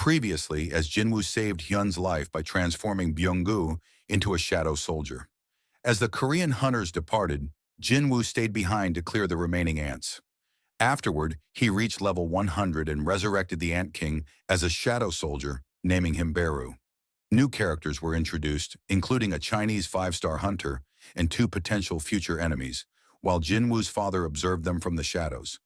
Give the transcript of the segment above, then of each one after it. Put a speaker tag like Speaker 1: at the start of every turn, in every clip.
Speaker 1: Previously, as Jinwoo saved Hyun's life by transforming Byung-gu into a shadow soldier. As the Korean hunters departed, Jinwoo stayed behind to clear the remaining ants. Afterward, he reached level 100 and resurrected the Ant King as a shadow soldier, naming him Beru. New characters were introduced, including a Chinese 5-star hunter and 2 potential future enemies, while Jinwoo's father observed them from the shadows.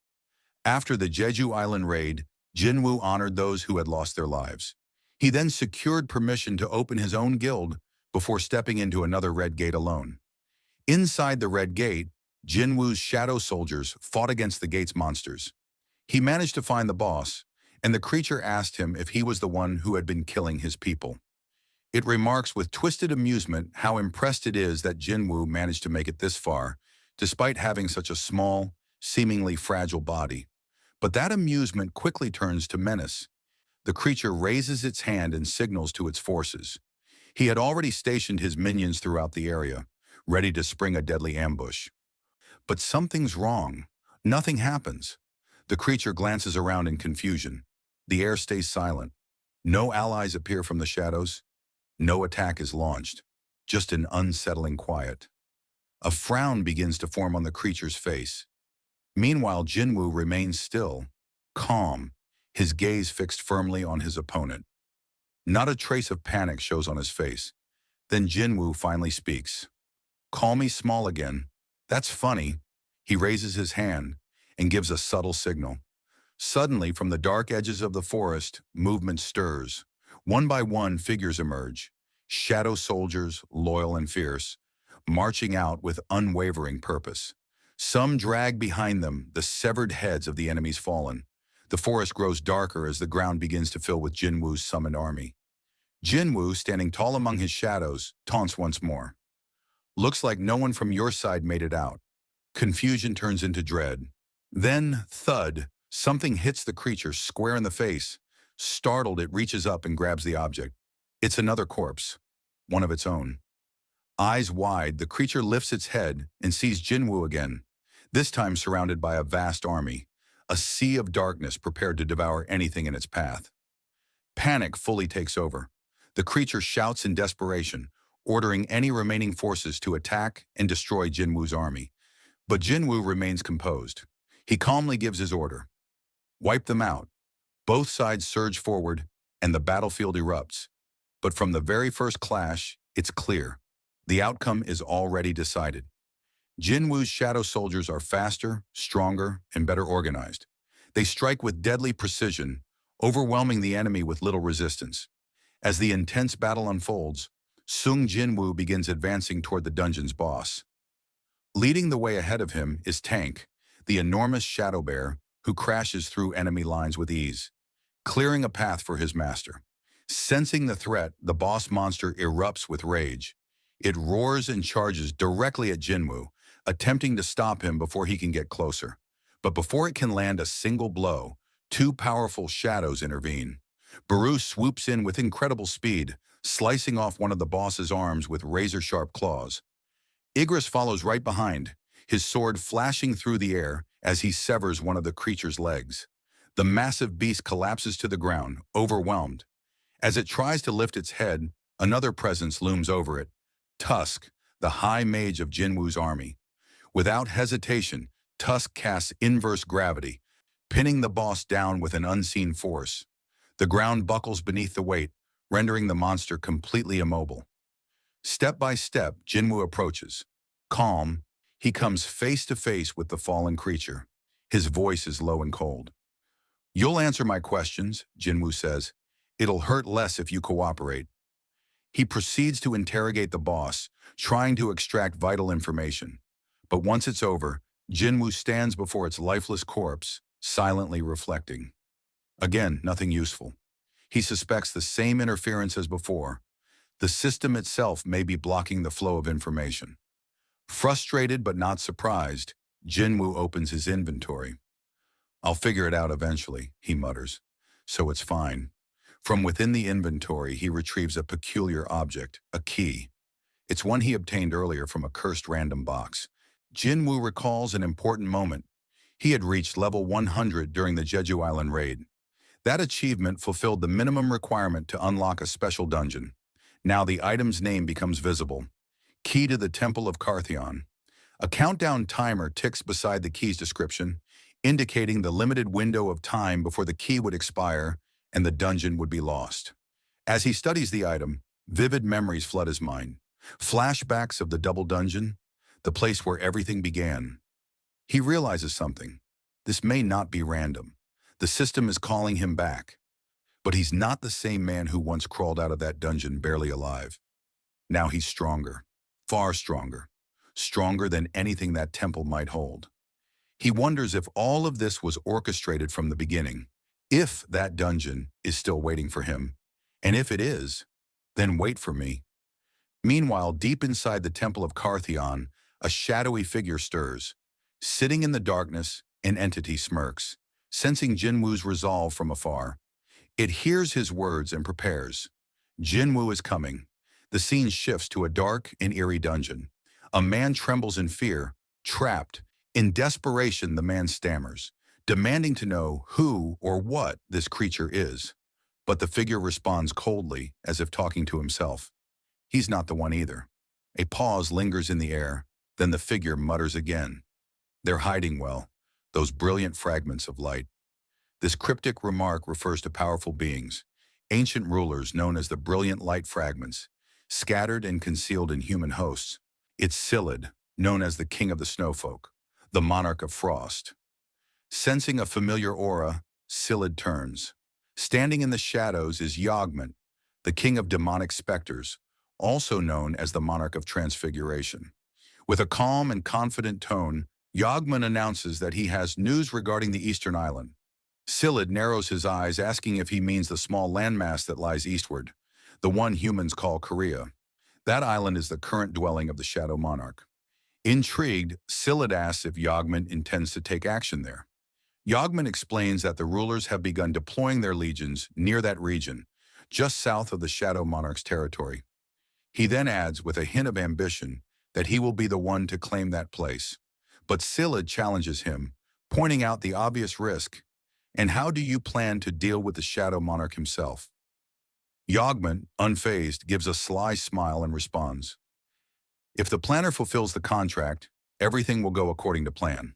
Speaker 1: After the Jeju Island raid, Jinwoo honored those who had lost their lives. He then secured permission to open his own guild before stepping into another Red Gate alone. Inside the Red Gate, Jinwoo's shadow soldiers fought against the gate's monsters. He managed to find the boss, and the creature asked him if he was the one who had been killing his people. It remarks with twisted amusement how impressed it is that Jinwoo managed to make it this far, despite having such a small, seemingly fragile body. But that amusement quickly turns to menace. The creature raises its hand and signals to its forces. He had already stationed his minions throughout the area, ready to spring a deadly ambush. But something's wrong. Nothing happens. The creature glances around in confusion. The air stays silent. No allies appear from the shadows. No attack is launched. Just an unsettling quiet. A frown begins to form on the creature's face. Meanwhile, Jinwoo remains still, calm, his gaze fixed firmly on his opponent. Not a trace of panic shows on his face. Then Jinwoo finally speaks. "Call me small again. That's funny." He raises his hand and gives a subtle signal. Suddenly, from the dark edges of the forest, movement stirs. One by one, figures emerge. Shadow soldiers, loyal and fierce, marching out with unwavering purpose. Some drag behind them the severed heads of the enemies fallen. The forest grows darker as the ground begins to fill with Jinwoo's summoned army. Jinwoo, standing tall among his shadows, taunts once more. "Looks like no one from your side made it out." Confusion turns into dread. Then, thud, something hits the creature square in the face. Startled, it reaches up and grabs the object. It's another corpse, one of its own. Eyes wide, the creature lifts its head and sees Jinwoo again, this time surrounded by a vast army, a sea of darkness prepared to devour anything in its path. Panic fully takes over. The creature shouts in desperation, ordering any remaining forces to attack and destroy Jinwoo's army. But Jinwoo remains composed. He calmly gives his order. Wipe them out. Both sides surge forward, and the battlefield erupts. But from the very first clash, it's clear. The outcome is already decided. Jinwoo's shadow soldiers are faster, stronger, and better organized. They strike with deadly precision, overwhelming the enemy with little resistance. As the intense battle unfolds, Sung Jinwoo begins advancing toward the dungeon's boss. Leading the way ahead of him is Tank, the enormous shadow bear who crashes through enemy lines with ease, clearing a path for his master. Sensing the threat, the boss monster erupts with rage. It roars and charges directly at Jinwoo, attempting to stop him before he can get closer. But before it can land a single blow, 2 powerful shadows intervene. Beru swoops in with incredible speed, slicing off one of the boss's arms with razor-sharp claws. Igris follows right behind, his sword flashing through the air as he severs one of the creature's legs. The massive beast collapses to the ground, overwhelmed. As it tries to lift its head, another presence looms over it. Tusk, the high mage of Jinwoo's army. Without hesitation, Tusk casts inverse gravity, pinning the boss down with an unseen force. The ground buckles beneath the weight, rendering the monster completely immobile. Step by step, Jinwoo approaches. Calm, he comes face to face with the fallen creature. His voice is low and cold. "You'll answer my questions," Jinwoo says. "It'll hurt less if you cooperate." He proceeds to interrogate the boss, trying to extract vital information. But once it's over, Jinwoo stands before its lifeless corpse, silently reflecting. Again, nothing useful. He suspects the same interference as before. The system itself may be blocking the flow of information. Frustrated but not surprised, Jinwoo opens his inventory. "I'll figure it out eventually," he mutters. "So it's fine." From within the inventory, he retrieves a peculiar object, a key. It's one he obtained earlier from a cursed random box. Jinwoo recalls an important moment. He had reached level 100 during the Jeju Island raid. That achievement fulfilled the minimum requirement to unlock a special dungeon. Now the item's name becomes visible. Key to the Temple of Carthion. A countdown timer ticks beside the key's description, indicating the limited window of time before the key would expire and the dungeon would be lost. As he studies the item, vivid memories flood his mind. Flashbacks of the double dungeon, the place where everything began. He realizes something. This may not be random. The system is calling him back. But he's not the same man who once crawled out of that dungeon barely alive. Now he's stronger, far stronger, stronger than anything that temple might hold. He wonders if all of this was orchestrated from the beginning, if that dungeon is still waiting for him, and if it is, then wait for me. Meanwhile, deep inside the Temple of Carthion, a shadowy figure stirs. Sitting in the darkness, an entity smirks, sensing Jinwoo's resolve from afar. It hears his words and prepares. Jinwoo is coming. The scene shifts to a dark and eerie dungeon. A man trembles in fear, trapped. In desperation, the man stammers, demanding to know who or what this creature is. But the figure responds coldly, as if talking to himself. He's not the one either. A pause lingers in the air, then the figure mutters again. They're hiding well, those brilliant fragments of light. This cryptic remark refers to powerful beings, ancient rulers known as the brilliant light fragments, scattered and concealed in human hosts. It's Silid, known as the king of the snowfolk, the monarch of frost. Sensing a familiar aura, Silid turns. Standing in the shadows is Yogment, the king of demonic specters, also known as the monarch of transfiguration. With a calm and confident tone, Yogment announces that he has news regarding the eastern island. Silid narrows his eyes, asking if he means the small landmass that lies eastward, the one humans call Korea. That island is the current dwelling of the Shadow Monarch. Intrigued, Silid asks if Yogment intends to take action there. Yogment explains that the rulers have begun deploying their legions near that region, just south of the Shadow Monarch's territory. He then adds, with a hint of ambition, that he will be the one to claim that place. But Silid challenges him, pointing out the obvious risk. And how do you plan to deal with the Shadow Monarch himself? Yogment, unfazed, gives a sly smile and responds, if the planner fulfills the contract, everything will go according to plan.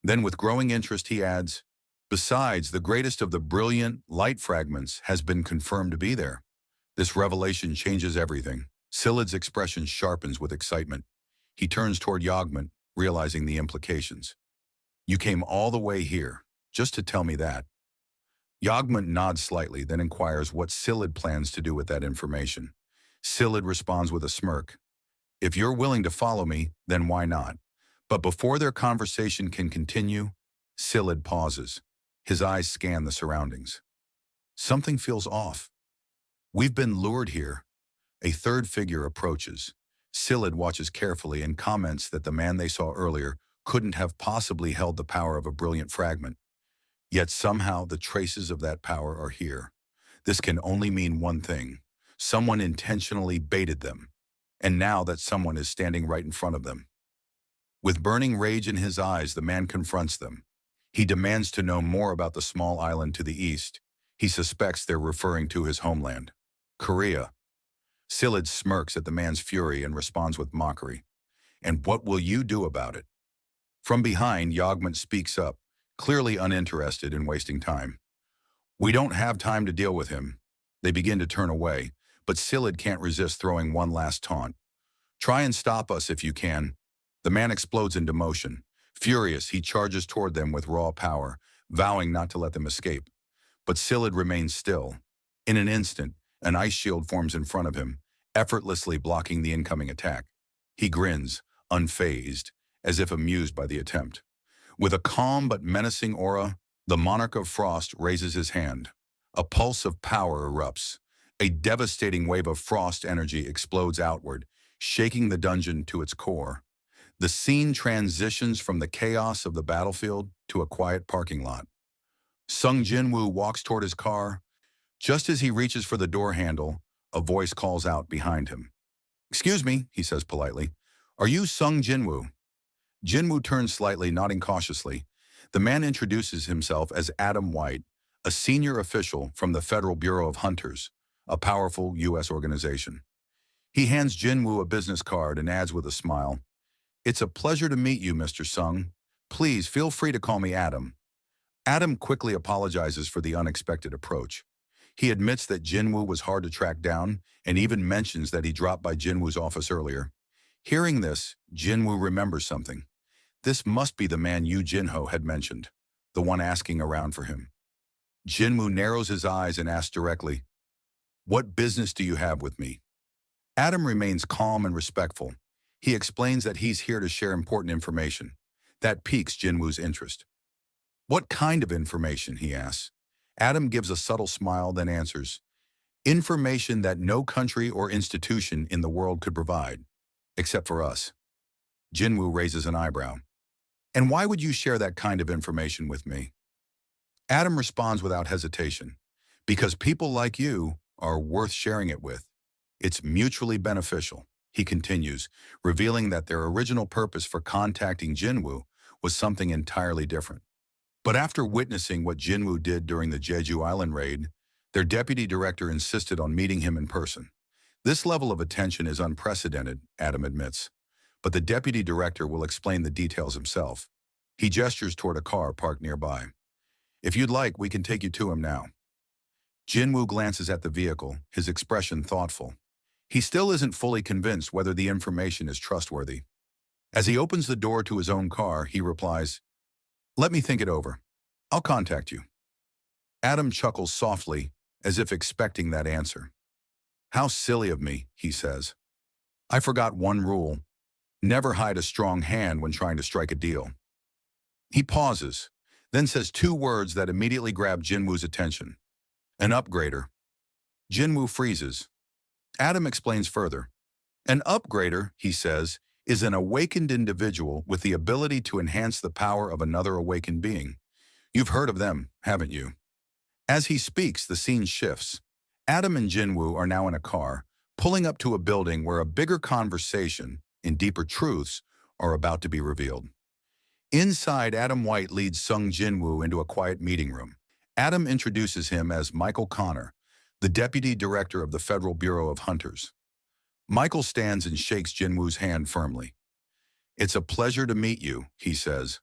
Speaker 1: Then with growing interest he adds, besides, the greatest of the brilliant light fragments has been confirmed to be there. This revelation changes everything. Silid's expression sharpens with excitement. He turns toward Yogment, realizing the implications. You came all the way here, just to tell me that. Yogment nods slightly, then inquires what Silid plans to do with that information. Silid responds with a smirk. If you're willing to follow me, then why not? But before their conversation can continue, Silid pauses. His eyes scan the surroundings. Something feels off. We've been lured here. A third figure approaches. Silid watches carefully and comments that the man they saw earlier couldn't have possibly held the power of a brilliant fragment. Yet somehow the traces of that power are here. This can only mean one thing. Someone intentionally baited them. And now that someone is standing right in front of them. With burning rage in his eyes, the man confronts them. He demands to know more about the small island to the east. He suspects they're referring to his homeland, Korea. Silid smirks at the man's fury and responds with mockery. And what will you do about it? From behind, Yogment speaks up, clearly uninterested in wasting time. We don't have time to deal with him. They begin to turn away, but Silid can't resist throwing one last taunt. Try and stop us if you can. The man explodes into motion. Furious, he charges toward them with raw power, vowing not to let them escape. But Silid remains still. In an instant, an ice shield forms in front of him, effortlessly blocking the incoming attack. He grins, unfazed, as if amused by the attempt. With a calm but menacing aura, the Monarch of Frost raises his hand. A pulse of power erupts. A devastating wave of frost energy explodes outward, shaking the dungeon to its core. The scene transitions from the chaos of the battlefield to a quiet parking lot. Sung Jinwoo walks toward his car. Just as he reaches for the door handle, a voice calls out behind him. Excuse me, he says politely. Are you Sung Jinwoo? Jinwoo turns slightly, nodding cautiously. The man introduces himself as Adam White, a senior official from the Federal Bureau of Hunters, a powerful U.S. organization. He hands Jinwoo a business card and adds with a smile, "It's a pleasure to meet you, Mr. Sung. Please feel free to call me Adam." Adam quickly apologizes for the unexpected approach. He admits that Jinwoo was hard to track down and even mentions that he dropped by Jinwoo's office earlier. Hearing this, Jinwoo remembers something. This must be the man Yu Jinho had mentioned, the one asking around for him. Jinwoo narrows his eyes and asks directly, "What business do you have with me?" Adam remains calm and respectful. He explains that he's here to share important information. That piques Jinwoo's interest. "What kind of information?" he asks. Adam gives a subtle smile, then answers, "Information that no country or institution in the world could provide, except for us." Jinwoo raises an eyebrow. "And why would you share that kind of information with me?" Adam responds without hesitation, "Because people like you are worth sharing it with. It's mutually beneficial," he continues, revealing that their original purpose for contacting Jinwoo was something entirely different. But after witnessing what Jinwoo did during the Jeju Island raid, their deputy director insisted on meeting him in person. This level of attention is unprecedented, Adam admits. But the deputy director will explain the details himself. He gestures toward a car parked nearby. "If you'd like, we can take you to him now." Jinwoo glances at the vehicle, his expression thoughtful. He still isn't fully convinced whether the information is trustworthy. As he opens the door to his own car, he replies, "Let me think it over. I'll contact you." Adam chuckles softly, as if expecting that answer. "How silly of me," he says. "I forgot one rule. Never hide a strong hand when trying to strike a deal." He pauses, then says two words that immediately grab Jinwoo's attention. "An upgrader." Jinwoo freezes. Adam explains further. "An upgrader," he says, "is an awakened individual with the ability to enhance the power of another awakened being. You've heard of them, haven't you?" As he speaks, the scene shifts. Adam and Jinwoo are now in a car, pulling up to a building where a bigger conversation and deeper truths are about to be revealed. Inside, Adam White leads Sung Jinwoo into a quiet meeting room. Adam introduces him as Michael Connor, the deputy director of the Federal Bureau of Hunters. Michael stands and shakes Jinwoo's hand firmly. "It's a pleasure to meet you," he says.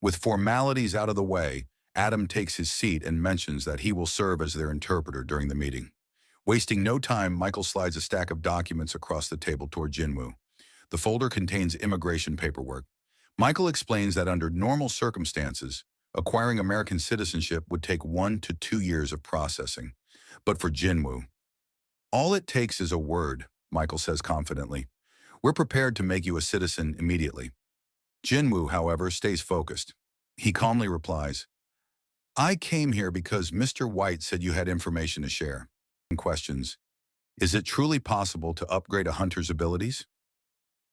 Speaker 1: With formalities out of the way, Adam takes his seat and mentions that he will serve as their interpreter during the meeting. Wasting no time, Michael slides a stack of documents across the table toward Jinwoo. The folder contains immigration paperwork. Michael explains that under normal circumstances, acquiring American citizenship would take 1 to 2 years of processing. But for Jinwoo, all it takes is a word, Michael says confidently. "We're prepared to make you a citizen immediately." Jinwoo, however, stays focused. He calmly replies, "I came here because Mr. White said you had information to share." And questions, "Is it truly possible to upgrade a hunter's abilities?"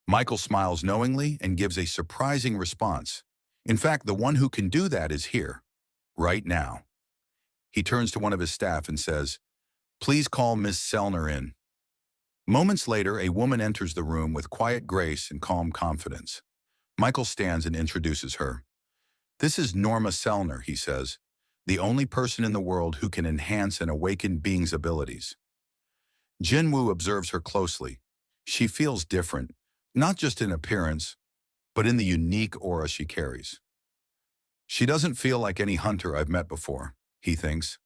Speaker 1: Michael smiles knowingly and gives a surprising response. "In fact, the one who can do that is here, right now." He turns to one of his staff and says, "Please call Miss Sellner in." Moments later, a woman enters the room with quiet grace and calm confidence. Michael stands and introduces her. "This is Norma Sellner," he says, "the only person in the world who can enhance an awakened being's abilities." Jinwoo observes her closely. She feels different, not just in appearance, but in the unique aura she carries. "She doesn't feel like any hunter I've met before," he thinks.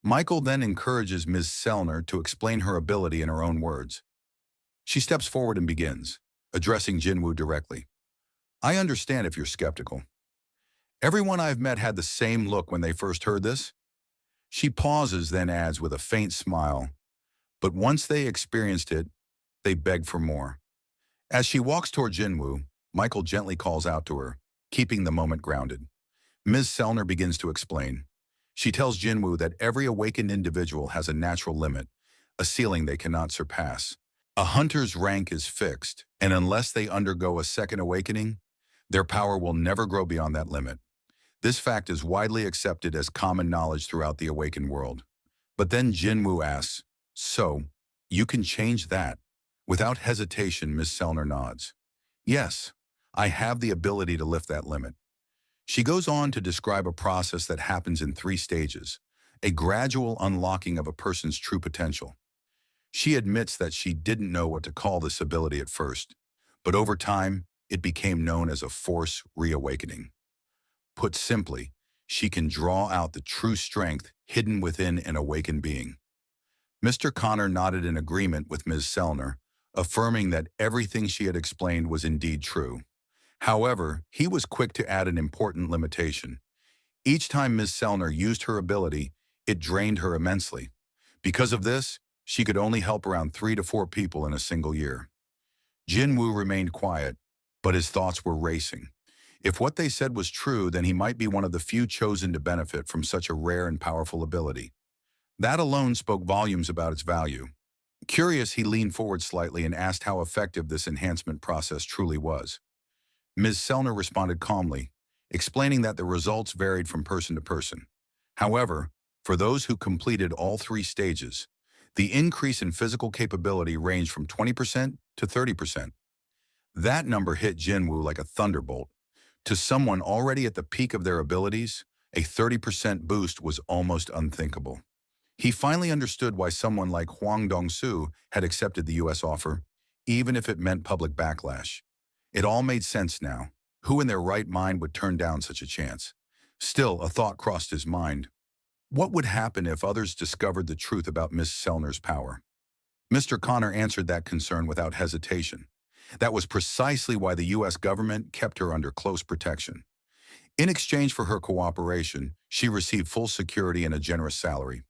Speaker 1: Michael then encourages Ms. Sellner to explain her ability in her own words. She steps forward and begins, addressing Jinwoo directly. "I understand if you're skeptical. Everyone I've met had the same look when they first heard this." She pauses, then adds with a faint smile, "But once they experienced it, they begged for more." As she walks toward Jinwoo, Michael gently calls out to her, keeping the moment grounded. Ms. Sellner begins to explain. She tells Jinwoo that every awakened individual has a natural limit, a ceiling they cannot surpass. A hunter's rank is fixed, and unless they undergo a second awakening, their power will never grow beyond that limit. This fact is widely accepted as common knowledge throughout the awakened world. But then Jinwoo asks, "So, you can change that?" Without hesitation, Ms. Sellner nods. "Yes, I have the ability to lift that limit." She goes on to describe a process that happens in 3 stages. a gradual unlocking of a person's true potential. She admits that she didn't know what to call this ability at first, but over time, it became known as a force reawakening. Put simply, she can draw out the true strength hidden within an awakened being. Mr. Connor nodded in agreement with Ms. Sellner, affirming that everything she had explained was indeed true. However, he was quick to add an important limitation. Each time Ms. Sellner used her ability, it drained her immensely. Because of this, she could only help around 3 to 4 people in a single year. Jinwoo remained quiet, but his thoughts were racing. If what they said was true, then he might be one of the few chosen to benefit from such a rare and powerful ability. That alone spoke volumes about its value. Curious, he leaned forward slightly and asked how effective this enhancement process truly was. Ms. Sellner responded calmly, explaining that the results varied from person to person. However, for those who completed all 3 stages, the increase in physical capability ranged from 20% to 30%. That number hit Jinwoo like a thunderbolt. To someone already at the peak of their abilities, a 30% boost was almost unthinkable. He finally understood why someone like Hwang Dong-soo had accepted the U.S. offer, even if it meant public backlash. It all made sense now. Who in their right mind would turn down such a chance? Still, a thought crossed his mind. What would happen if others discovered the truth about Miss Sellner's power? Mr. Connor answered that concern without hesitation. That was precisely why the U.S. government kept her under close protection. In exchange for her cooperation, she received full security and a generous salary.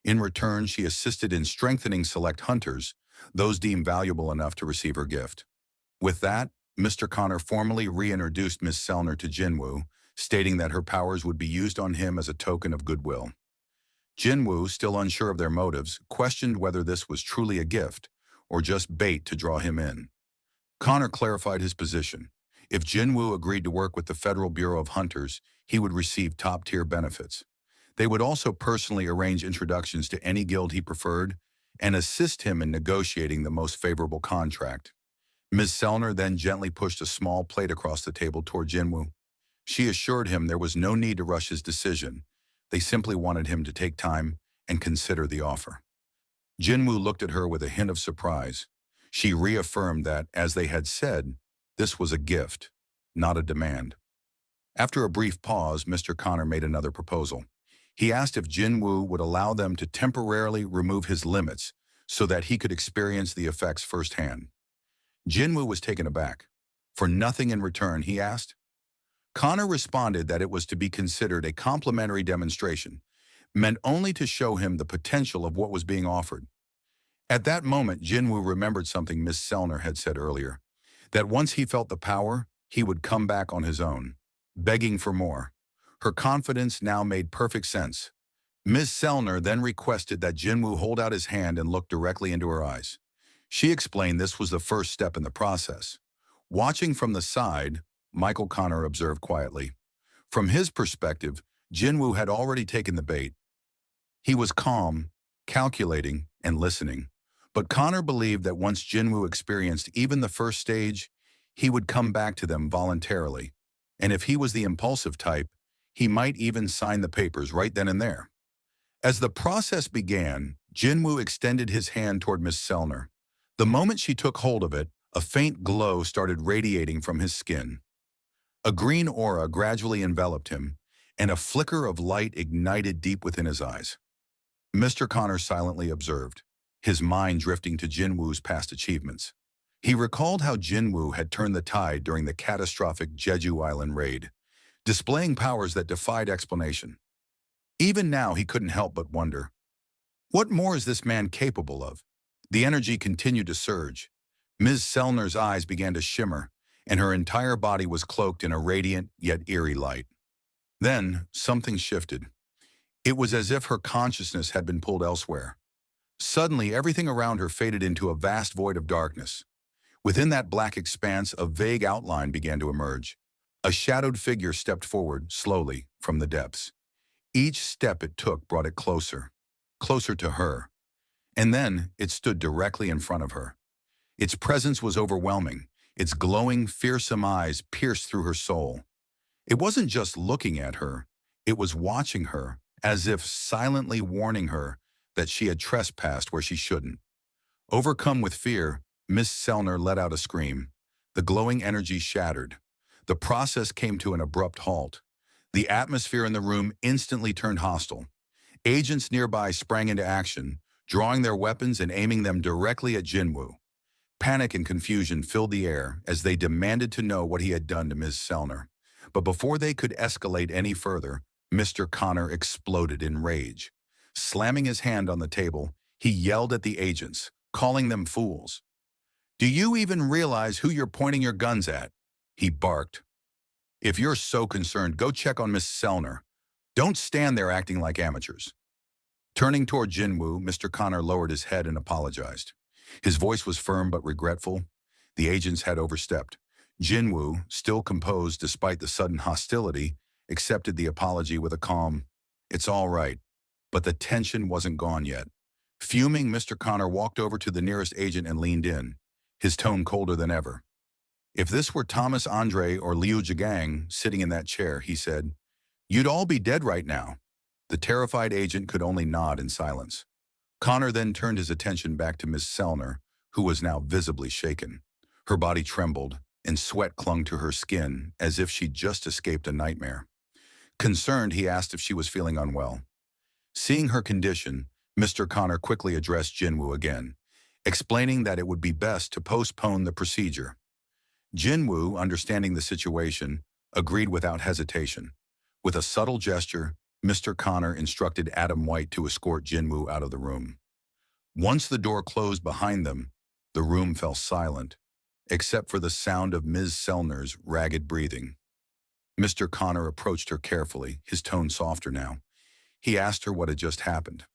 Speaker 1: In return, she assisted in strengthening select hunters, those deemed valuable enough to receive her gift. With that, Mr. Connor formally reintroduced Miss Sellner to Jinwoo, stating that her powers would be used on him as a token of goodwill. Jinwoo, still unsure of their motives, questioned whether this was truly a gift or just bait to draw him in. Connor clarified his position. If Jinwoo agreed to work with the Federal Bureau of Hunters, he would receive top-tier benefits. They would also personally arrange introductions to any guild he preferred and assist him in negotiating the most favorable contract. Ms. Sellner then gently pushed a small plate across the table toward Jinwoo. She assured him there was no need to rush his decision. They simply wanted him to take time and consider the offer. Jinwoo looked at her with a hint of surprise. She reaffirmed that, as they had said, this was a gift, not a demand. After a brief pause, Mr. Connor made another proposal. He asked if Jinwoo would allow them to temporarily remove his limits so that he could experience the effects firsthand. Jinwoo was taken aback. For nothing in return, he asked. Connor responded that it was to be considered a complimentary demonstration, meant only to show him the potential of what was being offered. At that moment, Jinwoo remembered something Miss Sellner had said earlier, that once he felt the power, he would come back on his own, begging for more. Her confidence now made perfect sense. Miss Sellner then requested that Jinwoo hold out his hand and look directly into her eyes. She explained this was the first step in the process. Watching from the side, Michael Connor observed quietly. From his perspective, Jinwoo had already taken the bait. He was calm, calculating, and listening. But Connor believed that once Jinwoo experienced even the first stage, he would come back to them voluntarily. And if he was the impulsive type, he might even sign the papers right then and there. As the process began, Jinwoo extended his hand toward Miss Sellner. The moment she took hold of it, a faint glow started radiating from his skin. A green aura gradually enveloped him, and a flicker of light ignited deep within his eyes. Mr. Connor silently observed, his mind drifting to Jinwoo's past achievements. He recalled how Jinwoo had turned the tide during the catastrophic Jeju Island raid, displaying powers that defied explanation. Even now, he couldn't help but wonder, what more is this man capable of? The energy continued to surge. Ms. Sellner's eyes began to shimmer, and her entire body was cloaked in a radiant yet eerie light. Then, something shifted. It was as if her consciousness had been pulled elsewhere. Suddenly, everything around her faded into a vast void of darkness. Within that black expanse, a vague outline began to emerge. A shadowed figure stepped forward, slowly, from the depths. Each step it took brought it closer, closer to her. And then, it stood directly in front of her. Its presence was overwhelming. Its glowing, fearsome eyes pierced through her soul. It wasn't just looking at her, it was watching her, as if silently warning her that she had trespassed where she shouldn't. Overcome with fear, Miss Selner let out a scream. The glowing energy shattered. The process came to an abrupt halt. The atmosphere in the room instantly turned hostile. Agents nearby sprang into action, drawing their weapons and aiming them directly at Jinwoo. Panic and confusion filled the air as they demanded to know what he had done to Ms. Selner. But before they could escalate any further, Mr. Connor exploded in rage. Slamming his hand on the table, he yelled at the agents, calling them fools. "Do you even realize who you're pointing your guns at?" he barked. "If you're so concerned, go check on Miss Selner. Don't stand there acting like amateurs." Turning toward Jinwoo, Mr. Connor lowered his head and apologized. His voice was firm but regretful. The agents had overstepped. Jinwoo, still composed despite the sudden hostility, accepted the apology with a calm, "It's all right." But the tension wasn't gone yet. Fuming, Mr. Connor walked over to the nearest agent and leaned in, his tone colder than ever. "If this were Thomas Andre or Liu Jigang sitting in that chair," he said, "you'd all be dead right now." The terrified agent could only nod in silence. Connor then turned his attention back to Miss Selner, who was now visibly shaken. Her body trembled, and sweat clung to her skin as if she'd just escaped a nightmare. Concerned, he asked if she was feeling unwell. Seeing her condition, Mr. Connor quickly addressed Jinwoo again, explaining that it would be best to postpone the procedure. Jinwoo, understanding the situation, agreed without hesitation. With a subtle gesture, Mr. Connor instructed Adam White to escort Jinwoo out of the room. Once the door closed behind them, the room fell silent, except for the sound of Ms. Selner's ragged breathing. Mr. Connor approached her carefully, his tone softer now. He asked her what had just happened.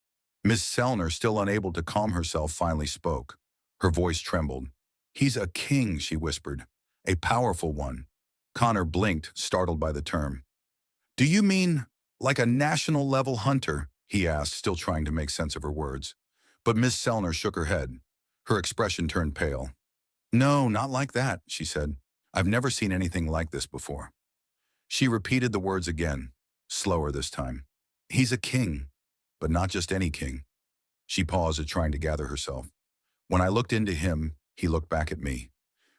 Speaker 1: Ms. Selner, still unable to calm herself, finally spoke. Her voice trembled. "He's a king," she whispered. "A powerful one." Connor blinked, startled by the term. "Do you mean like a national-level hunter?" he asked, still trying to make sense of her words. But Miss Selner shook her head. Her expression turned pale. "No, not like that," she said. "I've never seen anything like this before." She repeated the words again, slower this time. "He's a king, but not just any king." She paused, trying to gather herself. "When I looked into him, he looked back at me.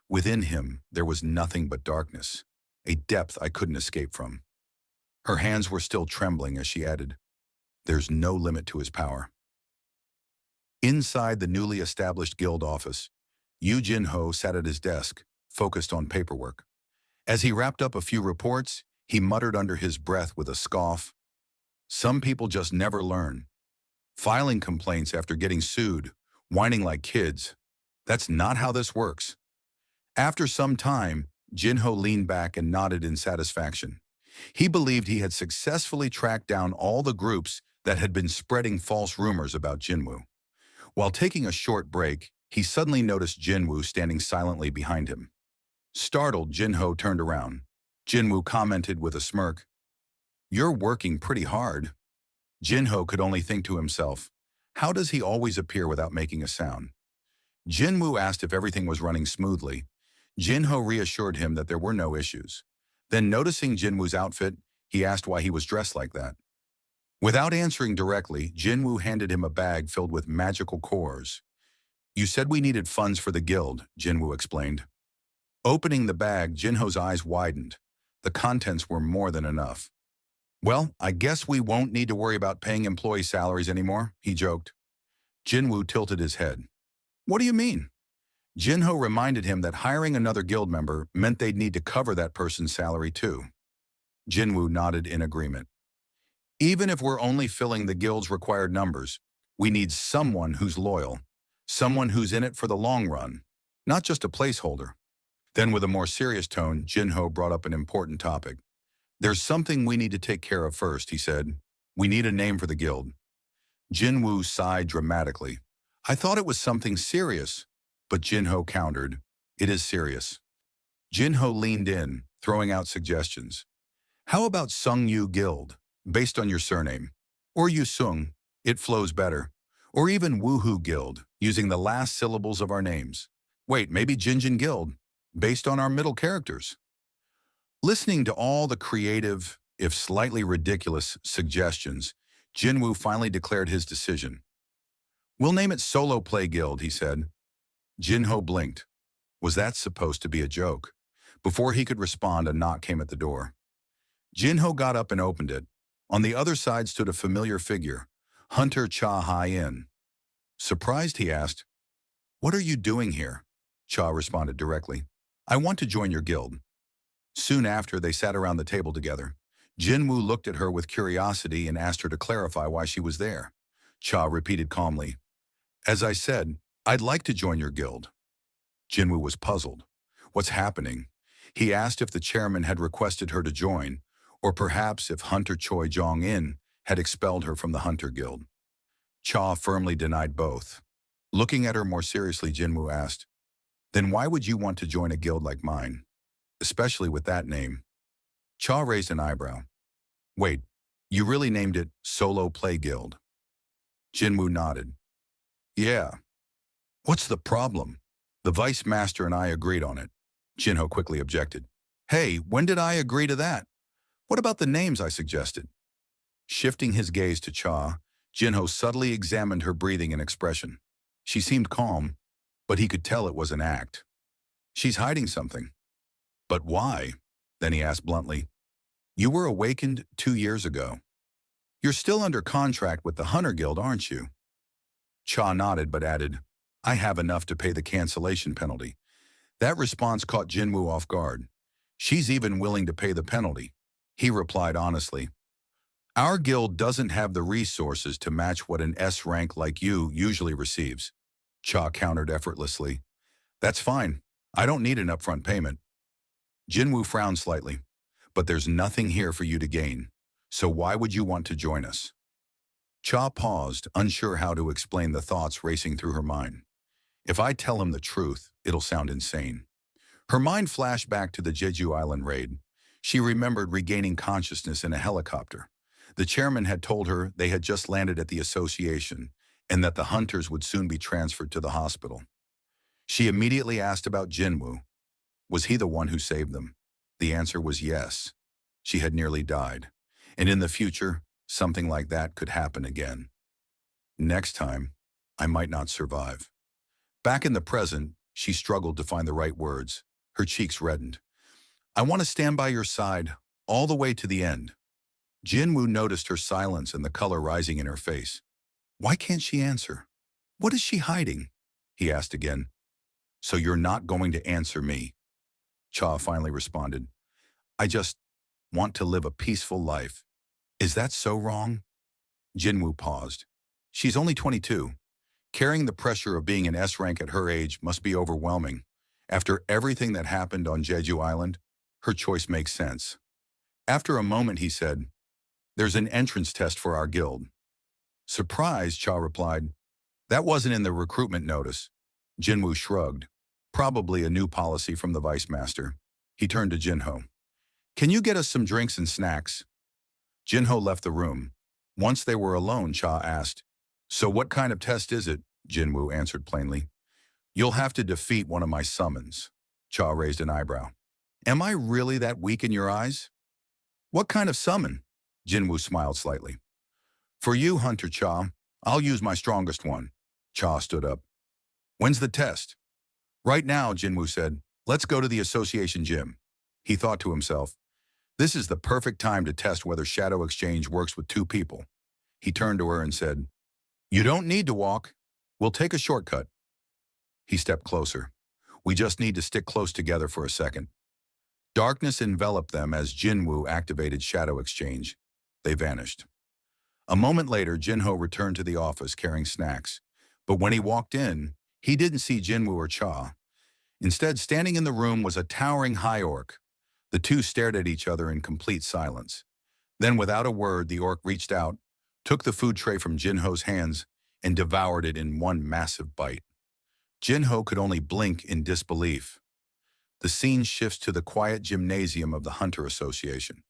Speaker 1: Within him, there was nothing but darkness, a depth I couldn't escape from." Her hands were still trembling as she added, "There's no limit to his power." Inside the newly established guild office, Yu Jin-ho sat at his desk, focused on paperwork. As he wrapped up a few reports, he muttered under his breath with a scoff, "Some people just never learn. Filing complaints after getting sued, whining like kids. That's not how this works." After some time, Jin-ho leaned back and nodded in satisfaction. He believed he had successfully tracked down all the groups that had been spreading false rumors about Jinwoo. While taking a short break, he suddenly noticed Jinwoo standing silently behind him. Startled, Jin-ho turned around. Jinwoo commented with a smirk, "You're working pretty hard." Jin-ho could only think to himself, how does he always appear without making a sound? Jinwoo asked if everything was running smoothly. Jin-ho reassured him that there were no issues. Then, noticing Jinwoo's outfit, he asked why he was dressed like that. Without answering directly, Jinwoo handed him a bag filled with magical cores. "You said we needed funds for the guild," Jinwoo explained. Opening the bag, Jinho's eyes widened. The contents were more than enough. "Well, I guess we won't need to worry about paying employee salaries anymore," he joked. Jinwoo tilted his head. "What do you mean?" Jinho reminded him that hiring another guild member meant they'd need to cover that person's salary too. Jinwoo nodded in agreement. "Even if we're only filling the guild's required numbers, we need someone who's loyal, someone who's in it for the long run, not just a placeholder." Then, with a more serious tone, Jinho brought up an important topic. "There's something we need to take care of first," he said. "We need a name for the guild." Jinwoo sighed dramatically. "I thought it was something serious." But Jinho countered, "It is serious." Jinho leaned in, throwing out suggestions. "How about Sungyu Guild, based on your surname? Or Yu Sung, it flows better. Or even Woohoo Guild, using the last syllables of our names. Wait, maybe Jinjin Guild, based on our middle characters." Listening to all the creative, if slightly ridiculous, suggestions, Jinwoo finally declared his decision. "We'll name it Solo Play Guild," he said. Jinho blinked. Was that supposed to be a joke? Before he could respond, a knock came at the door. Jinho got up and opened it. On the other side stood a familiar figure, Hunter Cha Hai-in. Surprised, he asked, "What are you doing here?" Cha responded directly, "I want to join your guild." Soon after, they sat around the table together. Jinwoo looked at her with curiosity and asked her to clarify why she was there. Cha repeated calmly, "As I said, I'd like to join your guild." Jinwoo was puzzled. What's happening? He asked if the chairman had requested her to join, or perhaps if Hunter Choi Jong-in had expelled her from the Hunter Guild. Cha firmly denied both. Looking at her more seriously, Jinwoo asked, "Then why would you want to join a guild like mine, especially with that name?" Cha raised an eyebrow. "Wait, you really named it Solo Play Guild?" Jinwoo nodded. "Yeah. What's the problem? The Vice Master and I agreed on it." Jinho quickly objected. "Hey, when did I agree to that? What about the names I suggested?" Shifting his gaze to Cha, Jinho subtly examined her breathing and expression. She seemed calm, but he could tell it was an act. She's hiding something. But why? Then he asked bluntly, "You were awakened 2 years ago. You're still under contract with the Hunter Guild, aren't you?" Cha nodded but added, "I have enough to pay the cancellation penalty." That response caught Jinwoo off guard. "She's even willing to pay the penalty." He replied honestly, "Our guild doesn't have the resources to match what an S rank like you usually receives." Cha countered effortlessly, "That's fine. I don't need an upfront payment." Jinwoo frowned slightly, "But there's nothing here for you to gain. So why would you want to join us?" Cha paused, unsure how to explain the thoughts racing through her mind. If I tell him the truth, it'll sound insane. Her mind flashed back to the Jeju Island raid. She remembered regaining consciousness in a helicopter. The chairman had told her they had just landed at the association and that the hunters would soon be transferred to the hospital. She immediately asked about Jinwoo. Was he the one who saved them? The answer was yes. She had nearly died. And in the future, something like that could happen again. Next time, I might not survive. Back in the present, she struggled to find the right words. Her cheeks reddened. "I want to stand by your side, all the way to the end." Jinwoo noticed her silence and the color rising in her face. Why can't she answer? What is she hiding? He asked again. "So you're not going to answer me?" Cha finally responded. "I just want to live a peaceful life." "Is that so wrong?" Jinwoo paused. She's only 22. Carrying the pressure of being an S rank at her age must be overwhelming. After everything that happened on Jeju Island, her choice makes sense. After a moment, he said, "There's an entrance test for our guild." Surprised, Cha replied, "That wasn't in the recruitment notice." Jinwoo shrugged. Probably a new policy from the Vice Master. He turned to Jinho. "Can you get us some drinks and snacks?" Jinho left the room. Once they were alone, Cha asked, "So what kind of test is it?" Jinwoo answered plainly. "You'll have to defeat one of my summons." Cha raised an eyebrow. "Am I really that weak in your eyes?" "What kind of summon?" Jinwoo smiled slightly. "For you, Hunter Cha, I'll use my strongest one." Cha stood up. "When's the test?" "Right now," Jinwoo said. "Let's go to the association gym." He thought to himself, "This is the perfect time to test whether shadow exchange works with two people." He turned to her and said, "You don't need to walk. We'll take a shortcut." He stepped closer. "We just need to stick close together for a second." Darkness enveloped them as Jinwoo activated shadow exchange. They vanished. A moment later, Jinho returned to the office carrying snacks. But when he walked in, he didn't see Jinwoo or Cha. Instead, standing in the room was a towering high orc. The two stared at each other in complete silence. Then, without a word, the orc reached out, took the food tray from Jinho's hands, and devoured it in one massive bite. Jinho could only blink in disbelief. The scene shifts to the quiet gymnasium of the Hunter Association.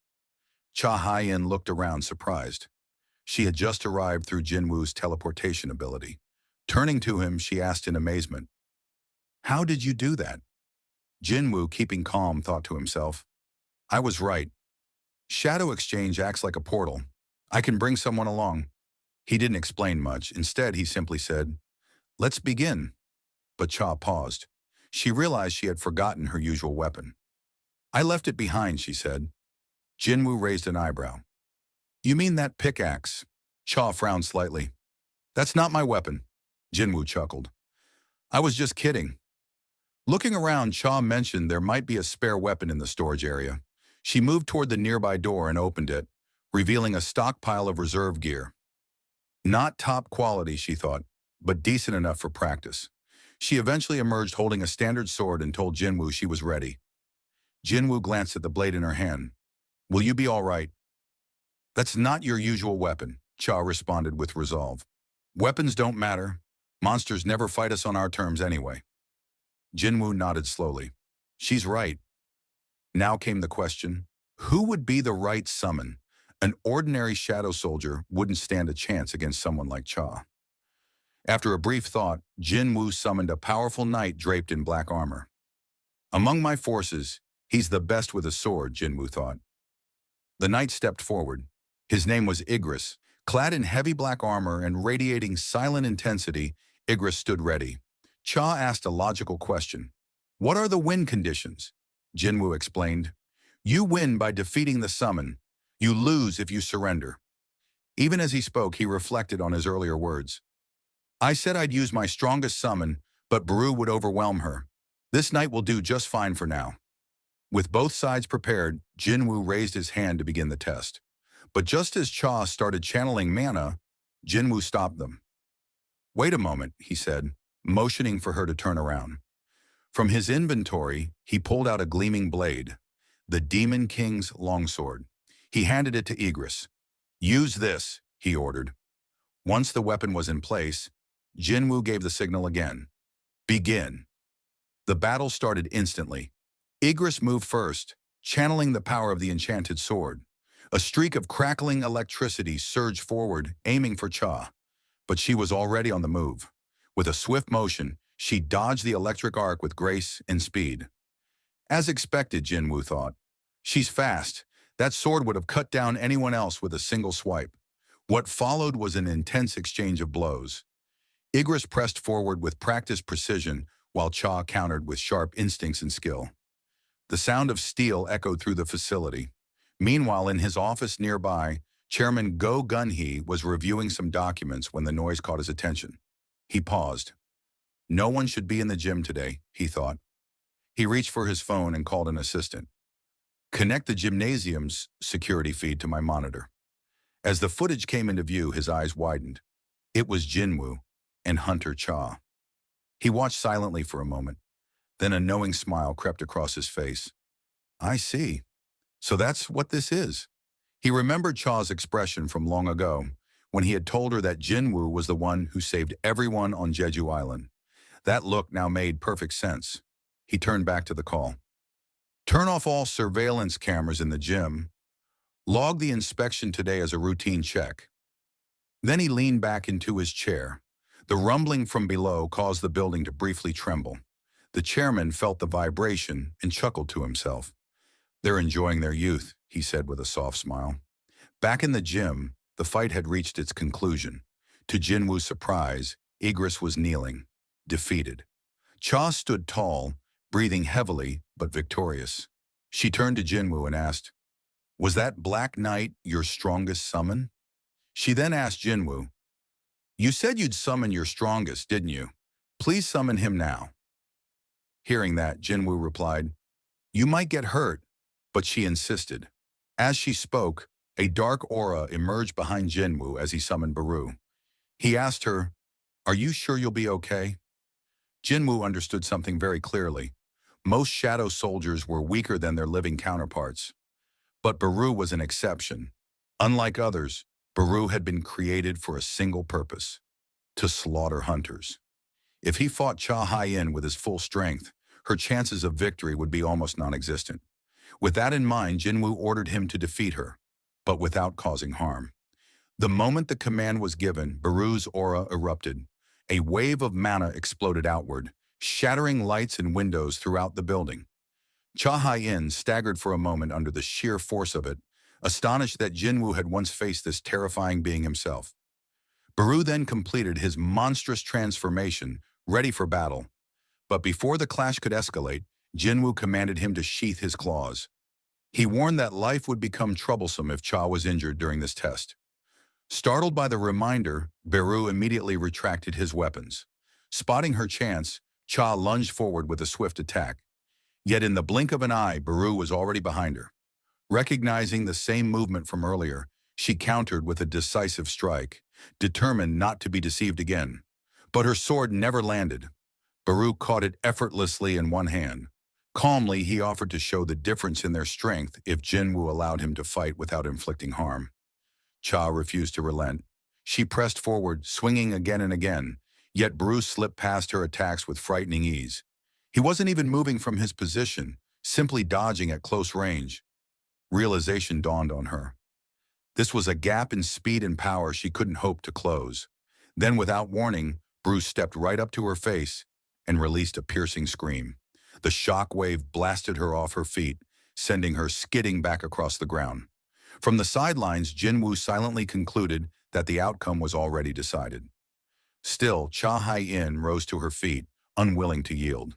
Speaker 1: Cha Hai-in looked around surprised. She had just arrived through Jinwoo's teleportation ability. Turning to him, she asked in amazement, "How did you do that?" Jinwoo, keeping calm, thought to himself, "I was right. Shadow exchange acts like a portal. I can bring someone along. He didn't explain much. Instead, he simply said, let's begin. But Cha paused. She realized she had forgotten her usual weapon. I left it behind, she said. Jinwoo raised an eyebrow. You mean that pickaxe? Cha frowned slightly. That's not my weapon. Jinwoo chuckled. I was just kidding. Looking around, Cha mentioned there might be a spare weapon in the storage area. She moved toward the nearby door and opened it, revealing a stockpile of reserve gear. Not top quality, she thought, but decent enough for practice. She eventually emerged holding a standard sword and told Jinwoo she was ready. Jinwoo glanced at the blade in her hand. Will you be all right? That's not your usual weapon, Cha responded with resolve. Weapons don't matter. Monsters never fight us on our terms anyway. Jinwoo nodded slowly. She's right. Now came the question, who would be the right summon? An ordinary shadow soldier wouldn't stand a chance against someone like Cha. After a brief thought, Jinwoo summoned a powerful knight draped in black armor. Among my forces, he's the best with a sword, Jinwoo thought. The knight stepped forward. His name was Igris. Clad in heavy black armor and radiating silent intensity, Igris stood ready. Cha asked a logical question. What are the win conditions? Jinwoo explained. You win by defeating the summon. You lose if you surrender. Even as he spoke, he reflected on his earlier words. I said I'd use my strongest summon, but Baru would overwhelm her. This knight will do just fine for now. With both sides prepared, Jinwoo raised his hand to begin the test. But just as Cha started channeling mana, Jinwoo stopped them. Wait a moment, he said, motioning for her to turn around. From his inventory, he pulled out a gleaming blade, the Demon King's longsword. He handed it to Igris. Use this, he ordered. Once the weapon was in place, Jinwoo gave the signal again. Begin. The battle started instantly. Igris moved first, channeling the power of the enchanted sword. A streak of crackling electricity surged forward, aiming for Cha. But she was already on the move. With a swift motion, she dodged the electric arc with grace and speed. As expected, Jinwoo thought. She's fast. That sword would have cut down anyone else with a single swipe. What followed was an intense exchange of blows. Igris pressed forward with practiced precision, while Cha countered with sharp instincts and skill. The sound of steel echoed through the facility. Meanwhile, in his office nearby, Chairman Go Gun-hee was reviewing some documents when the noise caught his attention. He paused. No one should be in the gym today, he thought. He reached for his phone and called an assistant. Connect the gymnasium's security feed to my monitor. As the footage came into view, his eyes widened. It was Jinwoo and Hunter Cha. He watched silently for a moment. Then a knowing smile crept across his face. I see. So that's what this is. He remembered Cha's expression from long ago, when he had told her that Jinwoo was the one who saved everyone on Jeju Island. That look now made perfect sense. He turned back to the call. Turn off all surveillance cameras in the gym. Log the inspection today as a routine check. Then he leaned back into his chair. The rumbling from below caused the building to briefly tremble. The chairman felt the vibration and chuckled to himself. They're enjoying their youth, he said with a soft smile. Back in the gym, the fight had reached its conclusion. To Jinwoo's surprise, Igris was kneeling, defeated. Cha stood tall, breathing heavily but victorious. She turned to Jinwoo and asked, Was that Black Knight your strongest summon? She then asked Jinwoo, You said you'd summon your strongest, didn't you? Please summon him now. Hearing that, Jinwoo replied, You might get hurt, but she insisted. As she spoke, a dark aura emerged behind Jinwoo as he summoned Baru. He asked her, Are you sure you'll be okay? Jinwoo understood something very clearly. Most shadow soldiers were weaker than their living counterparts. But Baru was an exception. Unlike others, Baru had been created for a single purpose: to slaughter hunters. If he fought Cha Hien with his full strength, her chances of victory would be almost non-existent. With that in mind, Jinwoo ordered him to defeat her, but without causing harm. The moment the command was given, Baru's aura erupted. A wave of mana exploded outward, shattering lights and windows throughout the building. Cha Hien staggered for a moment under the sheer force of it, astonished that Jinwoo had once faced this terrifying being himself. Baru then completed his monstrous transformation, ready for battle. But before the clash could escalate, Jinwoo commanded him to sheath his claws. He warned that life would become troublesome if Cha was injured during this test. Startled by the reminder, Baru immediately retracted his weapons. Spotting her chance, Cha lunged forward with a swift attack. Yet in the blink of an eye, Baru was already behind her. Recognizing the same movement from earlier, she countered with a decisive strike, determined not to be deceived again. But her sword never landed. Baru caught it effortlessly in one hand. Calmly, he offered to show the difference in their strength if Jinwoo allowed him to fight without inflicting harm. Cha refused to relent. She pressed forward, swinging again and again, yet Baru slipped past her attacks with frightening ease. He wasn't even moving from his position, simply dodging at close range. Realization dawned on her. This was a gap in speed and power she couldn't hope to close. Then, without warning, Baru stepped right up to her face and released a piercing scream. The shock wave blasted her off her feet, sending her skidding back across the ground. From the sidelines, Jinwoo silently concluded that the outcome was already decided. Still, Cha Hai-in rose to her feet, unwilling to yield.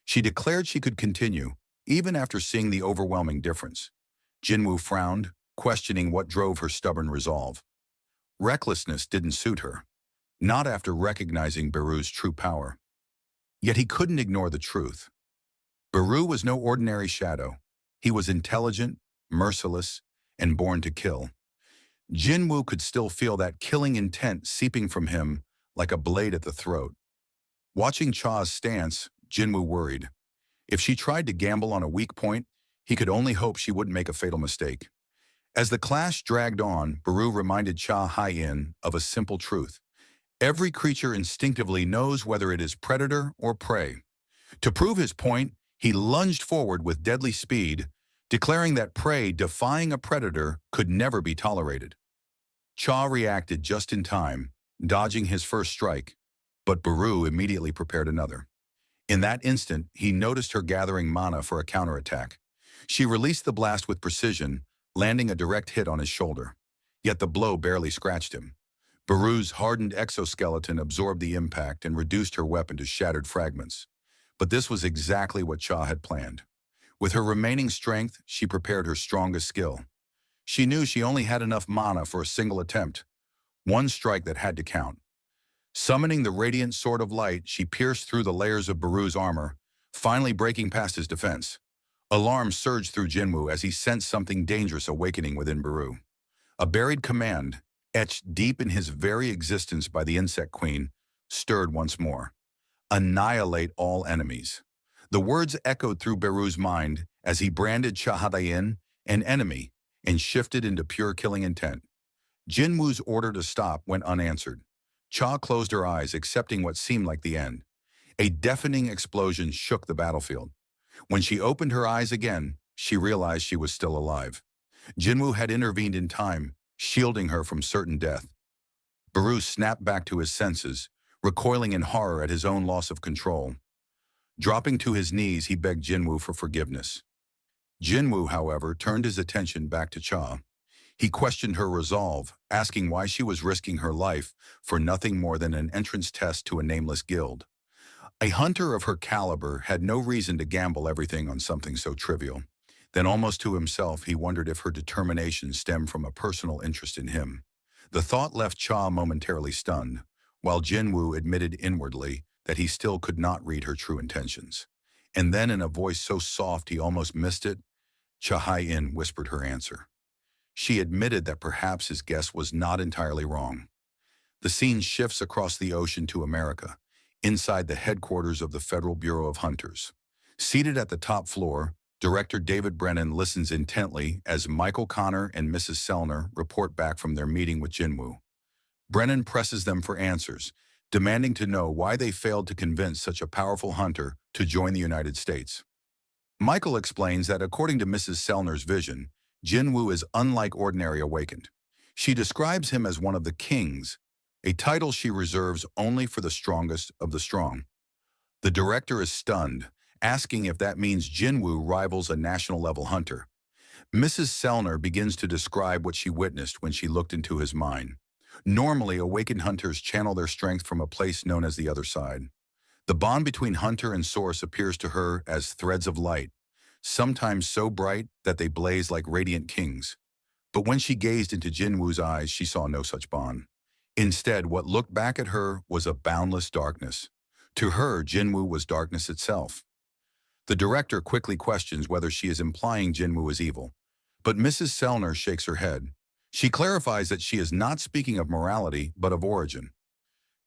Speaker 1: She declared she could continue, even after seeing the overwhelming difference. Jinwoo frowned, questioning what drove her stubborn resolve. Recklessness didn't suit her, not after recognizing Baru's true power. Yet he couldn't ignore the truth. Baru was no ordinary shadow. He was intelligent, merciless, and born to kill. Jinwoo could still feel that killing intent seeping from him like a blade at the throat. Watching Cha's stance, Jinwoo worried. If she tried to gamble on a weak point, he could only hope she wouldn't make a fatal mistake. As the clash dragged on, Baru reminded Cha Hai-in of a simple truth. Every creature instinctively knows whether it is predator or prey. To prove his point, he lunged forward with deadly speed, declaring that prey defying a predator could never be tolerated. Cha reacted just in time, dodging his first strike, but Baru immediately prepared another. In that instant, he noticed her gathering mana for a counterattack. She released the blast with precision, landing a direct hit on his shoulder. Yet the blow barely scratched him. Baru's hardened exoskeleton absorbed the impact and reduced her weapon to shattered fragments. But this was exactly what Cha had planned. With her remaining strength, she prepared her strongest skill. She knew she only had enough mana for a single attempt, one strike that had to count. Summoning the radiant sword of light, she pierced through the layers of Baru's armor, finally breaking past his defense. Alarm surged through Jinwoo as he sensed something dangerous awakening within Baru. A buried command, etched deep in his very existence by the Insect Queen, stirred once more. Annihilate all enemies. The words echoed through Baru's mind as he branded Cha Hai-in an enemy and shifted into pure killing intent. Jinwoo's order to stop went unanswered. Cha closed her eyes, accepting what seemed like the end. A deafening explosion shook the battlefield. When she opened her eyes again, she realized she was still alive. Jinwoo had intervened in time, shielding her from certain death. Baru snapped back to his senses, recoiling in horror at his own loss of control. Dropping to his knees, he begged Jinwoo for forgiveness. Jinwoo, however, turned his attention back to Cha. He questioned her resolve, asking why she was risking her life for nothing more than an entrance test to a nameless guild. A hunter of her caliber had no reason to gamble everything on something so trivial. Then, almost to himself, he wondered if her determination stemmed from a personal interest in him. The thought left Cha momentarily stunned, while Jinwoo admitted inwardly that he still could not read her true intentions. And then, in a voice so soft he almost missed it, Cha Hai-in whispered her answer. She admitted that perhaps his guess was not entirely wrong. The scene shifts across the ocean to America, inside the headquarters of the Federal Bureau of Hunters. Seated at the top floor, Director David Brennan listens intently as Michael Connor and Mrs. Sellner report back from their meeting with Jinwoo. Brennan presses them for answers, demanding to know why they failed to convince such a powerful hunter to join the United States. Michael explains that according to Mrs. Sellner's vision, Jinwoo is unlike ordinary awakened. She describes him as one of the kings, a title she reserves only for the strongest of the strong. The director is stunned, asking if that means Jinwoo rivals a national-level hunter. Mrs. Sellner begins to describe what she witnessed when she looked into his mind. Normally, awakened hunters channel their strength from a place known as the other side. The bond between hunter and source appears to her as threads of light, sometimes so bright that they blaze like radiant kings. But when she gazed into Jinwoo's eyes, she saw no such bond. Instead, what looked back at her was a boundless darkness. To her, Jinwoo was darkness itself. The director quickly questions whether she is implying Jinwoo is evil. But Mrs. Sellner shakes her head. She clarifies that she is not speaking of morality, but of origin.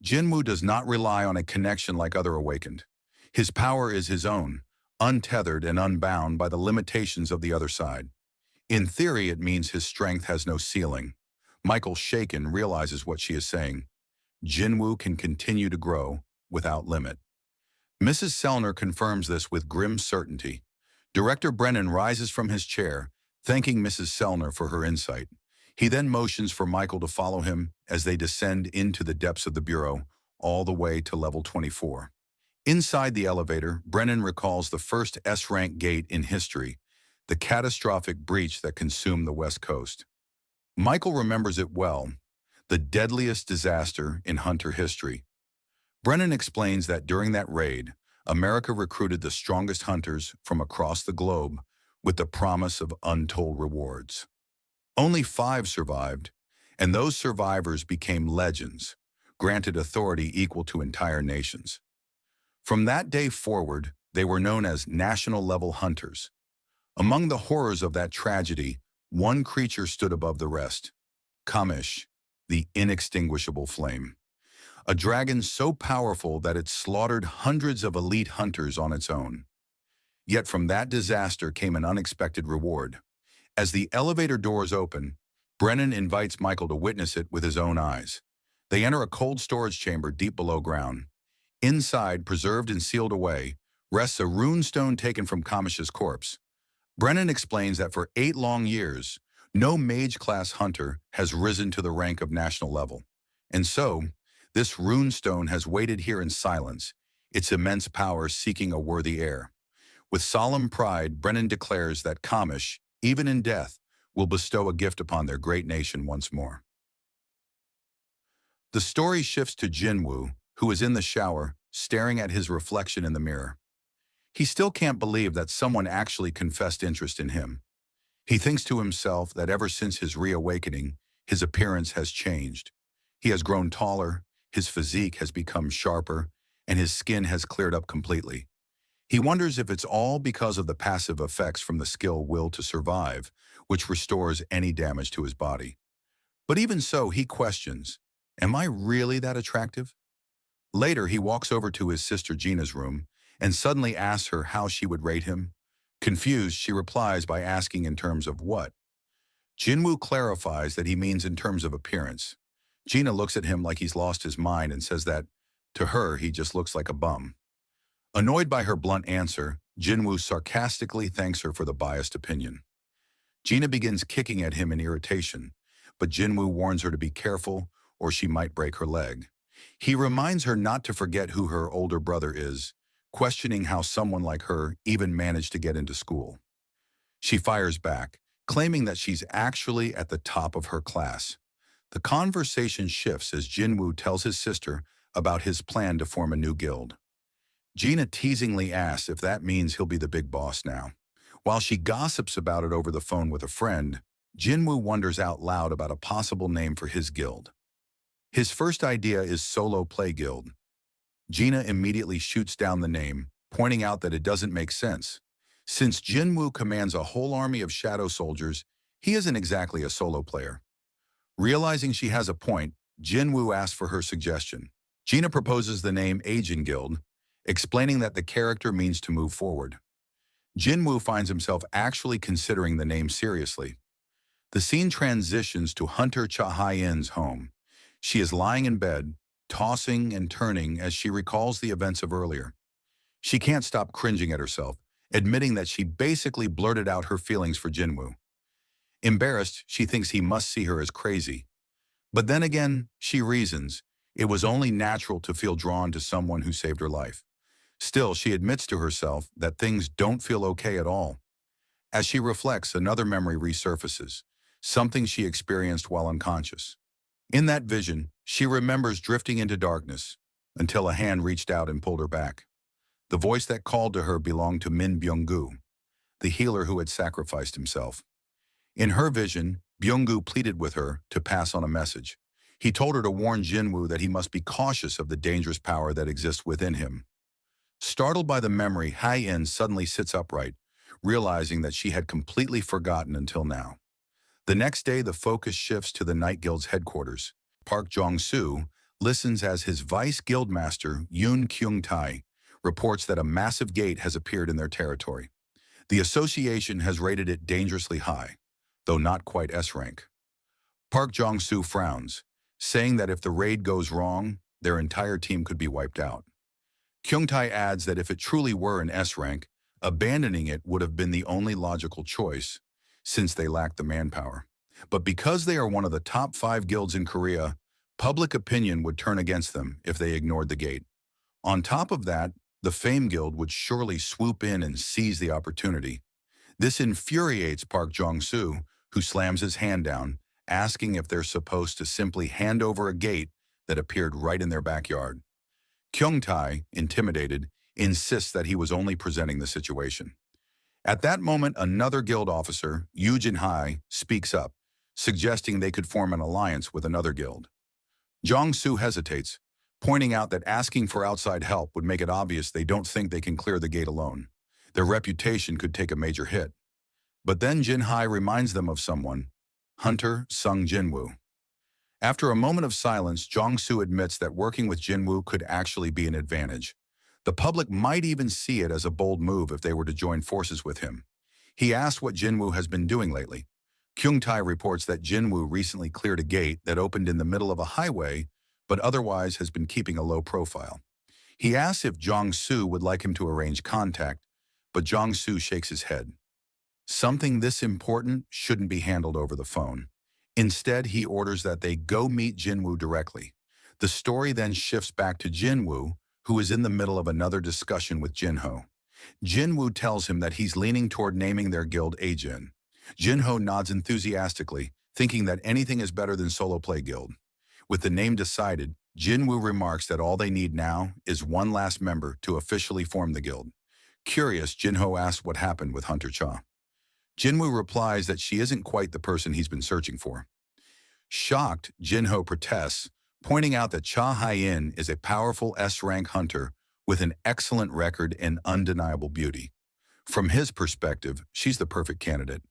Speaker 1: Jinwoo does not rely on a connection like other awakened. His power is his own, untethered and unbound by the limitations of the other side. In theory, it means his strength has no ceiling. Michael, shaken, realizes what she is saying. Jinwoo can continue to grow without limit. Mrs. Sellner confirms this with grim certainty. Director Brennan rises from his chair, thanking Mrs. Sellner for her insight. He then motions for Michael to follow him as they descend into the depths of the bureau, all the way to level 24. Inside the elevator, Brennan recalls the first S-rank gate in history, the catastrophic breach that consumed the West Coast. Michael remembers it well, the deadliest disaster in hunter history. Brennan explains that during that raid, America recruited the strongest hunters from across the globe with the promise of untold rewards. Only 5 survived, and those survivors became legends, granted authority equal to entire nations. From that day forward, they were known as national-level hunters. Among the horrors of that tragedy, one creature stood above the rest: Kamish, the inextinguishable flame. A dragon so powerful that it slaughtered hundreds of elite hunters on its own. Yet from that disaster came an unexpected reward. As the elevator doors open, Brennan invites Michael to witness it with his own eyes. They enter a cold storage chamber deep below ground. Inside, preserved and sealed away, rests a rune stone taken from Kamish's corpse. Brennan explains that for 8 long years, no mage-class hunter has risen to the rank of national level. And so, this rune stone has waited here in silence, its immense power seeking a worthy heir. With solemn pride, Brennan declares that Kamish, even in death, will bestow a gift upon their great nation once more. The story shifts to Jinwoo, who is in the shower, staring at his reflection in the mirror. He still can't believe that someone actually confessed interest in him. He thinks to himself that ever since his reawakening, his appearance has changed. He has grown taller, his physique has become sharper, and his skin has cleared up completely. He wonders if it's all because of the passive effects from the skill Will to Survive, which restores any damage to his body. But even so, he questions, am I really that attractive? Later, he walks over to his sister Gina's room and suddenly asks her how she would rate him. Confused, she replies by asking in terms of what? Jinwoo clarifies that he means in terms of appearance. Gina looks at him like he's lost his mind and says that, to her, he just looks like a bum. Annoyed by her blunt answer, Jinwoo sarcastically thanks her for the biased opinion. Gina begins kicking at him in irritation, but Jinwoo warns her to be careful or she might break her leg. He reminds her not to forget who her older brother is, questioning how someone like her even managed to get into school. She fires back, claiming that she's actually at the top of her class. The conversation shifts as Jinwoo tells his sister about his plan to form a new guild. Gina teasingly asks if that means he'll be the big boss now. While she gossips about it over the phone with a friend, Jinwoo wonders out loud about a possible name for his guild. His first idea is Solo Play Guild. Gina immediately shoots down the name, pointing out that it doesn't make sense. Since Jinwoo commands a whole army of shadow soldiers, he isn't exactly a solo player. Realizing she has a point, Jinwoo asks for her suggestion. Gina proposes the name Agent Guild, explaining that the character means to move forward. Jinwoo finds himself actually considering the name seriously. The scene transitions to Hunter Cha-Hyin's home. She is lying in bed, tossing and turning as she recalls the events of earlier. She can't stop cringing at herself, admitting that she basically blurted out her feelings for Jinwoo. Embarrassed, she thinks he must see her as crazy. But then again, she reasons, it was only natural to feel drawn to someone who saved her life. Still, she admits to herself that things don't feel okay at all. As she reflects, another memory resurfaces, something she experienced while unconscious. In that vision, she remembers drifting into darkness until a hand reached out and pulled her back. The voice that called to her belonged to Min Byung-gu, the healer who had sacrificed himself. In her vision, Byung-gu pleaded with her to pass on a message. He told her to warn Jinwoo that he must be cautious of the dangerous power that exists within him. Startled by the memory, Hai-in suddenly sits upright, realizing that she had completely forgotten until now. The next day, the focus shifts to the Night Guild's headquarters. Park Jong-soo listens as his vice guildmaster, Yoon Kyung-tae, reports that a massive gate has appeared in their territory. The association has rated it dangerously high, though not quite S-rank. Park Jong-soo frowns, saying that if the raid goes wrong, their entire team could be wiped out. Kyung-tae adds that if it truly were an S-rank, abandoning it would have been the only logical choice, since they lack the manpower. But because they are one of the top 5 guilds in Korea, public opinion would turn against them if they ignored the gate. On top of that, the Fame Guild would surely swoop in and seize the opportunity. This infuriates Park Jong-soo, who slams his hand down, asking if they're supposed to simply hand over a gate that appeared right in their backyard. Kyung-tae, intimidated, insists that he was only presenting the situation. At that moment, another guild officer, Yoo Jin-hae, speaks up, suggesting they could form an alliance with another guild. Jong-soo hesitates, pointing out that asking for outside help would make it obvious they don't think they can clear the gate alone. Their reputation could take a major hit. But then Jin-hae reminds them of someone, Hunter Sung Jinwoo. After a moment of silence, Jong-soo admits that working with Jinwoo could actually be an advantage. The public might even see it as a bold move if they were to join forces with him. He asks what Jinwoo has been doing lately. Kyung-tae reports that Jinwoo recently cleared a gate that opened in the middle of a highway, but otherwise has been keeping a low profile. He asks if Jong-soo would like him to arrange contact, but Jong-soo shakes his head. Something this important shouldn't be handled over the phone. Instead, he orders that they go meet Jinwoo directly. The story then shifts back to Jinwoo, who is in the middle of another discussion with Jinho. Jinwoo tells him that he's leaning toward naming their guild Ajin. Jinho nods enthusiastically, thinking that anything is better than Solo Play Guild. With the name decided, Jinwoo remarks that all they need now is one last member to officially form the guild. Curious, Jinho asks what happened with Hunter Cha. Jinwoo replies that she isn't quite the person he's been searching for. Shocked, Jinho protests, pointing out that Cha Hai-in is a powerful S-rank hunter with an excellent record and undeniable beauty. From his perspective, she's the perfect candidate.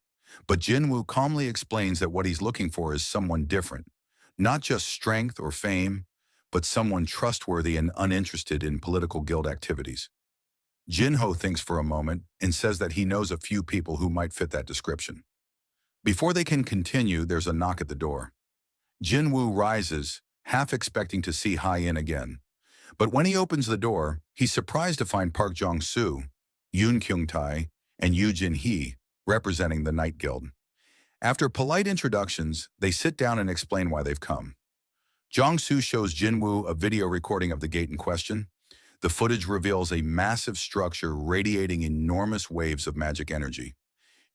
Speaker 1: But Jinwoo calmly explains that what he's looking for is someone different, not just strength or fame, but someone trustworthy and uninterested in political guild activities. Jinho thinks for a moment and says that he knows a few people who might fit that description. Before they can continue, there's a knock at the door. Jinwoo rises, half expecting to see Hai-in again. But when he opens the door, he's surprised to find Park Jong-soo, Yoon Kyung-tae, and Yoo Jin-hee representing the Night Guild. After polite introductions, they sit down and explain why they've come. Jong-soo shows Jinwoo a video recording of the gate in question. The footage reveals a massive structure radiating enormous waves of magic energy.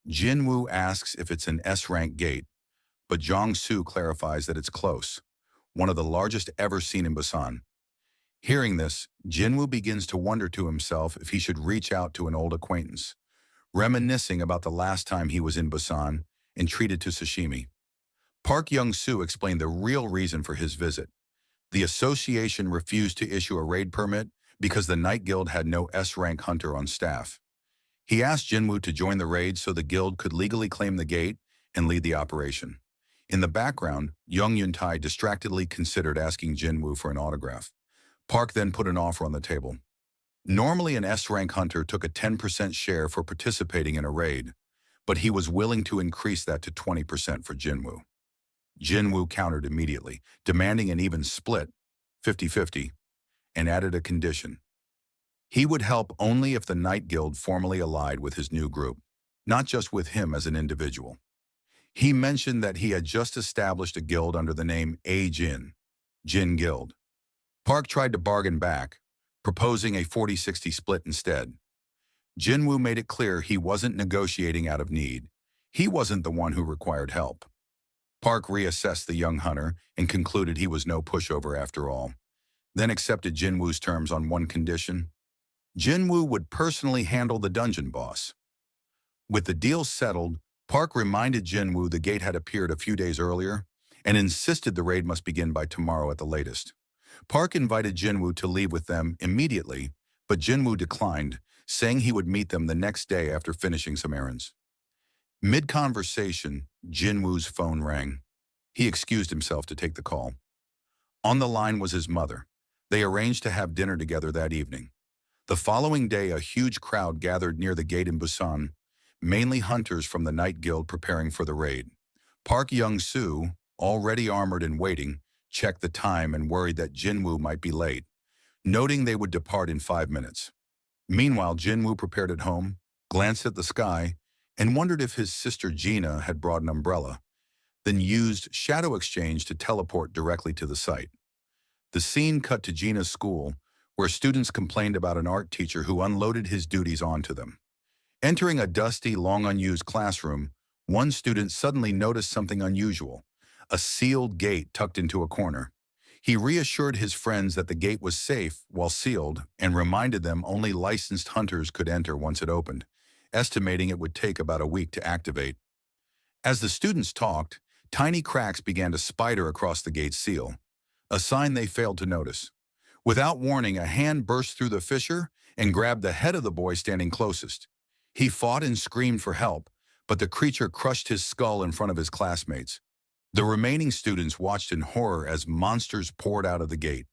Speaker 1: Jinwoo asks if it's an S-rank gate, but Jong-soo clarifies that it's close, one of the largest ever seen in Busan. Hearing this, Jinwoo begins to wonder to himself if he should reach out to an old acquaintance, reminiscing about the last time he was in Busan and treated to sashimi. Park Young-soo explained the real reason for his visit. The association refused to issue a raid permit because the Night Guild had no S-rank hunter on staff. He asked Jinwoo to join the raid so the guild could legally claim the gate and lead the operation. In the background, Young Yun-tae distractedly considered asking Jinwoo for an autograph. Park then put an offer on the table. Normally, an S-rank hunter took a 10% share for participating in a raid, but he was willing to increase that to 20% for Jinwoo. Jinwoo countered immediately, demanding an even split, 50-50, and added a condition. He would help only if the Night Guild formally allied with his new group, not just with him as an individual. He mentioned that he had just established a guild under the name A-Jin, Jin Guild. Park tried to bargain back, proposing a 40-60 split instead. Jinwoo made it clear he wasn't negotiating out of need. He wasn't the one who required help. Park reassessed the young hunter and concluded he was no pushover after all, then accepted Jinwoo's terms on one condition. Jinwoo would personally handle the dungeon boss. With the deal settled, Park reminded Jinwoo the gate had appeared a few days earlier and insisted the raid must begin by tomorrow at the latest. Park invited Jinwoo to leave with them immediately, but Jinwoo declined, saying he would meet them the next day after finishing some errands. Mid-conversation, Jinwoo's phone rang. He excused himself to take the call. On the line was his mother. They arranged to have dinner together that evening. The following day, a huge crowd gathered near the gate in Busan, mainly hunters from the Night Guild preparing for the raid. Park Young-soo, already armored and waiting, checked the time and worried that Jinwoo might be late, noting they would depart in 5 minutes. Meanwhile, Jinwoo prepared at home, glanced at the sky, and wondered if his sister Gina had brought an umbrella, then used Shadow Exchange to teleport directly to the site. The scene cut to Gina's school, where students complained about an art teacher who unloaded his duties onto them. Entering a dusty, long-unused classroom, one student suddenly noticed something unusual, a sealed gate tucked into a corner. He reassured his friends that the gate was safe while sealed and reminded them only licensed hunters could enter once it opened, estimating it would take about a week to activate. As the students talked, tiny cracks began to spider across the gate's seal, a sign they failed to notice. Without warning, a hand burst through the fissure and grabbed the head of the boy standing closest. He fought and screamed for help, but the creature crushed his skull in front of his classmates. The remaining students watched in horror as monsters poured out of the gate.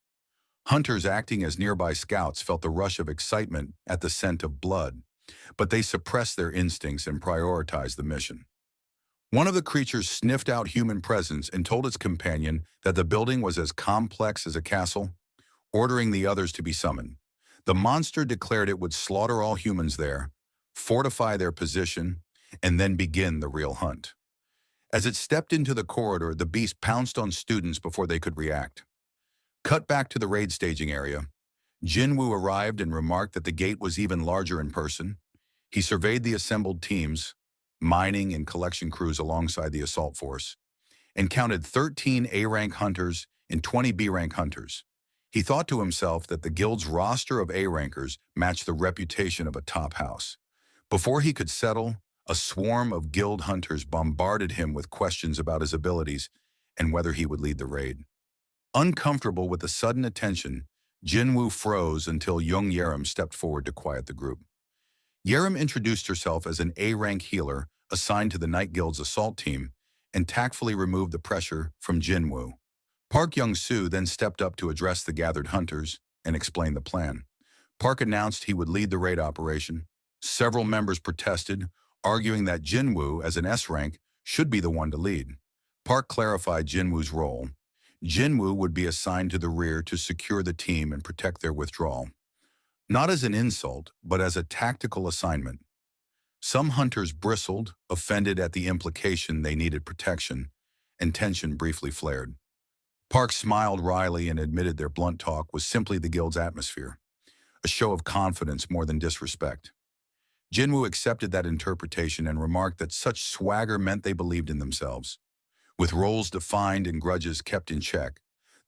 Speaker 1: Hunters acting as nearby scouts felt the rush of excitement at the scent of blood, but they suppressed their instincts and prioritized the mission. One of the creatures sniffed out human presence and told its companion that the building was as complex as a castle, ordering the others to be summoned. The monster declared it would slaughter all humans there, fortify their position, and then begin the real hunt. As it stepped into the corridor, the beast pounced on students before they could react. Cut back to the raid staging area. Jinwoo arrived and remarked that the gate was even larger in person. He surveyed the assembled teams, mining and collection crews alongside the assault force, and counted 13 A-rank hunters and 20 B-rank hunters. He thought to himself that the guild's roster of A-rankers matched the reputation of a top house. Before he could settle, a swarm of guild hunters bombarded him with questions about his abilities and whether he would lead the raid. Uncomfortable with the sudden attention, Jinwoo froze until young Yerim stepped forward to quiet the group. Yerim introduced herself as an A-rank healer assigned to the Night Guild's assault team and tactfully removed the pressure from Jinwoo. Park Young-soo then stepped up to address the gathered hunters and explain the plan. Park announced he would lead the raid operation. Several members protested, arguing that Jinwoo, as an S-rank, should be the one to lead. Park clarified Jinwoo's role. Jinwoo would be assigned to the rear to secure the team and protect their withdrawal. Not as an insult, but as a tactical assignment. Some hunters bristled, offended at the implication they needed protection, and tension briefly flared. Park smiled wryly and admitted their blunt talk was simply the guild's atmosphere, a show of confidence more than disrespect. Jinwoo accepted that interpretation and remarked that such swagger meant they believed in themselves. With roles defined and grudges kept in check,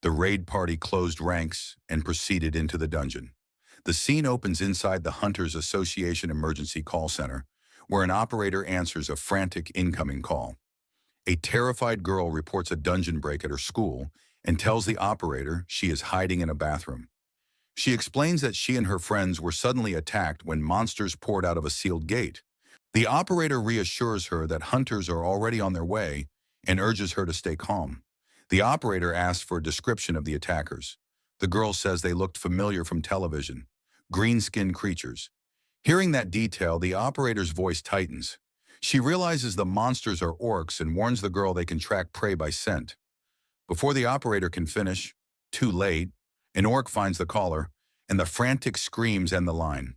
Speaker 1: the raid party closed ranks and proceeded into the dungeon. The scene opens inside the Hunters Association Emergency Call Center, where an operator answers a frantic incoming call. A terrified girl reports a dungeon break at her school and tells the operator she is hiding in a bathroom. She explains that she and her friends were suddenly attacked when monsters poured out of a sealed gate. The operator reassures her that hunters are already on their way and urges her to stay calm. The operator asks for a description of the attackers. The girl says they looked familiar from television, green-skinned creatures. Hearing that detail, the operator's voice tightens. She realizes the monsters are orcs and warns the girl they can track prey by scent. Before the operator can finish, too late, an orc finds the caller, and the frantic screams end the line.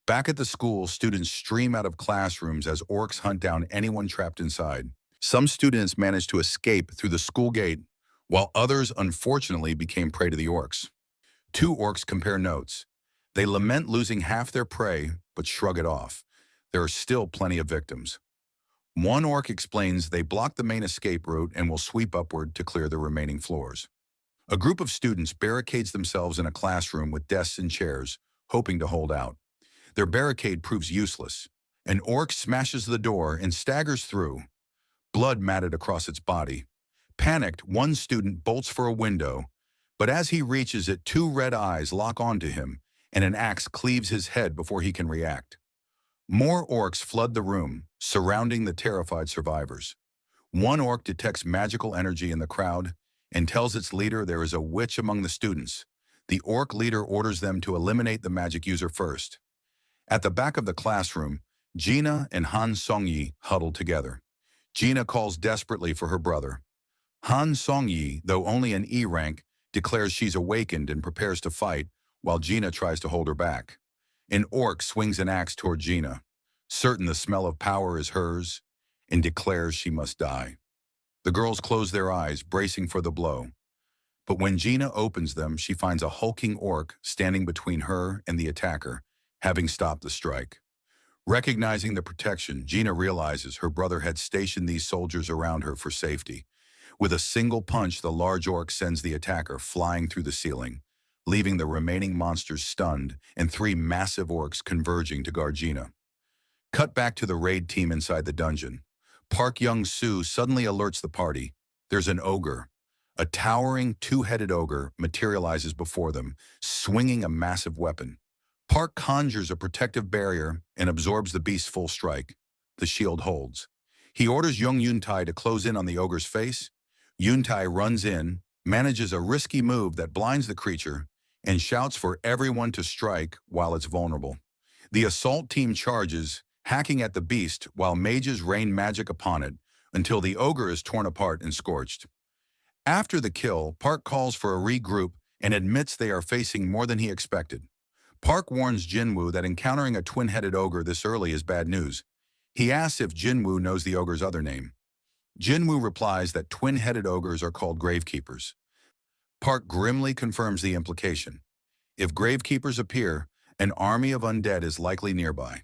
Speaker 1: Back at the school, students stream out of classrooms as orcs hunt down anyone trapped inside. Some students manage to escape through the school gate, while others unfortunately became prey to the orcs. Two orcs compare notes. They lament losing half their prey, but shrug it off. There are still plenty of victims. One orc explains they block the main escape route and will sweep upward to clear the remaining floors. A group of students barricades themselves in a classroom with desks and chairs, hoping to hold out. Their barricade proves useless. An orc smashes the door and staggers through, blood matted across its body. Panicked, one student bolts for a window, but as he reaches it, two red eyes lock onto him, and an axe cleaves his head before he can react. More orcs flood the room, surrounding the terrified survivors. One orc detects magical energy in the crowd and tells its leader there is a witch among the students. The orc leader orders them to eliminate the magic user first. At the back of the classroom, Gina and Han Songyi huddle together. Gina calls desperately for her brother. Han Songyi, though only an E rank, declares she's awakened and prepares to fight, while Gina tries to hold her back. An orc swings an axe toward Gina, certain the smell of power is hers, and declares she must die. The girls close their eyes, bracing for the blow. But when Gina opens them, she finds a hulking orc standing between her and the attacker, having stopped the strike. Recognizing the protection, Gina realizes her brother had stationed these soldiers around her for safety. With a single punch, the large orc sends the attacker flying through the ceiling, leaving the remaining monsters stunned and three massive orcs converging to guard Gina. Cut back to the raid team inside the dungeon. Park Young-soo suddenly alerts the party. There's an ogre. A towering, two-headed ogre materializes before them, swinging a massive weapon. Park conjures a protective barrier and absorbs the beast's full strike. The shield holds. He orders young Yuntai to close in on the ogre's face. Yuntai runs in, manages a risky move that blinds the creature, and shouts for everyone to strike while it's vulnerable. The assault team charges, hacking at the beast while mages rain magic upon it until the ogre is torn apart and scorched. After the kill, Park calls for a regroup and admits they are facing more than he expected. Park warns Jinwoo that encountering a twin-headed ogre this early is bad news. He asks if Jinwoo knows the ogre's other name. Jinwoo replies that twin-headed ogres are called gravekeepers. Park grimly confirms the implication. If gravekeepers appear, an army of undead is likely nearby.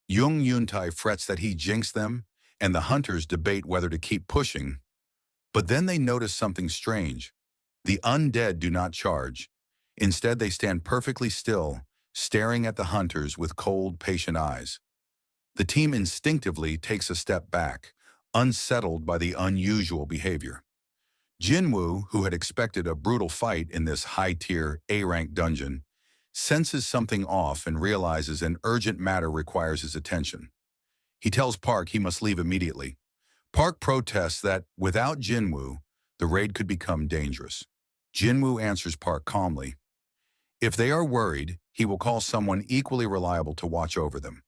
Speaker 1: Young Yuntai frets that he jinxed them, and the hunters debate whether to keep pushing. But then they notice something strange. The undead do not charge. Instead, they stand perfectly still, staring at the hunters with cold, patient eyes. The team instinctively takes a step back, unsettled by the unusual behavior. Jinwoo, who had expected a brutal fight in this high-tier, A-rank dungeon, senses something off and realizes an urgent matter requires his attention. He tells Park he must leave immediately. Park protests that, without Jinwoo, the raid could become dangerous. Jinwoo answers Park calmly. If they are worried, he will call someone equally reliable to watch over them,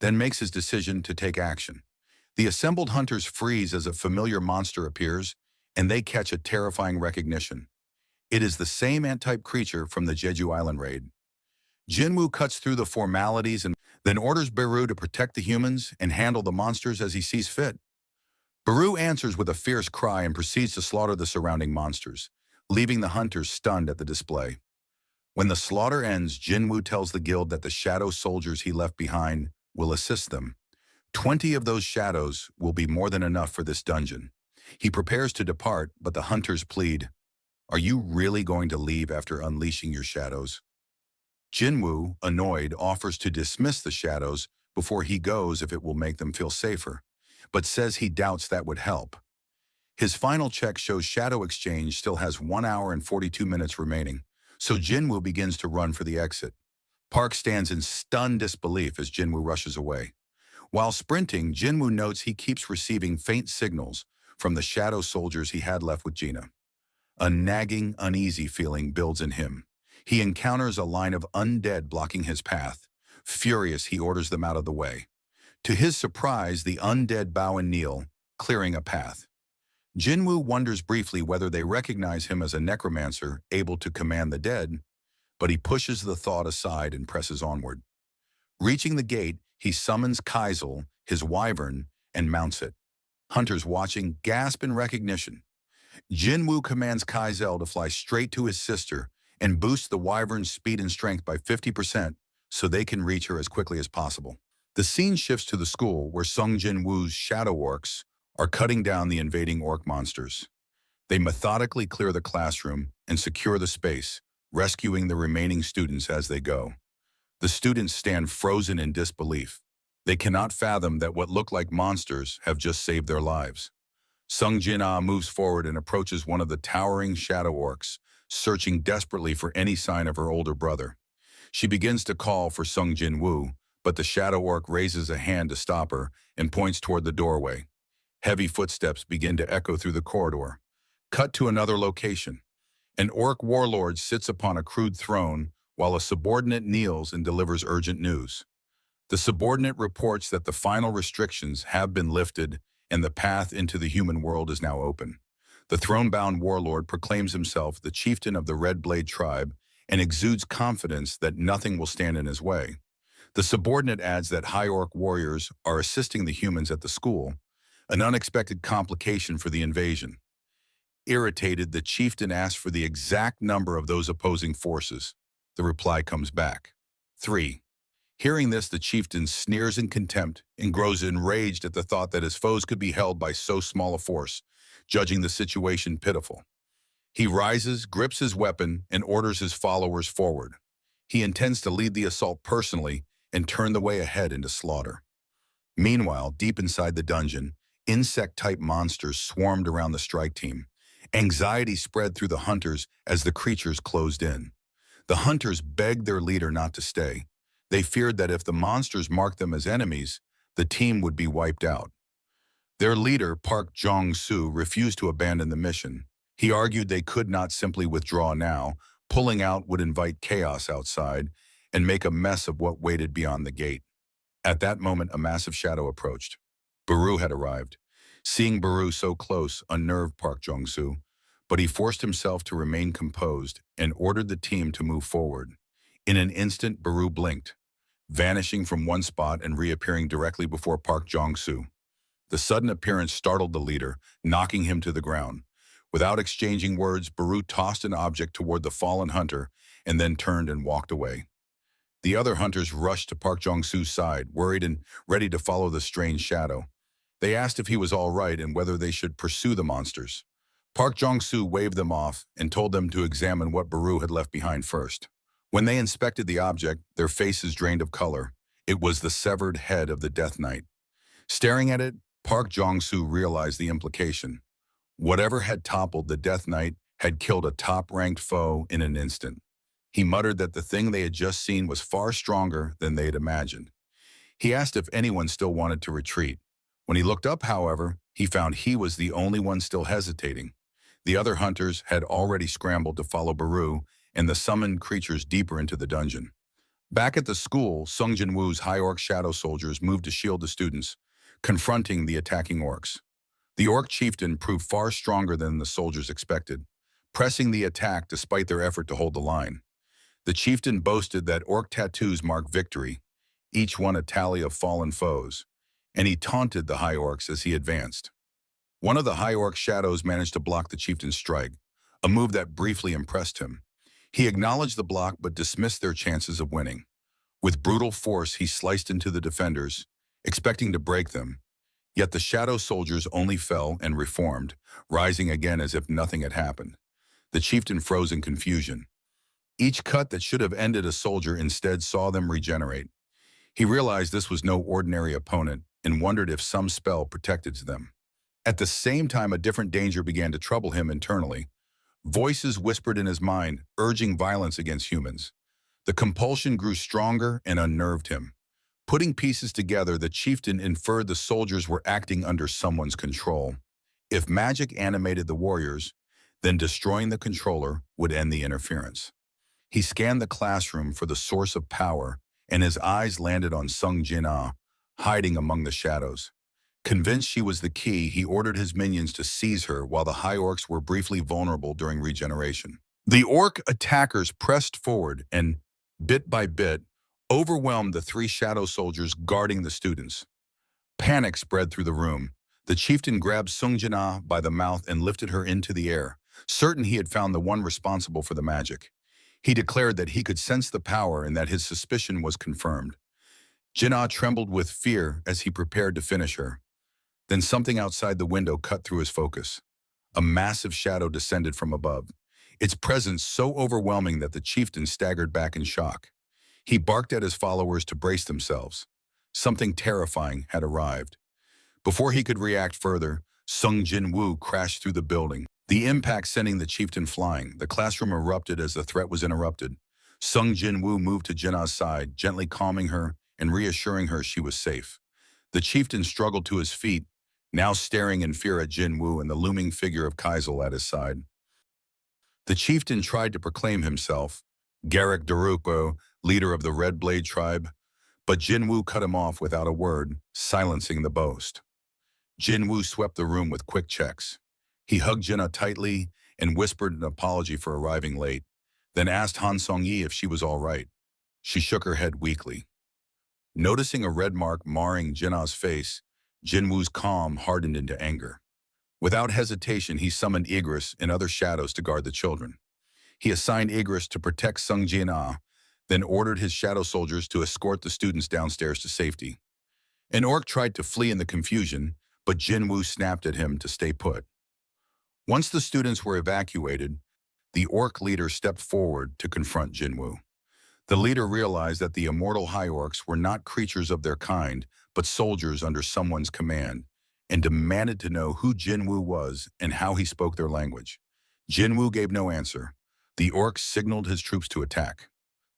Speaker 1: then makes his decision to take action. The assembled hunters freeze as a familiar monster appears, and they catch a terrifying recognition. It is the same ant-type creature from the Jeju Island raid. Jinwoo cuts through the formalities and then orders Beru to protect the humans and handle the monsters as he sees fit. Beru answers with a fierce cry and proceeds to slaughter the surrounding monsters, leaving the hunters stunned at the display. When the slaughter ends, Jinwoo tells the guild that the shadow soldiers he left behind will assist them. 20 of those shadows will be more than enough for this dungeon. He prepares to depart, but the hunters plead, "Are you really going to leave after unleashing your shadows?" Jinwoo, annoyed, offers to dismiss the shadows before he goes if it will make them feel safer, but says he doubts that would help. His final check shows Shadow Exchange still has 1 hour and 42 minutes remaining, so Jinwoo begins to run for the exit. Park stands in stunned disbelief as Jinwoo rushes away. While sprinting, Jinwoo notes he keeps receiving faint signals from the shadow soldiers he had left with Gina. A nagging, uneasy feeling builds in him. He encounters a line of undead blocking his path. Furious, he orders them out of the way. To his surprise, the undead bow and kneel, clearing a path. Jinwoo wonders briefly whether they recognize him as a necromancer able to command the dead, but he pushes the thought aside and presses onward. Reaching the gate, he summons Kaizel, his wyvern, and mounts it. Hunters watching gasp in recognition. Jinwoo commands Kaizel to fly straight to his sister and boosts the wyvern's speed and strength by 50%, so they can reach her as quickly as possible. The scene shifts to the school where Sung Jin-woo's shadow orcs are cutting down the invading orc monsters. They methodically clear the classroom and secure the space, rescuing the remaining students as they go. The students stand frozen in disbelief. They cannot fathom that what look like monsters have just saved their lives. Sung Jin-ah moves forward and approaches one of the towering shadow orcs, searching desperately for any sign of her older brother. She begins to call for Sung Jin-woo, but the shadow orc raises a hand to stop her and points toward the doorway. Heavy footsteps begin to echo through the corridor. Cut to another location. An orc warlord sits upon a crude throne while a subordinate kneels and delivers urgent news. The subordinate reports that the final restrictions have been lifted and the path into the human world is now open. The throne-bound warlord proclaims himself the chieftain of the Red Blade tribe and exudes confidence that nothing will stand in his way. The subordinate adds that high orc warriors are assisting the humans at the school, an unexpected complication for the invasion. Irritated, the chieftain asks for the exact number of those opposing forces. The reply comes back: 3. Hearing this, the chieftain sneers in contempt and grows enraged at the thought that his foes could be held by so small a force, judging the situation pitiful. He rises, grips his weapon, and orders his followers forward. He intends to lead the assault personally and turn the way ahead into slaughter. Meanwhile, deep inside the dungeon, insect-type monsters swarmed around the strike team. Anxiety spread through the hunters as the creatures closed in. The hunters begged their leader not to stay. They feared that if the monsters marked them as enemies, the team would be wiped out. Their leader, Park Jong-soo, refused to abandon the mission. He argued they could not simply withdraw now. Pulling out would invite chaos outside and make a mess of what waited beyond the gate. At that moment, a massive shadow approached. Baru had arrived. Seeing Baru so close unnerved Park Jong-soo, but he forced himself to remain composed and ordered the team to move forward. In an instant, Baru blinked, vanishing from one spot and reappearing directly before Park Jong-soo. The sudden appearance startled the leader, knocking him to the ground. Without exchanging words, Baru tossed an object toward the fallen hunter and then turned and walked away. The other hunters rushed to Park Jong-soo's side, worried and ready to follow the strange shadow. They asked if he was all right and whether they should pursue the monsters. Park Jong-soo waved them off and told them to examine what Baru had left behind first. When they inspected the object, their faces drained of color. It was the severed head of the Death Knight. Staring at it, Park Jong-soo realized the implication. Whatever had toppled the Death Knight had killed a top-ranked foe in an instant. He muttered that the thing they had just seen was far stronger than they had imagined. He asked if anyone still wanted to retreat. When he looked up, however, he found he was the only one still hesitating. The other hunters had already scrambled to follow Baru and the summoned creatures deeper into the dungeon. Back at the school, Sung Jin-woo's high orc shadow soldiers moved to shield the students, confronting the attacking orcs. The orc chieftain proved far stronger than the soldiers expected, pressing the attack despite their effort to hold the line. The chieftain boasted that orc tattoos mark victory, each one a tally of fallen foes, and he taunted the high orcs as he advanced. One of the high orc shadows managed to block the chieftain's strike, a move that briefly impressed him. He acknowledged the block but dismissed their chances of winning. With brutal force, he sliced into the defenders, expecting to break them. Yet the shadow soldiers only fell and reformed, rising again as if nothing had happened. The chieftain froze in confusion. Each cut that should have ended a soldier instead saw them regenerate. He realized this was no ordinary opponent and wondered if some spell protected them. At the same time, a different danger began to trouble him internally. Voices whispered in his mind, urging violence against humans. The compulsion grew stronger and unnerved him. Putting pieces together, the chieftain inferred the soldiers were acting under someone's control. If magic animated the warriors, then destroying the controller would end the interference. He scanned the classroom for the source of power, and his eyes landed on Sung Jin-ah, hiding among the shadows. Convinced she was the key, he ordered his minions to seize her while the high orcs were briefly vulnerable during regeneration. The orc attackers pressed forward and, bit by bit, overwhelmed the three shadow soldiers guarding the students. Panic spread through the room. The chieftain grabbed Sung Jin-ah by the mouth and lifted her into the air, certain he had found the one responsible for the magic. He declared that he could sense the power and that his suspicion was confirmed. Jinnah trembled with fear as he prepared to finish her. Then something outside the window cut through his focus. A massive shadow descended from above, its presence so overwhelming that the chieftain staggered back in shock. He barked at his followers to brace themselves. Something terrifying had arrived. Before he could react further, Sung Jin-woo crashed through the building, the impact sending the chieftain flying. The classroom erupted as the threat was interrupted. Sung Jin-woo moved to Jinnah's side, gently calming her and reassuring her she was safe. The chieftain struggled to his feet, now staring in fear at Jin-woo and the looming figure of Kaisel at his side. The chieftain tried to proclaim himself, Garrick Darupo, leader of the Red Blade tribe, but Jin-woo cut him off without a word, silencing the boast. Jin-woo swept the room with quick checks. He hugged Jinnah tightly and whispered an apology for arriving late, then asked Han Song-yi if she was all right. She shook her head weakly. Noticing a red mark marring Jinnah's face, Jin-woo's calm hardened into anger. Without hesitation, he summoned Igris and other shadows to guard the children. He assigned Igris to protect Sung Jinnah, then ordered his shadow soldiers to escort the students downstairs to safety. An orc tried to flee in the confusion, but Jin-woo snapped at him to stay put. Once the students were evacuated, the orc leader stepped forward to confront Jin-woo. The leader realized that the immortal high orcs were not creatures of their kind, but soldiers under someone's command, and demanded to know who Jin-woo was and how he spoke their language. Jin-woo gave no answer. The orcs signaled his troops to attack.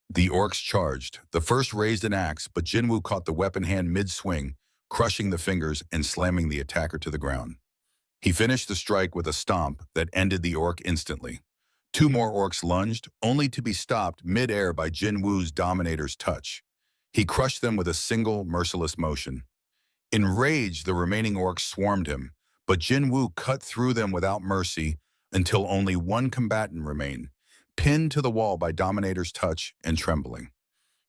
Speaker 1: The orcs charged. The first raised an axe, but Jin-woo caught the weapon hand mid-swing, crushing the fingers and slamming the attacker to the ground. He finished the strike with a stomp that ended the orc instantly. Two more orcs lunged, only to be stopped mid-air by Jin-woo's Dominator's touch. He crushed them with a single, merciless motion. Enraged, the remaining orcs swarmed him, but Jin-woo cut through them without mercy until only one combatant remained, pinned to the wall by Dominator's touch and trembling.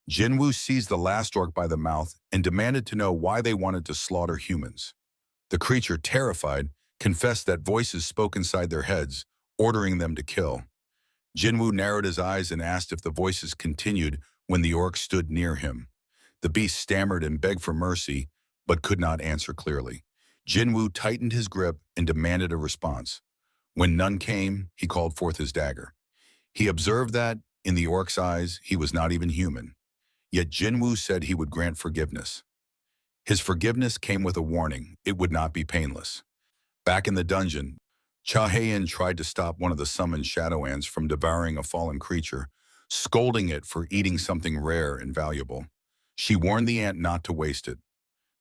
Speaker 1: Jin-woo seized the last orc by the mouth and demanded to know why they wanted to slaughter humans. The creature, terrified, confessed that voices spoke inside their heads, ordering them to kill. Jin-woo narrowed his eyes and asked if the voices continued when the orc stood near him. The beast stammered and begged for mercy, but could not answer clearly. Jin-woo tightened his grip and demanded a response. When none came, he called forth his dagger. He observed that, in the orc's eyes, he was not even human. Yet Jin-woo said he would grant forgiveness. His forgiveness came with a warning: it would not be painless. Back in the dungeon, Cha Hae-in tried to stop one of the summoned shadow ants from devouring a fallen creature, scolding it for eating something rare and valuable. She warned the ant not to waste it.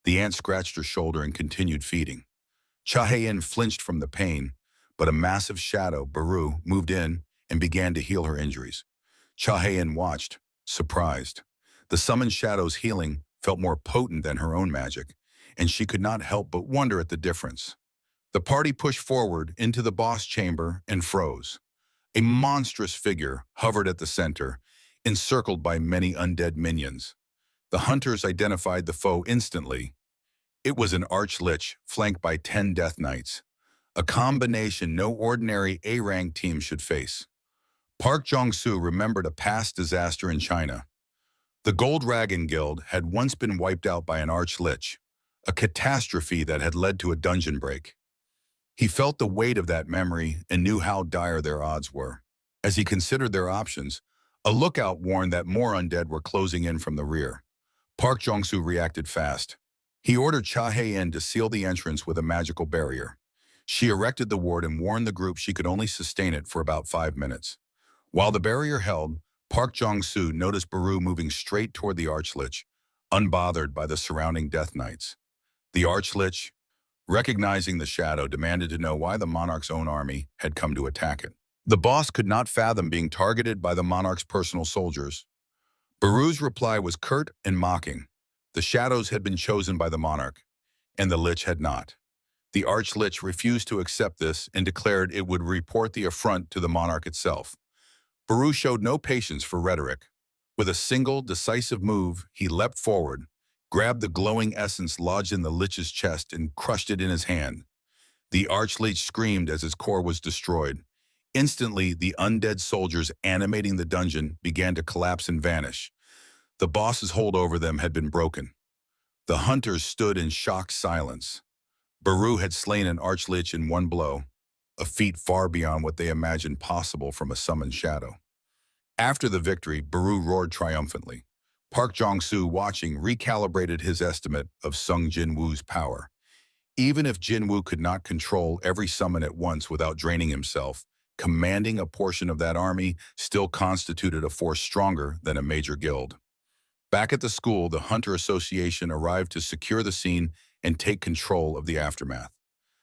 Speaker 1: The ant scratched her shoulder and continued feeding. Cha Hae-in flinched from the pain, but a massive shadow, Baru, moved in and began to heal her injuries. Cha Hae-in watched, surprised. The summoned shadow's healing felt more potent than her own magic, and she could not help but wonder at the difference. The party pushed forward into the boss chamber and froze. A monstrous figure hovered at the center, encircled by many undead minions. The hunters identified the foe instantly. It was an arch-lich flanked by 10 death knights, a combination no ordinary A-rank team should face. Park Jong-soo remembered a past disaster in China. The Gold Dragon Guild had once been wiped out by an arch-lich, a catastrophe that had led to a dungeon break. He felt the weight of that memory and knew how dire their odds were. As he considered their options, a lookout warned that more undead were closing in from the rear. Park Jong-soo reacted fast. He ordered Cha Hae-in to seal the entrance with a magical barrier. She erected the ward and warned the group she could only sustain it for about 5 minutes. While the barrier held, Park Jong-soo noticed Baru moving straight toward the arch-lich, unbothered by the surrounding death knights. The arch-lich, recognizing the shadow, demanded to know why the monarch's own army had come to attack it. The boss could not fathom being targeted by the monarch's personal soldiers. Baru's reply was curt and mocking. The shadows had been chosen by the monarch, and the lich had not. The arch-lich refused to accept this and declared it would report the affront to the monarch itself. Baru showed no patience for rhetoric. With a single, decisive move, he leapt forward, grabbed the glowing essence lodged in the lich's chest and crushed it in his hand. The arch-lich screamed as his core was destroyed. Instantly, the undead soldiers animating the dungeon began to collapse and vanish. The boss's hold over them had been broken. The hunters stood in shocked silence. Baru had slain an archlich in one blow, a feat far beyond what they imagined possible from a summoned shadow. After the victory, Baru roared triumphantly. Park Jong-soo, watching, recalibrated his estimate of Sung Jin-woo's power. Even if Jin-woo could not control every summon at once without draining himself, commanding a portion of that army still constituted a force stronger than a major guild. Back at the school, the Hunter Association arrived to secure the scene and take control of the aftermath.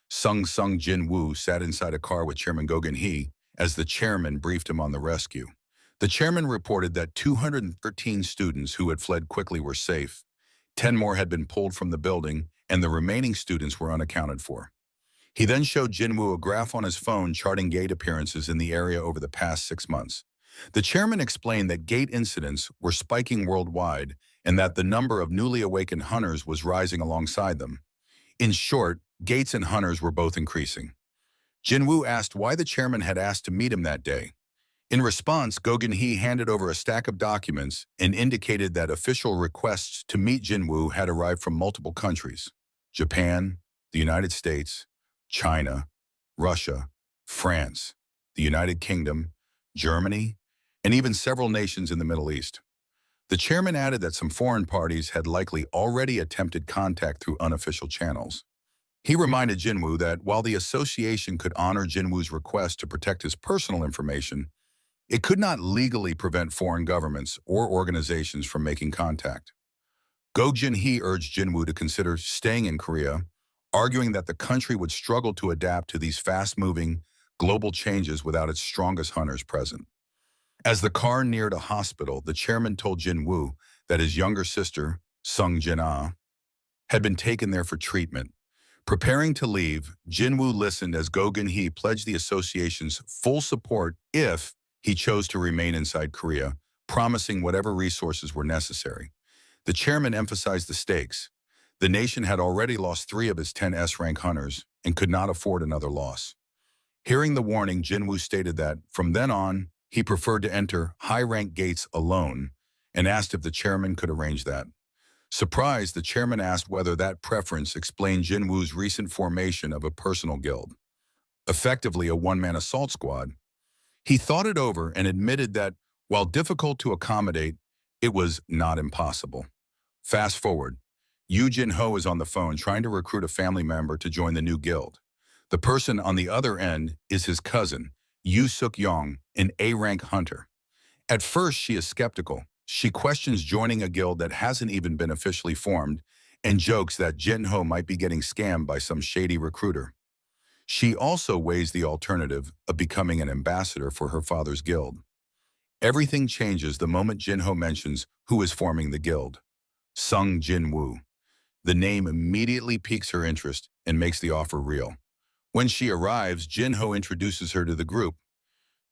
Speaker 1: Sung Jin-woo sat inside a car with Chairman Go Gun-hee as the chairman briefed him on the rescue. The chairman reported that 213 students who had fled quickly were safe. 10 more had been pulled from the building, and the remaining students were unaccounted for. He then showed Jin-woo a graph on his phone charting gate appearances in the area over the past 6 months. The chairman explained that gate incidents were spiking worldwide and that the number of newly awakened hunters was rising alongside them. In short, gates and hunters were both increasing. Jin-woo asked why the chairman had asked to meet him that day. In response, Go Gun-hee handed over a stack of documents and indicated that official requests to meet Jin-woo had arrived from multiple countries: Japan, the United States, China, Russia, France, the United Kingdom, Germany, and even several nations in the Middle East. The chairman added that some foreign parties had likely already attempted contact through unofficial channels. He reminded Jin-woo that while the association could honor Jin-woo's request to protect his personal information, it could not legally prevent foreign governments or organizations from making contact. Go Gun-hee urged Jin-woo to consider staying in Korea, arguing that the country would struggle to adapt to these fast-moving, global changes without its strongest hunters present. As the car neared a hospital, the chairman told Jin-woo that his younger sister, Sung Jin-ah, had been taken there for treatment. Preparing to leave, Jin-woo listened as Go Gun-hee pledged the association's full support if he chose to remain inside Korea, promising whatever resources were necessary. The chairman emphasized the stakes. The nation had already lost 3 of its 10 S-rank hunters and could not afford another loss. Hearing the warning, Jin-woo stated that, from then on, he preferred to enter high-rank gates alone and asked if the chairman could arrange that. Surprised, the chairman asked whether that preference explained Jin-woo's recent formation of a personal guild, effectively a one-man assault squad. He thought it over and admitted that, while difficult to accommodate, it was not impossible. Fast forward, Yoo Jin-ho is on the phone trying to recruit a family member to join the new guild. The person on the other end is his cousin, Yoo Suk-yong, an A-rank hunter. At first, she is skeptical. She questions joining a guild that hasn't even been officially formed and jokes that Jin-ho might be getting scammed by some shady recruiter. She also weighs the alternative of becoming an ambassador for her father's guild. Everything changes the moment Jin-ho mentions who is forming the guild: Sung Jin-woo. The name immediately piques her interest and makes the offer real. When she arrives, Jin-ho introduces her to the group: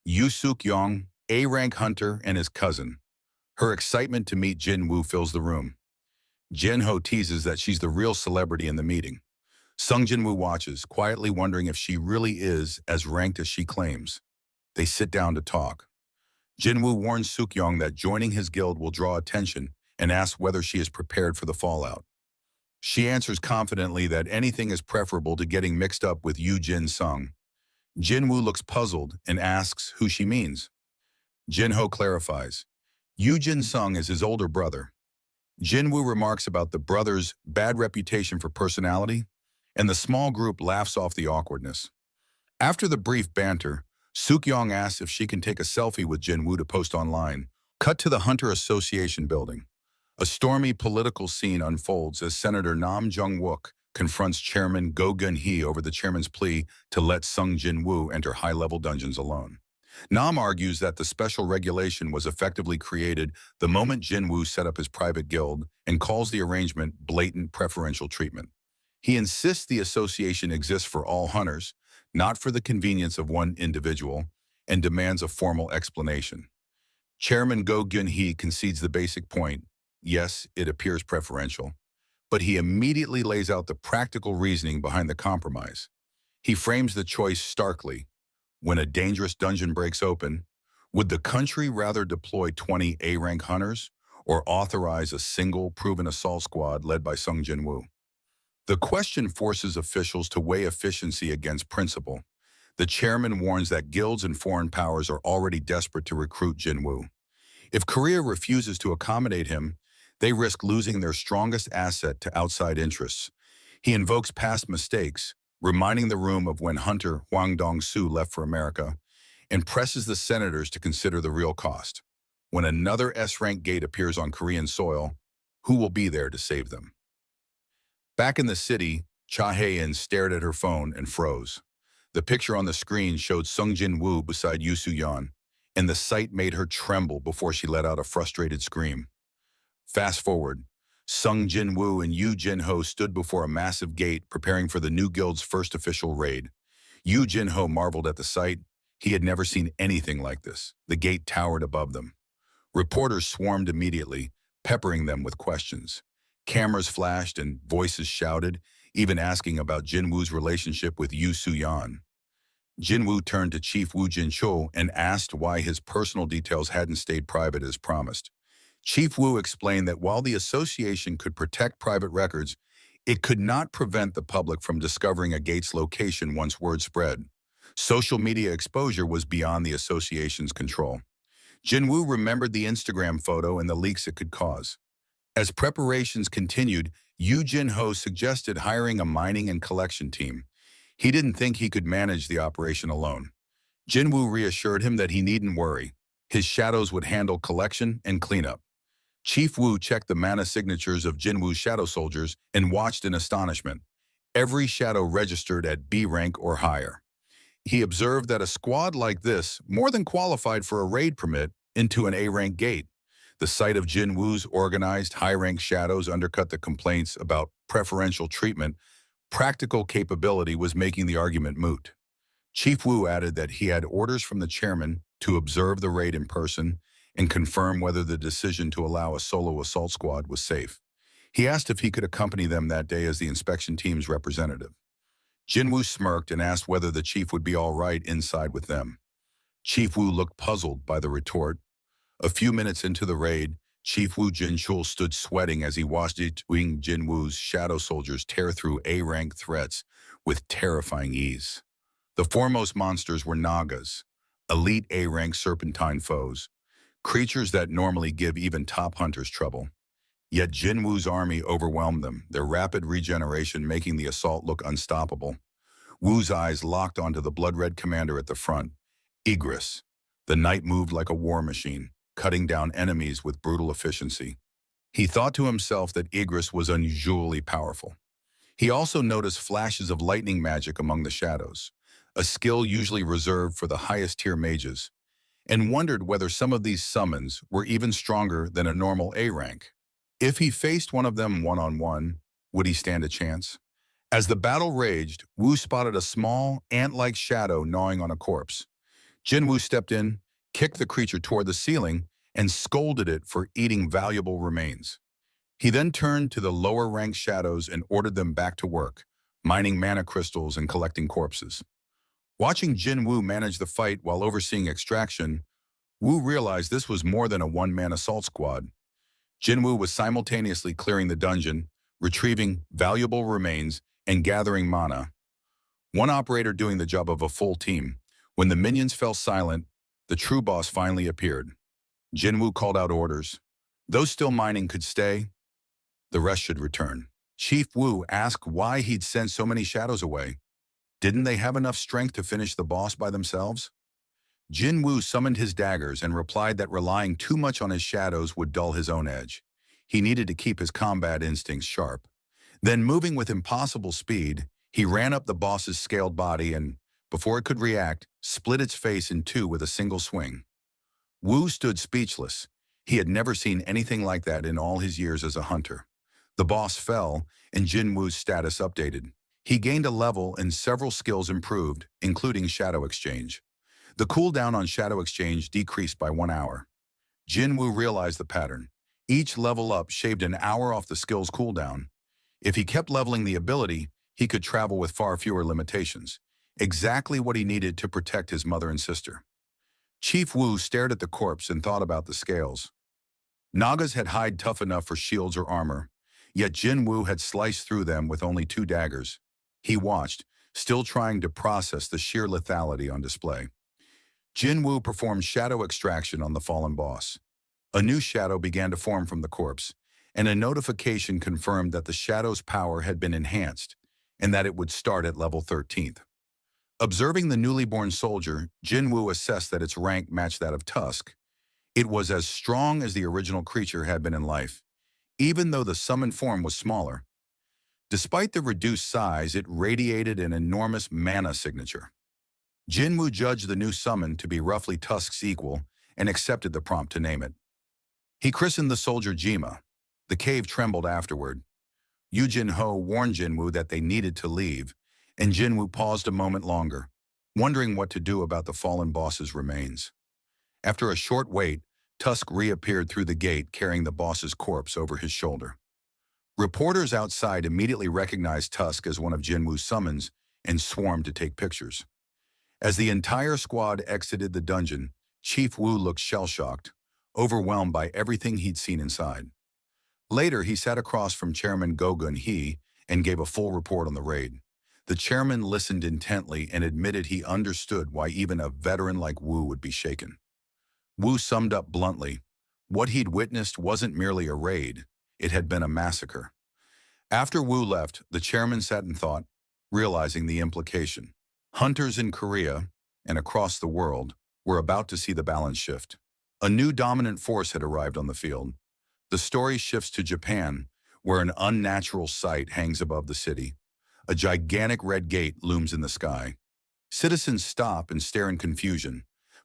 Speaker 1: Yoo Suk-yong, A-rank hunter, and his cousin. Her excitement to meet Jin-woo fills the room. Jin-ho teases that she's the real celebrity in the meeting. Sung Jin-woo watches, quietly wondering if she really is as ranked as she claims. They sit down to talk. Jin-woo warns Suk-yong that joining his guild will draw attention and asks whether she is prepared for the fallout. She answers confidently that anything is preferable to getting mixed up with Yoo Jin-sung. Jin-woo looks puzzled and asks who she means. Jin-ho clarifies. Yoo Jin-sung is his older brother. Jin-woo remarks about the brother's bad reputation for personality, and the small group laughs off the awkwardness. After the brief banter, Suk-yong asks if she can take a selfie with Jin-woo to post online. Cut to the Hunter Association building. A stormy political scene unfolds as Senator Nam Jung-wook confronts Chairman Go Gun-hee over the chairman's plea to let Sung Jin-woo enter high-level dungeons alone. Nam argues that the special regulation was effectively created the moment Jin-woo set up his private guild and calls the arrangement blatant preferential treatment. He insists the association exists for all hunters, not for the convenience of one individual, and demands a formal explanation. Chairman Go Gun-hee concedes the basic point: yes, it appears preferential, but he immediately lays out the practical reasoning behind the compromise. He frames the choice starkly: when a dangerous dungeon breaks open, would the country rather deploy 20 A-rank hunters or authorize a single proven assault squad led by Sung Jin-woo? The question forces officials to weigh efficiency against principle. The chairman warns that guilds and foreign powers are already desperate to recruit Jin-woo. If Korea refuses to accommodate him, they risk losing their strongest asset to outside interests. He invokes past mistakes, reminding the room of when Hunter Hwang Dong-soo left for America, and presses the senators to consider the real cost. When another S-rank gate appears on Korean soil, who will be there to save them? Back in the city, Cha Hae-in stared at her phone and froze. The picture on the screen showed Sung Jin-woo beside Yoo Soo-yeon, and the sight made her tremble before she let out a frustrated scream. Fast forward, Sung Jin-woo and Yoo Jin-ho stood before a massive gate preparing for the new guild's first official raid. Yoo Jin-ho marveled at the sight. He had never seen anything like this. The gate towered above them. Reporters swarmed immediately, peppering them with questions. Cameras flashed and voices shouted, even asking about Jin-woo's relationship with Yoo Soo-yeon. Jin-woo turned to Chief Woo Jin-chul and asked why his personal details hadn't stayed private as promised. Chief Woo explained that while the association could protect private records, it could not prevent the public from discovering a gate's location once word spread. Social media exposure was beyond the association's control. Jin-woo remembered the Instagram photo and the leaks it could cause. As preparations continued, Yoo Jin-ho suggested hiring a mining and collection team. He didn't think he could manage the operation alone. Jin-woo reassured him that he needn't worry. His shadows would handle collection and cleanup. Chief Woo checked the mana signatures of Jin-woo's shadow soldiers and watched in astonishment. Every shadow registered at B rank or higher. He observed that a squad like this more than qualified for a raid permit into an A-rank gate. The sight of Jin-woo's organized high-rank shadows undercut the complaints about preferential treatment. Practical capability was making the argument moot. Chief Woo added that he had orders from the chairman to observe the raid in person and confirm whether the decision to allow a solo assault squad was safe. He asked if he could accompany them that day as the inspection team's representative. Jin-woo smirked and asked whether the chief would be all right inside with them. Chief Woo looked puzzled by the retort. A few minutes into the raid, Chief Woo Jin-chul stood sweating as he watched Jin-woo's shadow soldiers tear through A-rank threats with terrifying ease. The foremost monsters were Nagas, elite A-rank serpentine foes, creatures that normally give even top hunters trouble. Yet Jin-woo's army overwhelmed them, their rapid regeneration making the assault look unstoppable. Woo's eyes locked onto the blood-red commander at the front, Igris. The knight moved like a war machine, cutting down enemies with brutal efficiency. He thought to himself that Igris was unusually powerful. He also noticed flashes of lightning magic among the shadows, a skill usually reserved for the highest-tier mages, and wondered whether some of these summons were even stronger than a normal A-rank. If he faced one of them one-on-one, would he stand a chance? As the battle raged, Woo spotted a small, ant-like shadow gnawing on a corpse. Jin-woo stepped in, kicked the creature toward the ceiling, and scolded it for eating valuable remains. He then turned to the lower-ranked shadows and ordered them back to work, mining mana crystals and collecting corpses. Watching Jin-woo manage the fight while overseeing extraction, Woo realized this was more than a one-man assault squad. Jin-woo was simultaneously clearing the dungeon, retrieving valuable remains, and gathering mana. One operator doing the job of a full team. When the minions fell silent, the true boss finally appeared. Jin-woo called out orders. Those still mining could stay. The rest should return. Chief Woo asked why he'd sent so many shadows away. Didn't they have enough strength to finish the boss by themselves? Jin-woo summoned his daggers and replied that relying too much on his shadows would dull his own edge. He needed to keep his combat instincts sharp. Then, moving with impossible speed, he ran up the boss's scaled body and, before it could react, split its face in two with a single swing. Woo stood speechless. He had never seen anything like that in all his years as a hunter. The boss fell, and Jin-woo's status updated. He gained a level and several skills improved, including Shadow Exchange. The cooldown on Shadow Exchange decreased by 1 hour. Jin-woo realized the pattern. Each level up shaved an hour off the skill's cooldown. If he kept leveling the ability, he could travel with far fewer limitations. exactly what he needed to protect his mother and sister. Chief Wu stared at the corpse and thought about the scales. Nagas had hide tough enough for shields or armor, yet Jin Wu had sliced through them with only 2 daggers. He watched, still trying to process the sheer lethality on display. Jin Wu performed shadow extraction on the fallen boss. A new shadow began to form from the corpse, and a notification confirmed that the shadow's power had been enhanced, and that it would start at level 13th. Observing the newly born soldier, Jin Wu assessed that its rank matched that of Tusk. It was as strong as the original creature had been in life, even though the summoned form was smaller. Despite the reduced size, it radiated an enormous mana signature. Jin Wu judged the new summon to be roughly Tusk's equal and accepted the prompt to name it. He christened the soldier Jima. The cave trembled afterward. Yu Jin Ho warned Jin Wu that they needed to leave, and Jin Wu paused a moment longer, wondering what to do about the fallen boss's remains. After a short wait, Tusk reappeared through the gate carrying the boss's corpse over his shoulder. Reporters outside immediately recognized Tusk as one of Jin Wu's summons and swarmed to take pictures. As the entire squad exited the dungeon, Chief Wu looked shell-shocked, overwhelmed by everything he'd seen inside. Later, he sat across from Chairman Go Gun-hee and gave a full report on the raid. The chairman listened intently and admitted he understood why even a veteran like Wu would be shaken. Wu summed up bluntly, what he'd witnessed wasn't merely a raid, it had been a massacre. After Wu left, the chairman sat and thought, realizing the implication. Hunters in Korea, and across the world, were about to see the balance shift. A new dominant force had arrived on the field. The story shifts to Japan, where an unnatural sight hangs above the city. A gigantic red gate looms in the sky. Citizens stop and stare in confusion,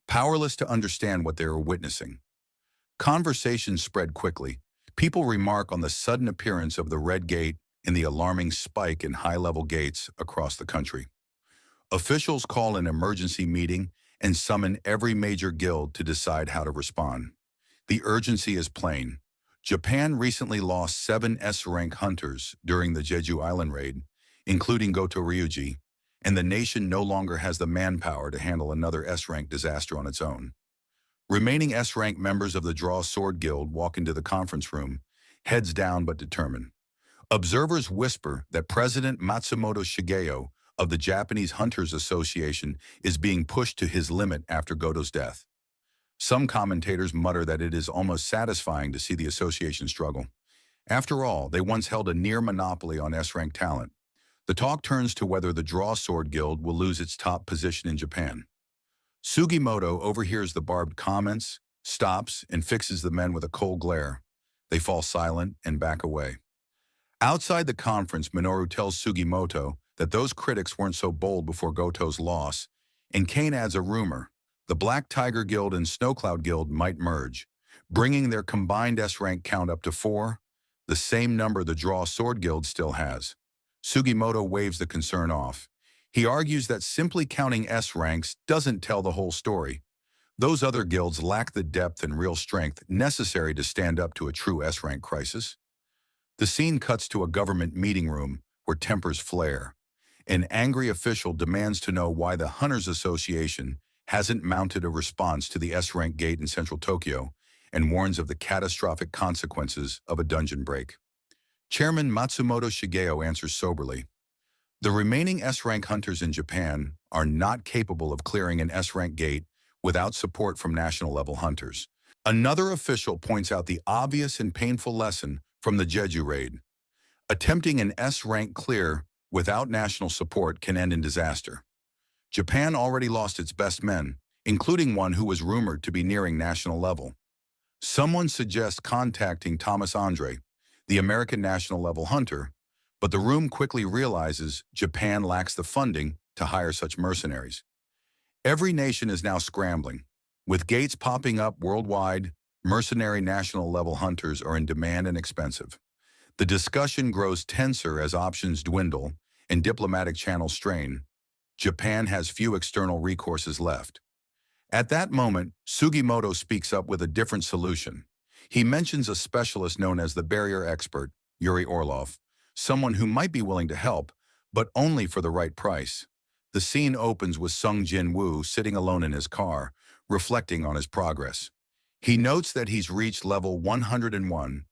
Speaker 1: powerless to understand what they are witnessing. Conversations spread quickly. People remark on the sudden appearance of the red gate and the alarming spike in high-level gates across the country. Officials call an emergency meeting and summon every major guild to decide how to respond. The urgency is plain. Japan recently lost 7 S-rank hunters during the Jeju Island raid, including Goto Ryuji, and the nation no longer has the manpower to handle another S-rank disaster on its own. Remaining S-rank members of the Draw Sword Guild walk into the conference room, heads down but determined. Observers whisper that President Matsumoto Shigeo of the Japanese Hunters Association is being pushed to his limit after Goto's death. Some commentators mutter that it is almost satisfying to see the association struggle. After all, they once held a near monopoly on S-rank talent. The talk turns to whether the Draw Sword Guild will lose its top position in Japan. Sugimoto overhears the barbed comments, stops, and fixes the men with a cold glare. They fall silent and back away. Outside the conference, Minoru tells Sugimoto that those critics weren't so bold before Goto's loss, and Kane adds a rumor. The Black Tiger Guild and Snowcloud Guild might merge, bringing their combined S-rank count up to 4, the same number the Draw Sword Guild still has. Sugimoto waves the concern off. He argues that simply counting S-ranks doesn't tell the whole story. Those other guilds lack the depth and real strength necessary to stand up to a true S-rank crisis. The scene cuts to a government meeting room where tempers flare. An angry official demands to know why the Hunters Association hasn't mounted a response to the S-rank gate in central Tokyo and warns of the catastrophic consequences of a dungeon break. Chairman Matsumoto Shigeo answers soberly. The remaining S-rank hunters in Japan are not capable of clearing an S-rank gate without support from national-level hunters. Another official points out the obvious and painful lesson from the Jeju raid. Attempting an S-rank clear without national support can end in disaster. Japan already lost its best men, including one who was rumored to be nearing national level. Someone suggests contacting Thomas Andre, the American national-level hunter, but the room quickly realizes Japan lacks the funding to hire such mercenaries. Every nation is now scrambling. With gates popping up worldwide, mercenary national-level hunters are in demand and expensive. The discussion grows tenser as options dwindle and diplomatic channels strain. Japan has few external recourses left. At that moment, Sugimoto speaks up with a different solution. He mentions a specialist known as the barrier expert, Yuri Orlov, someone who might be willing to help, but only for the right price. The scene opens with Sung Jin-woo sitting alone in his car, reflecting on his progress. He notes that he's reached level 101.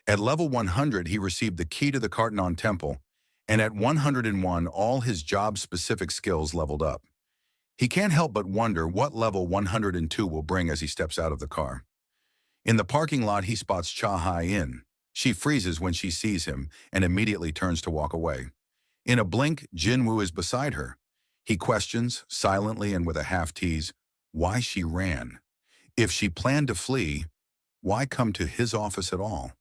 Speaker 1: At level 100, he received the key to the Kartanon Temple, and at 101, all his job-specific skills leveled up. He can't help but wonder what level 102 will bring as he steps out of the car. In the parking lot, he spots Cha Hai-in. She freezes when she sees him and immediately turns to walk away. In a blink, Jin-woo is beside her. He questions, silently and with a half-tease, why she ran. If she planned to flee, why come to his office at all?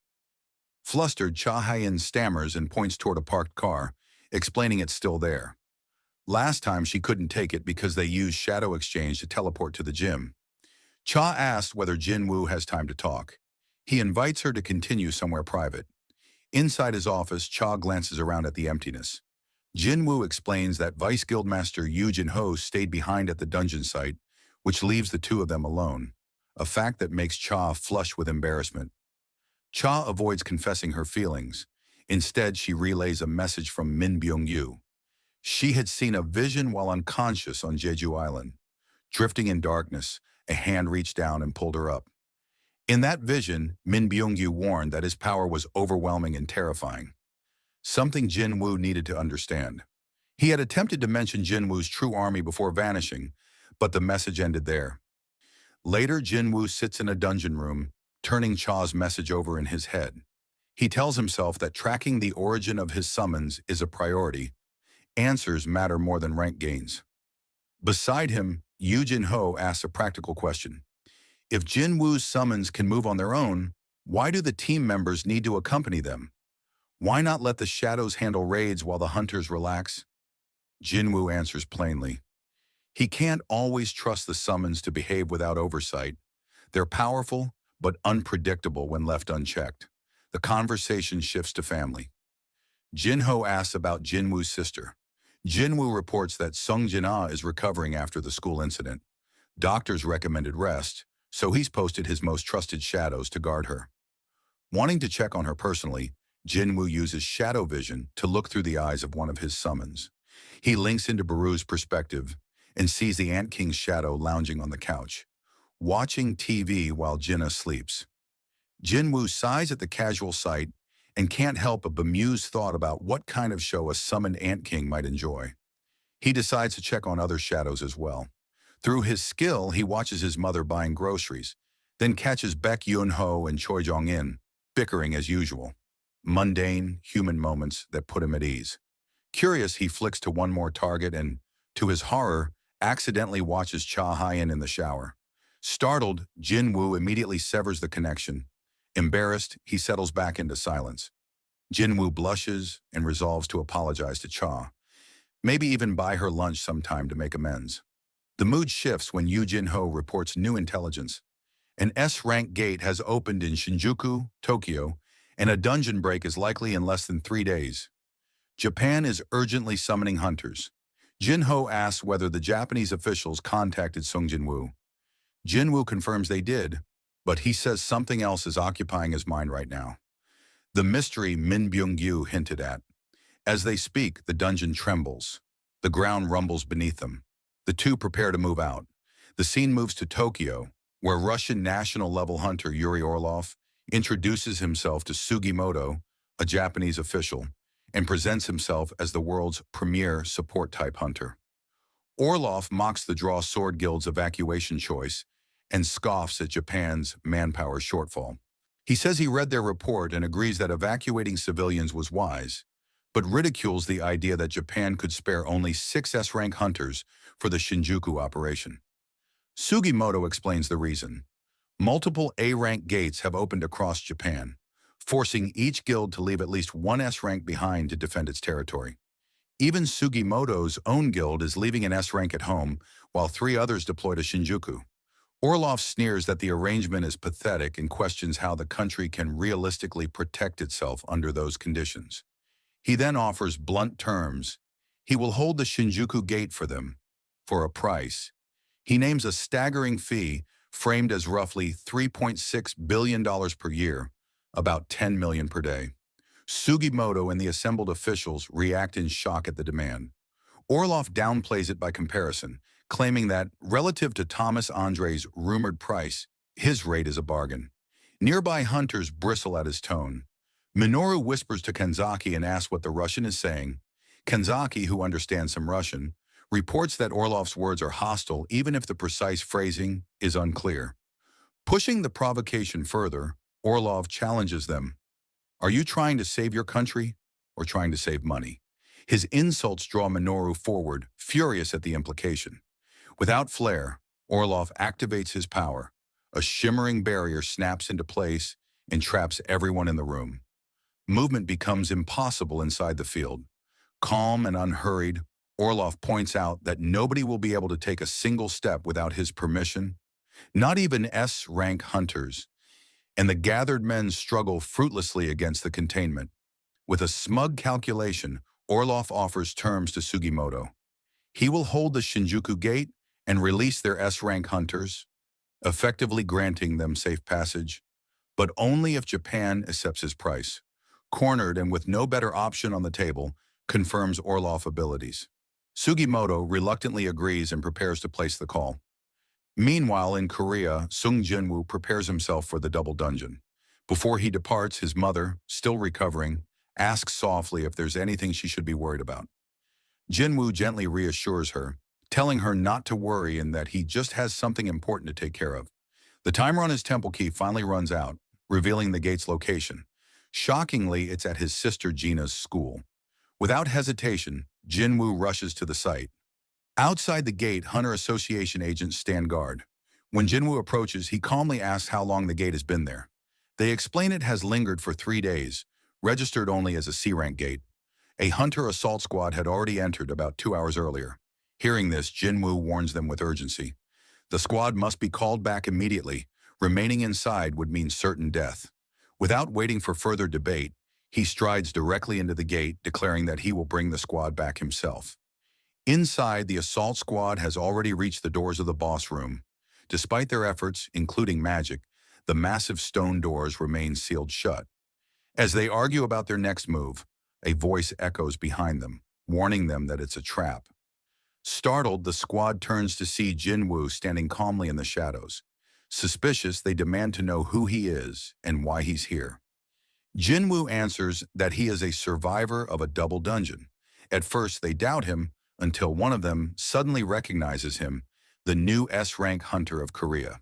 Speaker 1: Flustered, Cha Hai-in stammers and points toward a parked car, explaining it's still there. Last time she couldn't take it because they used Shadow Exchange to teleport to the gym. Cha asks whether Jin-woo has time to talk. He invites her to continue somewhere private. Inside his office, Cha glances around at the emptiness. Jin-woo explains that Vice Guildmaster Yoo Jin-ho stayed behind at the dungeon site, which leaves the two of them alone, a fact that makes Cha flush with embarrassment. Cha avoids confessing her feelings. Instead, she relays a message from Min Byung-yu. She had seen a vision while unconscious on Jeju Island. Drifting in darkness, a hand reached down and pulled her up. In that vision, Min Byung-yu warned that his power was overwhelming and terrifying. Something Jin-woo needed to understand. He had attempted to mention Jin-woo's true army before vanishing, but the message ended there. Later, Jin-woo sits in a dungeon room, turning Cha's message over in his head. He tells himself that tracking the origin of his summons is a priority. Answers matter more than rank gains. Beside him, Yoo Jin-ho asks a practical question. If Jin-woo's summons can move on their own, why do the team members need to accompany them? Why not let the shadows handle raids while the hunters relax? Jin-woo answers plainly. He can't always trust the summons to behave without oversight. They're powerful, but unpredictable when left unchecked. The conversation shifts to family. Jin-ho asks about Jin-woo's sister. Jin-woo reports that Sung Jin-ah is recovering after the school incident. Doctors recommended rest, so he's posted his most trusted shadows to guard her. Wanting to check on her personally, Jin-woo uses shadow vision to look through the eyes of one of his summons. He links into Baru's perspective and sees the Ant King's shadow lounging on the couch, watching TV while Jinna sleeps. Jin-woo sighs at the casual sight and can't help a bemused thought about what kind of show a summoned Ant King might enjoy. He decides to check on other shadows as well. Through his skill, he watches his mother buying groceries, then catches Baek Yun-ho and Choi Jong-in bickering as usual. Mundane, human moments that put him at ease. Curious, he flicks to one more target and, to his horror, accidentally watches Cha Hai-in in the shower. Startled, Jin-woo immediately severs the connection. Embarrassed, he settles back into silence. Jin-woo blushes and resolves to apologize to Cha, maybe even buy her lunch sometime to make amends. The mood shifts when Yoo Jin-ho reports new intelligence. An S-rank gate has opened in Shinjuku, Tokyo, and a dungeon break is likely in less than 3 days. Japan is urgently summoning hunters. Jin-ho asks whether the Japanese officials contacted Sung Jin-woo. Jin-woo confirms they did, but he says something else is occupying his mind right now. The mystery Min Byung-yu hinted at. As they speak, the dungeon trembles. The ground rumbles beneath them. The two prepare to move out. The scene moves to Tokyo, where Russian national-level hunter Yuri Orlov introduces himself to Sugimoto, a Japanese official, and presents himself as the world's premier support-type hunter. Orlov mocks the Draw Sword Guild's evacuation choice and scoffs at Japan's manpower shortfall. He says he read their report and agrees that evacuating civilians was wise, but ridicules the idea that Japan could spare only 6 S-rank hunters for the Shinjuku operation. Sugimoto explains the reason. Multiple A-rank gates have opened across Japan, forcing each guild to leave at least 1 S-rank behind to defend its territory. Even Sugimoto's own guild is leaving an S-rank at home, while 3 others deploy to Shinjuku. Orlov sneers that the arrangement is pathetic and questions how the country can realistically protect itself under those conditions. He then offers blunt terms. He will hold the Shinjuku gate for them, for a price. He names a staggering fee, framed as roughly $3.6 billion per year, about $10 million per day. Sugimoto and the assembled officials react in shock at the demand. Orlov downplays it by comparison, claiming that, relative to Thomas Andre's rumored price, his rate is a bargain. Nearby hunters bristle at his tone. Minoru whispers to Kanzaki and asks what the Russian is saying. Kanzaki, who understands some Russian, reports that Orlov's words are hostile even if the precise phrasing is unclear. Pushing the provocation further, Orlov challenges them. Are you trying to save your country or trying to save money? His insults draw Minoru forward, furious at the implication. Without flair, Orlov activates his power. A shimmering barrier snaps into place and traps everyone in the room. Movement becomes impossible inside the field. Calm and unhurried, Orlov points out that nobody will be able to take a single step without his permission, not even S-rank hunters, and the gathered men struggle fruitlessly against the containment. With a smug calculation, Orlov offers terms to Sugimoto. He will hold the Shinjuku Gate and release their S-rank hunters, effectively granting them safe passage, but only if Japan accepts his price. Cornered and with no better option on the table, confirms Orlov's abilities. Sugimoto reluctantly agrees and prepares to place the call. Meanwhile, in Korea, Sung Jinwoo prepares himself for the double dungeon. Before he departs, his mother, still recovering, asks softly if there's anything she should be worried about. Jinwoo gently reassures her, telling her not to worry and that he just has something important to take care of. The timer on his temple key finally runs out, revealing the gate's location. Shockingly, it's at his sister Gina's school. Without hesitation, Jinwoo rushes to the site. Outside the gate, Hunter Association agents stand guard. When Jinwoo approaches, he calmly asks how long the gate has been there. They explain it has lingered for 3 days, registered only as a C-rank gate. A Hunter assault squad had already entered about 2 hours earlier. Hearing this, Jinwoo warns them with urgency. The squad must be called back immediately. Remaining inside would mean certain death. Without waiting for further debate, he strides directly into the gate, declaring that he will bring the squad back himself. Inside, the assault squad has already reached the doors of the boss room. Despite their efforts, including magic, the massive stone doors remain sealed shut. As they argue about their next move, a voice echoes behind them, warning them that it's a trap. Startled, the squad turns to see Jinwoo standing calmly in the shadows. Suspicious, they demand to know who he is and why he's here. Jinwoo answers that he is a survivor of a double dungeon. At first, they doubt him until one of them suddenly recognizes him, the new S-rank hunter of Korea.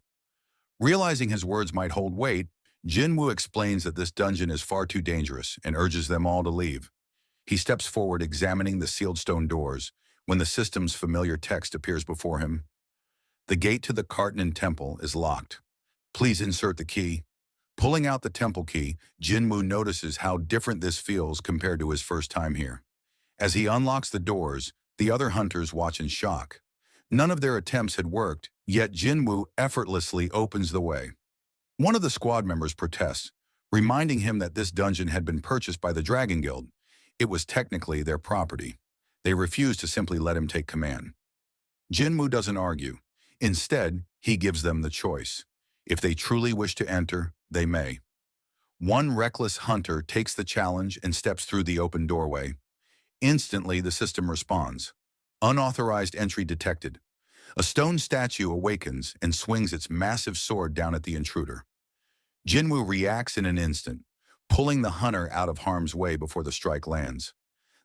Speaker 1: Realizing his words might hold weight, Jinwoo explains that this dungeon is far too dangerous and urges them all to leave. He steps forward, examining the sealed stone doors, when the system's familiar text appears before him. The gate to the Kartanen Temple is locked. Please insert the key. Pulling out the temple key, Jinwoo notices how different this feels compared to his first time here. As he unlocks the doors, the other hunters watch in shock. None of their attempts had worked, yet Jinwoo effortlessly opens the way. One of the squad members protests, reminding him that this dungeon had been purchased by the Dragon Guild. It was technically their property. They refuse to simply let him take command. Jinwoo doesn't argue. Instead, he gives them the choice. If they truly wish to enter, they may. One reckless hunter takes the challenge and steps through the open doorway. Instantly, the system responds. Unauthorized entry detected. A stone statue awakens and swings its massive sword down at the intruder. Jinwoo reacts in an instant, pulling the hunter out of harm's way before the strike lands.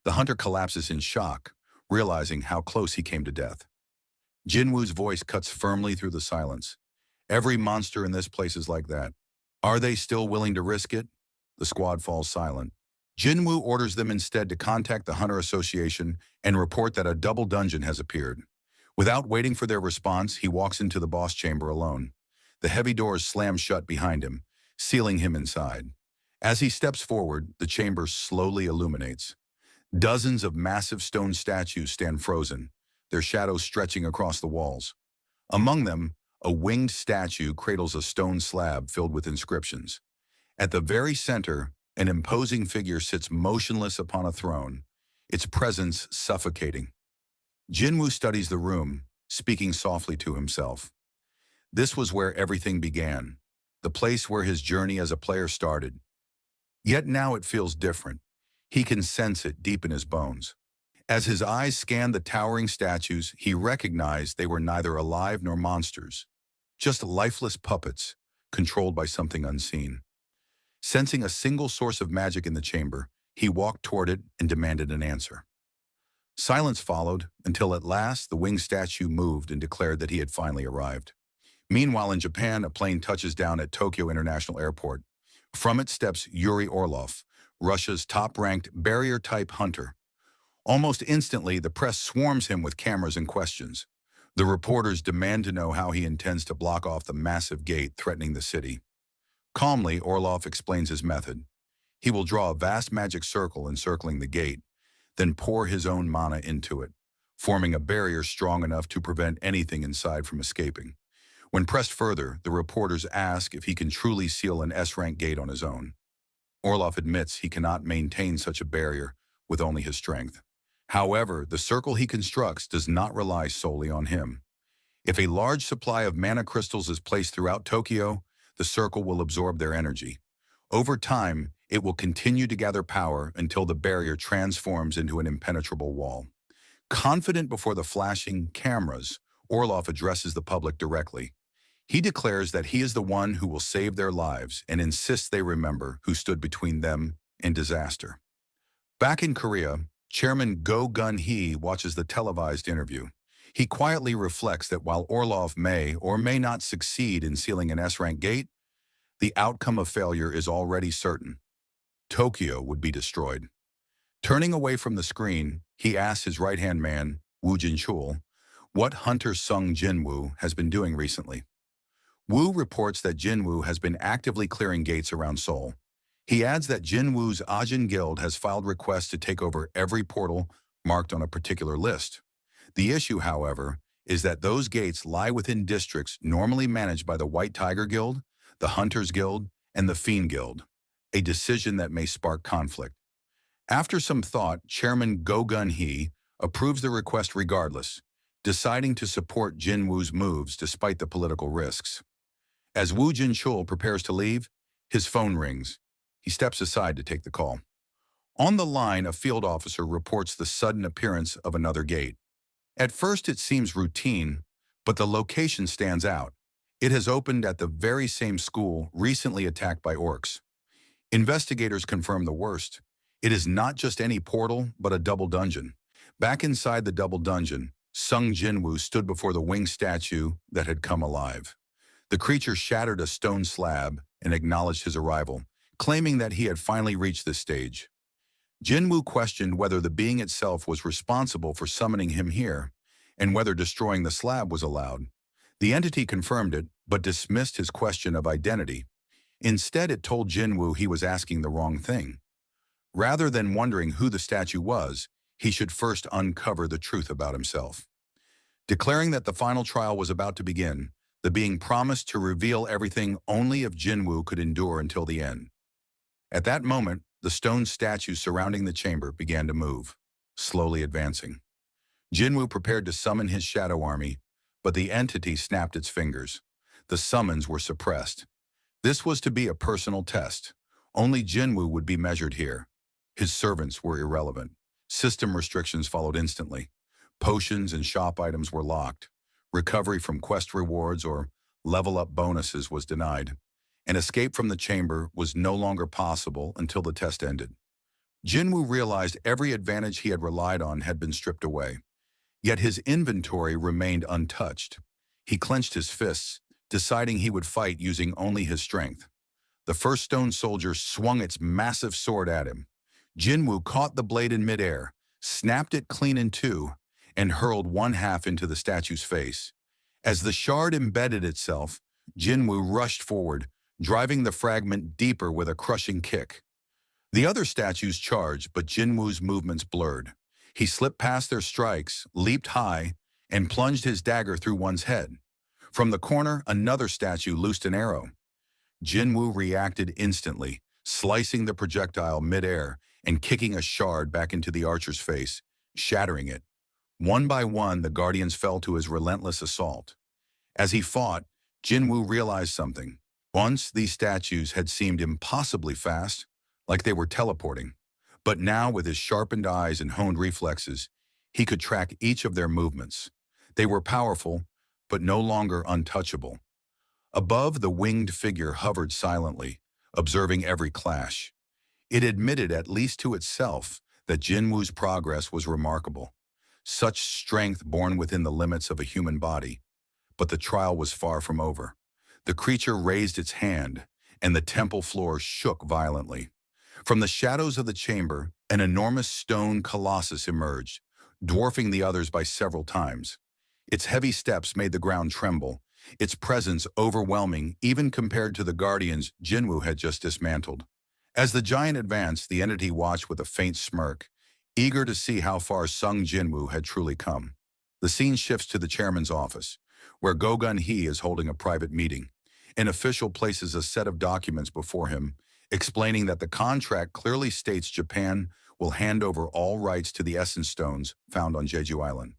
Speaker 1: The hunter collapses in shock, realizing how close he came to death. Jinwoo's voice cuts firmly through the silence. Every monster in this place is like that. Are they still willing to risk it? The squad falls silent. Jinwoo orders them instead to contact the Hunter Association and report that a double dungeon has appeared. Without waiting for their response, he walks into the boss chamber alone. The heavy doors slam shut behind him, sealing him inside. As he steps forward, the chamber slowly illuminates. Dozens of massive stone statues stand frozen, their shadows stretching across the walls. Among them, a winged statue cradles a stone slab filled with inscriptions. At the very center, an imposing figure sits motionless upon a throne, its presence suffocating. Jinwoo studies the room, speaking softly to himself. This was where everything began, the place where his journey as a player started. Yet now it feels different. He can sense it deep in his bones. As his eyes scanned the towering statues, he recognized they were neither alive nor monsters, just lifeless puppets controlled by something unseen. Sensing a single source of magic in the chamber, he walked toward it and demanded an answer. Silence followed until at last the winged statue moved and declared that he had finally arrived. Meanwhile, in Japan, a plane touches down at Tokyo International Airport. From it steps Yuri Orlov, Russia's top-ranked barrier-type hunter. Almost instantly, the press swarms him with cameras and questions. The reporters demand to know how he intends to block off the massive gate threatening the city. Calmly, Orlov explains his method. He will draw a vast magic circle encircling the gate, then pour his own mana into it, forming a barrier strong enough to prevent anything inside from escaping. When pressed further, the reporters ask if he can truly seal an S-rank gate on his own. Orlov admits he cannot maintain such a barrier with only his strength. However, the circle he constructs does not rely solely on him. If a large supply of mana crystals is placed throughout Tokyo, the circle will absorb their energy. Over time, it will continue to gather power until the barrier transforms into an impenetrable wall. Confident before the flashing cameras, Orlov addresses the public directly. He declares that he is the one who will save their lives and insists they remember who stood between them and disaster. Back in Korea, Chairman Go Gun-hee watches the televised interview. He quietly reflects that while Orlov may or may not succeed in sealing an S-rank gate, the outcome of failure is already certain. Tokyo would be destroyed. Turning away from the screen, he asks his right-hand man, Woo Jin-chul, what Hunter Sung Jinwoo has been doing recently. Woo reports that Jinwoo has been actively clearing gates around Seoul. He adds that Jinwoo's Ajin Guild has filed requests to take over every portal marked on a particular list. The issue, however, is that those gates lie within districts normally managed by the White Tiger Guild, the Hunters Guild, and the Fiend Guild, a decision that may spark conflict. After some thought, Chairman Go Gun-hee approves the request regardless, deciding to support Jinwoo's moves despite the political risks. As Woo Jin-chul prepares to leave, his phone rings. He steps aside to take the call. On the line, a field officer reports the sudden appearance of another gate. At first, it seems routine, but the location stands out. It has opened at the very same school recently attacked by orcs. Investigators confirm the worst. It is not just any portal, but a double dungeon. Back inside the double dungeon, Sung Jinwoo stood before the winged statue that had come alive. The creature shattered a stone slab and acknowledged his arrival, claiming that he had finally reached this stage. Jinwoo questioned whether the being itself was responsible for summoning him here, and whether destroying the slab was allowed. The entity confirmed it, but dismissed his question of identity. Instead, it told Jinwoo he was asking the wrong thing. Rather than wondering who the statue was, he should first uncover the truth about himself. Declaring that the final trial was about to begin, the being promised to reveal everything only if Jinwoo could endure until the end. At that moment, the stone statues surrounding the chamber began to move, slowly advancing. Jinwoo prepared to summon his shadow army, but the entity snapped its fingers. The summons were suppressed. This was to be a personal test. Only Jinwoo would be measured here. His servants were irrelevant. System restrictions followed instantly. Potions and shop items were locked. Recovery from quest rewards or level-up bonuses was denied. An escape from the chamber was no longer possible until the test ended. Jinwoo realized every advantage he had relied on had been stripped away. Yet his inventory remained untouched. He clenched his fists, deciding he would fight using only his strength. The first stone soldier swung its massive sword at him. Jinwoo caught the blade in midair, snapped it clean in two, and hurled one half into the statue's face. As the shard embedded itself, Jinwoo rushed forward, driving the fragment deeper with a crushing kick. The other statues charged, but Jinwoo's movements blurred. He slipped past their strikes, leaped high, and plunged his dagger through one's head. From the corner, another statue loosed an arrow. Jinwoo reacted instantly, slicing the projectile midair and kicking a shard back into the archer's face, shattering it. One by one, the guardians fell to his relentless assault. As he fought, Jinwoo realized something. Once, these statues had seemed impossibly fast, like they were teleporting. But now, with his sharpened eyes and honed reflexes, He could track each of their movements. They were powerful, but no longer untouchable. Above, the winged figure hovered silently, observing every clash. It admitted, at least to itself, that Jinwu's progress was remarkable. Such strength born within the limits of a human body. But the trial was far from over. The creature raised its hand, and the temple floor shook violently. From the shadows of the chamber, an enormous stone colossus emerged, dwarfing the others by several times. Its heavy steps made the ground tremble, its presence overwhelming even compared to the guardians Jinwu had just dismantled. As the giant advanced, the entity watched with a faint smirk, eager to see how far Sung Jinwu had truly come. The scene shifts to the chairman's office, where Go Gun-hee is holding a private meeting. An official places a set of documents before him, explaining that the contract clearly states Japan will hand over all rights to the essence stones found on Jeju Island.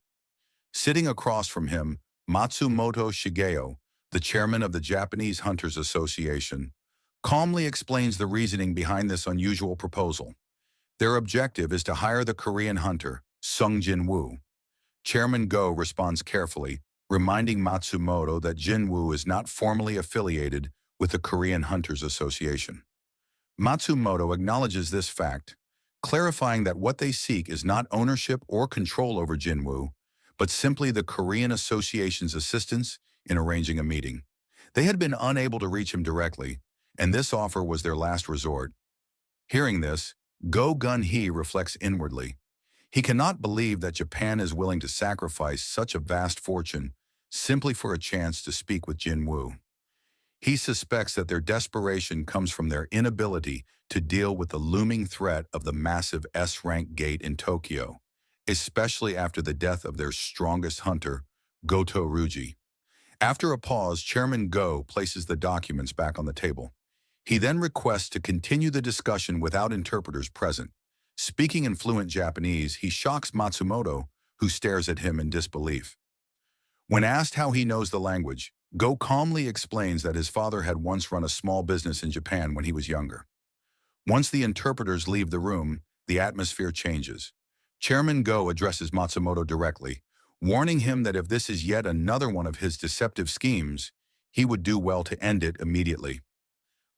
Speaker 1: Sitting across from him, Matsumoto Shigeo, the chairman of the Japanese Hunters Association, calmly explains the reasoning behind this unusual proposal. Their objective is to hire the Korean hunter, Sung Jin-woo. Chairman Go responds carefully, reminding Matsumoto that Jin-woo is not formally affiliated with the Korean Hunters Association. Matsumoto acknowledges this fact, clarifying that what they seek is not ownership or control over Jin-woo, but simply the Korean Association's assistance in arranging a meeting. They had been unable to reach him directly, and this offer was their last resort. Hearing this, Go Gun-hee reflects inwardly. He cannot believe that Japan is willing to sacrifice such a vast fortune simply for a chance to speak with Jin-woo. He suspects that their desperation comes from their inability to deal with the looming threat of the massive S-rank gate in Tokyo, especially after the death of their strongest hunter, Goto Ruji. After a pause, Chairman Go places the documents back on the table. He then requests to continue the discussion without interpreters present. Speaking in fluent Japanese, he shocks Matsumoto, who stares at him in disbelief. When asked how he knows the language, Go calmly explains that his father had once run a small business in Japan when he was younger. Once the interpreters leave the room, the atmosphere changes. Chairman Go addresses Matsumoto directly, warning him that if this is yet another one of his deceptive schemes, he would do well to end it immediately.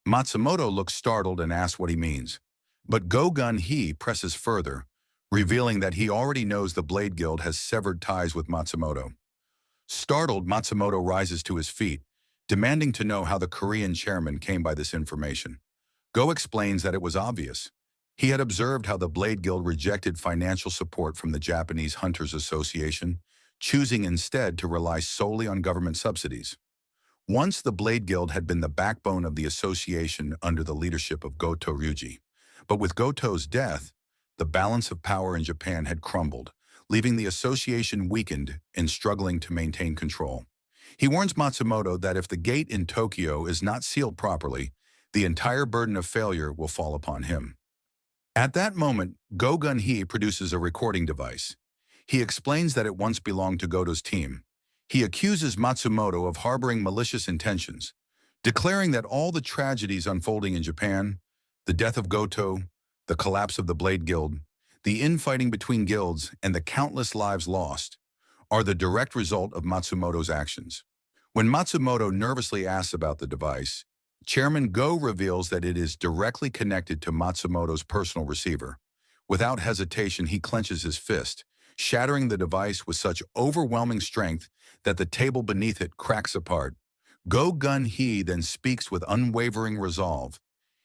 Speaker 1: Matsumoto looks startled and asks what he means. But Go Gun-hee presses further, revealing that he already knows the Blade Guild has severed ties with Matsumoto. Startled, Matsumoto rises to his feet, demanding to know how the Korean chairman came by this information. Go explains that it was obvious. He had observed how the Blade Guild rejected financial support from the Japanese Hunters Association, choosing instead to rely solely on government subsidies. Once the Blade Guild had been the backbone of the association under the leadership of Goto Ryuji. But with Goto's death, the balance of power in Japan had crumbled, leaving the association weakened and struggling to maintain control. He warns Matsumoto that if the gate in Tokyo is not sealed properly, the entire burden of failure will fall upon him. At that moment, Go Gun-hee produces a recording device. He explains that it once belonged to Goto's team. He accuses Matsumoto of harboring malicious intentions, declaring that all the tragedies unfolding in Japan, the death of Goto, the collapse of the Blade Guild, the infighting between guilds, and the countless lives lost, are the direct result of Matsumoto's actions. When Matsumoto nervously asks about the device, Chairman Go reveals that it is directly connected to Matsumoto's personal receiver. Without hesitation, he clenches his fist, shattering the device with such overwhelming strength that the table beneath it cracks apart. Go Gun-hee then speaks with unwavering resolve.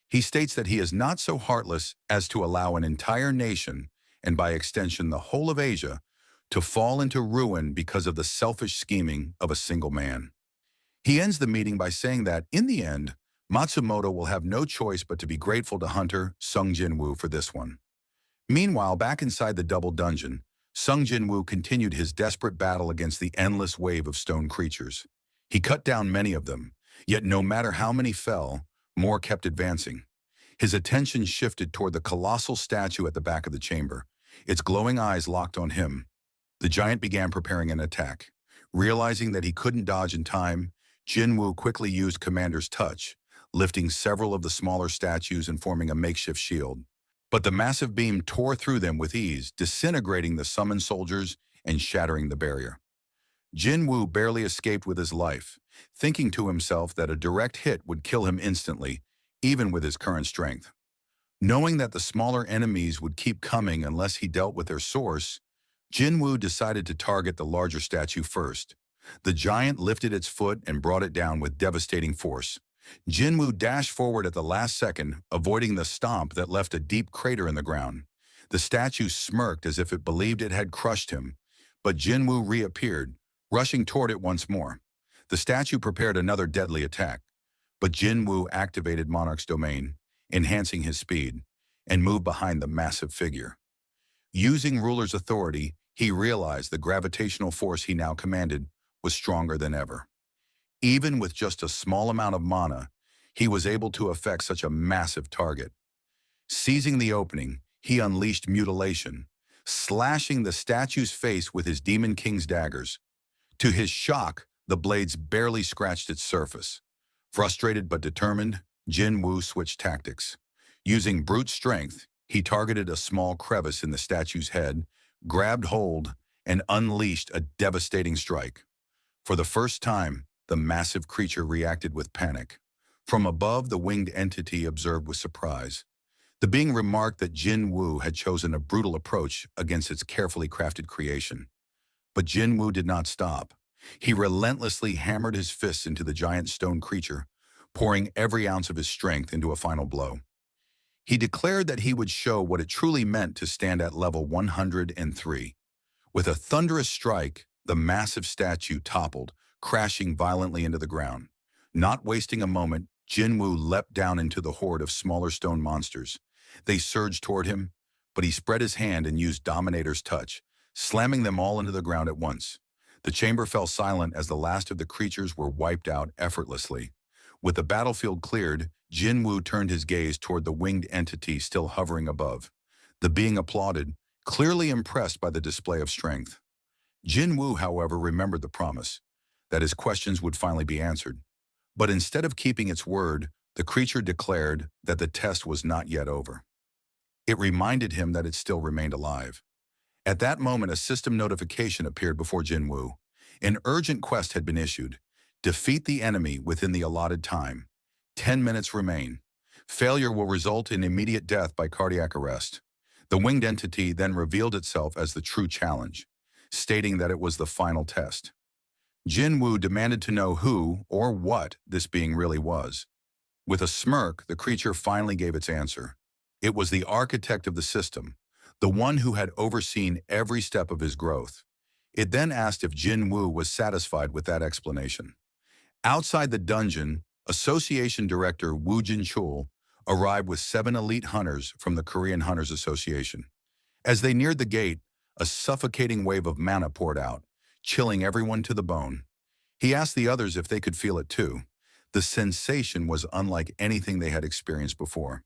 Speaker 1: He states that he is not so heartless as to allow an entire nation, and by extension the whole of Asia, to fall into ruin because of the selfish scheming of a single man. He ends the meeting by saying that, in the end, Matsumoto will have no choice but to be grateful to Hunter Sung Jin-woo for this one. Meanwhile, back inside the double dungeon, Sung Jin-woo continued his desperate battle against the endless wave of stone creatures. He cut down many of them, yet no matter how many fell, more kept advancing. His attention shifted toward the colossal statue at the back of the chamber, its glowing eyes locked on him. The giant began preparing an attack. Realizing that he couldn't dodge in time, Jin-woo quickly used Commander's Touch, lifting several of the smaller statues and forming a makeshift shield. But the massive beam tore through them with ease, disintegrating the summoned soldiers and shattering the barrier. Jin Woo barely escaped with his life, thinking to himself that a direct hit would kill him instantly, even with his current strength. Knowing that the smaller enemies would keep coming unless he dealt with their source, Jin Woo decided to target the larger statue first. The giant lifted its foot and brought it down with devastating force. Jin Woo dashed forward at the last second, avoiding the stomp that left a deep crater in the ground. The statue smirked as if it believed it had crushed him, but Jin Woo reappeared, rushing toward it once more. The statue prepared another deadly attack, but Jin Woo activated Monarch's domain, enhancing his speed, and moved behind the massive figure. Using Ruler's authority, he realized the gravitational force he now commanded was stronger than ever. Even with just a small amount of mana, he was able to affect such a massive target. Seizing the opening, he unleashed mutilation, slashing the statue's face with his Demon King's daggers. To his shock, the blades barely scratched its surface. Frustrated but determined, Jin Woo switched tactics. Using brute strength, he targeted a small crevice in the statue's head, grabbed hold, and unleashed a devastating strike. For the first time, the massive creature reacted with panic. From above, the winged entity observed with surprise. The being remarked that Jin Woo had chosen a brutal approach against its carefully crafted creation. But Jin Woo did not stop. He relentlessly hammered his fists into the giant stone creature, pouring every ounce of his strength into a final blow. He declared that he would show what it truly meant to stand at level 103. With a thunderous strike, the massive statue toppled, crashing violently into the ground. Not wasting a moment, Jin Woo leapt down into the horde of smaller stone monsters. They surged toward him, but he spread his hand and used Dominator's touch, slamming them all into the ground at once. The chamber fell silent as the last of the creatures were wiped out effortlessly. With the battlefield cleared, Jin Woo turned his gaze toward the winged entity still hovering above. The being applauded, clearly impressed by the display of strength. Jin Woo, however, remembered the promise, that his questions would finally be answered. But instead of keeping its word, the creature declared that the test was not yet over. It reminded him that it still remained alive. At that moment, a system notification appeared before Jin Woo. An urgent quest had been issued. Defeat the enemy within the allotted time. 10 minutes remain. Failure will result in immediate death by cardiac arrest. The winged entity then revealed itself as the true challenge, stating that it was the final test. Jin Woo demanded to know who or what this being really was. With a smirk, the creature finally gave its answer. It was the architect of the system, the one who had overseen every step of his growth. It then asked if Jin Woo was satisfied with that explanation. Outside the dungeon, Association Director Woo Jin-chul arrived with 7 elite hunters from the Korean Hunters Association. As they neared the gate, a suffocating wave of mana poured out, chilling everyone to the bone. He asked the others if they could feel it too. The sensation was unlike anything they had experienced before.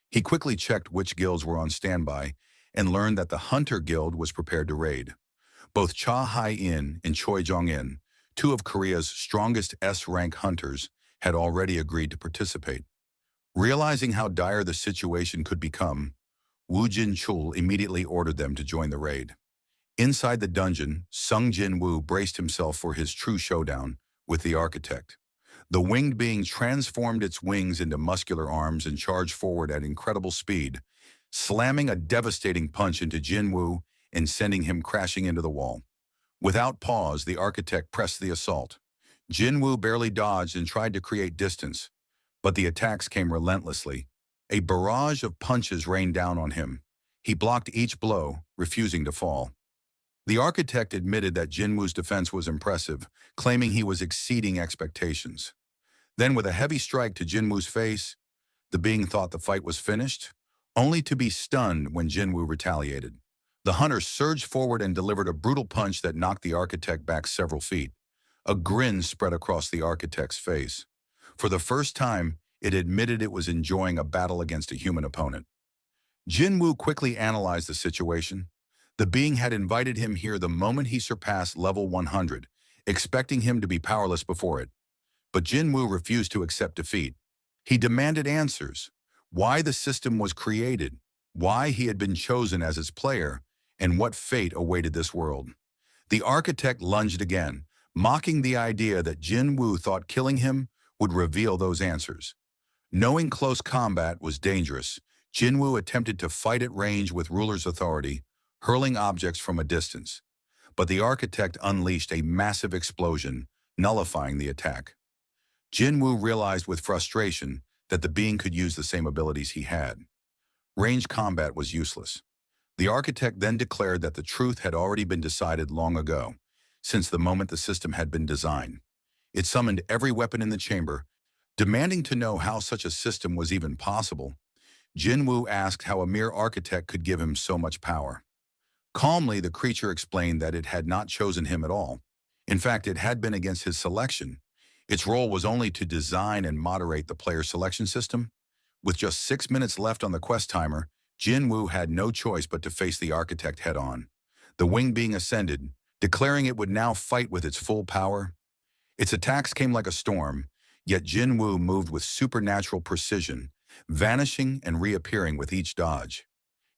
Speaker 1: He quickly checked which guilds were on standby and learned that the Hunter Guild was prepared to raid. Both Cha Hai-in and Choi Jong-in, 2 of Korea's strongest S-rank hunters, had already agreed to participate. Realizing how dire the situation could become, Woo Jin-chul immediately ordered them to join the raid. Inside the dungeon, Sung Jin-woo braced himself for his true showdown with the architect. The winged being transformed its wings into muscular arms and charged forward at incredible speed, slamming a devastating punch into Jin-woo and sending him crashing into the wall. Without pause, the architect pressed the assault. Jin-woo barely dodged and tried to create distance, but the attacks came relentlessly. A barrage of punches rained down on him. He blocked each blow, refusing to fall. The architect admitted that Jin-woo's defense was impressive, claiming he was exceeding expectations. Then, with a heavy strike to Jin-woo's face, the being thought the fight was finished, only to be stunned when Jin-woo retaliated. The hunter surged forward and delivered a brutal punch that knocked the architect back several feet. A grin spread across the architect's face. For the first time, it admitted it was enjoying a battle against a human opponent. Jin-woo quickly analyzed the situation. The being had invited him here the moment he surpassed level 100, expecting him to be powerless before it. But Jin-woo refused to accept defeat. He demanded answers. Why the system was created, why he had been chosen as its player, and what fate awaited this world. The architect lunged again, mocking the idea that Jin Woo thought killing him would reveal those answers. Knowing close combat was dangerous, Jin Woo attempted to fight at range with ruler's authority, hurling objects from a distance. But the architect unleashed a massive explosion, nullifying the attack. Jin Woo realized with frustration that the being could use the same abilities he had. Range combat was useless. The architect then declared that the truth had already been decided long ago, since the moment the system had been designed. It summoned every weapon in the chamber, demanding to know how such a system was even possible. Jin Woo asked how a mere architect could give him so much power. Calmly, the creature explained that it had not chosen him at all. In fact, it had been against his selection. Its role was only to design and moderate the player selection system. With just 6 minutes left on the quest timer, Jin Woo had no choice but to face the architect head-on. The wing being ascended, declaring it would now fight with its full power. Its attacks came like a storm, yet Jin Woo moved with supernatural precision, vanishing and reappearing with each dodge.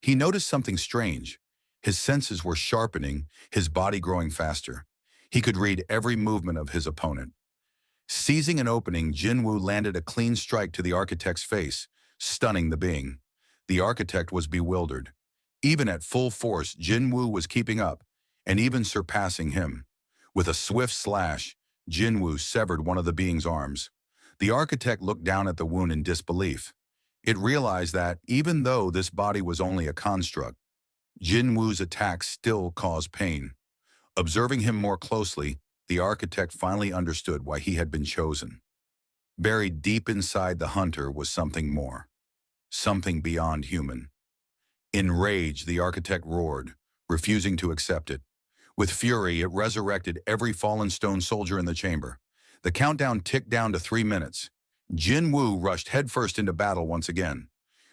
Speaker 1: He noticed something strange. His senses were sharpening, his body growing faster. He could read every movement of his opponent. Seizing an opening, Jin Woo landed a clean strike to the architect's face, stunning the being. The architect was bewildered. Even at full force, Jin Woo was keeping up, and even surpassing him. With a swift slash, Jin Woo severed one of the being's arms. The architect looked down at the wound in disbelief. It realized that, even though this body was only a construct, Jin Woo's attack still caused pain. Observing him more closely, the architect finally understood why he had been chosen. Buried deep inside the hunter was something more. Something beyond human. In rage, the architect roared, refusing to accept it. With fury, it resurrected every fallen stone soldier in the chamber. The countdown ticked down to 3 minutes. Jin Woo rushed headfirst into battle once again.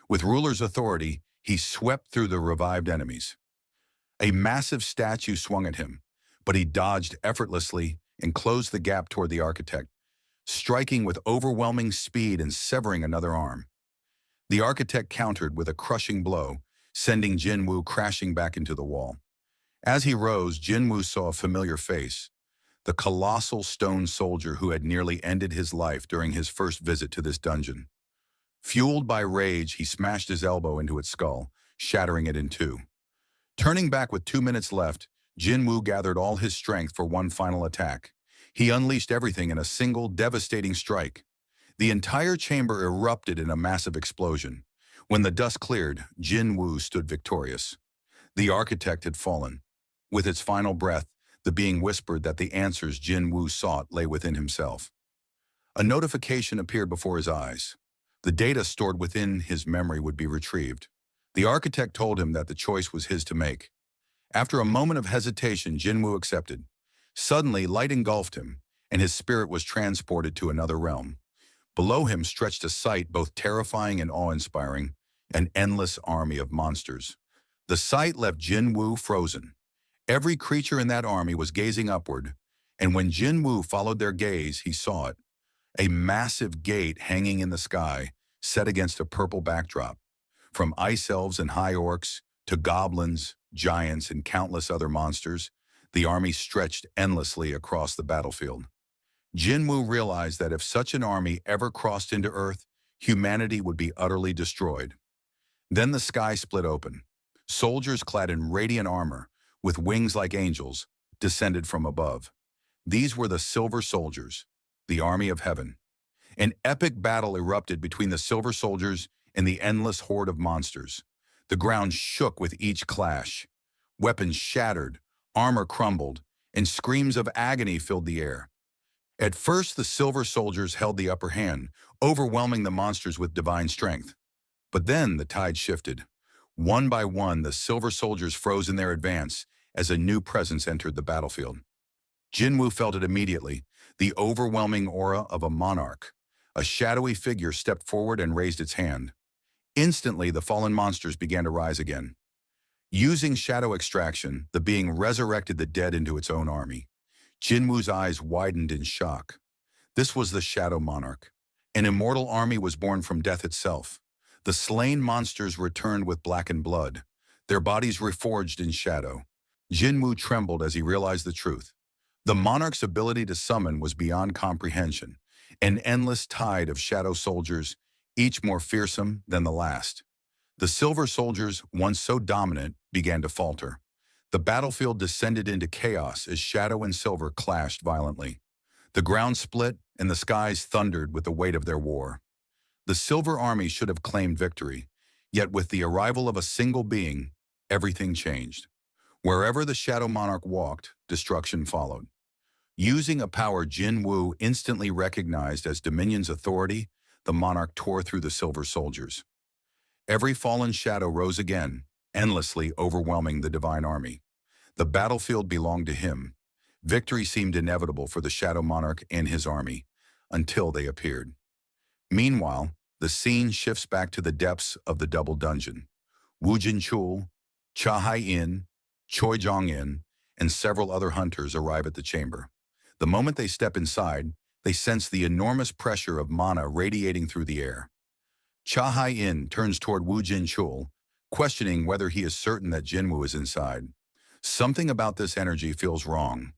Speaker 1: With ruler's authority, he swept through the revived enemies. A massive statue swung at him, but he dodged effortlessly and closed the gap toward the architect, striking with overwhelming speed and severing another arm. The architect countered with a crushing blow, sending Jin Woo crashing back into the wall. As he rose, Jin Woo saw a familiar face, the colossal stone soldier who had nearly ended his life during his first visit to this dungeon. Fueled by rage, he smashed his elbow into its skull, shattering it in two. Turning back with 2 minutes left, Jin Woo gathered all his strength for one final attack. He unleashed everything in a single, devastating strike. The entire chamber erupted in a massive explosion. When the dust cleared, Jin Woo stood victorious. The architect had fallen. With its final breath, the being whispered that the answers Jin Woo sought lay within himself. A notification appeared before his eyes. The data stored within his memory would be retrieved. The architect told him that the choice was his to make. After a moment of hesitation, Jin Woo accepted. Suddenly, light engulfed him, and his spirit was transported to another realm. Below him stretched a sight both terrifying and awe-inspiring, an endless army of monsters. The sight left Jin Woo frozen. Every creature in that army was gazing upward, and when Jin Woo followed their gaze, he saw it. A massive gate hanging in the sky, set against a purple backdrop. From ice elves and high orcs, to goblins, giants, and countless other monsters, the army stretched endlessly across the battlefield. Jin Woo realized that if such an army ever crossed into Earth, humanity would be utterly destroyed. Then the sky split open. Soldiers clad in radiant armor, with wings like angels, descended from above. These were the Silver Soldiers, the army of heaven. An epic battle erupted between the Silver Soldiers and the endless horde of monsters. The ground shook with each clash. Weapons shattered, armor crumbled, and screams of agony filled the air. At first, the Silver Soldiers held the upper hand, overwhelming the monsters with divine strength. But then the tide shifted. One by one, the Silver Soldiers froze in their advance as a new presence entered the battlefield. Jin Woo felt it immediately, the overwhelming aura of a monarch. A shadowy figure stepped forward and raised its hand. Instantly, the fallen monsters began to rise again. Using shadow extraction, the being resurrected the dead into its own army. Jin Woo's eyes widened in shock. This was the Shadow Monarch. An immortal army was born from death itself. The slain monsters returned with blackened blood, their bodies reforged in shadow. Jinwu trembled as he realized the truth. The monarch's ability to summon was beyond comprehension, an endless tide of shadow soldiers, each more fearsome than the last. The silver soldiers, once so dominant, began to falter. The battlefield descended into chaos as shadow and silver clashed violently. The ground split and the skies thundered with the weight of their war. The Silver Army should have claimed victory, yet with the arrival of a single being, everything changed. Wherever the Shadow Monarch walked, destruction followed. Using a power Jin Wu instantly recognized as Dominion's authority, the monarch tore through the silver soldiers. Every fallen shadow rose again, endlessly overwhelming the divine army. The battlefield belonged to him. Victory seemed inevitable for the Shadow Monarch and his army, until they appeared. Meanwhile, the scene shifts back to the depths of the double dungeon. Wu Jinchul, Cha Hai-in, Choi Jong-in, and several other hunters arrive at the chamber. The moment they step inside, they sense the enormous pressure of mana radiating through the air. Cha Hai-in turns toward Wu Jinchul, questioning whether he is certain that Jinwu is inside. Something about this energy feels wrong.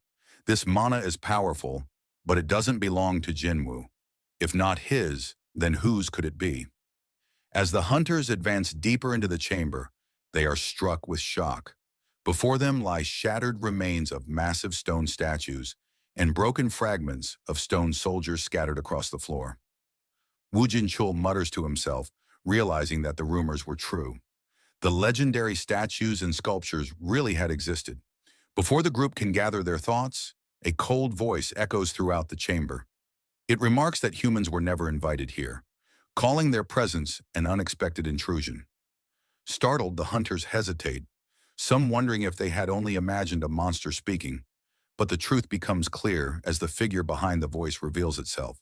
Speaker 1: This mana is powerful, but it doesn't belong to Jinwu. If not his, then whose could it be? As the hunters advance deeper into the chamber, they are struck with shock. Before them lie shattered remains of massive stone statues and broken fragments of stone soldiers scattered across the floor. Wu Jinchul mutters to himself, realizing that the rumors were true. The legendary statues and sculptures really had existed. Before the group can gather their thoughts, a cold voice echoes throughout the chamber. It remarks that humans were never invited here, calling their presence an unexpected intrusion. Startled, the hunters hesitate, some wondering if they had only imagined a monster speaking, but the truth becomes clear as the figure behind the voice reveals itself.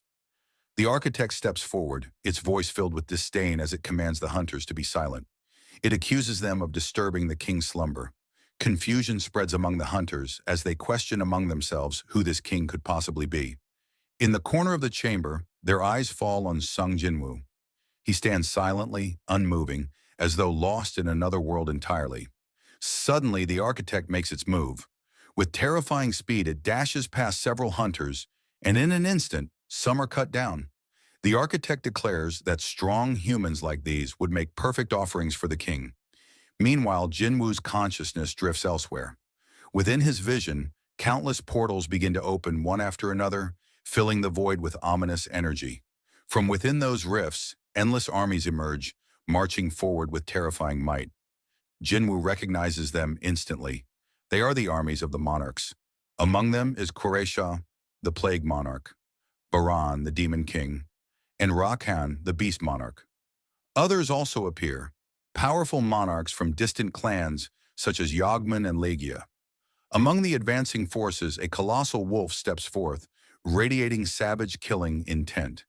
Speaker 1: The architect steps forward, its voice filled with disdain as it commands the hunters to be silent. It accuses them of disturbing the king's slumber. Confusion spreads among the hunters as they question among themselves who this king could possibly be. In the corner of the chamber, their eyes fall on Sung Jinwu. He stands silently, unmoving, as though lost in another world entirely. Suddenly, the architect makes its move. With terrifying speed, it dashes past several hunters, and in an instant, some are cut down. The architect declares that strong humans like these would make perfect offerings for the king. Meanwhile, Jinwu's consciousness drifts elsewhere. Within his vision, countless portals begin to open one after another, filling the void with ominous energy. From within those rifts, endless armies emerge, marching forward with terrifying might. Jinwu recognizes them instantly. They are the armies of the monarchs. Among them is Qureisha, the plague monarch, Baran, the demon king, and Rakan, the beast monarch. Others also appear, powerful monarchs from distant clans such as Yogman and Legia. Among the advancing forces, a colossal wolf steps forth, radiating savage killing intent.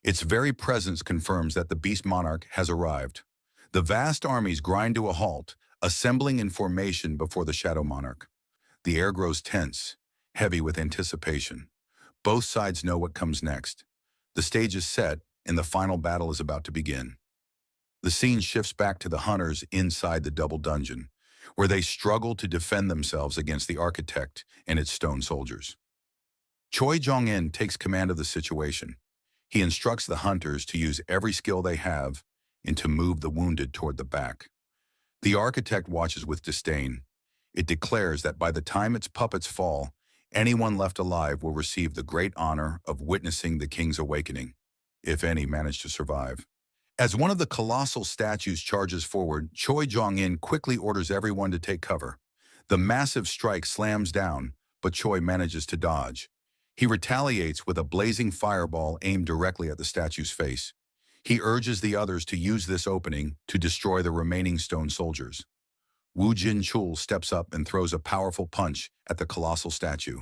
Speaker 1: Its very presence confirms that the beast monarch has arrived. The vast armies grind to a halt, assembling in formation before the shadow monarch. The air grows tense, heavy with anticipation. Both sides know what comes next. The stage is set, and the final battle is about to begin. The scene shifts back to the hunters inside the double dungeon, where they struggle to defend themselves against the architect and its stone soldiers. Choi Jong-in takes command of the situation. He instructs the hunters to use every skill they have and to move the wounded toward the back. The architect watches with disdain. It declares that by the time its puppets fall, anyone left alive will receive the great honor of witnessing the king's awakening, if any manage to survive. As one of the colossal statues charges forward, Choi Jong-in quickly orders everyone to take cover. The massive strike slams down, but Choi manages to dodge. He retaliates with a blazing fireball aimed directly at the statue's face. He urges the others to use this opening to destroy the remaining stone soldiers. Wu Jinchul steps up and throws a powerful punch at the colossal statue.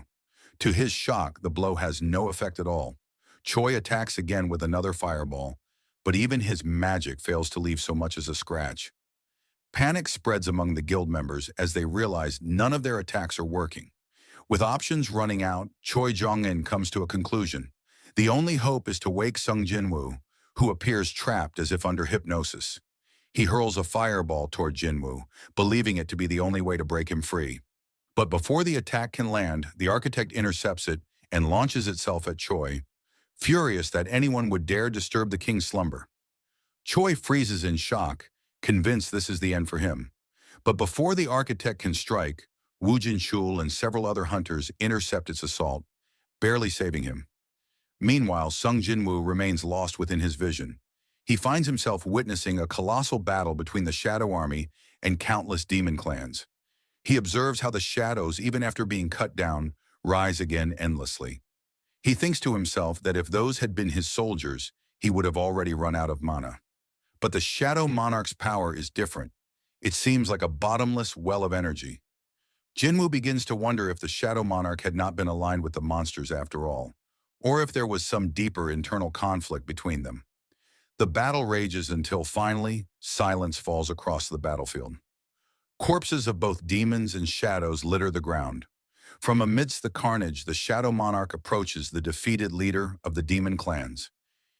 Speaker 1: To his shock, the blow has no effect at all. Choi attacks again with another fireball, but even his magic fails to leave so much as a scratch. Panic spreads among the guild members as they realize none of their attacks are working. With options running out, Choi Jong-in comes to a conclusion. The only hope is to wake Sung Jinwu, who appears trapped as if under hypnosis. He hurls a fireball toward Jinwoo, believing it to be the only way to break him free. But before the attack can land, the architect intercepts it and launches itself at Choi, furious that anyone would dare disturb the king's slumber. Choi freezes in shock, convinced this is the end for him. But before the architect can strike, Woo Jin-chul and several other hunters intercept its assault, barely saving him. Meanwhile, Sung Jinwoo remains lost within his vision. He finds himself witnessing a colossal battle between the Shadow Army and countless demon clans. He observes how the shadows, even after being cut down, rise again endlessly. He thinks to himself that if those had been his soldiers, he would have already run out of mana. But the Shadow Monarch's power is different. It seems like a bottomless well of energy. Jinwoo begins to wonder if the Shadow Monarch had not been aligned with the monsters after all, or if there was some deeper internal conflict between them. The battle rages until finally, silence falls across the battlefield. Corpses of both demons and shadows litter the ground. From amidst the carnage, the Shadow Monarch approaches the defeated leader of the demon clans.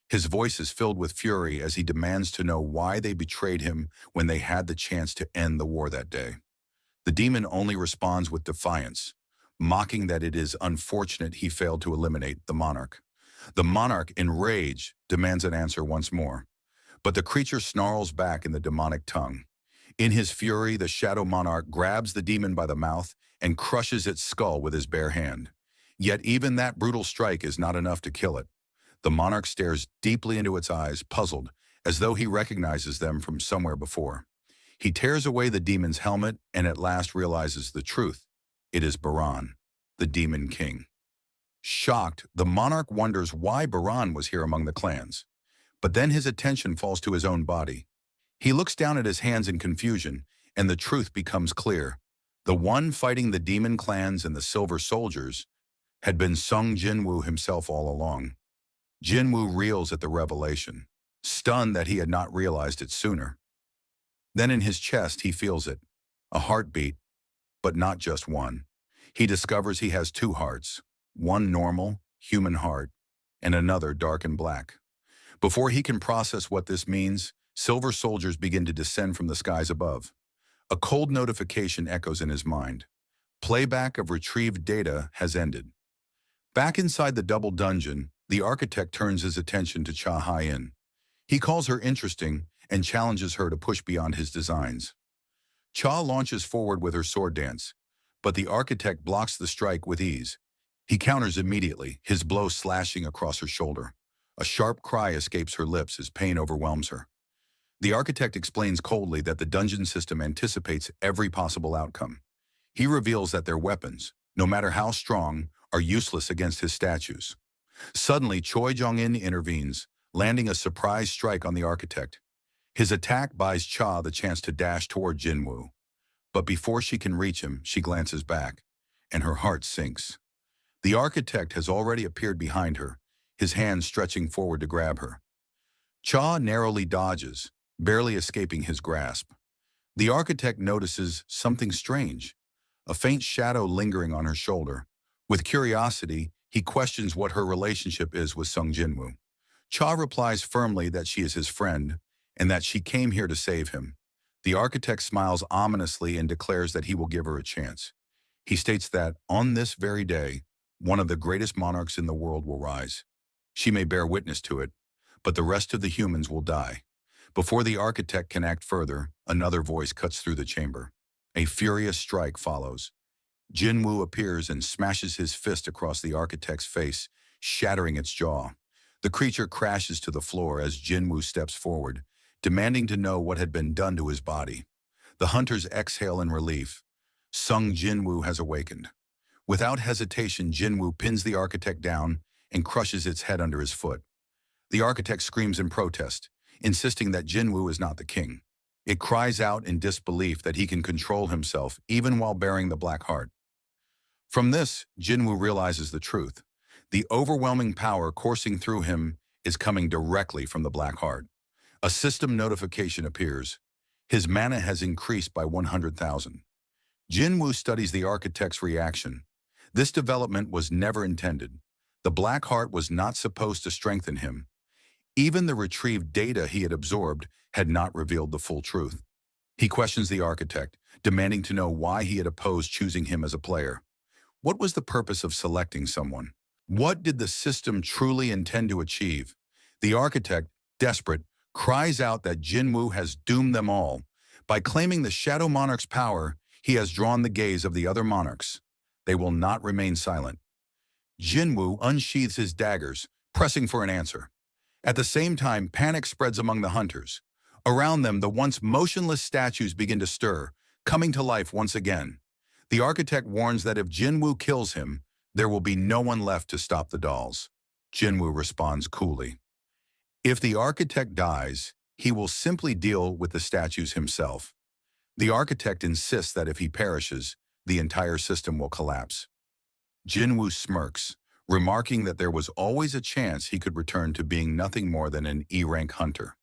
Speaker 1: His voice is filled with fury as he demands to know why they betrayed him when they had the chance to end the war that day. The demon only responds with defiance, mocking that it is unfortunate he failed to eliminate the monarch. The monarch, enraged, demands an answer once more. But the creature snarls back in the demonic tongue. In his fury, the Shadow Monarch grabs the demon by the mouth and crushes its skull with his bare hand. Yet even that brutal strike is not enough to kill it. The monarch stares deeply into its eyes, puzzled, as though he recognizes them from somewhere before. He tears away the demon's helmet and at last realizes the truth. It is Baran, the demon king. Shocked, the monarch wonders why Baran was here among the clans. But then his attention falls to his own body. He looks down at his hands in confusion, and the truth becomes clear. The one fighting the demon clans and the Silver Soldiers had been Sung Jinwoo himself all along. Jinwoo reels at the revelation, stunned that he had not realized it sooner. Then in his chest he feels it, a heartbeat, but not just one. He discovers he has two hearts, one normal, human heart, and another dark and black. Before he can process what this means, Silver Soldiers begin to descend from the skies above. A cold notification echoes in his mind. Playback of retrieved data has ended. Back inside the double dungeon, the architect turns his attention to Cha Hai-in. He calls her interesting and challenges her to push beyond his designs. Cha launches forward with her sword dance, but the architect blocks the strike with ease. He counters immediately, his blow slashing across her shoulder. A sharp cry escapes her lips as pain overwhelms her. The architect explains coldly that the dungeon system anticipates every possible outcome. He reveals that their weapons, no matter how strong, are useless against his statues. Suddenly, Choi Jong-in intervenes, landing a surprise strike on the architect. His attack buys Cha the chance to dash toward Jinwoo. But before she can reach him, she glances back, and her heart sinks. The architect has already appeared behind her, his hand stretching forward to grab her. Cha narrowly dodges, barely escaping his grasp. The architect notices something strange, a faint shadow lingering on her shoulder. With curiosity, he questions what her relationship is with Sung Jinwoo. Cha replies firmly that she is his friend and that she came here to save him. The architect smiles ominously and declares that he will give her a chance. He states that, on this very day, one of the greatest monarchs in the world will rise. She may bear witness to it, but the rest of the humans will die. Before the architect can act further, another voice cuts through the chamber. A furious strike follows. Jinwoo appears and smashes his fist across the architect's face, shattering its jaw. The creature crashes to the floor as Jinwoo steps forward, demanding to know what had been done to his body. The hunters exhale in relief. Sung Jinwoo has awakened. Without hesitation, Jinwoo pins the architect down and crushes its head under his foot. The architect screams in protest, insisting that Jinwoo is not the king. It cries out in disbelief that he can control himself even while bearing the black heart. From this, Jinwoo realizes the truth. The overwhelming power coursing through him is coming directly from the black heart. A system notification appears. His mana has increased by 100,000. Jinwoo studies the architect's reaction. This development was never intended. The black heart was not supposed to strengthen him. Even the retrieved data he had absorbed had not revealed the full truth. He questions the architect, demanding to know why he had opposed choosing him as a player. What was the purpose of selecting someone? What did the system truly intend to achieve? The architect, desperate, cries out that Jinwoo has doomed them all. By claiming the Shadow Monarch's power, he has drawn the gaze of the other monarchs. They will not remain silent. Jinwoo unsheathes his daggers, pressing for an answer. At the same time, panic spreads among the hunters. Around them, the once motionless statues begin to stir, coming to life once again. The architect warns that if Jinwoo kills him, there will be no one left to stop the dolls. Jinwoo responds coolly. If the architect dies, he will simply deal with the statues himself. The architect insists that if he perishes, the entire system will collapse. Jinwoo smirks, remarking that there was always a chance he could return to being nothing more than an E-rank hunter.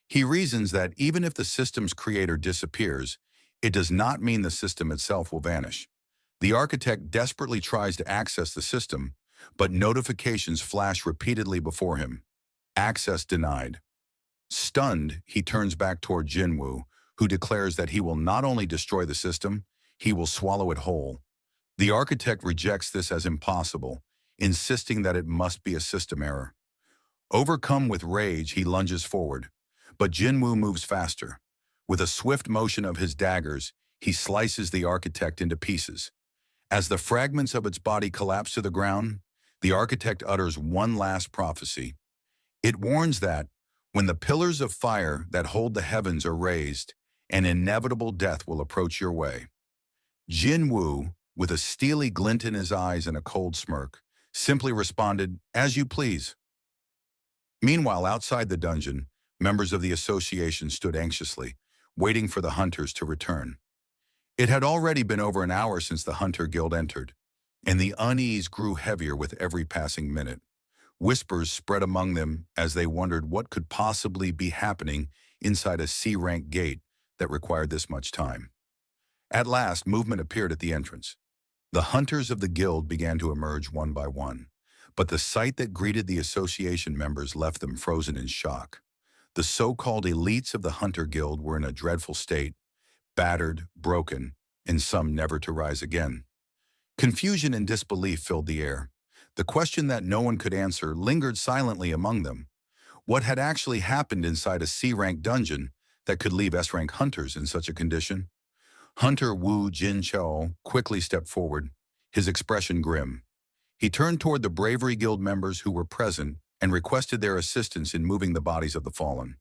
Speaker 1: He reasons that even if the system's creator disappears, it does not mean the system itself will vanish. The architect desperately tries to access the system, but notifications flash repeatedly before him. Access denied. Stunned, he turns back toward Jinwoo, who declares that he will not only destroy the system, he will swallow it whole. The architect rejects this as impossible, insisting that it must be a system error. Overcome with rage, he lunges forward, but Jinwoo moves faster. With a swift motion of his daggers, he slices the architect into pieces. As the fragments of its body collapse to the ground, the architect utters one last prophecy. It warns that, when the pillars of fire that hold the heavens are raised, an inevitable death will approach your way. Jinwoo, with a steely glint in his eyes and a cold smirk, simply responded, "As you please." Meanwhile, outside the dungeon, members of the association stood anxiously, waiting for the hunters to return. It had already been over an hour since the Hunter Guild entered, and the unease grew heavier with every passing minute. Whispers spread among them as they wondered what could possibly be happening inside a C-rank gate that required this much time. At last, movement appeared at the entrance. The hunters of the guild began to emerge one by one, but the sight that greeted the association members left them frozen in shock. The so-called elites of the Hunter Guild were in a dreadful state, battered, broken, and some never to rise again. Confusion and disbelief filled the air. The question that no one could answer lingered silently among them. What had actually happened inside a C-rank dungeon that could leave S-rank hunters in such a condition? Hunter Wu Jinchao quickly stepped forward, his expression grim. He turned toward the Bravery Guild members who were present and requested their assistance in moving the bodies of the fallen.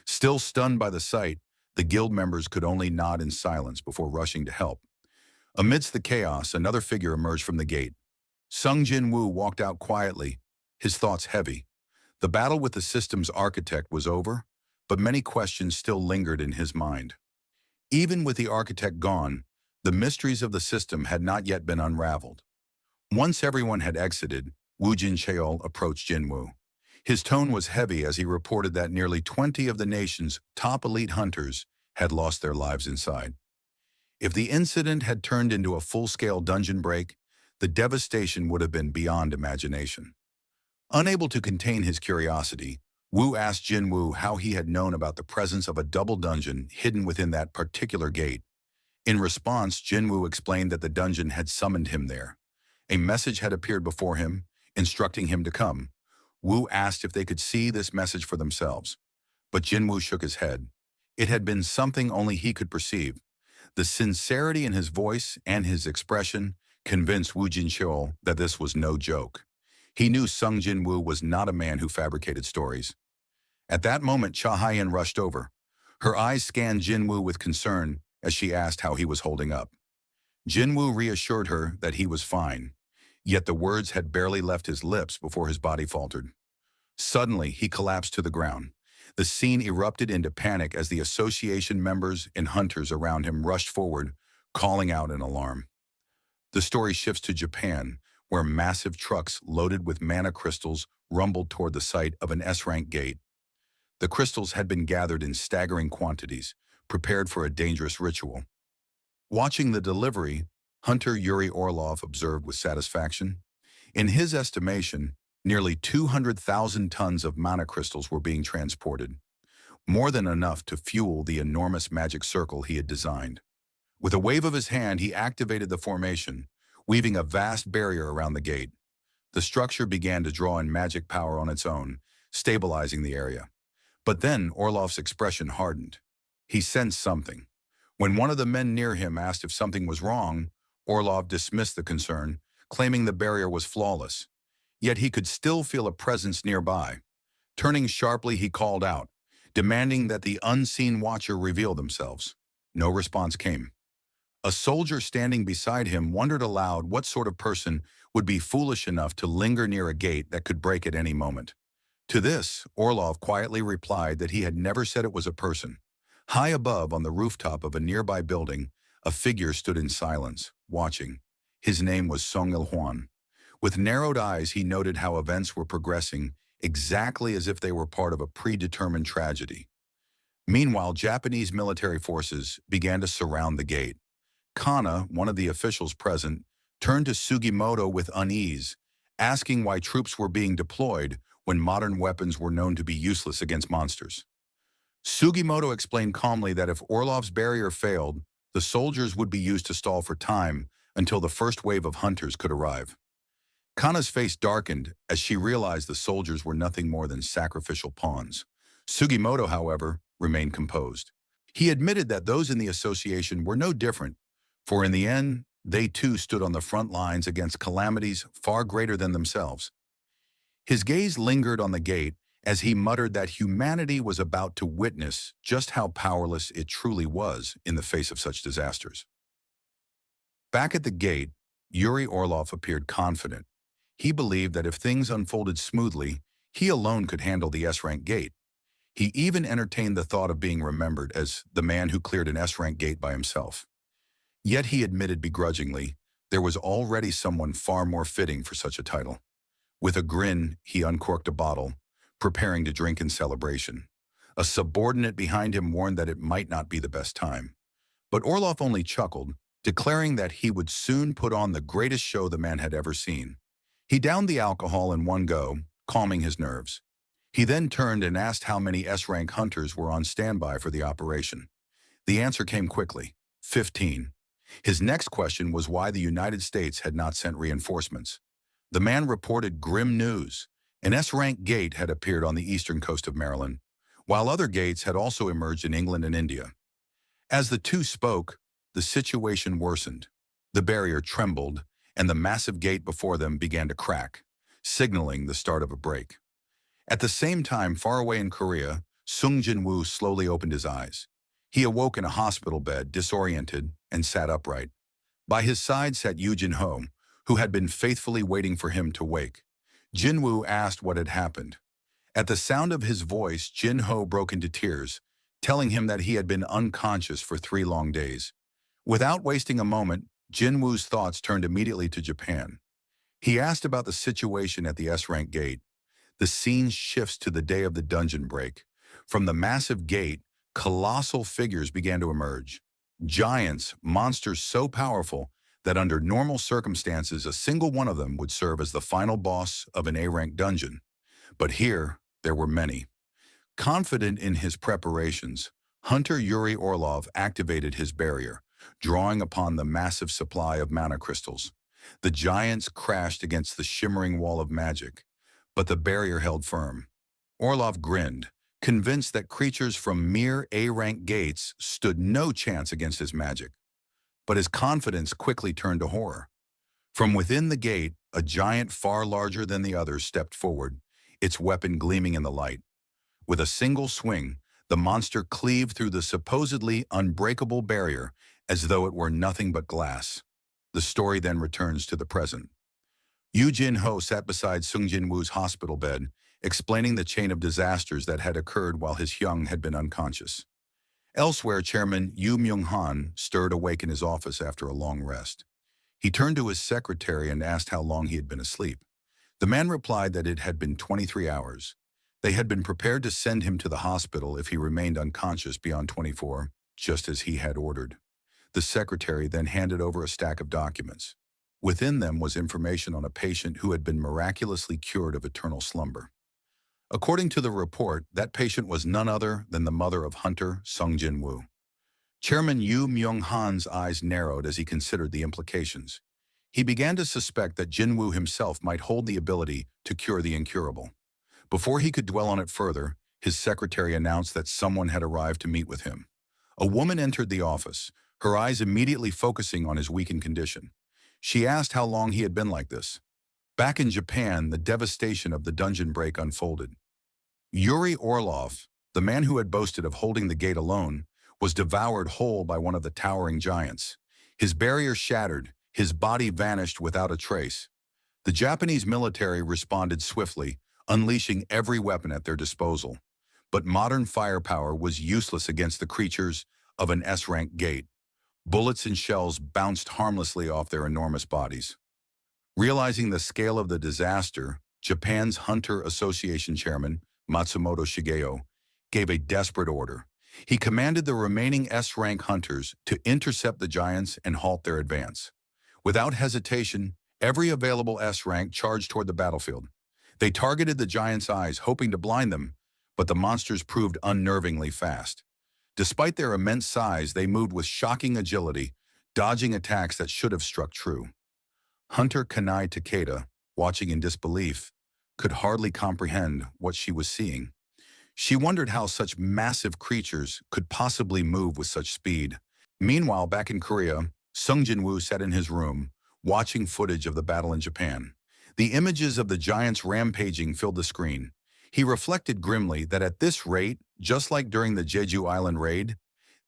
Speaker 1: Still stunned by the sight, the guild members could only nod in silence before rushing to help. Amidst the chaos, another figure emerged from the gate. Sung Jinwoo walked out quietly, his thoughts heavy. The battle with the system's architect was over, but many questions still lingered in his mind. Even with the architect gone, the mysteries of the system had not yet been unraveled. Once everyone had exited, Wu Jincheol approached Jinwoo. His tone was heavy as he reported that nearly 20 of the nation's top elite hunters had lost their lives inside. If the incident had turned into a full-scale dungeon break, the devastation would have been beyond imagination. Unable to contain his curiosity, Wu asked Jinwoo how he had known about the presence of a double dungeon hidden within that particular gate. In response, Jinwoo explained that the dungeon had summoned him there. A message had appeared before him, instructing him to come. Wu asked if they could see this message for themselves, but Jinwoo shook his head. It had been something only he could perceive. The sincerity in his voice and his expression convinced Wu Jincheol that this was no joke. He knew Sung Jinwoo was not a man who fabricated stories. At that moment, Cha Haiyan rushed over. Her eyes scanned Jinwoo with concern as she asked how he was holding up. Jinwoo reassured her that he was fine, yet the words had barely left his lips before his body faltered. Suddenly, he collapsed to the ground. The scene erupted into panic as the association members and hunters around him rushed forward, calling out in alarm. The story shifts to Japan, where massive trucks loaded with mana crystals rumbled toward the site of an S-rank gate. The crystals had been gathered in staggering quantities, prepared for a dangerous ritual. Watching the delivery, Hunter Yuri Orlov observed with satisfaction. In his estimation, Nearly 200,000 tons of mana crystals were being transported, more than enough to fuel the enormous magic circle he had designed. With a wave of his hand, he activated the formation, weaving a vast barrier around the gate. The structure began to draw in magic power on its own, stabilizing the area. But then Orlov's expression hardened. He sensed something. When one of the men near him asked if something was wrong, Orlov dismissed the concern, claiming the barrier was flawless. Yet he could still feel a presence nearby. Turning sharply, he called out, demanding that the unseen watcher reveal themselves. No response came. A soldier standing beside him wondered aloud what sort of person would be foolish enough to linger near a gate that could break at any moment. To this, Orlov quietly replied that he had never said it was a person. High above, on the rooftop of a nearby building, a figure stood in silence, watching. His name was Song Il-hwan. With narrowed eyes, he noted how events were progressing exactly as if they were part of a predetermined tragedy. Meanwhile, Japanese military forces began to surround the gate. Kana, one of the officials present, turned to Sugimoto with unease, asking why troops were being deployed when modern weapons were known to be useless against monsters. Sugimoto explained calmly that if Orlov's barrier failed, the soldiers would be used to stall for time until the first wave of hunters could arrive. Kana's face darkened as she realized the soldiers were nothing more than sacrificial pawns. Sugimoto, however, remained composed. He admitted that those in the association were no different, for in the end, they too stood on the front lines against calamities far greater than themselves. His gaze lingered on the gate as he muttered that humanity was about to witness just how powerless it truly was in the face of such disasters. Back at the gate, Yuri Orlov appeared confident. He believed that if things unfolded smoothly, he alone could handle the S-rank gate. He even entertained the thought of being remembered as the man who cleared an S-rank gate by himself. Yet he admitted begrudgingly, there was already someone far more fitting for such a title. With a grin, he uncorked a bottle, preparing to drink in celebration. A subordinate behind him warned that it might not be the best time. But Orlov only chuckled, declaring that he would soon put on the greatest show the man had ever seen. He downed the alcohol in one go, calming his nerves. He then turned and asked how many S-rank hunters were on standby for the operation. The answer came quickly, 15. His next question was why the United States had not sent reinforcements. The man reported grim news. An S-rank gate had appeared on the eastern coast of Maryland, while other gates had also emerged in England and India. As the two spoke, the situation worsened. The barrier trembled, and the massive gate before them began to crack, signaling the start of a break. At the same time, far away in Korea, Sung Jin-woo slowly opened his eyes. He awoke in a hospital bed, disoriented, and sat upright. By his side sat Yoo Jin-ho, who had been faithfully waiting for him to wake. Jin-woo asked what had happened. At the sound of his voice, Jin-ho broke into tears, telling him that he had been unconscious for 3 long days. Without wasting a moment, Jin-woo's thoughts turned immediately to Japan. He asked about the situation at the S-rank gate. The scene shifts to the day of the dungeon break. From the massive gate, colossal figures began to emerge. Giants, monsters so powerful that under normal circumstances, a single one of them would serve as the final boss of an A-rank dungeon. But here, there were many. Confident in his preparations, Hunter Yuri Orlov activated his barrier, drawing upon the massive supply of mana crystals. The giants crashed against the shimmering wall of magic, but the barrier held firm. Orlov grinned, convinced that creatures from mere A-rank gates stood no chance against his magic. But his confidence quickly turned to horror. From within the gate, a giant far larger than the others stepped forward, its weapon gleaming in the light. With a single swing, the monster cleaved through the supposedly unbreakable barrier as though it were nothing but glass. The story then returns to the present. Yoo Jin-ho sat beside Sung Jin-woo's hospital bed, explaining the chain of disasters that had occurred while his Hyung had been unconscious. Elsewhere, Chairman Yoo Myung-han stirred awake in his office after a long rest. He turned to his secretary and asked how long he had been asleep. The man replied that it had been 23 hours. They had been prepared to send him to the hospital if he remained unconscious beyond 24, just as he had ordered. The secretary then handed over a stack of documents. Within them was information on a patient who had been miraculously cured of eternal slumber. According to the report, that patient was none other than the mother of Hunter Sung Jin-woo. Chairman Yu Myung-han's eyes narrowed as he considered the implications. He began to suspect that Jin-woo himself might hold the ability to cure the incurable. Before he could dwell on it further, his secretary announced that someone had arrived to meet with him. A woman entered the office, her eyes immediately focusing on his weakened condition. She asked how long he had been like this. Back in Japan, the devastation of the dungeon break unfolded. Yuri Orlov, the man who had boasted of holding the gate alone, was devoured whole by one of the towering giants. His barrier shattered, his body vanished without a trace. The Japanese military responded swiftly, unleashing every weapon at their disposal. But modern firepower was useless against the creatures of an S-rank gate. Bullets and shells bounced harmlessly off their enormous bodies. Realizing the scale of the disaster, Japan's Hunter Association chairman, Matsumoto Shigeo, gave a desperate order. He commanded the remaining S-rank hunters to intercept the giants and halt their advance. Without hesitation, every available S-rank charged toward the battlefield. They targeted the giants' eyes, hoping to blind them, but the monsters proved unnervingly fast. Despite their immense size, they moved with shocking agility, dodging attacks that should have struck true. Hunter Kanai Takeda, watching in disbelief, could hardly comprehend what she was seeing. She wondered how such massive creatures could possibly move with such speed. Meanwhile, back in Korea, Sung Jin-woo sat in his room, watching footage of the battle in Japan. The images of the giants rampaging filled the screen. He reflected grimly that at this rate, just like during the Jeju Island raid,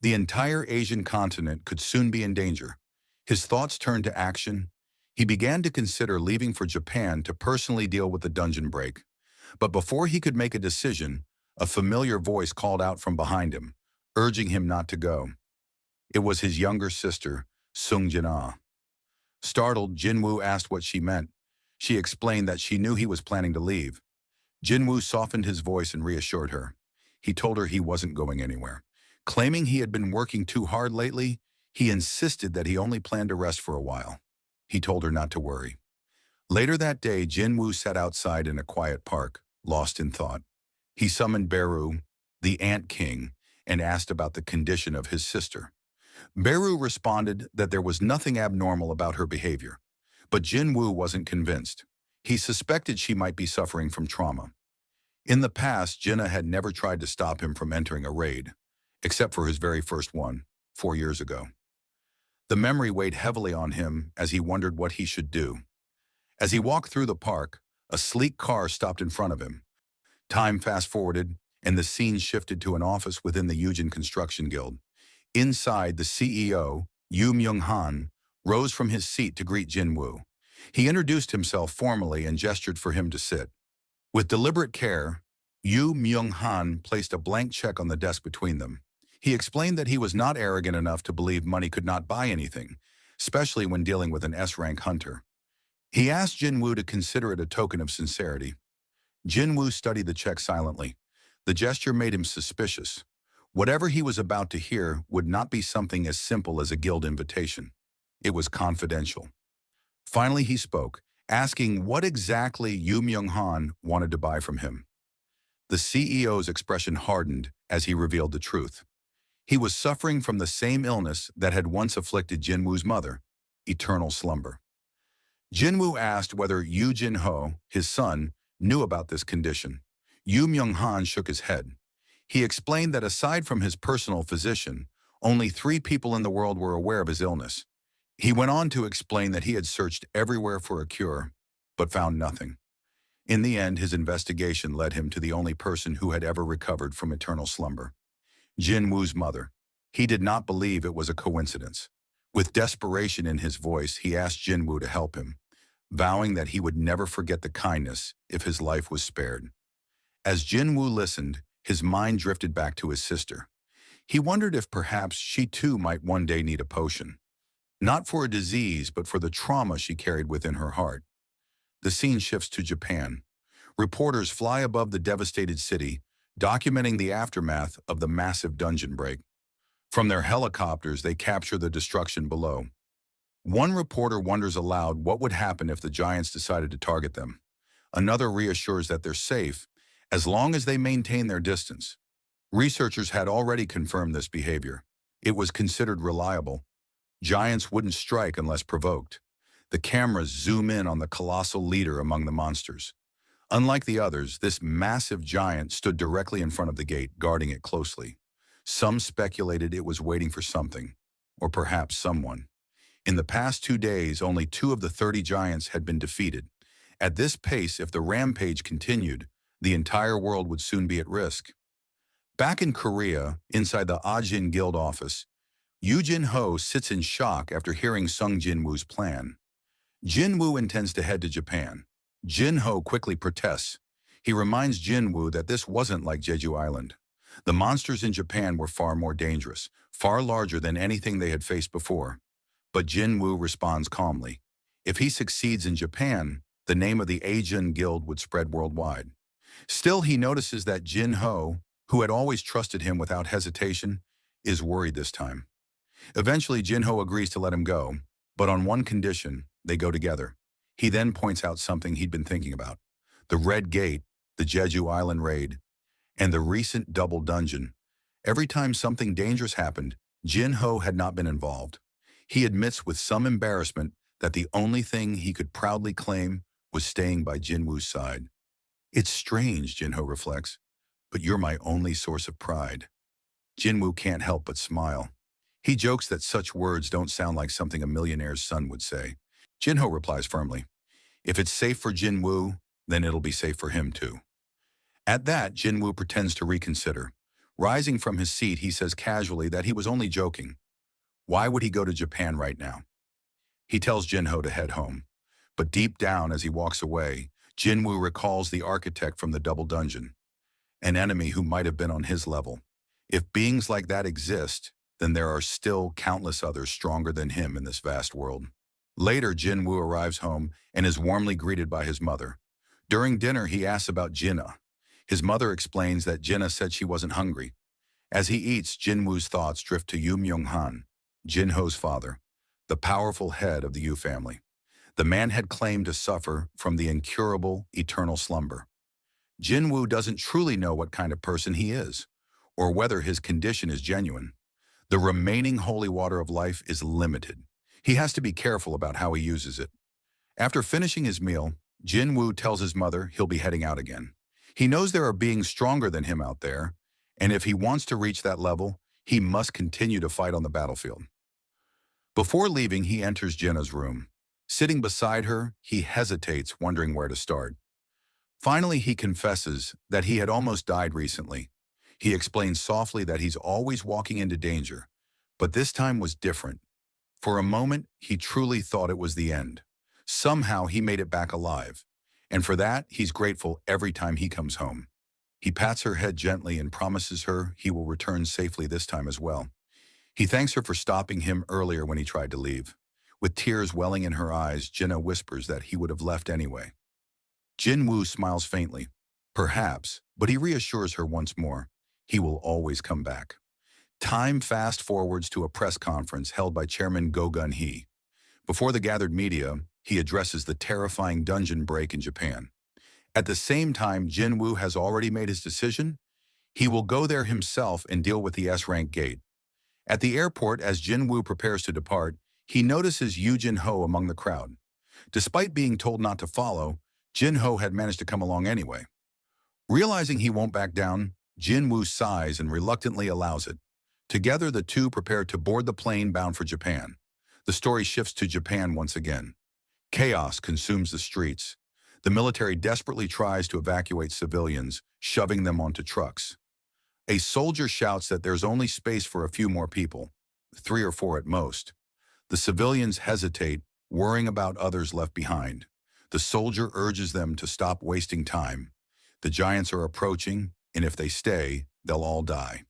Speaker 1: the entire Asian continent could soon be in danger. His thoughts turned to action. He began to consider leaving for Japan to personally deal with the dungeon break. But before he could make a decision, a familiar voice called out from behind him, urging him not to go. It was his younger sister, Sung Jin-ah. Startled, Jin-woo asked what she meant. She explained that she knew he was planning to leave. Jin-woo softened his voice and reassured her. He told her he wasn't going anywhere. Claiming he had been working too hard lately, he insisted that he only planned to rest for a while. He told her not to worry. Later that day, Jin-woo sat outside in a quiet park, lost in thought. He summoned Beru, the Ant King, and asked about the condition of his sister. Beru responded that there was nothing abnormal about her behavior, but Jin-woo wasn't convinced. He suspected she might be suffering from trauma. In the past, Jinnah had never tried to stop him from entering a raid, except for his very first one, 4 years ago. The memory weighed heavily on him as he wondered what he should do. As he walked through the park, a sleek car stopped in front of him. Time fast-forwarded, and the scene shifted to an office within the Eugen Construction Guild. Inside, the CEO, Yu Myung-han, rose from his seat to greet Jin-woo. He introduced himself formally and gestured for him to sit. With deliberate care, Yu Myung-han placed a blank check on the desk between them. He explained that he was not arrogant enough to believe money could not buy anything, especially when dealing with an S-rank hunter. He asked Jin-woo to consider it a token of sincerity. Jin-woo studied the check silently. The gesture made him suspicious. Whatever he was about to hear would not be something as simple as a guild invitation. It was confidential. Finally, he spoke, asking what exactly Yu Myung-han wanted to buy from him. The CEO's expression hardened as he revealed the truth. He was suffering from the same illness that had once afflicted Jin-woo's mother, eternal slumber. Jin-woo asked whether Yu Jin-ho, his son, knew about this condition. Yu Myung-han shook his head. He explained that aside from his personal physician, only 3 people in the world were aware of his illness. He went on to explain that he had searched everywhere for a cure, but found nothing. In the end, his investigation led him to the only person who had ever recovered from eternal slumber, Jin-woo's mother. He did not believe it was a coincidence. With desperation in his voice, he asked Jin-woo to help him, vowing that he would never forget the kindness if his life was spared. As Jin-woo listened, his mind drifted back to his sister. He wondered if perhaps she too might one day need a potion. Not for a disease, but for the trauma she carried within her heart. The scene shifts to Japan. Reporters fly above the devastated city, documenting the aftermath of the massive dungeon break. From their helicopters, they capture the destruction below. One reporter wonders aloud what would happen if the giants decided to target them. Another reassures that they're safe as long as they maintain their distance. Researchers had already confirmed this behavior. It was considered reliable. Giants wouldn't strike unless provoked. The cameras zoom in on the colossal leader among the monsters. Unlike the others, this massive giant stood directly in front of the gate, guarding it closely. Some speculated it was waiting for something, or perhaps someone. In the past 2 days, only 2 of the 30 giants had been defeated. At this pace, if the rampage continued, the entire world would soon be at risk. Back in Korea, inside the Ajin Guild office, Yoo Jin-ho sits in shock after hearing Sung Jin-woo's plan. Jin-woo intends to head to Japan. Jin-ho quickly protests. He reminds Jin-woo that this wasn't like Jeju Island. The monsters in Japan were far more dangerous, far larger than anything they had faced before. But Jin-woo responds calmly. If he succeeds in Japan, the name of the Ajin Guild would spread worldwide. Still, he notices that Jin-ho, who had always trusted him without hesitation, is worried this time. Eventually, Jin-ho agrees to let him go, but on one condition: they go together. He then points out something he'd been thinking about: the Red Gate, the Jeju Island raid, and the recent double dungeon. Every time something dangerous happened, Jin-ho had not been involved. He admits with some embarrassment that the only thing he could proudly claim was staying by Jin-woo's side. It's strange, Jin-ho reflects, but you're my only source of pride. Jin-woo can't help but smile. He jokes that such words don't sound like something a millionaire's son would say. Jin-ho replies firmly, if it's safe for Jin-woo, then it'll be safe for him too. At that, Jin-woo pretends to reconsider. Rising from his seat, he says casually that he was only joking. Why would he go to Japan right now? He tells Jin-ho to head home. But deep down, as he walks away, Jin-woo recalls the architect from the double dungeon, an enemy who might have been on his level. If beings like that exist, then there are still countless others stronger than him in this vast world. Later, Jin-woo arrives home and is warmly greeted by his mother. During dinner, he asks about Jinna. His mother explains that Jinna said she wasn't hungry. As he eats, Jin-woo's thoughts drift to Yoo Myung-han, Jin-ho's father, the powerful head of the Yoo family. The man had claimed to suffer from the incurable, eternal slumber. Jin-woo doesn't truly know what kind of person he is, or whether his condition is genuine. The remaining holy water of life is limited. He has to be careful about how he uses it. After finishing his meal, Jin-woo tells his mother he'll be heading out again. He knows there are beings stronger than him out there, and if he wants to reach that level, he must continue to fight on the battlefield. Before leaving, he enters Jinna's room. Sitting beside her, he hesitates, wondering where to start. Finally, he confesses that he had almost died recently. He explains softly that he's always walking into danger, but this time was different. For a moment, he truly thought it was the end. Somehow, he made it back alive, and for that, he's grateful every time he comes home. He pats her head gently and promises her he will return safely this time as well. He thanks her for stopping him earlier when he tried to leave. With tears welling in her eyes, Jinna whispers that he would have left anyway. Jin-woo smiles faintly. Perhaps, but he reassures her once more. He will always come back. Time fast forwards to a press conference held by Chairman Go Gun-hee. Before the gathered media, he addresses the terrifying dungeon break in Japan. At the same time, Jin-woo has already made his decision. He will go there himself and deal with the S-rank gate. At the airport, as Jin-woo prepares to depart, he notices Yoo Jin-ho among the crowd. Despite being told not to follow, Jin-ho had managed to come along anyway. Realizing he won't back down, Jin-woo sighs and reluctantly allows it. Together, the two prepare to board the plane bound for Japan. The story shifts to Japan once again. Chaos consumes the streets. The military desperately tries to evacuate civilians, shoving them onto trucks. A soldier shouts that there's only space for a few more people, 3 or 4 at most. The civilians hesitate, worrying about others left behind. The soldier urges them to stop wasting time. The giants are approaching, and if they stay, they'll all die.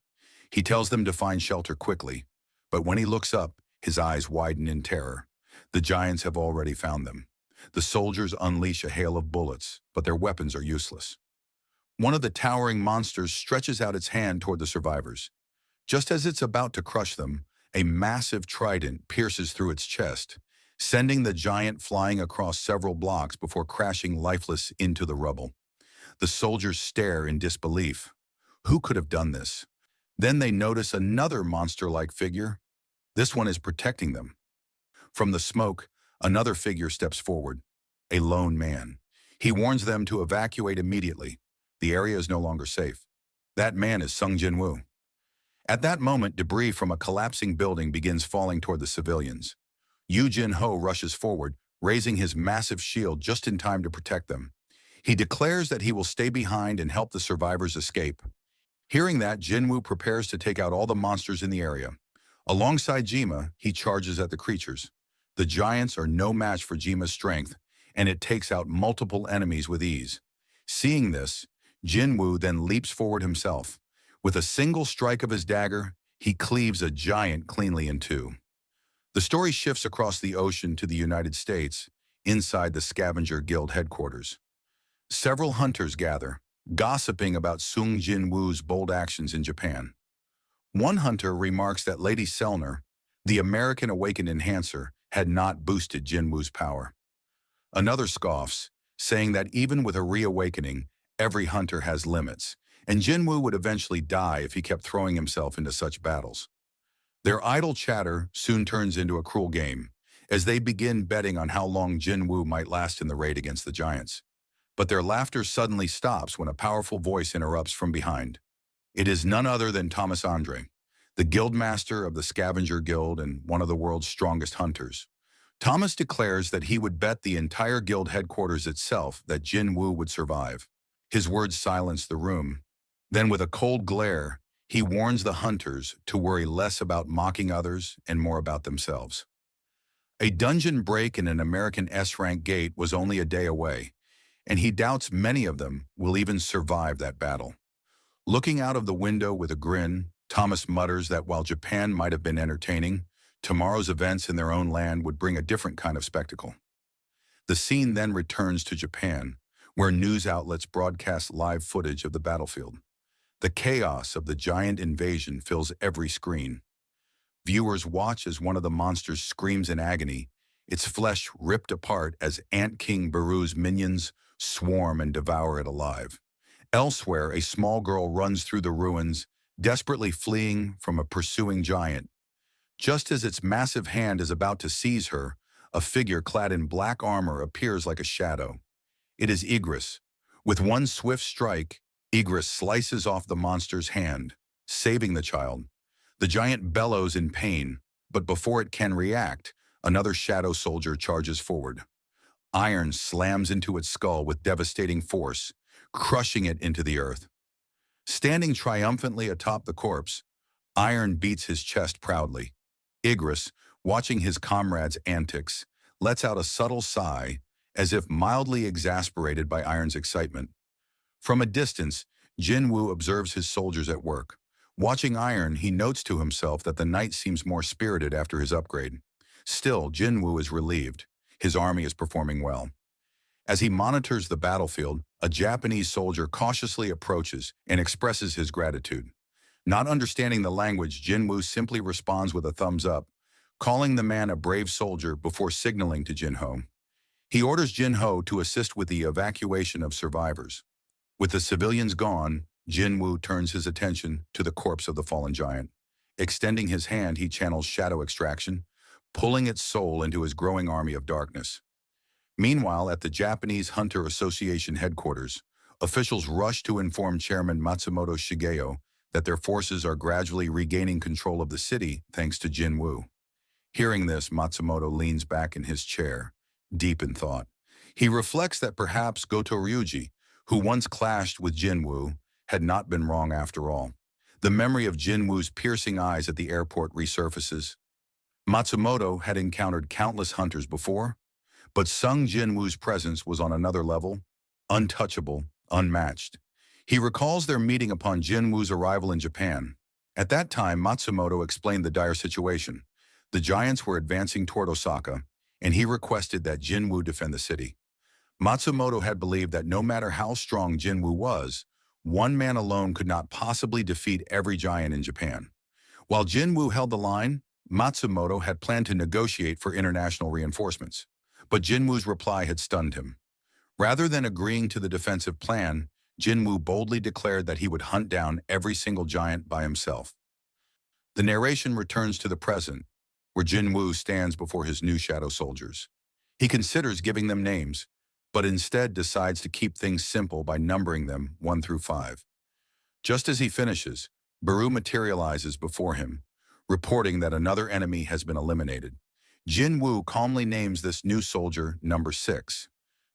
Speaker 1: He tells them to find shelter quickly, but when he looks up, his eyes widen in terror. The giants have already found them. The soldiers unleash a hail of bullets, but their weapons are useless. One of the towering monsters stretches out its hand toward the survivors. Just as it's about to crush them, a massive trident pierces through its chest. sending the giant flying across several blocks before crashing lifeless into the rubble. The soldiers stare in disbelief. Who could have done this? Then they notice another monster-like figure. This one is protecting them. From the smoke, another figure steps forward, a lone man. He warns them to evacuate immediately. The area is no longer safe. That man is Sung Jinwoo. At that moment, debris from a collapsing building begins falling toward the civilians. Yu Jin-ho rushes forward, raising his massive shield just in time to protect them. He declares that he will stay behind and help the survivors escape. Hearing that, Jinwoo prepares to take out all the monsters in the area. Alongside Jima, he charges at the creatures. The giants are no match for Jima's strength, and it takes out multiple enemies with ease. Seeing this, Jinwoo then leaps forward himself. With a single strike of his dagger, he cleaves a giant cleanly in two. The story shifts across the ocean to the United States, inside the Scavenger Guild headquarters. Several hunters gather, gossiping about Sung Jin-woo's bold actions in Japan. One hunter remarks that Lady Selner, the American Awakened Enhancer, had not boosted Jin-woo's power. Another scoffs, saying that even with a reawakening, every hunter has limits, and Jinwoo would eventually die if he kept throwing himself into such battles. Their idle chatter soon turns into a cruel game, as they begin betting on how long Jinwoo might last in the raid against the giants. But their laughter suddenly stops when a powerful voice interrupts from behind. It is none other than Thomas Andre, the guildmaster of the Scavenger Guild and one of the world's strongest hunters. Thomas declares that he would bet the entire guild headquarters itself that Jinwoo would survive. His words silence the room. Then with a cold glare, he warns the hunters to worry less about mocking others and more about themselves. A dungeon break in an American S-rank gate was only a day away, and he doubts many of them will even survive that battle. Looking out of the window with a grin, Thomas mutters that while Japan might have been entertaining, tomorrow's events in their own land would bring a different kind of spectacle. The scene then returns to Japan, where news outlets broadcast live footage of the battlefield. The chaos of the giant invasion fills every screen. Viewers watch as one of the monsters screams in agony, its flesh ripped apart as Ant King Baru's minions swarm and devour it alive. Elsewhere, a small girl runs through the ruins, desperately fleeing from a pursuing giant. Just as its massive hand is about to seize her, a figure clad in black armor appears like a shadow. It is Igris. With one swift strike, Igris slices off the monster's hand, saving the child. The giant bellows in pain, but before it can react, another shadow soldier charges forward. Iron slams into its skull with devastating force, crushing it into the earth. Standing triumphantly atop the corpse, Iron beats his chest proudly. Igris, watching his comrades' antics, lets out a subtle sigh, as if mildly exasperated by Iron's excitement. From a distance, Jinwoo observes his soldiers at work. Watching Iron, he notes to himself that the knight seems more spirited after his upgrade. Still, Jinwoo is relieved. His army is performing well. As he monitors the battlefield, a Japanese soldier cautiously approaches and expresses his gratitude. Not understanding the language, Jinwoo simply responds with a thumbs up, calling the man a brave soldier before signaling to Jinho. He orders Jinho to assist with the evacuation of survivors. With the civilians gone, Jinwoo turns his attention to the corpse of the fallen giant. Extending his hand, he channels shadow extraction, pulling its soul into his growing army of darkness. Meanwhile, at the Japanese Hunter Association headquarters, officials rush to inform Chairman Matsumoto Shigeo that their forces are gradually regaining control of the city thanks to Jinwoo. Hearing this, Matsumoto leans back in his chair, deep in thought. He reflects that perhaps Goto Ryuji, who once clashed with Jinwoo, had not been wrong after all. The memory of Jinwoo's piercing eyes at the airport resurfaces. Matsumoto had encountered countless hunters before, but Sung Jinwoo's presence was on another level, untouchable, unmatched. He recalls their meeting upon Jinwoo's arrival in Japan. At that time, Matsumoto explained the dire situation. The giants were advancing toward Osaka, and he requested that Jinwoo defend the city. Matsumoto had believed that no matter how strong Jinwoo was, one man alone could not possibly defeat every giant in Japan. While Jinwoo held the line, Matsumoto had planned to negotiate for international reinforcements, but Jinwoo's reply had stunned him. Rather than agreeing to the defensive plan, Jinwoo boldly declared that he would hunt down every single giant by himself. The narration returns to the present, where Jinwoo stands before his new shadow soldiers. He considers giving them names, but instead decides to keep things simple by numbering them 1 through 5. Just as he finishes, Baru materializes before him, reporting that another enemy has been eliminated. Jinwoo calmly names this new soldier number 6.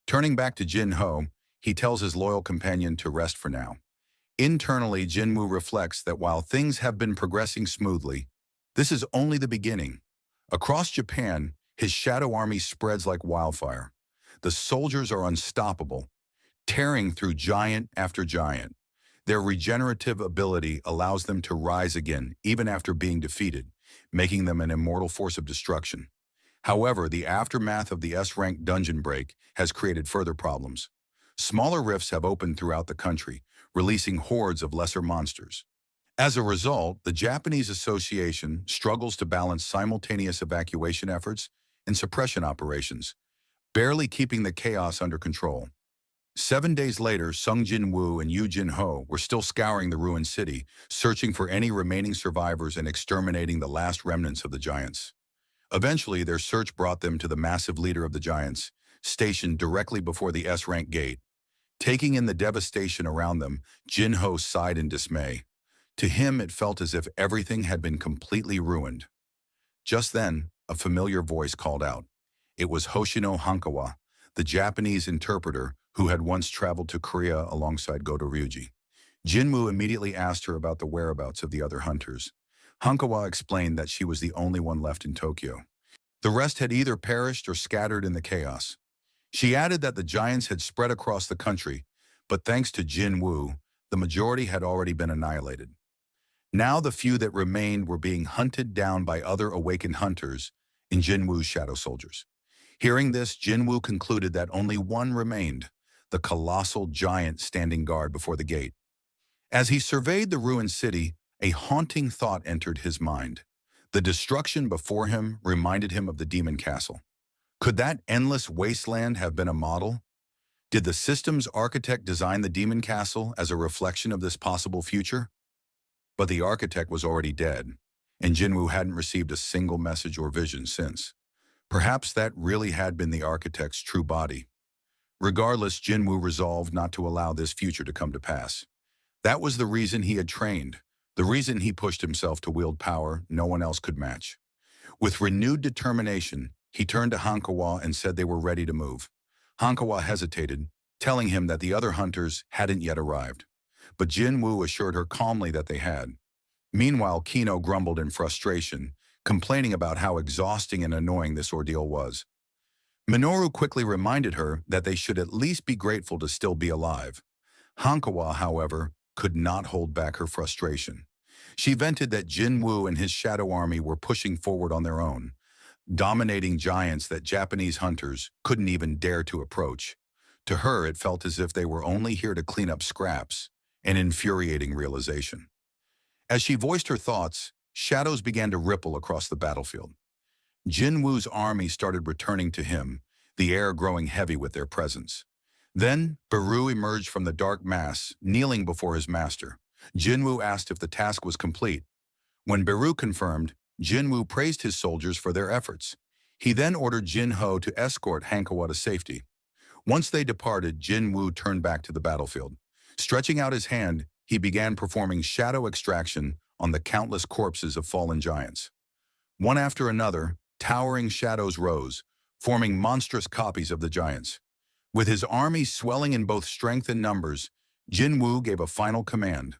Speaker 1: Turning back to Jinho, he tells his loyal companion to rest for now. Internally, Jinwoo reflects that while things have been progressing smoothly, this is only the beginning. Across Japan, his shadow army spreads like wildfire. The soldiers are unstoppable, tearing through giant after giant. Their regenerative ability allows them to rise again, even after being defeated, making them an immortal force of destruction. However, the aftermath of the S-rank dungeon break has created further problems. Smaller rifts have opened throughout the country, releasing hordes of lesser monsters. As a result, the Japanese Association struggles to balance simultaneous evacuation efforts and suppression operations, barely keeping the chaos under control. 7 days later, Sung Jin-woo and Yu Jin-ho were still scouring the ruined city, searching for any remaining survivors and exterminating the last remnants of the giants. Eventually, their search brought them to the massive leader of the giants, stationed directly before the S-rank gate. Taking in the devastation around them, Jin-ho sighed in dismay. To him, it felt as if everything had been completely ruined. Just then, a familiar voice called out. It was Hoshino Hankawa, the Japanese interpreter who had once traveled to Korea alongside Goto Ryuji. Jinwoo immediately asked her about the whereabouts of the other hunters. Hankawa explained that she was the only one left in Tokyo. The rest had either perished or scattered in the chaos. She added that the giants had spread across the country, but thanks to Jinwoo, the majority had already been annihilated. Now the few that remained were being hunted down by other awakened hunters in Jinwoo's shadow soldiers. Hearing this, Jinwoo concluded that only one remained, the colossal giant standing guard before the gate. As he surveyed the ruined city, a haunting thought entered his mind. The destruction before him reminded him of the demon castle. Could that endless wasteland have been a model? Did the system's architect design the demon castle as a reflection of this possible future? But the architect was already dead, and Jinwoo hadn't received a single message or vision since. Perhaps that really had been the architect's true body. Regardless, Jinwoo resolved not to allow this future to come to pass. That was the reason he had trained, the reason he pushed himself to wield power no one else could match. With renewed determination, he turned to Hankawa and said they were ready to move. Hankawa hesitated, telling him that the other hunters hadn't yet arrived. But Jinwoo assured her calmly that they had. Meanwhile, Kino grumbled in frustration, complaining about how exhausting and annoying this ordeal was. Minoru quickly reminded her that they should at least be grateful to still be alive. Hankawa, however, could not hold back her frustration. She vented that Jinwoo and his shadow army were pushing forward on their own, dominating giants that Japanese hunters couldn't even dare to approach. To her, it felt as if they were only here to clean up scraps, an infuriating realization. As she voiced her thoughts, shadows began to ripple across the battlefield. Jinwoo's army started returning to him, the air growing heavy with their presence. Then, Baru emerged from the dark mass, kneeling before his master. Jinwoo asked if the task was complete. When Baru confirmed, Jinwoo praised his soldiers for their efforts. He then ordered Jinho to escort Hankawa to safety. Once they departed, Jinwoo turned back to the battlefield. Stretching out his hand, he began performing shadow extraction on the countless corpses of fallen giants. One after another, towering shadows rose, forming monstrous copies of the giants. With his army swelling in both strength and numbers, Jinwoo gave a final command.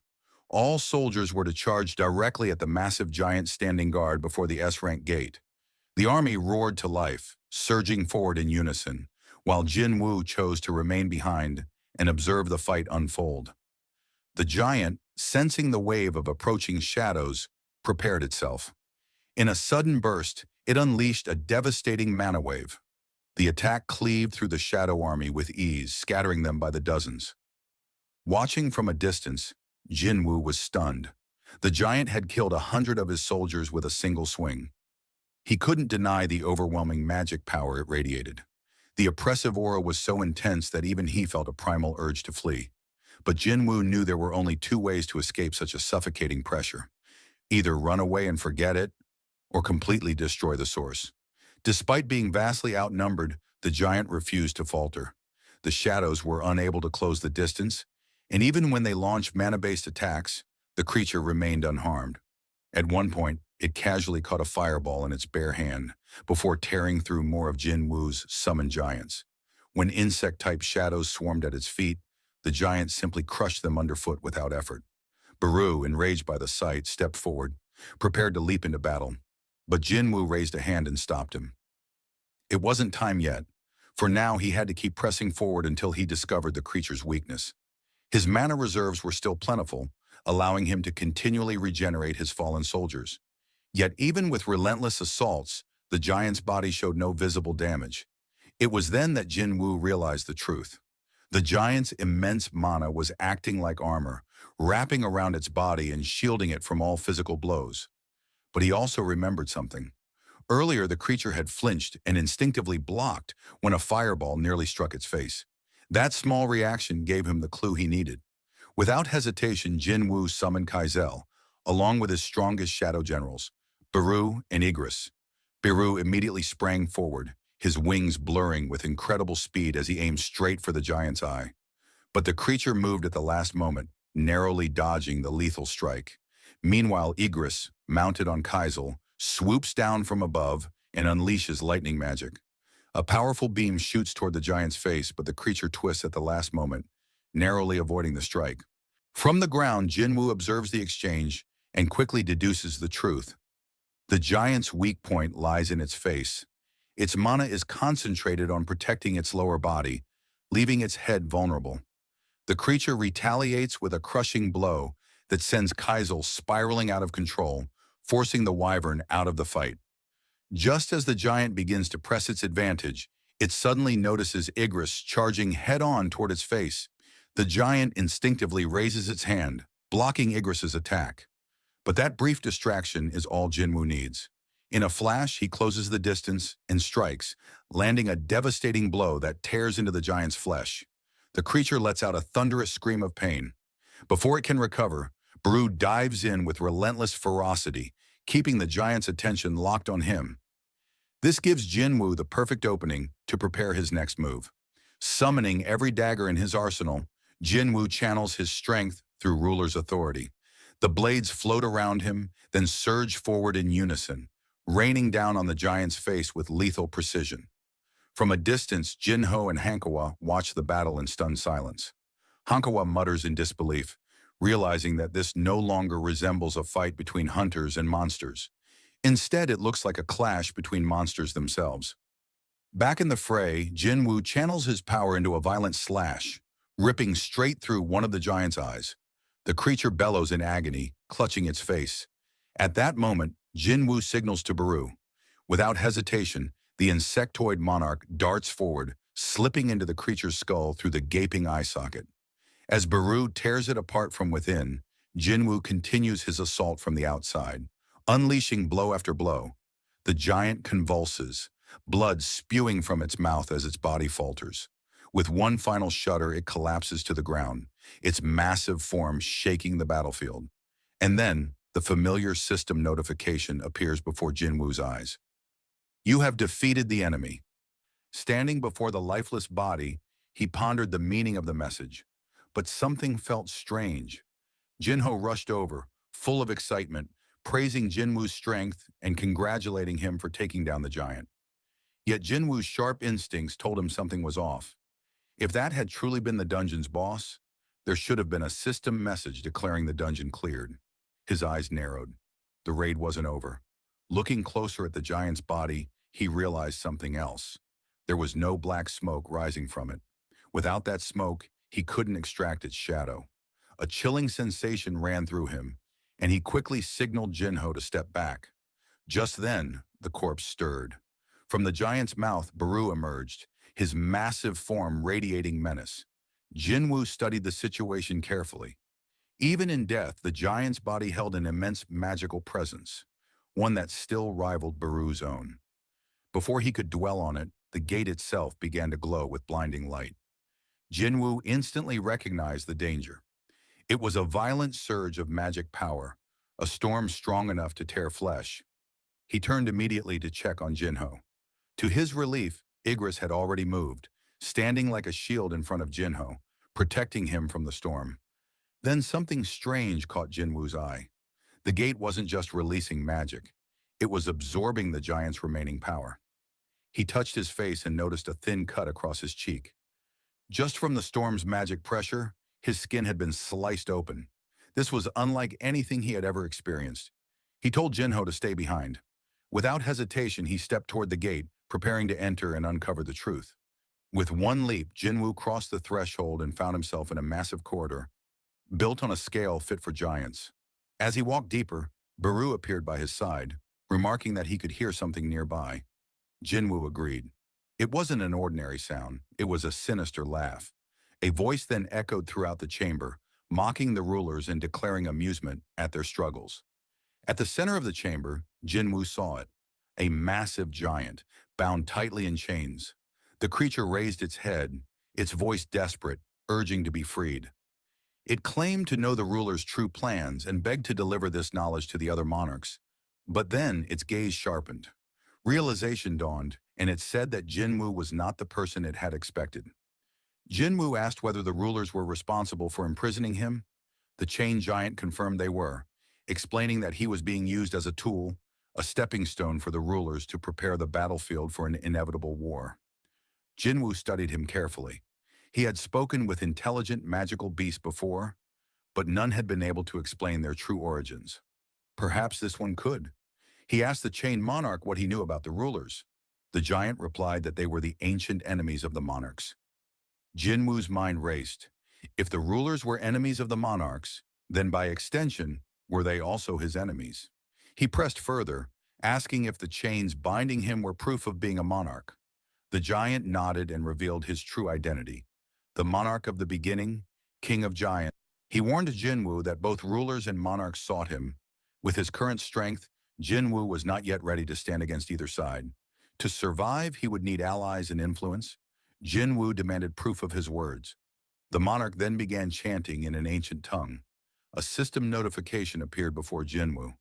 Speaker 1: All soldiers were to charge directly at the massive giant standing guard before the S-rank gate. The army roared to life, surging forward in unison, while Jinwoo chose to remain behind and observe the fight unfold. The giant, sensing the wave of approaching shadows, prepared itself. In a sudden burst, it unleashed a devastating mana wave. The attack cleaved through the shadow army with ease, scattering them by the dozens. Watching from a distance, Jinwoo was stunned. The giant had killed 100 of his soldiers with a single swing. He couldn't deny the overwhelming magic power it radiated. The oppressive aura was so intense that even he felt a primal urge to flee. But Jinwoo knew there were only two ways to escape such a suffocating pressure. Either run away and forget it, or completely destroy the source. Despite being vastly outnumbered, the giant refused to falter. The shadows were unable to close the distance, and even when they launched mana-based attacks, the creature remained unharmed. At one point, it casually caught a fireball in its bare hand, before tearing through more of Jinwoo's summoned giants. When insect-type shadows swarmed at its feet, the giant simply crushed them underfoot without effort. Baru, enraged by the sight, stepped forward, prepared to leap into battle. But Jinwoo raised a hand and stopped him. It wasn't time yet. For now, he had to keep pressing forward until he discovered the creature's weakness. His mana reserves were still plentiful, allowing him to continually regenerate his fallen soldiers. Yet even with relentless assaults, the giant's body showed no visible damage. It was then that Jinwoo realized the truth. The giant's immense mana was acting like armor, wrapping around its body and shielding it from all physical blows. But he also remembered something. Earlier, the creature had flinched and instinctively blocked when a fireball nearly struck its face. That small reaction gave him the clue he needed. Without hesitation, Jinwoo summoned Kaizel, along with his strongest shadow generals, Baru and Igris. Baru immediately sprang forward, his wings blurring with incredible speed as he aimed straight for the giant's eye. But the creature moved at the last moment, narrowly dodging the lethal strike. Meanwhile, Igris, mounted on Kaizel, swoops down from above and unleashes lightning magic. A powerful beam shoots toward the giant's face, but the creature twists at the last moment, narrowly avoiding the strike. From the ground, Jinwoo observes the exchange and quickly deduces the truth. The giant's weak point lies in its face. Its mana is concentrated on protecting its lower body, leaving its head vulnerable. The creature retaliates with a crushing blow that sends Kaizel spiraling out of control, forcing the wyvern out of the fight. Just as the giant begins to press its advantage, it suddenly notices Igris charging head-on toward its face. The giant instinctively raises its hand, blocking Igris's attack. But that brief distraction is all Jinwoo needs. In a flash, he closes the distance and strikes, landing a devastating blow that tears into the giant's flesh. The creature lets out a thunderous scream of pain. Before it can recover, Baru dives in with relentless ferocity, keeping the giant's attention locked on him. This gives Jinwoo the perfect opening to prepare his next move. Summoning every dagger in his arsenal, Jinwoo channels his strength through Ruler's authority. The blades float around him, then surge forward in unison, raining down on the giant's face with lethal precision. From a distance, Jinho and Hankawa watch the battle in stunned silence. Hankawa mutters in disbelief, realizing that this no longer resembles a fight between hunters and monsters. Instead, it looks like a clash between monsters themselves. Back in the fray, Jinwoo channels his power into a violent slash, ripping straight through one of the giant's eyes. The creature bellows in agony, clutching its face. At that moment, Jinwoo signals to Baru. Without hesitation, the insectoid monarch darts forward, slipping into the creature's skull through the gaping eye socket. As Baru tears it apart from within, Jinwoo continues his assault from the outside, unleashing blow after blow. The giant convulses, blood spewing from its mouth as its body falters. With one final shudder, it collapses to the ground, its massive form shaking the battlefield. And then, the familiar system notification appears before Jinwoo's eyes. You have defeated the enemy. Standing before the lifeless body, he pondered the meaning of the message. But something felt strange. Jinho rushed over, full of excitement, praising Jinwoo's strength and congratulating him for taking down the giant. Yet Jinwoo's sharp instincts told him something was off. If that had truly been the dungeon's boss, there should have been a system message declaring the dungeon cleared. His eyes narrowed. The raid wasn't over. Looking closer at the giant's body, he realized something else. There was no black smoke rising from it. Without that smoke, he couldn't extract its shadow. A chilling sensation ran through him, and he quickly signaled Jinho to step back. Just then, the corpse stirred. From the giant's mouth, Baru emerged, his massive form radiating menace. Jinwoo studied the situation carefully. Even in death, the giant's body held an immense magical presence. one that still rivaled Baru's own. Before he could dwell on it, the gate itself began to glow with blinding light. Jinwu instantly recognized the danger. It was a violent surge of magic power, a storm strong enough to tear flesh. He turned immediately to check on Jinho. To his relief, Igris had already moved, standing like a shield in front of Jinho, protecting him from the storm. Then something strange caught Jinwu's eye. The gate wasn't just releasing magic. It was absorbing the giant's remaining power. He touched his face and noticed a thin cut across his cheek. Just from the storm's magic pressure, his skin had been sliced open. This was unlike anything he had ever experienced. He told Jinho to stay behind. Without hesitation, he stepped toward the gate, preparing to enter and uncover the truth. With one leap, Jinwu crossed the threshold and found himself in a massive corridor, built on a scale fit for giants. As he walked deeper, Baru appeared by his side, remarking that he could hear something nearby. Jinwu agreed. It wasn't an ordinary sound, it was a sinister laugh. A voice then echoed throughout the chamber, mocking the rulers and declaring amusement at their struggles. At the center of the chamber, Jinwu saw it, a massive giant, bound tightly in chains. The creature raised its head, its voice desperate, urging to be freed. It claimed to know the ruler's true plans and begged to deliver this knowledge to the other monarchs. But then its gaze sharpened. Realization dawned, and it said that Jinwu was not the person it had expected. Jinwu asked whether the rulers were responsible for imprisoning him. The chain giant confirmed they were, explaining that he was being used as a tool, a stepping stone for the rulers to prepare the battlefield for an inevitable war. Jinwu studied him carefully. He had spoken with intelligent magical beasts before, but none had been able to explain their true origins. Perhaps this one could. He asked the chained monarch what he knew about the rulers. The giant replied that they were the ancient enemies of the monarchs. Jinwu's mind raced. If the rulers were enemies of the monarchs, then by extension, were they also his enemies? He pressed further, asking if the chains binding him were proof of being a monarch. The giant nodded and revealed his true identity. The monarch of the beginning, king of giants. He warned Jinwu that both rulers and monarchs sought him. With his current strength, Jinwu was not yet ready to stand against either side. To survive, he would need allies and influence. Jinwu demanded proof of his words. The monarch then began chanting in an ancient tongue. A system notification appeared before Jinwu.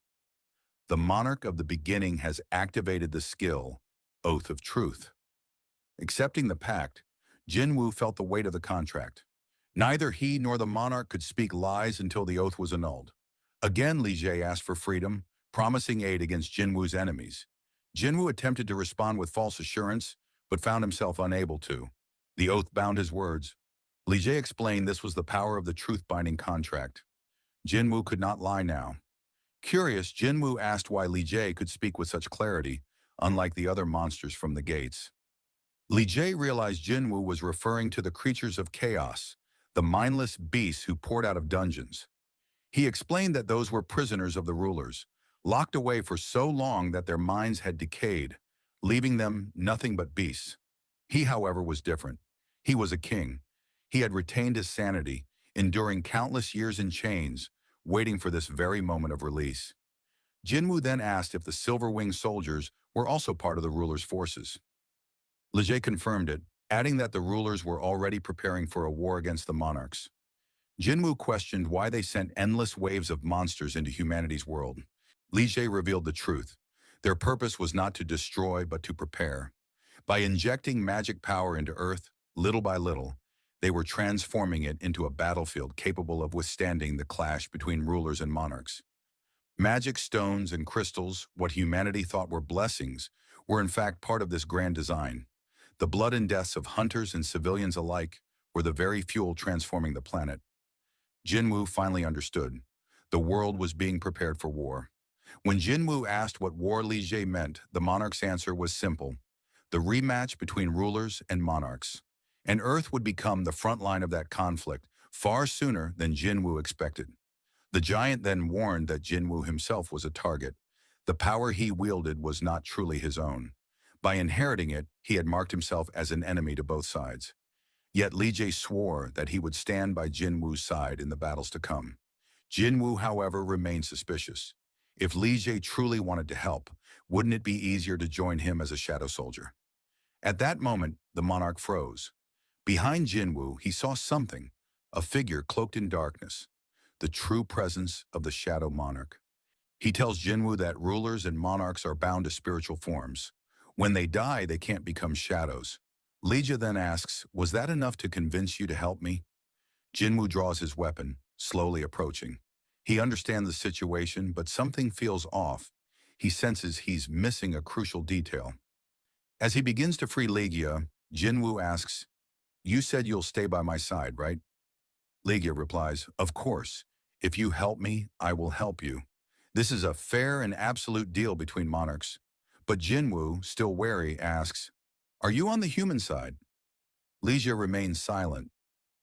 Speaker 1: The monarch of the beginning has activated the skill, Oath of Truth. Accepting the pact, Jinwu felt the weight of the contract. Neither he nor the monarch could speak lies until the oath was annulled. Again, Li Jie asked for freedom, promising aid against Jinwu's enemies. Jinwu attempted to respond with false assurance, but found himself unable to. The oath bound his words. Li Jie explained this was the power of the truth-binding contract. Jinwu could not lie now. Curious, Jinwu asked why Li Jie could speak with such clarity, unlike the other monsters from the gates. Li Jie realized Jinwu was referring to the creatures of chaos, the mindless beasts who poured out of dungeons. He explained that those were prisoners of the rulers, locked away for so long that their minds had decayed, leaving them nothing but beasts. He, however, was different. He was a king. He had retained his sanity, enduring countless years in chains, waiting for this very moment of release. Jinwu then asked if the silver-winged soldiers were also part of the ruler's forces. Li Jie confirmed it, adding that the rulers were already preparing for a war against the monarchs. Jinwu questioned why they sent endless waves of monsters into humanity's world. Li Jie revealed the truth. Their purpose was not to destroy, but to prepare. By injecting magic power into Earth, little by little, they were transforming it into a battlefield capable of withstanding the clash between rulers and monarchs. Magic stones and crystals, what humanity thought were blessings, were in fact part of this grand design. The blood and deaths of hunters and civilians alike were the very fuel transforming the planet. Jinwu finally understood. The world was being prepared for war. When Jinwu asked what war Li Jie meant, the monarch's answer was simple: the rematch between rulers and monarchs. And Earth would become the front line of that conflict far sooner than Jinwu expected. The giant then warned that Jinwu himself was a target. The power he wielded was not truly his own. By inheriting it, he had marked himself as an enemy to both sides. Yet Li Jie swore that he would stand by Jinwu's side in the battles to come. Jinwu, however, remained suspicious. If Li Jie truly wanted to help, wouldn't it be easier to join him as a shadow soldier? At that moment, the monarch froze. Behind Jinwu, he saw something, a figure cloaked in darkness, the true presence of the shadow monarch. He tells Jinwu that rulers and monarchs are bound to spiritual forms. When they die, they can't become shadows. Li Jie then asks, "Was that enough to convince you to help me?" Jinwu draws his weapon, slowly approaching. He understands the situation, but something feels off. He senses he's missing a crucial detail. As he begins to free Ligia, Jinwu asks, "You said you'll stay by my side, right?" Ligia replies, "Of course. If you help me, I will help you. This is a fair and absolute deal between monarchs." But Jinwu, still wary, asks, "Are you on the human side?" Ligia remains silent.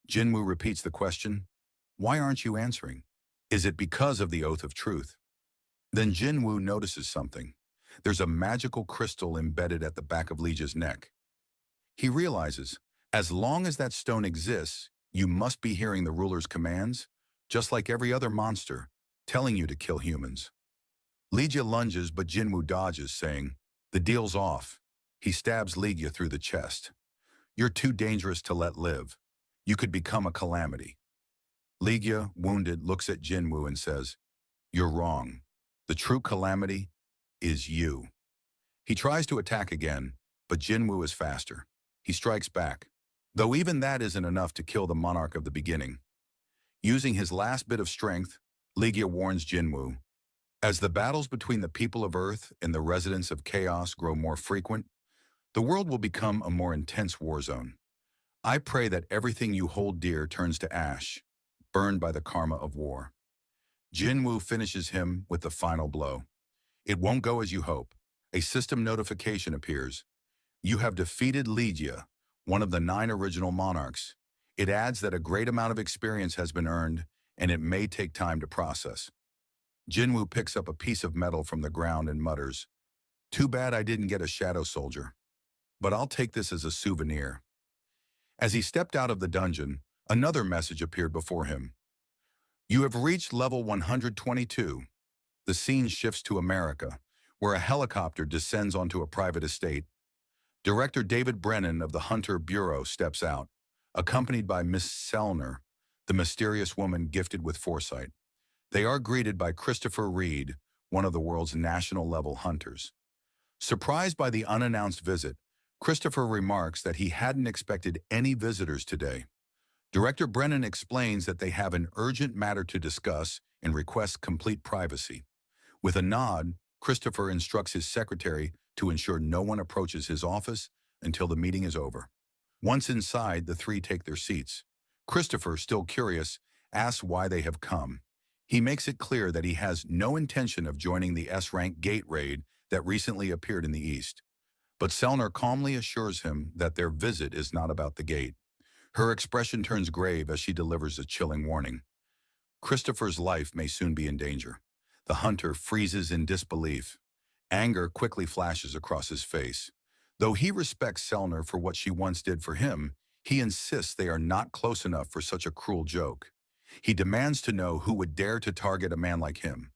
Speaker 1: Jinwu repeats the question, "Why aren't you answering? Is it because of the oath of truth?" Then Jinwu notices something. There's a magical crystal embedded at the back of Ligia's neck. He realizes, as long as that stone exists, you must be hearing the ruler's commands, just like every other monster, telling you to kill humans. Ligia lunges, but Jinwu dodges, saying, "The deal's off." He stabs Ligia through the chest. "You're too dangerous to let live. You could become a calamity." Ligia, wounded, looks at Jinwu and says, "You're wrong. The true calamity is you." He tries to attack again, but Jinwu is faster. He strikes back, though even that isn't enough to kill the monarch of the beginning. Using his last bit of strength, Ligia warns Jinwu, "As the battles between the people of Earth and the residents of Chaos grow more frequent, the world will become a more intense war zone. I pray that everything you hold dear turns to ash, burned by the karma of war." Jinwu finishes him with the final blow. It won't go as you hope. A system notification appears. "You have defeated Ligia, one of the 9 original monarchs. It adds that a great amount of experience has been earned, and it may take time to process." Jinwu picks up a piece of metal from the ground and mutters, "Too bad I didn't get a shadow soldier. But I'll take this as a souvenir." As he stepped out of the dungeon, another message appeared before him. "You have reached level 122. The scene shifts to America, where a helicopter descends onto a private estate. Director David Brennan of the Hunter Bureau steps out, accompanied by Miss Sellner, the mysterious woman gifted with foresight. They are greeted by Christopher Reed, one of the world's national-level hunters. Surprised by the unannounced visit, Christopher remarks that he hadn't expected any visitors today. Director Brennan explains that they have an urgent matter to discuss and requests complete privacy. With a nod, Christopher instructs his secretary to ensure no one approaches his office until the meeting is over. Once inside, the three take their seats. Christopher, still curious, asks why they have come. He makes it clear that he has no intention of joining the S-rank gate raid that recently appeared in the East. But Sellner calmly assures him that their visit is not about the gate. Her expression turns grave as she delivers a chilling warning. Christopher's life may soon be in danger. The hunter freezes in disbelief. Anger quickly flashes across his face. Though he respects Sellner for what she once did for him, he insists they are not close enough for such a cruel joke. He demands to know who would dare to target a man like him.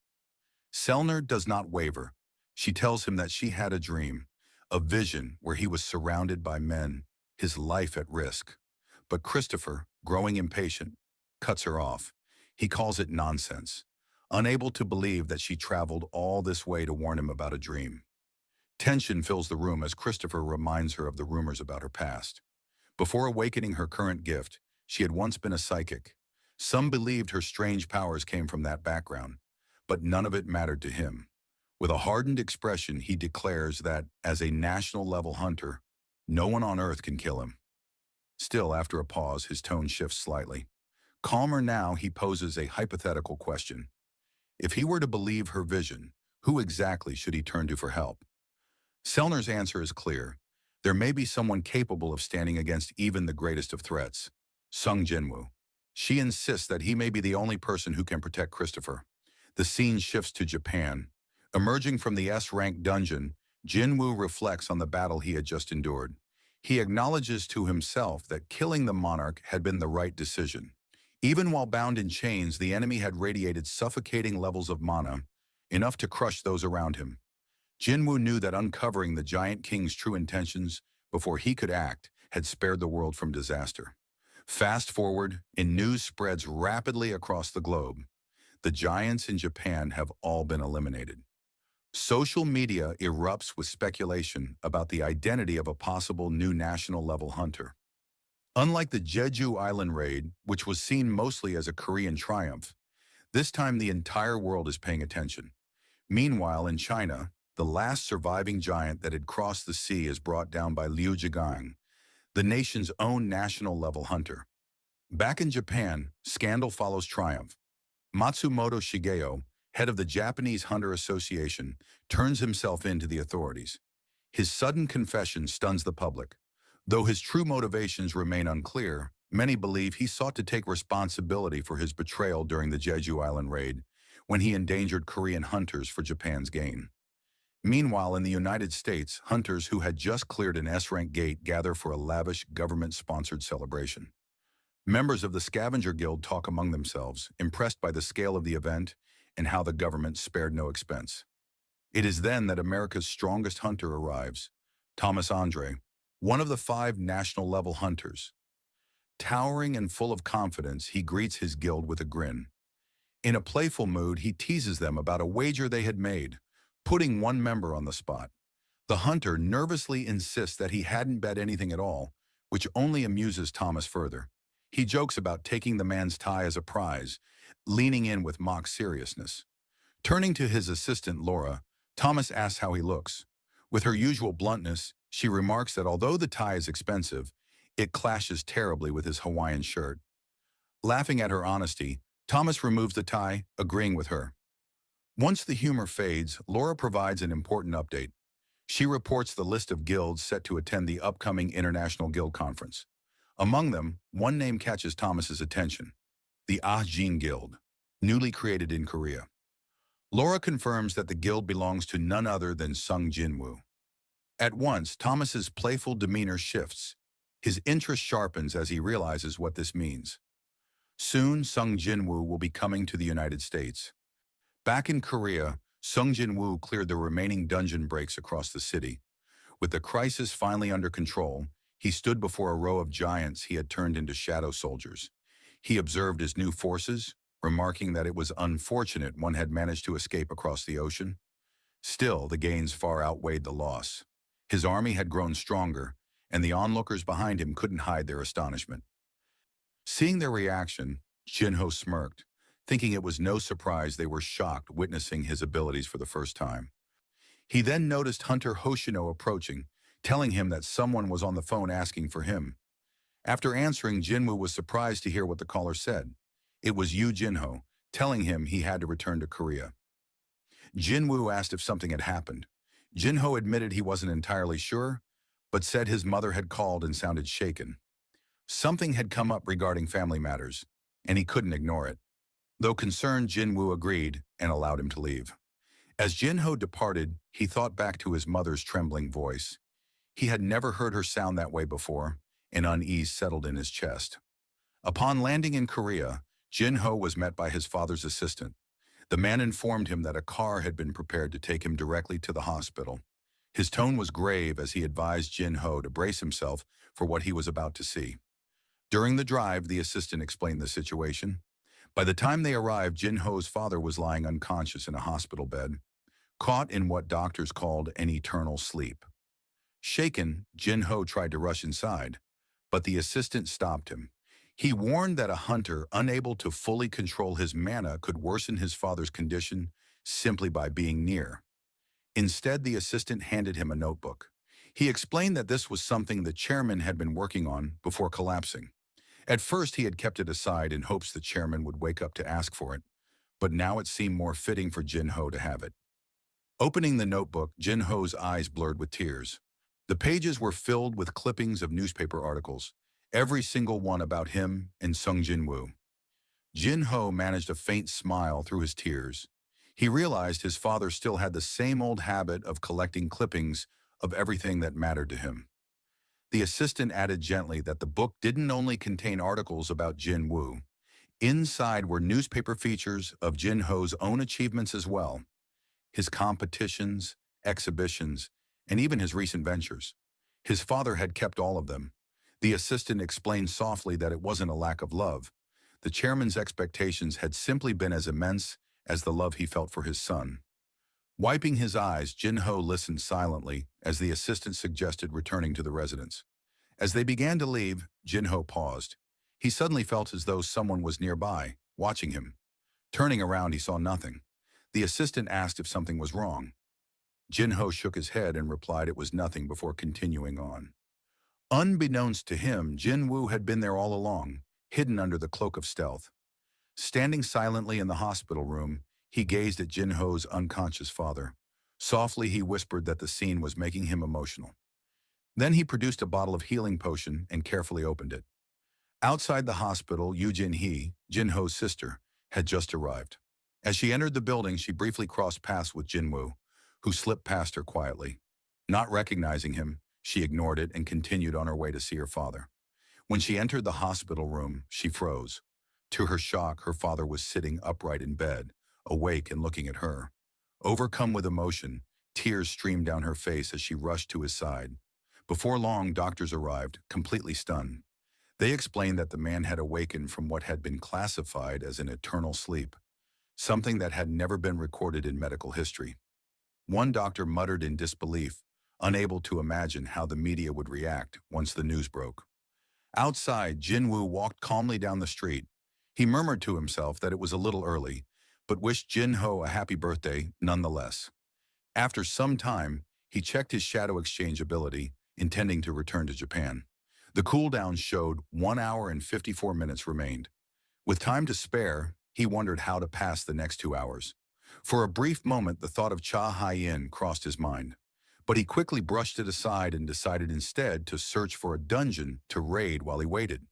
Speaker 1: Sellner does not waver. She tells him that she had a dream, a vision where he was surrounded by men, his life at risk. But Christopher, growing impatient, cuts her off. He calls it nonsense, unable to believe that she traveled all this way to warn him about a dream. Tension fills the room as Christopher reminds her of the rumors about her past. Before awakening her current gift, she had once been a psychic. Some believed her strange powers came from that background, but none of it mattered to him. With a hardened expression, he declares that, as a national-level hunter, no one on Earth can kill him. Still, after a pause, his tone shifts slightly. Calmer now, he poses a hypothetical question. If he were to believe her vision, who exactly should he turn to for help? Sellner's answer is clear. There may be someone capable of standing against even the greatest of threats, Sung Jinwoo. She insists that he may be the only person who can protect Christopher. The scene shifts to Japan. Emerging from the S-rank dungeon, Jinwoo reflects on the battle he had just endured. He acknowledges to himself that killing the monarch had been the right decision. Even while bound in chains, the enemy had radiated suffocating levels of mana, enough to crush those around him. Jinwoo knew that uncovering the Giant King's true intentions before he could act had spared the world from disaster. Fast forward, and news spreads rapidly across the globe. The giants in Japan have all been eliminated. Social media erupts with speculation about the identity of a possible new national-level hunter. Unlike the Jeju Island raid, which was seen mostly as a Korean triumph, this time the entire world is paying attention. Meanwhile, in China, the last surviving giant that had crossed the sea is brought down by Liu Zhigang, the nation's own national-level hunter. Back in Japan, scandal follows triumph. Matsumoto Shigeo, head of the Japanese Hunter Association, turns himself in to the authorities. His sudden confession stuns the public. Though his true motivations remain unclear, many believe he sought to take responsibility for his betrayal during the Jeju Island raid, when he endangered Korean hunters for Japan's gain. Meanwhile, in the United States, hunters who had just cleared an S-rank gate gather for a lavish government-sponsored celebration. Members of the Scavenger Guild talk among themselves, impressed by the scale of the event and how the government spared no expense. It is then that America's strongest hunter arrives, Thomas Andre, one of the 5 national-level hunters. Towering and full of confidence, he greets his guild with a grin. In a playful mood, he teases them about a wager they had made, putting one member on the spot. The hunter nervously insists that he hadn't bet anything at all, which only amuses Thomas further. He jokes about taking the man's tie as a prize, leaning in with mock seriousness. Turning to his assistant, Laura, Thomas asks how he looks. With her usual bluntness, she remarks that although the tie is expensive, it clashes terribly with his Hawaiian shirt. Laughing at her honesty, Thomas removes the tie, agreeing with her. Once the humor fades, Laura provides an important update. She reports the list of guilds set to attend the upcoming International Guild Conference. Among them, one name catches Thomas's attention: the Ahjin Guild, newly created in Korea. Laura confirms that the guild belongs to none other than Sung Jinwoo. At once, Thomas's playful demeanor shifts. His interest sharpens as he realizes what this means. Soon, Sung Jinwoo will be coming to the United States. Back in Korea, Sung Jinwoo cleared the remaining dungeon breaks across the city. With the crisis finally under control, he stood before a row of giants he had turned into shadow soldiers. He observed his new forces, remarking that it was unfortunate one had managed to escape across the ocean. Still, the gains far outweighed the loss. His army had grown stronger, and the onlookers behind him couldn't hide their astonishment. Seeing their reaction, Jinho smirked, thinking it was no surprise they were shocked witnessing his abilities for the first time. He then noticed Hunter Hoshino approaching, telling him that someone was on the phone asking for him. After answering, Jinwoo was surprised to hear what the caller said. It was Yu Jinho, telling him he had to return to Korea. Jinwoo asked if something had happened. Jinho admitted he wasn't entirely sure, but said his mother had called and sounded shaken. Something had come up regarding family matters, and he couldn't ignore it. Though concerned, Jinwoo agreed and allowed him to leave. As Jinho departed, he thought back to his mother's trembling voice. He had never heard her sound that way before, and unease settled in his chest. Upon landing in Korea, Jinho was met by his father's assistant. The man informed him that a car had been prepared to take him directly to the hospital. His tone was grave as he advised Jinho to brace himself for what he was about to see. During the drive, the assistant explained the situation. By the time they arrived, Jinho's father was lying unconscious in a hospital bed, caught in what doctors called an eternal sleep. Shaken, Jinho tried to rush inside, but the assistant stopped him. He warned that a hunter unable to fully control his mana could worsen his father's condition simply by being near. Instead, the assistant handed him a notebook. He explained that this was something the chairman had been working on before collapsing. At first, he had kept it aside in hopes the chairman would wake up to ask for it, but now it seemed more fitting for Jinho to have it. Opening the notebook, Jinho's eyes blurred with tears. The pages were filled with clippings of newspaper articles, every single one about him and Sung Jinwoo. Jinho managed a faint smile through his tears. He realized his father still had the same old habit of collecting clippings of everything that mattered to him. The assistant added gently that the book didn't only contain articles about Jinwoo. Inside were newspaper features of Jinho's own achievements as well. his competitions, exhibitions, and even his recent ventures. His father had kept all of them. The assistant explained softly that it wasn't a lack of love. The chairman's expectations had simply been as immense as the love he felt for his son. Wiping his eyes, Jin-ho listened silently as the assistant suggested returning to the residence. As they began to leave, Jin-ho paused. He suddenly felt as though someone was nearby, watching him. Turning around, he saw nothing. The assistant asked if something was wrong. Jin-ho shook his head and replied it was nothing before continuing on. Unbeknownst to him, Jin-woo had been there all along, hidden under the cloak of stealth. Standing silently in the hospital room, he gazed at Jin-ho's unconscious father. Softly, he whispered that the scene was making him emotional. Then he produced a bottle of healing potion and carefully opened it. Outside the hospital, Yoo Jin-hee, Jin-ho's sister, had just arrived. As she entered the building, she briefly crossed paths with Jin-woo, who slipped past her quietly. Not recognizing him, she ignored it and continued on her way to see her father. When she entered the hospital room, she froze. To her shock, her father was sitting upright in bed, awake and looking at her. Overcome with emotion, tears streamed down her face as she rushed to his side. Before long, doctors arrived, completely stunned. They explained that the man had awakened from what had been classified as an eternal sleep, something that had never been recorded in medical history. One doctor muttered in disbelief, unable to imagine how the media would react once the news broke. Outside, Jin-woo walked calmly down the street. He murmured to himself that it was a little early, but wished Jin-ho a happy birthday nonetheless. After some time, he checked his shadow exchange ability, intending to return to Japan. The cooldown showed 1 hour and 54 minutes remained. With time to spare, he wondered how to pass the next 2 hours. For a brief moment, the thought of Cha Hai-in crossed his mind, but he quickly brushed it aside and decided instead to search for a dungeon to raid while he waited.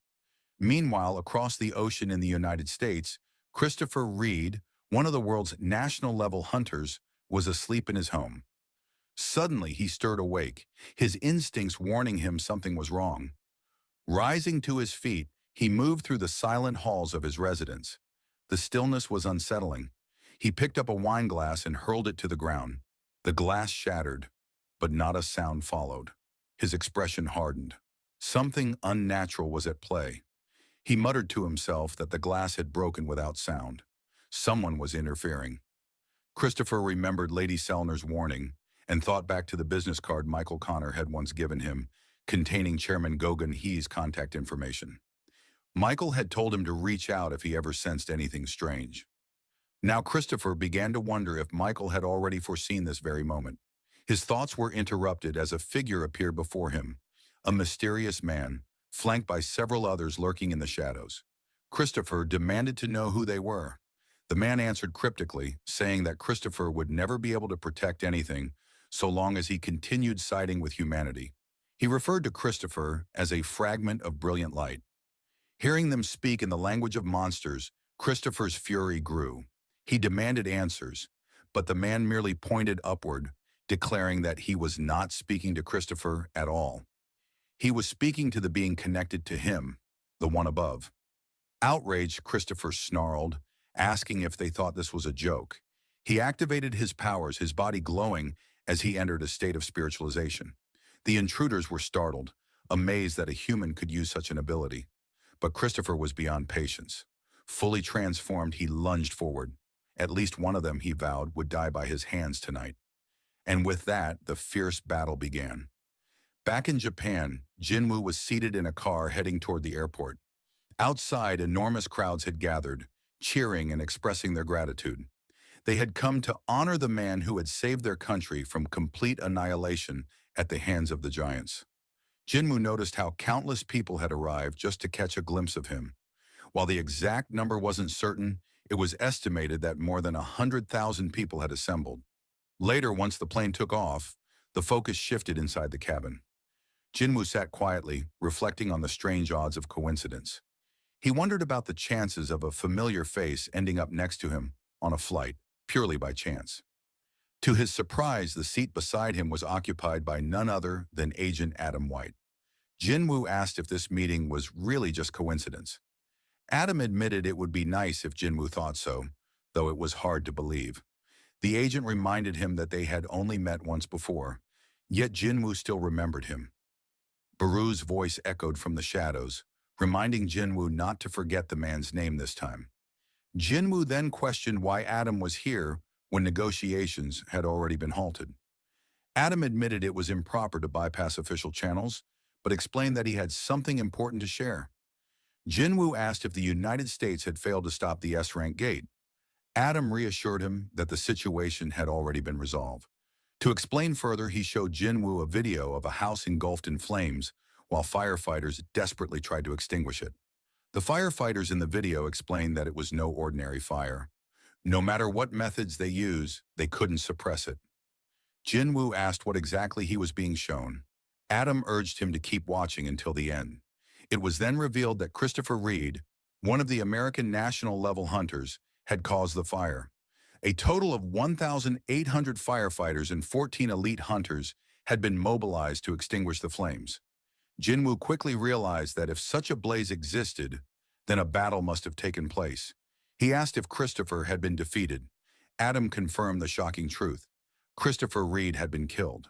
Speaker 1: Meanwhile, across the ocean in the United States, Christopher Reed, one of the world's national-level hunters, was asleep in his home. Suddenly, he stirred awake, his instincts warning him something was wrong. Rising to his feet, he moved through the silent halls of his residence. The stillness was unsettling. He picked up a wine glass and hurled it to the ground. The glass shattered, but not a sound followed. His expression hardened. Something unnatural was at play. He muttered to himself that the glass had broken without sound. Someone was interfering. Christopher remembered Lady Selner's warning and thought back to the business card Michael Connor had once given him, containing Chairman Gogun Hee's contact information. Michael had told him to reach out if he ever sensed anything strange. Now Christopher began to wonder if Michael had already foreseen this very moment. His thoughts were interrupted as a figure appeared before him, a mysterious man, flanked by several others lurking in the shadows. Christopher demanded to know who they were. The man answered cryptically, saying that Christopher would never be able to protect anything so long as he continued siding with humanity. He referred to Christopher as a fragment of brilliant light. Hearing them speak in the language of monsters, Christopher's fury grew. He demanded answers, but the man merely pointed upward, declaring that he was not speaking to Christopher at all. He was speaking to the being connected to him, the one above. Outraged, Christopher snarled, asking if they thought this was a joke. He activated his powers, his body glowing as he entered a state of spiritualization. The intruders were startled, amazed that a human could use such an ability. But Christopher was beyond patience. Fully transformed, he lunged forward. At least one of them, he vowed, would die by his hands tonight. And with that, the fierce battle began. Back in Japan, Jinwoo was seated in a car heading toward the airport. Outside, enormous crowds had gathered, cheering and expressing their gratitude. They had come to honor the man who had saved their country from complete annihilation at the hands of the giants. Jinwoo noticed how countless people had arrived just to catch a glimpse of him. While the exact number wasn't certain, it was estimated that more than 100,000 people had assembled. Later, once the plane took off, the focus shifted inside the cabin. Jinwoo sat quietly, reflecting on the strange odds of coincidence. He wondered about the chances of a familiar face ending up next to him on a flight, purely by chance. To his surprise, the seat beside him was occupied by none other than Agent Adam White. Jinwoo asked if this meeting was really just coincidence. Adam admitted it would be nice if Jinwoo thought so, though it was hard to believe. The agent reminded him that they had only met once before, yet Jinwoo still remembered him. Baru's voice echoed from the shadows, reminding Jinwoo not to forget the man's name this time. Jinwoo then questioned why Adam was here when negotiations had already been halted. Adam admitted it was improper to bypass official channels, but explained that he had something important to share. Jinwoo asked if the United States had failed to stop the S-rank gate. Adam reassured him that the situation had already been resolved. To explain further, he showed Jinwoo a video of a house engulfed in flames while firefighters desperately tried to extinguish it. The firefighters in the video explained that it was no ordinary fire. No matter what methods they used, they couldn't suppress it. Jinwoo asked what exactly he was being shown. Adam urged him to keep watching until the end. It was then revealed that Christopher Reed, one of the American national-level hunters, had caused the fire. A total of 1,800 firefighters and 14 elite hunters had been mobilized to extinguish the flames. Jinwoo quickly realized that if such a blaze existed, then a battle must have taken place. He asked if Christopher had been defeated. Adam confirmed the shocking truth. Christopher Reed had been killed.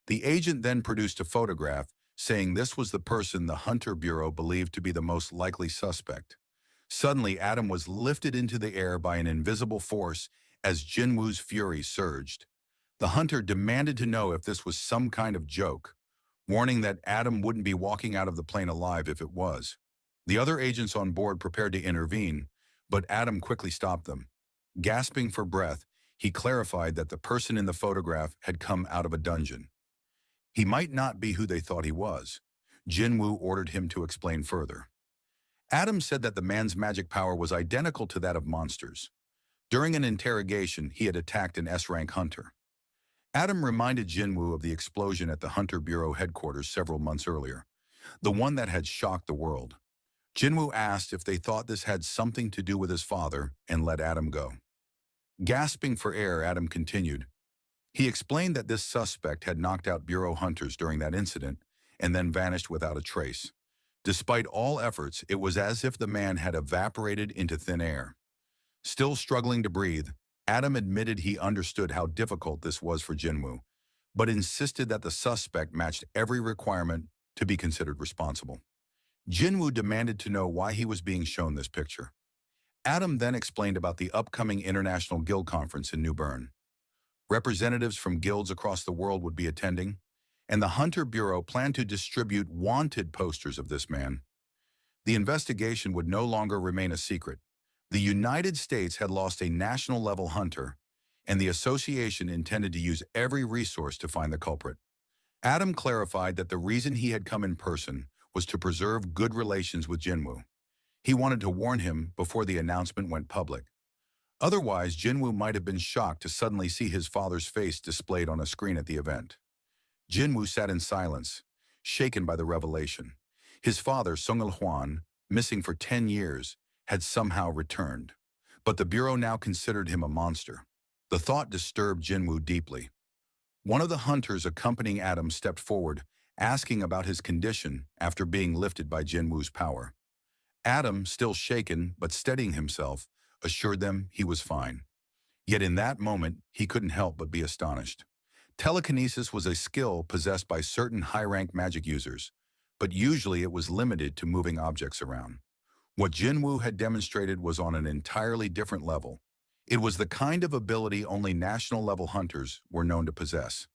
Speaker 1: The agent then produced a photograph saying this was the person the Hunter Bureau believed to be the most likely suspect. Suddenly, Adam was lifted into the air by an invisible force as Jinwoo's fury surged. The hunter demanded to know if this was some kind of joke, warning that Adam wouldn't be walking out of the plane alive if it was. The other agents on board prepared to intervene, but Adam quickly stopped them. Gasping for breath, he clarified that the person in the photograph had come out of a dungeon. He might not be who they thought he was. Jinwoo ordered him to explain further. Adam said that the man's magic power was identical to that of monsters. During an interrogation, he had attacked an S-rank hunter. Adam reminded Jinwoo of the explosion at the Hunter Bureau headquarters several months earlier, the one that had shocked the world. Jinwoo asked if they thought this had something to do with his father and let Adam go. Gasping for air, Adam continued. He explained that this suspect had knocked out Bureau hunters during that incident and then vanished without a trace. Despite all efforts, it was as if the man had evaporated into thin air. Still struggling to breathe, Adam admitted he understood how difficult this was for Jinwoo, but insisted that the suspect matched every requirement to be considered responsible. Jinwoo demanded to know why he was being shown this picture. Adam then explained about the upcoming International Guild Conference in New Bern. Representatives from guilds across the world would be attending, and the Hunter Bureau planned to distribute wanted posters of this man. The investigation would no longer remain a secret. The United States had lost a national-level hunter, and the association intended to use every resource to find the culprit. Adam clarified that the reason he had come in person was to preserve good relations with Jinwoo. He wanted to warn him before the announcement went public. Otherwise, Jinwoo might have been shocked to suddenly see his father's face displayed on a screen at the event. Jinwoo sat in silence, shaken by the revelation. His father, Sung-il Hwan, missing for 10 years, had somehow returned. But the Bureau now considered him a monster. The thought disturbed Jinwoo deeply. One of the hunters accompanying Adam stepped forward, asking about his condition after being lifted by Jinwoo's power. Adam, still shaken but steadying himself, assured them he was fine. Yet in that moment, he couldn't help but be astonished. Telekinesis was a skill possessed by certain high-rank magic users, but usually it was limited to moving objects around. What Jinwoo had demonstrated was on an entirely different level. It was the kind of ability only national-level hunters were known to possess.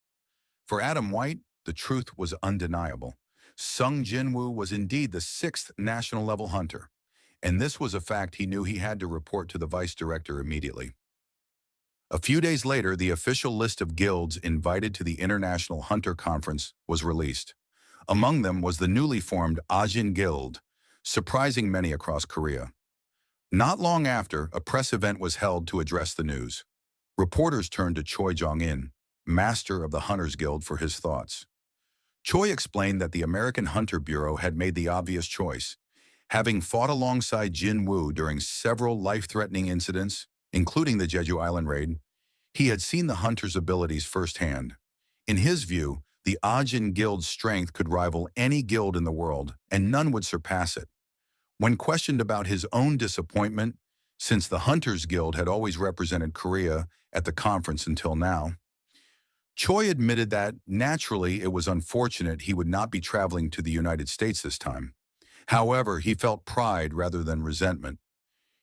Speaker 1: For Adam White, the truth was undeniable. Sung Jinwoo was indeed the 6th national-level hunter, and this was a fact he knew he had to report to the vice director immediately. A few days later, the official list of guilds invited to the International Hunter Conference was released. Among them was the newly formed Ajin Guild, surprising many across Korea. Not long after, a press event was held to address the news. Reporters turned to Choi Jong-in, master of the Hunters Guild, for his thoughts. Choi explained that the American Hunter Bureau had made the obvious choice. Having fought alongside Jinwoo during several life-threatening incidents, including the Jeju Island raid, he had seen the hunter's abilities firsthand. In his view, the Ajin Guild's strength could rival any guild in the world, and none would surpass it. When questioned about his own disappointment, since the Hunters Guild had always represented Korea at the conference until now. Choi admitted that, naturally, it was unfortunate he would not be traveling to the United States this time. However, he felt pride rather than resentment.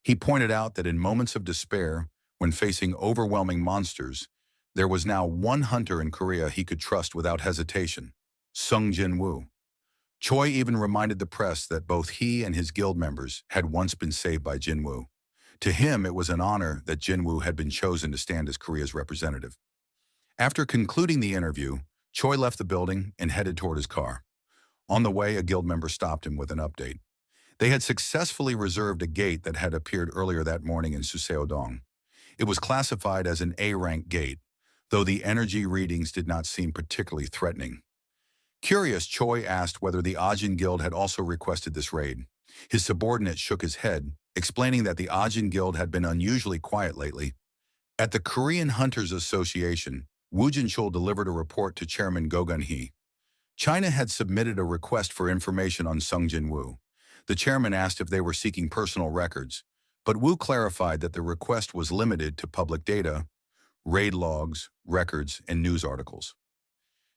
Speaker 1: He pointed out that in moments of despair, when facing overwhelming monsters, there was now one hunter in Korea he could trust without hesitation, Sung Jin-woo. Choi even reminded the press that both he and his guild members had once been saved by Jin-woo. To him, it was an honor that Jin-woo had been chosen to stand as Korea's representative. After concluding the interview, Choi left the building and headed toward his car. On the way, a guild member stopped him with an update. They had successfully reserved a gate that had appeared earlier that morning in Suseodong. It was classified as an A-rank gate, though the energy readings did not seem particularly threatening. Curious, Choi asked whether the Ajin Guild had also requested this raid. His subordinate shook his head, explaining that the Ajin Guild had been unusually quiet lately. At the Korean Hunters Association, Woo Jin-chul delivered a report to Chairman Go Gun-hee. China had submitted a request for information on Sung Jin-woo. The chairman asked if they were seeking personal records, but Woo clarified that the request was limited to public data, raid logs, records, and news articles.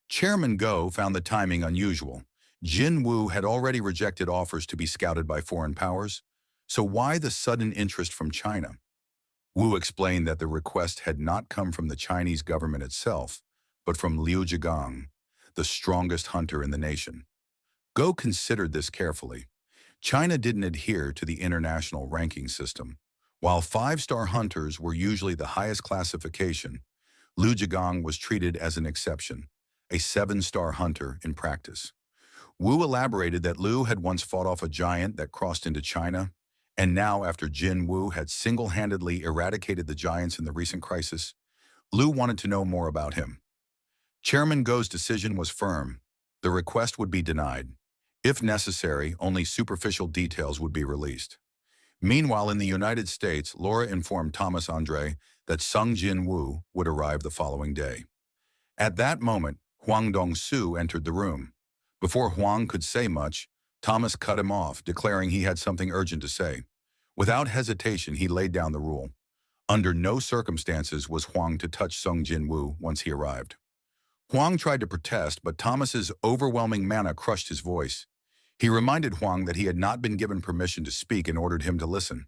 Speaker 1: Chairman Go found the timing unusual. Jin-woo had already rejected offers to be scouted by foreign powers, so why the sudden interest from China? Wu explained that the request had not come from the Chinese government itself, but from Liu Zhigang, the strongest hunter in the nation. Go considered this carefully. China didn't adhere to the international ranking system. While five-star hunters were usually the highest classification, Liu Zhigang was treated as an exception, a seven-star hunter in practice. Wu elaborated that Liu had once fought off a giant that crossed into China, and now, after Jin Woo had single-handedly eradicated the giants in the recent crisis, Liu wanted to know more about him. Chairman Go's decision was firm. The request would be denied. If necessary, only superficial details would be released. Meanwhile, in the United States, Laura informed Thomas Andre that Sung Jin-woo would arrive the following day. At that moment, Hwang Dong-soo entered the room. Before Hwang could say much, Thomas cut him off, declaring he had something urgent to say. Without hesitation, he laid down the rule. Under no circumstances was Hwang to touch Sung Jin-woo once he arrived. Hwang tried to protest, but Thomas's overwhelming manner crushed his voice. He reminded Hwang that he had not been given permission to speak and ordered him to listen.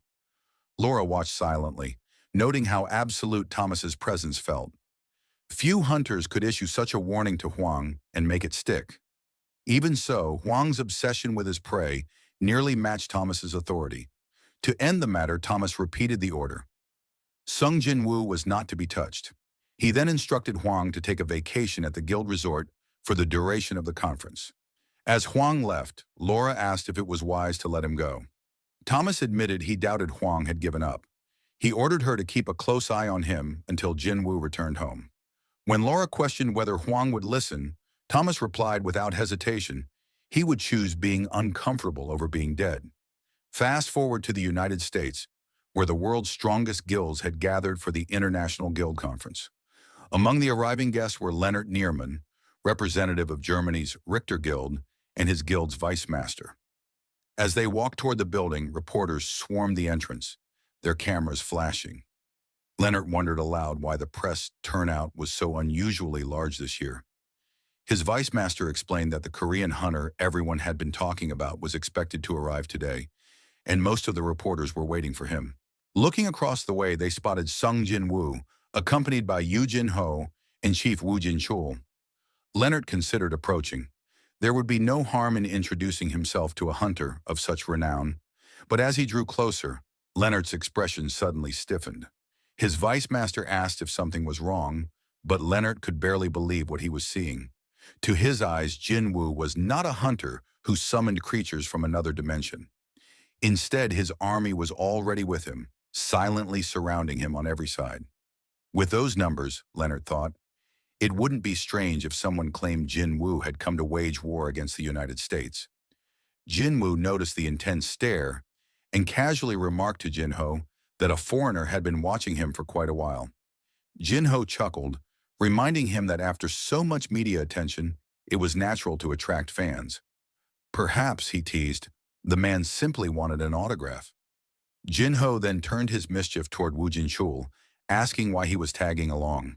Speaker 1: Laura watched silently, noting how absolute Thomas's presence felt. Few hunters could issue such a warning to Hwang and make it stick. Even so, Hwang's obsession with his prey nearly matched Thomas's authority. To end the matter, Thomas repeated the order. Sung Jin-woo was not to be touched. He then instructed Hwang to take a vacation at the guild resort for the duration of the conference. As Hwang left, Laura asked if it was wise to let him go. Thomas admitted he doubted Hwang had given up. He ordered her to keep a close eye on him until Jin-woo returned home. When Laura questioned whether Hwang would listen, Thomas replied without hesitation he would choose being uncomfortable over being dead. Fast forward to the United States, where the world's strongest guilds had gathered for the International Guild Conference. Among the arriving guests were Leonard Nierman, representative of Germany's Richter Guild, and his guild's vice master. As they walked toward the building, reporters swarmed the entrance, their cameras flashing. Leonard wondered aloud why the press turnout was so unusually large this year. His vice master explained that the Korean hunter everyone had been talking about was expected to arrive today, and most of the reporters were waiting for him. Looking across the way, they spotted Sung Jin-woo, accompanied by Yoo Jin-ho and Chief Woo Jin-chul. Leonard considered approaching. There would be no harm in introducing himself to a hunter of such renown, but as he drew closer, Leonard's expression suddenly stiffened. His vice master asked if something was wrong, but Leonard could barely believe what he was seeing. To his eyes, Jin-woo was not a hunter who summoned creatures from another dimension. Instead, his army was already with him, silently surrounding him on every side. With those numbers, Leonard thought, it wouldn't be strange if someone claimed Jin-woo had come to wage war against the United States. Jin-woo noticed the intense stare and casually remarked to Jin-ho that a foreigner had been watching him for quite a while. Jin-ho chuckled, reminding him that after so much media attention, it was natural to attract fans. Perhaps, he teased, the man simply wanted an autograph. Jinho then turned his mischief toward Wu Jinchul, asking why he was tagging along.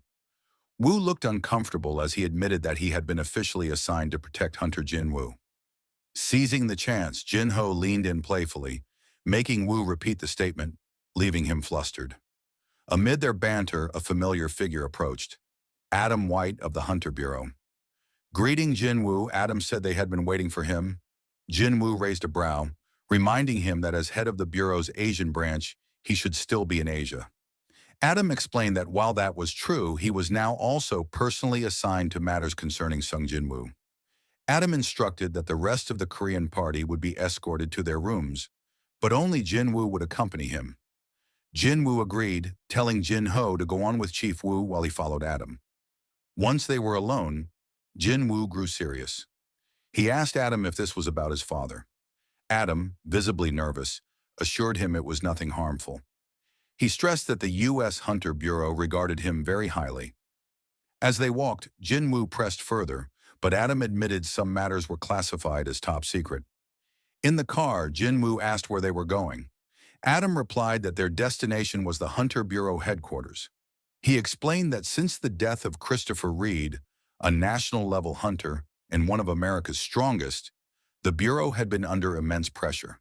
Speaker 1: Wu looked uncomfortable as he admitted that he had been officially assigned to protect Hunter Jinwu. Seizing the chance, Jinho leaned in playfully, making Wu repeat the statement, leaving him flustered. Amid their banter, a familiar figure approached, Adam White of the Hunter Bureau. Greeting Jinwu, Adam said they had been waiting for him. Jinwu raised a brow, reminding him that as head of the Bureau's Asian branch, he should still be in Asia. Adam explained that while that was true, he was now also personally assigned to matters concerning Sung Jinwu. Adam instructed that the rest of the Korean party would be escorted to their rooms, but only Jinwu would accompany him. Jinwu agreed, telling Jinho to go on with Chief Wu while he followed Adam. Once they were alone, Jinwu grew serious. He asked Adam if this was about his father. Adam, visibly nervous, assured him it was nothing harmful. He stressed that the U.S. Hunter Bureau regarded him very highly. As they walked, Jinwu pressed further, but Adam admitted some matters were classified as top secret. In the car, Jinwu asked where they were going. Adam replied that their destination was the Hunter Bureau headquarters. He explained that since the death of Christopher Reed, a national-level hunter and one of America's strongest, the Bureau had been under immense pressure.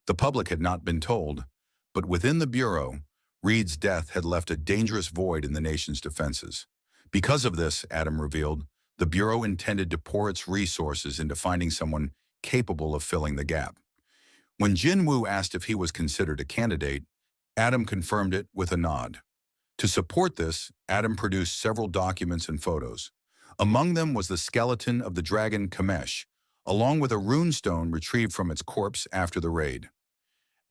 Speaker 1: The public had not been told, but within the Bureau, Reed's death had left a dangerous void in the nation's defenses. Because of this, Adam revealed, the Bureau intended to pour its resources into finding someone capable of filling the gap. When Jinwu asked if he was considered a candidate, Adam confirmed it with a nod. To support this, Adam produced several documents and photos. Among them was the skeleton of the dragon Kamesh, along with a runestone retrieved from its corpse after the raid.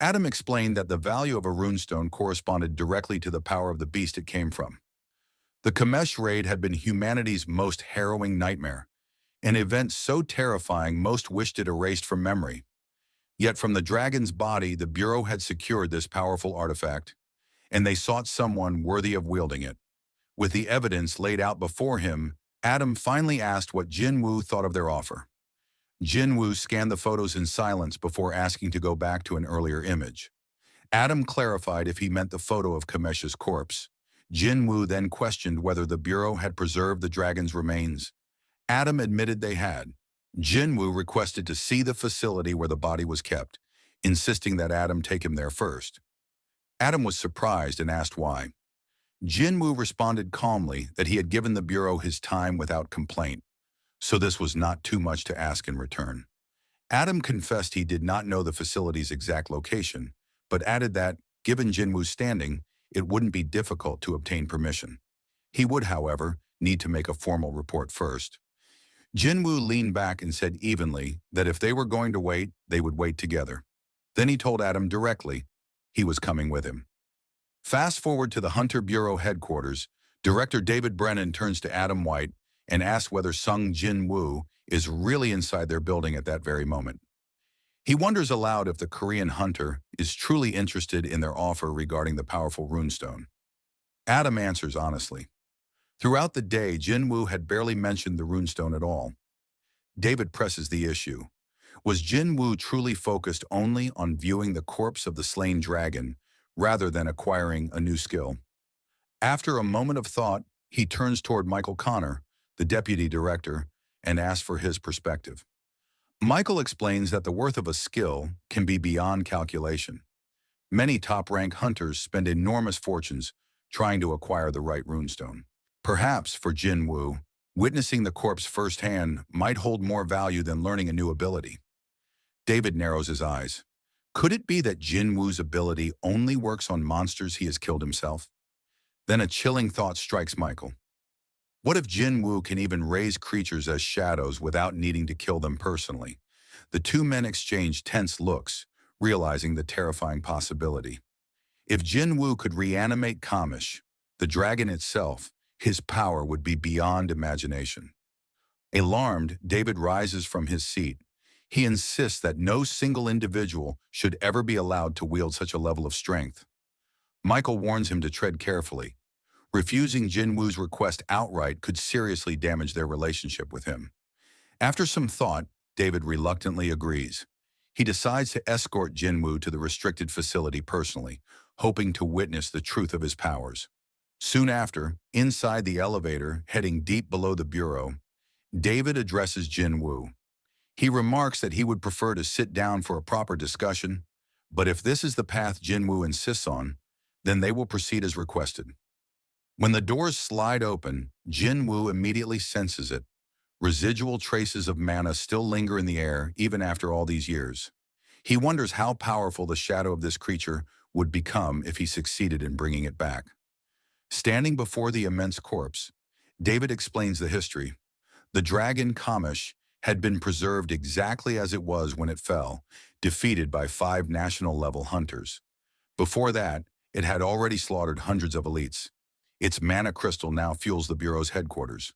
Speaker 1: Adam explained that the value of a runestone corresponded directly to the power of the beast it came from. The Kamesh raid had been humanity's most harrowing nightmare, an event so terrifying most wished it erased from memory. Yet from the dragon's body, the Bureau had secured this powerful artifact, and they sought someone worthy of wielding it. With the evidence laid out before him, Adam finally asked what Jinwu thought of their offer. Jinwu scanned the photos in silence before asking to go back to an earlier image. Adam clarified if he meant the photo of Kamesh's corpse. Jinwu then questioned whether the Bureau had preserved the dragon's remains. Adam admitted they had. Jinwu requested to see the facility where the body was kept, insisting that Adam take him there first. Adam was surprised and asked why. Jinwu responded calmly that he had given the Bureau his time without complaint, so this was not too much to ask in return. Adam confessed he did not know the facility's exact location, but added that, given Jinwu's standing, it wouldn't be difficult to obtain permission. He would, however, need to make a formal report first. Jinwu leaned back and said evenly that if they were going to wait, they would wait together. Then he told Adam directly he was coming with him. Fast forward to the Hunter Bureau headquarters, Director David Brennan turns to Adam White and asks whether Sung Jinwu is really inside their building at that very moment. He wonders aloud if the Korean hunter is truly interested in their offer regarding the powerful runestone. Adam answers honestly. Throughout the day, Jinwu had barely mentioned the runestone at all. David presses the issue. Was Jinwu truly focused only on viewing the corpse of the slain dragon rather than acquiring a new skill? After a moment of thought, he turns toward Michael Connor, the deputy director, and asks for his perspective. Michael explains that the worth of a skill can be beyond calculation. Many top-rank hunters spend enormous fortunes trying to acquire the right runestone. Perhaps, for Jinwu, witnessing the corpse firsthand might hold more value than learning a new ability. David narrows his eyes. Could it be that Jinwu's ability only works on monsters he has killed himself? Then a chilling thought strikes Michael. What if Jinwu can even raise creatures as shadows without needing to kill them personally? The two men exchange tense looks, realizing the terrifying possibility. If Jinwu could reanimate Kamish, the dragon itself, his power would be beyond imagination. Alarmed, David rises from his seat. He insists that no single individual should ever be allowed to wield such a level of strength. Michael warns him to tread carefully. Refusing Jinwu's request outright could seriously damage their relationship with him. After some thought, David reluctantly agrees. He decides to escort Jinwoo to the restricted facility personally, hoping to witness the truth of his powers. Soon after, inside the elevator, heading deep below the bureau, David addresses Jinwoo. He remarks that he would prefer to sit down for a proper discussion, but if this is the path Jinwoo insists on, then they will proceed as requested. When the doors slide open, Jinwoo immediately senses it. Residual traces of mana still linger in the air even after all these years. He wonders how powerful the shadow of this creature would become if he succeeded in bringing it back. Standing before the immense corpse, David explains the history. The dragon Kamish had been preserved exactly as it was when it fell, defeated by 5 national-level hunters. Before that, it had already slaughtered hundreds of elites. Its mana crystal now fuels the Bureau's headquarters.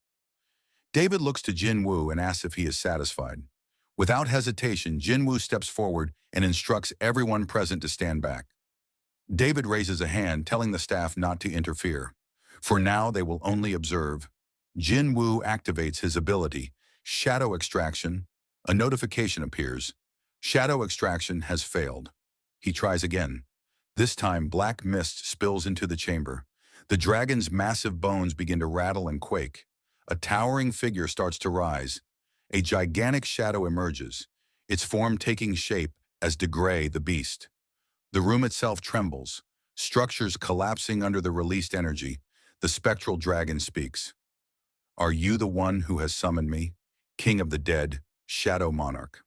Speaker 1: David looks to Jinwoo and asks if he is satisfied. Without hesitation, Jinwoo steps forward and instructs everyone present to stand back. David raises a hand, telling the staff not to interfere. For now, they will only observe. Jinwoo activates his ability, Shadow Extraction. A notification appears. Shadow Extraction has failed. He tries again. This time, black mist spills into the chamber. The dragon's massive bones begin to rattle and quake. A towering figure starts to rise. A gigantic shadow emerges, its form taking shape as Degrey the beast. The room itself trembles, structures collapsing under the released energy. The spectral dragon speaks. "Are you the one who has summoned me, King of the Dead, Shadow Monarch?"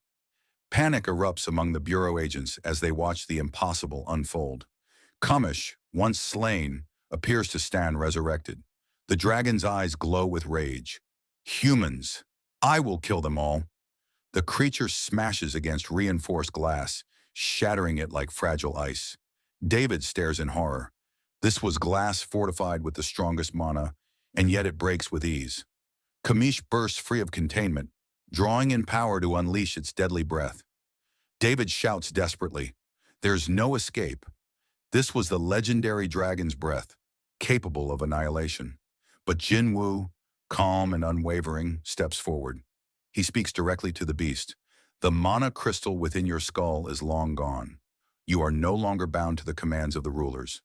Speaker 1: Panic erupts among the Bureau agents as they watch the impossible unfold. Kamish, once slain, appears to stand resurrected. The dragon's eyes glow with rage. "Humans! I will kill them all." The creature smashes against reinforced glass, shattering it like fragile ice. David stares in horror. This was glass fortified with the strongest mana, and yet it breaks with ease. Kamish bursts free of containment, drawing in power to unleash its deadly breath. David shouts desperately, "There's no escape." This was the legendary dragon's breath, capable of annihilation. But Jinwoo, calm and unwavering, steps forward. He speaks directly to the beast. "The mana crystal within your skull is long gone. You are no longer bound to the commands of the rulers."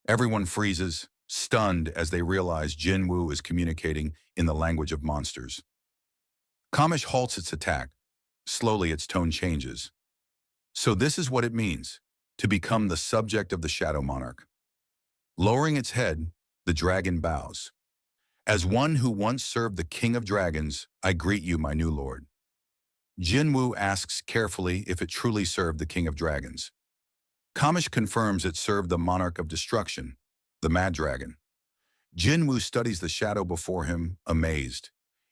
Speaker 1: Everyone freezes, stunned as they realize Jinwoo is communicating in the language of monsters. Kamish halts its attack. Slowly its tone changes. "So this is what it means, to become the subject of the Shadow Monarch." Lowering its head, the dragon bows. "As one who once served the King of Dragons, I greet you, my new lord." Jinwoo asks carefully if it truly served the King of Dragons. Kamish confirms it served the Monarch of Destruction, the Mad Dragon. Jinwoo studies the shadow before him, amazed.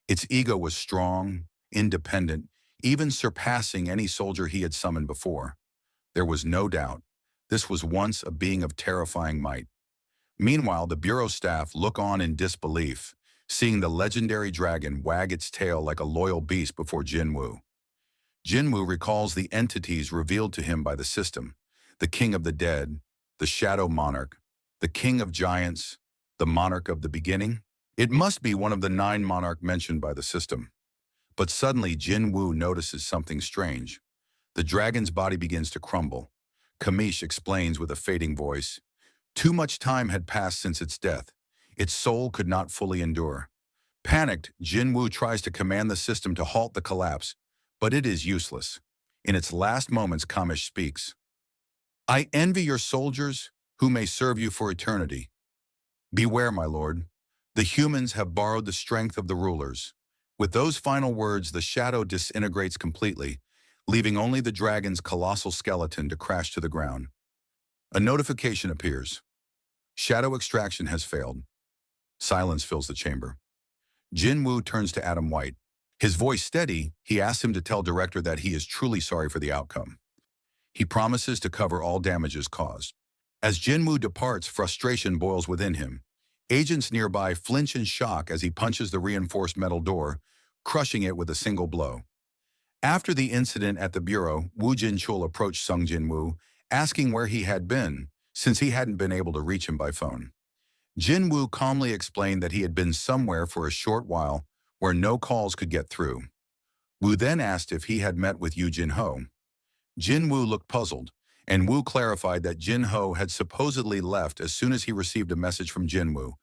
Speaker 1: Its ego was strong, independent, even surpassing any soldier he had summoned before. There was no doubt, this was once a being of terrifying might. Meanwhile, the Bureau staff look on in disbelief, seeing the legendary dragon wag its tail like a loyal beast before Jinwoo. Jinwoo recalls the entities revealed to him by the system: the King of the Dead, the Shadow Monarch, the King of Giants, the Monarch of the Beginning. It must be one of the 9 monarchs mentioned by the system. But suddenly Jinwoo notices something strange. The dragon's body begins to crumble. Kamish explains with a fading voice, "Too much time had passed since its death. Its soul could not fully endure." Panicked, Jinwoo tries to command the system to halt the collapse, but it is useless. In its last moments, Kamish speaks. "I envy your soldiers, who may serve you for eternity. Beware, my lord. The humans have borrowed the strength of the rulers." With those final words, the shadow disintegrates completely, leaving only the dragon's colossal skeleton to crash to the ground. A notification appears. Shadow extraction has failed. Silence fills the chamber. Jinwoo turns to Adam White. His voice steady, he asks him to tell Director that he is truly sorry for the outcome. He promises to cover all damages caused. As Jinwoo departs, frustration boils within him. Agents nearby flinch in shock as he punches the reinforced metal door, crushing it with a single blow. After the incident at the Bureau, Woo Jin-chul approached Sung Jinwoo, asking where he had been, since he hadn't been able to reach him by phone. Jinwoo calmly explained that he had been somewhere for a short while where no calls could get through. Woo then asked if he had met with Yu Jin-ho. Jin Woo looked puzzled, and Woo clarified that Jin Ho had supposedly left as soon as he received a message from Jin Woo,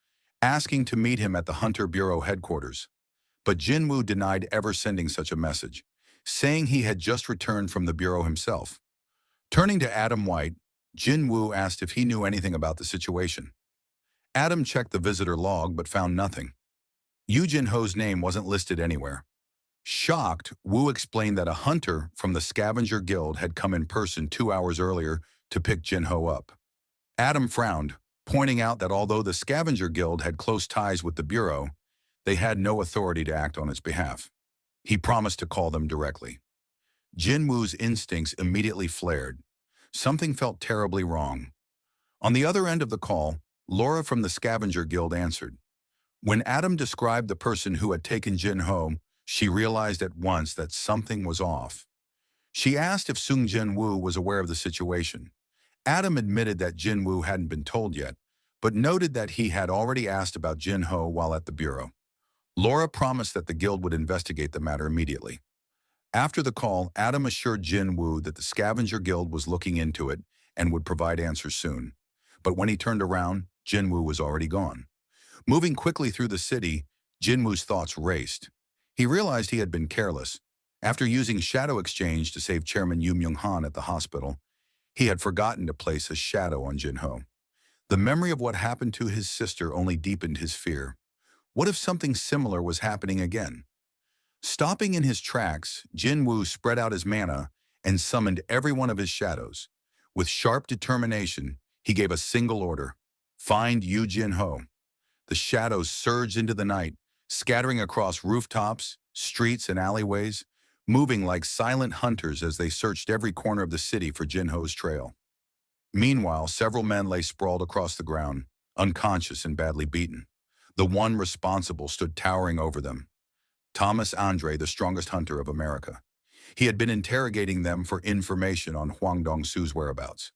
Speaker 1: asking to meet him at the Hunter Bureau headquarters. But Jin Woo denied ever sending such a message, saying he had just returned from the bureau himself. Turning to Adam White, Jin Woo asked if he knew anything about the situation. Adam checked the visitor log but found nothing. Yu Jin Ho's name wasn't listed anywhere. Shocked, Wu explained that a hunter from the Scavenger Guild had come in person 2 hours earlier to pick Jin Ho up. Adam frowned, pointing out that although the Scavenger Guild had close ties with the Bureau, they had no authority to act on its behalf. He promised to call them directly. Jin Wu's instincts immediately flared. Something felt terribly wrong. On the other end of the call, Laura from the Scavenger Guild answered. When Adam described the person who had taken Jin Ho, she realized at once that something was off. She asked if Sung Jin Woo was aware of the situation. Adam admitted that Jin Woo hadn't been told yet, but noted that he had already asked about Jin Ho while at the bureau. Laura promised that the guild would investigate the matter immediately. After the call, Adam assured Jin Woo that the Scavenger Guild was looking into it and would provide answers soon. But when he turned around, Jin Woo was already gone. Moving quickly through the city, Jin Woo's thoughts raced. He realized he had been careless. After using Shadow Exchange to save Chairman Yu Myung-han at the hospital, he had forgotten to place a shadow on Jin Ho. The memory of what happened to his sister only deepened his fear. What if something similar was happening again? Stopping in his tracks, Jin Woo spread out his mana and summoned every one of his shadows. With sharp determination, he gave a single order: find Yu Jin Ho. The shadows surged into the night, scattering across rooftops, streets, and alleyways, moving like silent hunters as they searched every corner of the city for Jin Ho's trail. Meanwhile, several men lay sprawled across the ground, unconscious and badly beaten. The one responsible stood towering over them. Thomas Andre, the strongest hunter of America. He had been interrogating them for information on Huang Dong-su's whereabouts.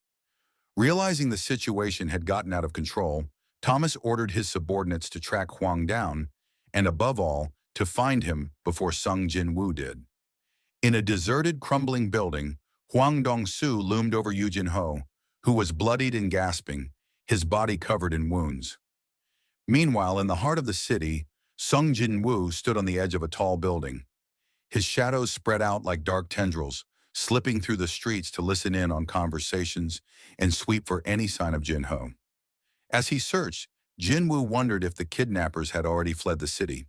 Speaker 1: Realizing the situation had gotten out of control, Thomas ordered his subordinates to track Huang down, and above all, to find him before Sung Jin Woo did. In a deserted, crumbling building, Huang Dong-su loomed over Yu Jin Ho, who was bloodied and gasping, his body covered in wounds. Meanwhile, in the heart of the city, Sung Jin Woo stood on the edge of a tall building. His shadows spread out like dark tendrils, slipping through the streets to listen in on conversations and sweep for any sign of Jin Ho. As he searched, Jin Woo wondered if the kidnappers had already fled the city.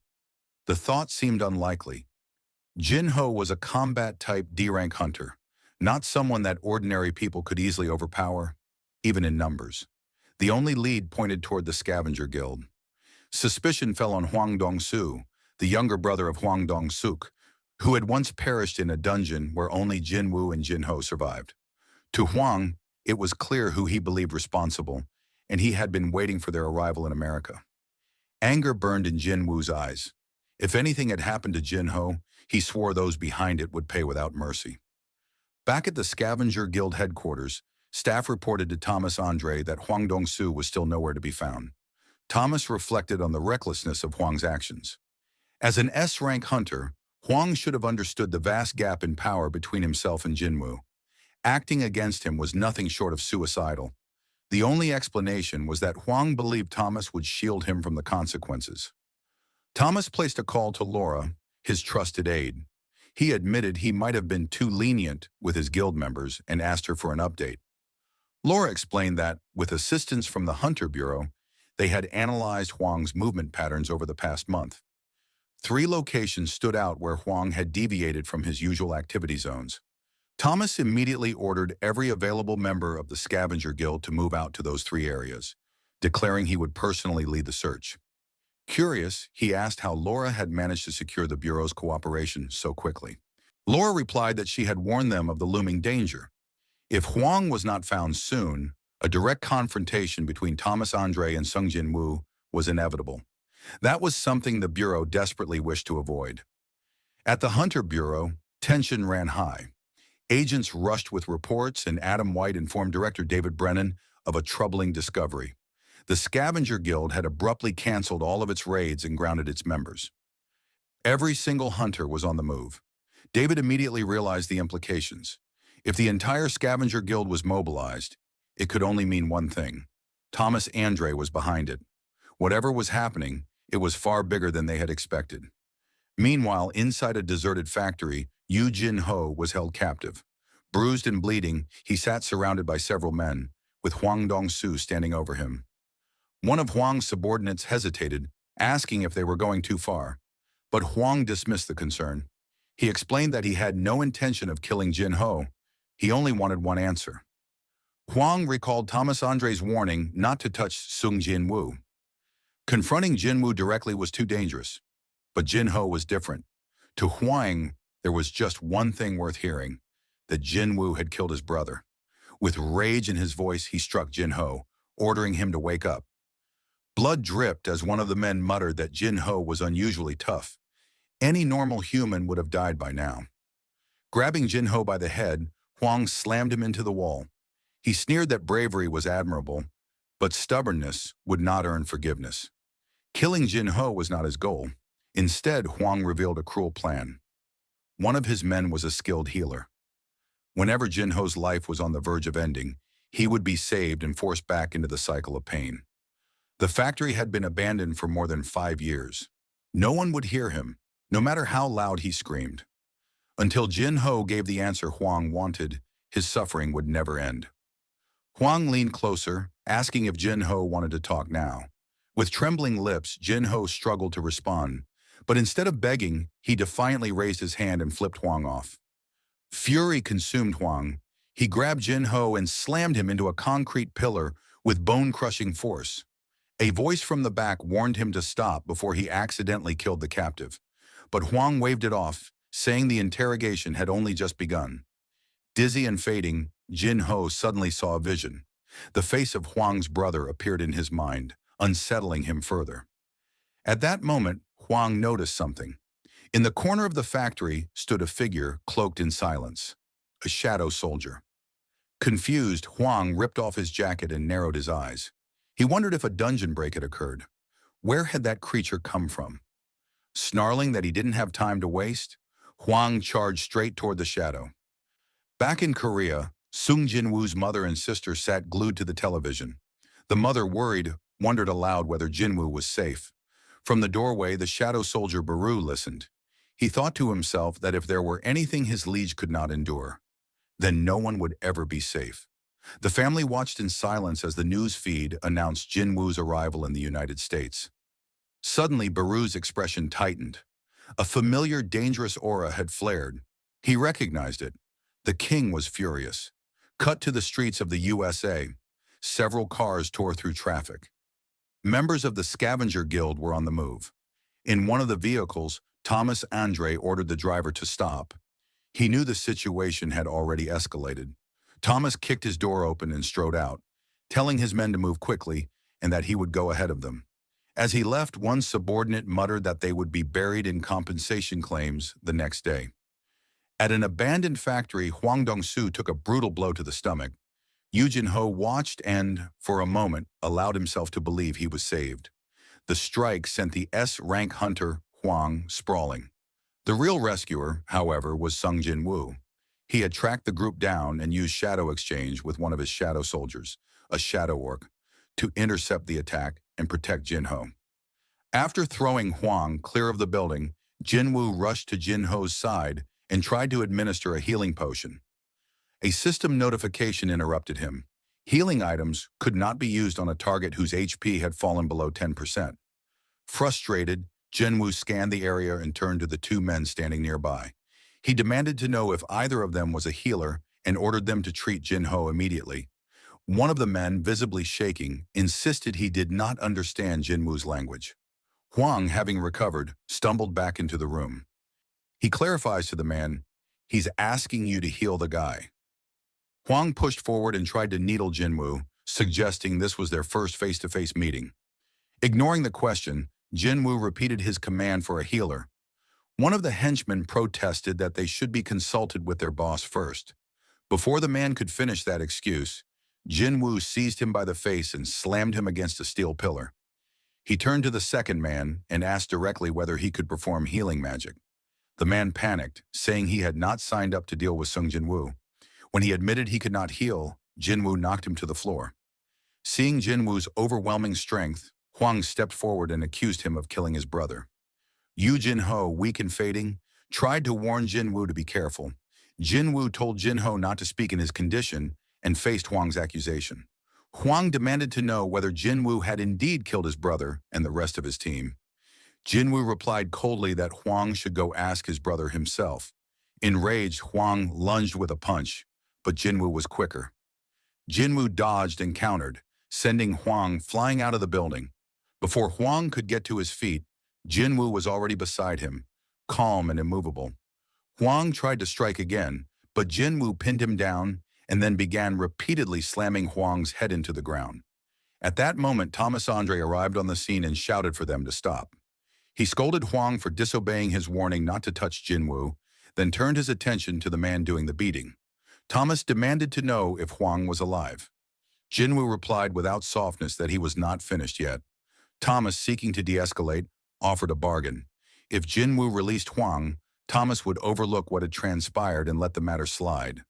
Speaker 1: The thought seemed unlikely. Jin Ho was a combat-type D-rank hunter, not someone that ordinary people could easily overpower, even in numbers. The only lead pointed toward the Scavenger Guild. Suspicion fell on Huang Dong-su, the younger brother of Huang Dong-suk, who had once perished in a dungeon where only Jin Woo and Jin Ho survived. To Huang, it was clear who he believed responsible, and he had been waiting for their arrival in America. Anger burned in Jin Woo's eyes. If anything had happened to Jin Ho, he swore those behind it would pay without mercy. Back at the Scavenger Guild headquarters, staff reported to Thomas Andre that Huang Dong-su was still nowhere to be found. Thomas reflected on the recklessness of Huang's actions. As an S-rank hunter, Huang should have understood the vast gap in power between himself and Jin Woo. Acting against him was nothing short of suicidal. The only explanation was that Huang believed Thomas would shield him from the consequences. Thomas placed a call to Laura, his trusted aide. He admitted he might have been too lenient with his guild members and asked her for an update. Laura explained that, with assistance from the Hunter Bureau, they had analyzed Huang's movement patterns over the past month. 3 locations stood out where Huang had deviated from his usual activity zones. Thomas immediately ordered every available member of the Scavenger Guild to move out to those 3 areas, declaring he would personally lead the search. Curious, he asked how Laura had managed to secure the Bureau's cooperation so quickly. Laura replied that she had warned them of the looming danger. If Huang was not found soon, a direct confrontation between Thomas Andre and Sung Jin Woo was inevitable. That was something the Bureau desperately wished to avoid. At the Hunter Bureau, tension ran high. Agents rushed with reports, and Adam White informed Director David Brennan of a troubling discovery. The Scavenger Guild had abruptly canceled all of its raids and grounded its members. Every single hunter was on the move. David immediately realized the implications. If the entire scavenger guild was mobilized, it could only mean one thing. Thomas Andre was behind it. Whatever was happening, it was far bigger than they had expected. Meanwhile, inside a deserted factory, Yu Jin-ho was held captive. Bruised and bleeding, he sat surrounded by several men, with Huang Dong-su standing over him. One of Huang's subordinates hesitated, asking if they were going too far. But Huang dismissed the concern. He explained that he had no intention of killing Jin-ho. He only wanted one answer. Huang recalled Thomas Andre's warning not to touch Sung Jin-woo. Confronting Jin-woo directly was too dangerous. But Jin-ho was different. To Huang, there was just one thing worth hearing, that Jin-woo had killed his brother. With rage in his voice, he struck Jin-ho, ordering him to wake up. Blood dripped as one of the men muttered that Jin-ho was unusually tough. Any normal human would have died by now. Grabbing Jin-ho by the head, Huang slammed him into the wall. He sneered that bravery was admirable, but stubbornness would not earn forgiveness. Killing Jin-ho was not his goal. Instead, Huang revealed a cruel plan. One of his men was a skilled healer. Whenever Jin-ho's life was on the verge of ending, he would be saved and forced back into the cycle of pain. The factory had been abandoned for more than 5 years. No one would hear him, no matter how loud he screamed. Until Jin-ho gave the answer Huang wanted, his suffering would never end. Huang leaned closer, asking if Jin-ho wanted to talk now. With trembling lips, Jin-ho struggled to respond, but instead of begging, he defiantly raised his hand and flipped Huang off. Fury consumed Huang. He grabbed Jin-ho and slammed him into a concrete pillar with bone-crushing force. A voice from the back warned him to stop before he accidentally killed the captive. But Huang waved it off, saying the interrogation had only just begun. Dizzy and fading, Jin-ho suddenly saw a vision. The face of Huang's brother appeared in his mind, unsettling him further. At that moment, Huang noticed something. In the corner of the factory stood a figure cloaked in silence, a shadow soldier. Confused, Huang ripped off his jacket and narrowed his eyes. He wondered if a dungeon break had occurred. Where had that creature come from? Snarling that he didn't have time to waste, Huang charged straight toward the shadow. Back in Korea, Sung Jin-woo's mother and sister sat glued to the television. The mother, worried, wondered aloud whether Jin-woo was safe. From the doorway, the shadow soldier Baru listened. He thought to himself that if there were anything his liege could not endure, then no one would ever be safe. The family watched in silence as the news feed announced Jin-woo's arrival in the United States. Suddenly, Baru's expression tightened. A familiar, dangerous aura had flared. He recognized it. The king was furious. Cut to the streets of the USA. Several cars tore through traffic. Members of the Scavenger Guild were on the move. In one of the vehicles, Thomas Andre ordered the driver to stop. He knew the situation had already escalated. Thomas kicked his door open and strode out, telling his men to move quickly and that he would go ahead of them. As he left, one subordinate muttered that they would be buried in compensation claims the next day. At an abandoned factory, Huang Dong-su took a brutal blow to the stomach. Yu Jin-ho watched and, for a moment, allowed himself to believe he was saved. The strike sent the S-rank hunter, Huang, sprawling. The real rescuer, however, was Sung Jin-woo. He had tracked the group down and used shadow exchange with one of his shadow soldiers, a shadow orc, to intercept the attack and protect Jin-ho. After throwing Huang clear of the building, Jin-woo rushed to Jin-ho's side and tried to administer a healing potion. A system notification interrupted him. Healing items could not be used on a target whose HP had fallen below 10%. Frustrated, Jin-woo scanned the area and turned to the two men standing nearby. He demanded to know if either of them was a healer and ordered them to treat Jin-ho immediately. One of the men, visibly shaking, insisted he did not understand Jin-woo's language. Huang, having recovered, stumbled back into the room. He clarifies to the man, "He's asking you to heal the guy." Huang pushed forward and tried to needle Jin-woo, suggesting this was their first face-to-face meeting. Ignoring the question, Jin-woo repeated his command for a healer. One of the henchmen protested that they should be consulted with their boss first. Before the man could finish that excuse, Jin-woo seized him by the face and slammed him against a steel pillar. He turned to the second man and asked directly whether he could perform healing magic. The man panicked, saying he had not signed up to deal with Sung Jin-woo. When he admitted he could not heal, Jinwoo knocked him to the floor. Seeing Jinwoo's overwhelming strength, Huang stepped forward and accused him of killing his brother. Yu Jinho, weak and fading, tried to warn Jinwoo to be careful. Jinwoo told Jinho not to speak in his condition and faced Huang's accusation. Huang demanded to know whether Jinwoo had indeed killed his brother and the rest of his team. Jinwoo replied coldly that Huang should go ask his brother himself. Enraged, Huang lunged with a punch, but Jinwoo was quicker. Jinwoo dodged and countered, sending Huang flying out of the building. Before Huang could get to his feet, Jinwoo was already beside him, calm and immovable. Huang tried to strike again, but Jinwoo pinned him down and then began repeatedly slamming Huang's head into the ground. At that moment, Thomas Andre arrived on the scene and shouted for them to stop. He scolded Huang for disobeying his warning not to touch Jinwoo, then turned his attention to the man doing the beating. Thomas demanded to know if Huang was alive. Jinwoo replied without softness that he was not finished yet. Thomas, seeking to de-escalate, offered a bargain. If Jinwoo released Huang, Thomas would overlook what had transpired and let the matter slide.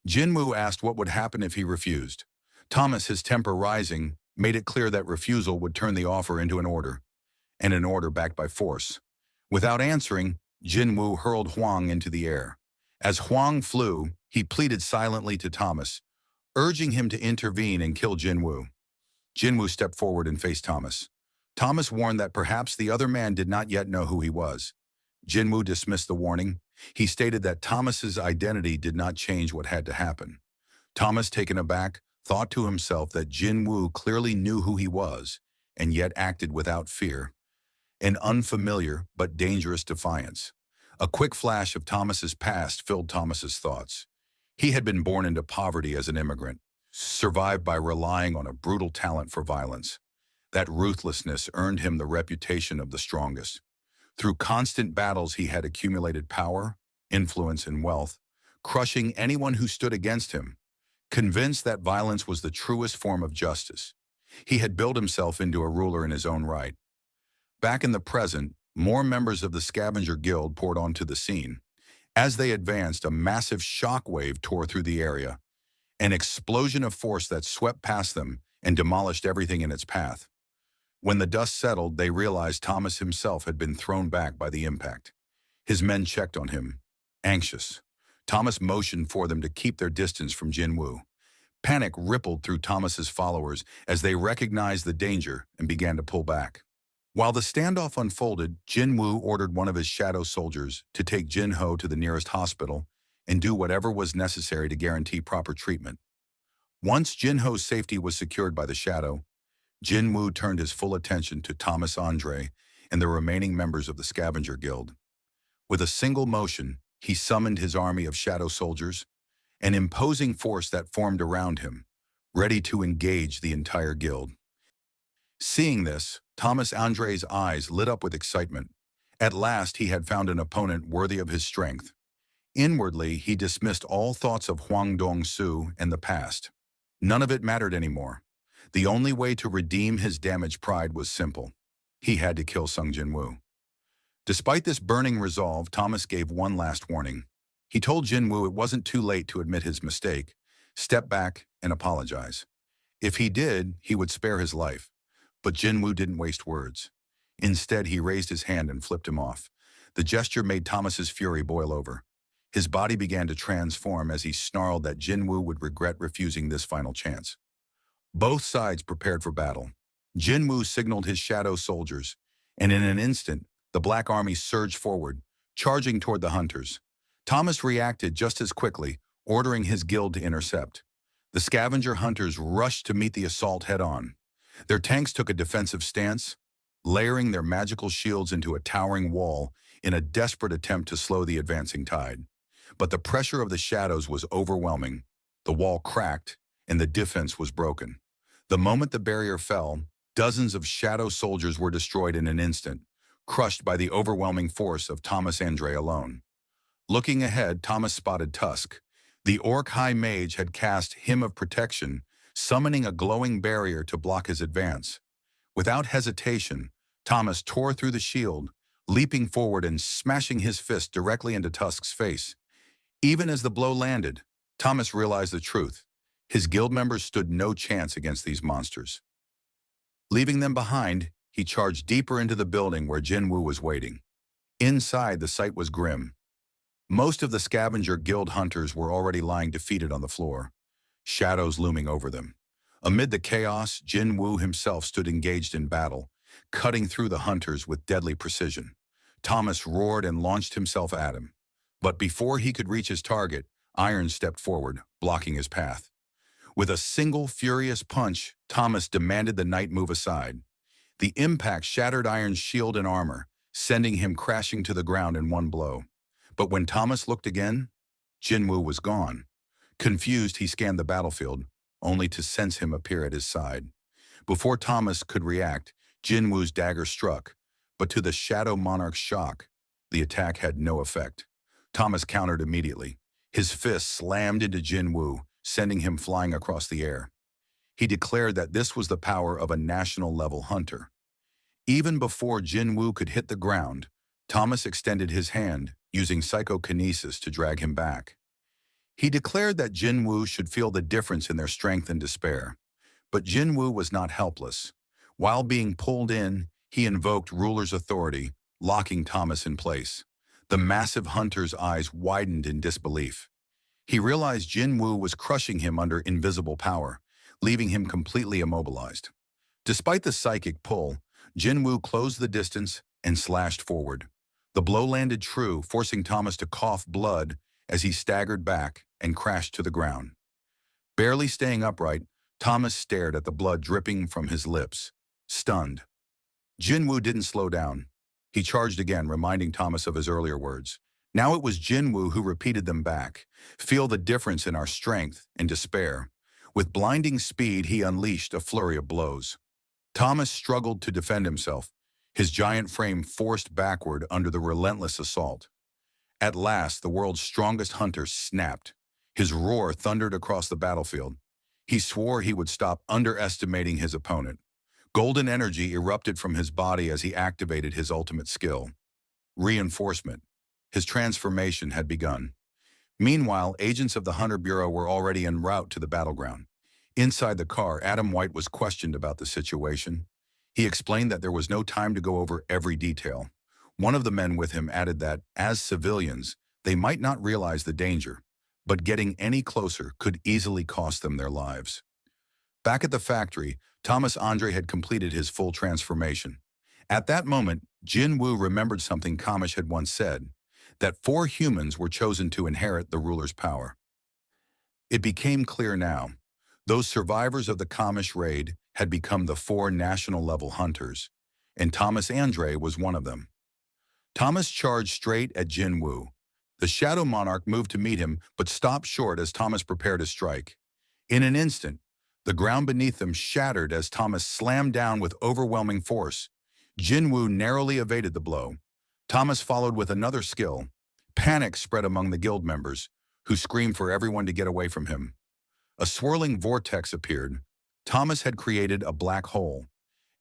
Speaker 1: Jinwoo asked what would happen if he refused. Thomas, his temper rising, made it clear that refusal would turn the offer into an order, and an order backed by force. Without answering, Jinwoo hurled Huang into the air. As Huang flew, he pleaded silently to Thomas, urging him to intervene and kill Jinwoo. Jinwoo stepped forward and faced Thomas. Thomas warned that perhaps the other man did not yet know who he was. Jinwoo dismissed the warning. He stated that Thomas's identity did not change what had to happen. Thomas, taken aback, thought to himself that Jinwoo clearly knew who he was and yet acted without fear. An unfamiliar but dangerous defiance. A quick flash of Thomas's past filled Thomas's thoughts. He had been born into poverty as an immigrant, survived by relying on a brutal talent for violence. That ruthlessness earned him the reputation of the strongest. Through constant battles, he had accumulated power, influence, and wealth, crushing anyone who stood against him. Convinced that violence was the truest form of justice, he had built himself into a ruler in his own right. Back in the present, more members of the Scavenger Guild poured onto the scene. As they advanced, a massive shockwave tore through the area, an explosion of force that swept past them and demolished everything in its path. When the dust settled, they realized Thomas himself had been thrown back by the impact. His men checked on him, anxious. Thomas motioned for them to keep their distance from Jinwoo. Panic rippled through Thomas's followers as they recognized the danger and began to pull back. While the standoff unfolded, Jinwoo ordered one of his shadow soldiers to take Jinho to the nearest hospital and do whatever was necessary to guarantee proper treatment. Once Jinho's safety was secured by the shadow, Jinwoo turned his full attention to Thomas Andre and the remaining members of the Scavenger Guild. With a single motion, he summoned his army of shadow soldiers, an imposing force that formed around him, ready to engage the entire guild. Seeing this, Thomas Andre's eyes lit up with excitement. At last, he had found an opponent worthy of his strength. Inwardly, he dismissed all thoughts of Huang Dong-su and the past. None of it mattered anymore. The only way to redeem his damaged pride was simple. He had to kill Sung Jinwoo. Despite this burning resolve, Thomas gave one last warning. He told Jinwoo it wasn't too late to admit his mistake, step back, and apologize. If he did, he would spare his life. But Jinwoo didn't waste words. Instead, he raised his hand and flipped him off. The gesture made Thomas's fury boil over. His body began to transform as he snarled that Jinwoo would regret refusing this final chance. Both sides prepared for battle. Jinwoo signaled his shadow soldiers, and in an instant, the Black Army surged forward, charging toward the hunters. Thomas reacted just as quickly, ordering his guild to intercept. The scavenger hunters rushed to meet the assault head-on. Their tanks took a defensive stance, layering their magical shields into a towering wall in a desperate attempt to slow the advancing tide. But the pressure of the shadows was overwhelming. The wall cracked, and the defense was broken. The moment the barrier fell, dozens of shadow soldiers were destroyed in an instant, crushed by the overwhelming force of Thomas Andre alone. Looking ahead, Thomas spotted Tusk. The Orc High Mage had cast Hymn of Protection, summoning a glowing barrier to block his advance. Without hesitation, Thomas tore through the shield, leaping forward and smashing his fist directly into Tusk's face. Even as the blow landed, Thomas realized the truth. His guild members stood no chance against these monsters. Leaving them behind, he charged deeper into the building where Jinwoo was waiting. Inside, the sight was grim. Most of the scavenger guild hunters were already lying defeated on the floor, shadows looming over them. Amid the chaos, Jinwoo himself stood engaged in battle, cutting through the hunters with deadly precision. Thomas roared and launched himself at him. But before he could reach his target, Iron stepped forward, blocking his path. With a single furious punch, Thomas demanded the knight move aside. The impact shattered Iron's shield and armor, sending him crashing to the ground in one blow. But when Thomas looked again, Jinwoo was gone. Confused, he scanned the battlefield, only to sense him appear at his side. Before Thomas could react, Jinwoo's dagger struck, but to the Shadow Monarch's shock, the attack had no effect. Thomas countered immediately. His fist slammed into Jinwoo, sending him flying across the air. He declared that this was the power of a national-level hunter. Even before Jinwoo could hit the ground, Thomas extended his hand, using psychokinesis to drag him back. He declared that Jinwoo should feel the difference in their strength and despair. But Jinwoo was not helpless. While being pulled in, he invoked ruler's authority, locking Thomas in place. The massive hunter's eyes widened in disbelief. He realized Jinwoo was crushing him under invisible power, leaving him completely immobilized. Despite the psychic pull, Jinwoo closed the distance and slashed forward. The blow landed true, forcing Thomas to cough blood as he staggered back and crashed to the ground. Barely staying upright, Thomas stared at the blood dripping from his lips, stunned. Jinwoo didn't slow down. He charged again, reminding Thomas of his earlier words. Now it was Jinwoo who repeated them back. Feel the difference in our strength and despair. With blinding speed, he unleashed a flurry of blows. Thomas struggled to defend himself, his giant frame forced backward under the relentless assault. At last, the world's strongest hunter snapped. His roar thundered across the battlefield. He swore he would stop underestimating his opponent. Golden energy erupted from his body as he activated his ultimate skill. Reinforcement. His transformation had begun. Meanwhile, agents of the Hunter Bureau were already en route to the battleground. Inside the car, Adam White was questioned about the situation. He explained that there was no time to go over every detail. One of the men with him added that, as civilians, they might not realize the danger, but getting any closer could easily cost them their lives. Back at the factory, Thomas Andre had completed his full transformation. At that moment, Jinwoo remembered something Kamish had once said, that 4 humans were chosen to inherit the ruler's power. It became clear now. Those survivors of the Kamish raid had become the 4 national-level hunters, and Thomas Andre was one of them. Thomas charged straight at Jinwoo. The Shadow Monarch moved to meet him, but stopped short as Thomas prepared to strike. In an instant, the ground beneath them shattered as Thomas slammed down with overwhelming force. Jinwoo narrowly evaded the blow. Thomas followed with another skill. Panic spread among the guild members, who screamed for everyone to get away from him. A swirling vortex appeared. Thomas had created a black hole.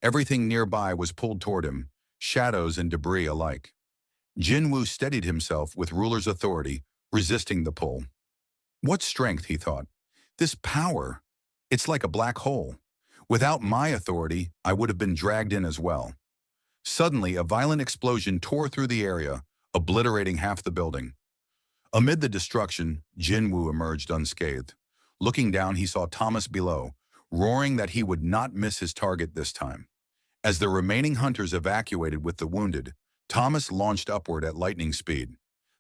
Speaker 1: Everything nearby was pulled toward him, shadows and debris alike. Jinwoo steadied himself with ruler's authority, resisting the pull. What strength, he thought. This power. It's like a black hole. Without my authority, I would have been dragged in as well. Suddenly, a violent explosion tore through the area, obliterating half the building. Amid the destruction, Jinwoo emerged unscathed. Looking down, he saw Thomas below, roaring that he would not miss his target this time. As the remaining hunters evacuated with the wounded, Thomas launched upward at lightning speed.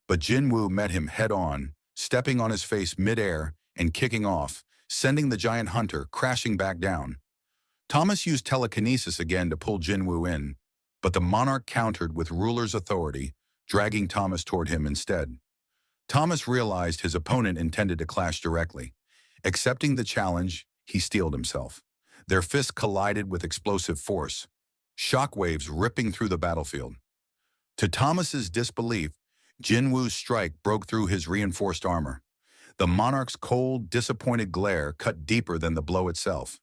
Speaker 1: But Jinwoo met him head-on, stepping on his face mid-air and kicking off, sending the giant hunter crashing back down. Thomas used telekinesis again to pull Jinwoo in, but the monarch countered with ruler's authority, dragging Thomas toward him instead. Thomas realized his opponent intended to clash directly. Accepting the challenge, he steeled himself. Their fists collided with explosive force, shockwaves ripping through the battlefield. To Thomas's disbelief, Jinwoo's strike broke through his reinforced armor. The monarch's cold, disappointed glare cut deeper than the blow itself.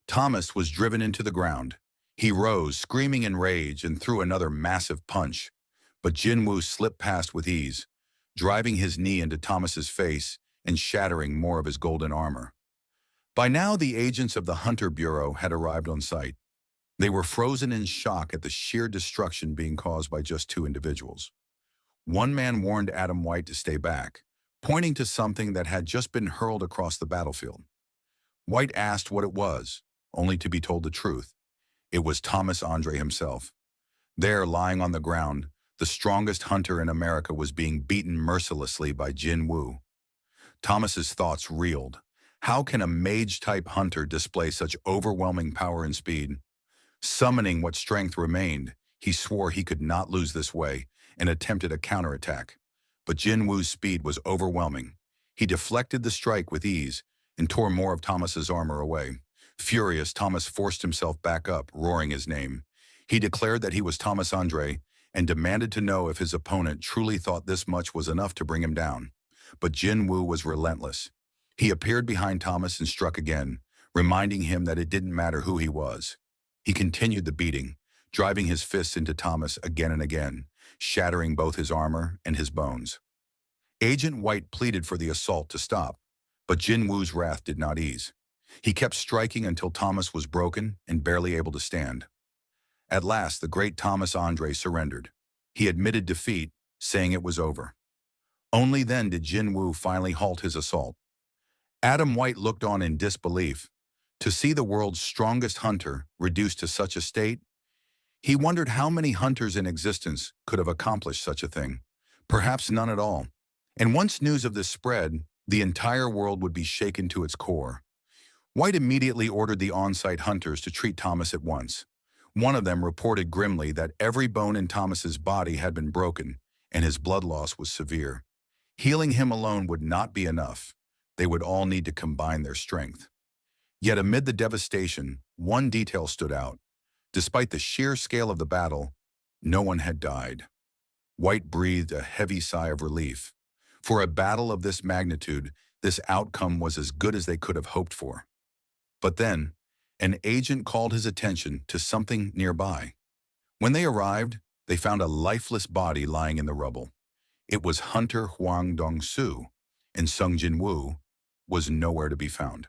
Speaker 1: Thomas was driven into the ground. He rose, screaming in rage, and threw another massive punch. But Jinwoo slipped past with ease, driving his knee into Thomas's face and shattering more of his golden armor. By now, the agents of the Hunter Bureau had arrived on site. They were frozen in shock at the sheer destruction being caused by just two individuals. One man warned Adam White to stay back, pointing to something that had just been hurled across the battlefield. White asked what it was, only to be told the truth. It was Thomas Andre himself. There, lying on the ground, the strongest hunter in America was being beaten mercilessly by Jin Woo. Thomas's thoughts reeled. How can a mage-type hunter display such overwhelming power and speed? Summoning what strength remained, he swore he could not lose this way and attempted a counterattack. But Jin Woo's speed was overwhelming. He deflected the strike with ease and tore more of Thomas's armor away. Furious, Thomas forced himself back up, roaring his name. He declared that he was Thomas Andre and demanded to know if his opponent truly thought this much was enough to bring him down. But Jin Woo was relentless. He appeared behind Thomas and struck again, reminding him that it didn't matter who he was. He continued the beating, driving his fists into Thomas again and again, shattering both his armor and his bones. Agent White pleaded for the assault to stop, but Jin Woo's wrath did not ease. He kept striking until Thomas was broken and barely able to stand. At last, the great Thomas Andre surrendered. He admitted defeat, saying it was over. Only then did Jin Woo finally halt his assault. Adam White looked on in disbelief. To see the world's strongest hunter reduced to such a state, he wondered how many hunters in existence could have accomplished such a thing. Perhaps none at all. And once news of this spread, the entire world would be shaken to its core. White immediately ordered the on-site hunters to treat Thomas at once. One of them reported grimly that every bone in Thomas's body had been broken, and his blood loss was severe. Healing him alone would not be enough. They would all need to combine their strength. Yet amid the devastation, one detail stood out. Despite the sheer scale of the battle, no one had died. White breathed a heavy sigh of relief. For a battle of this magnitude, this outcome was as good as they could have hoped for. But then, an agent called his attention to something nearby. When they arrived, they found a lifeless body lying in the rubble. It was Hunter Hwang Dong-soo, and Sung Jin-woo was nowhere to be found.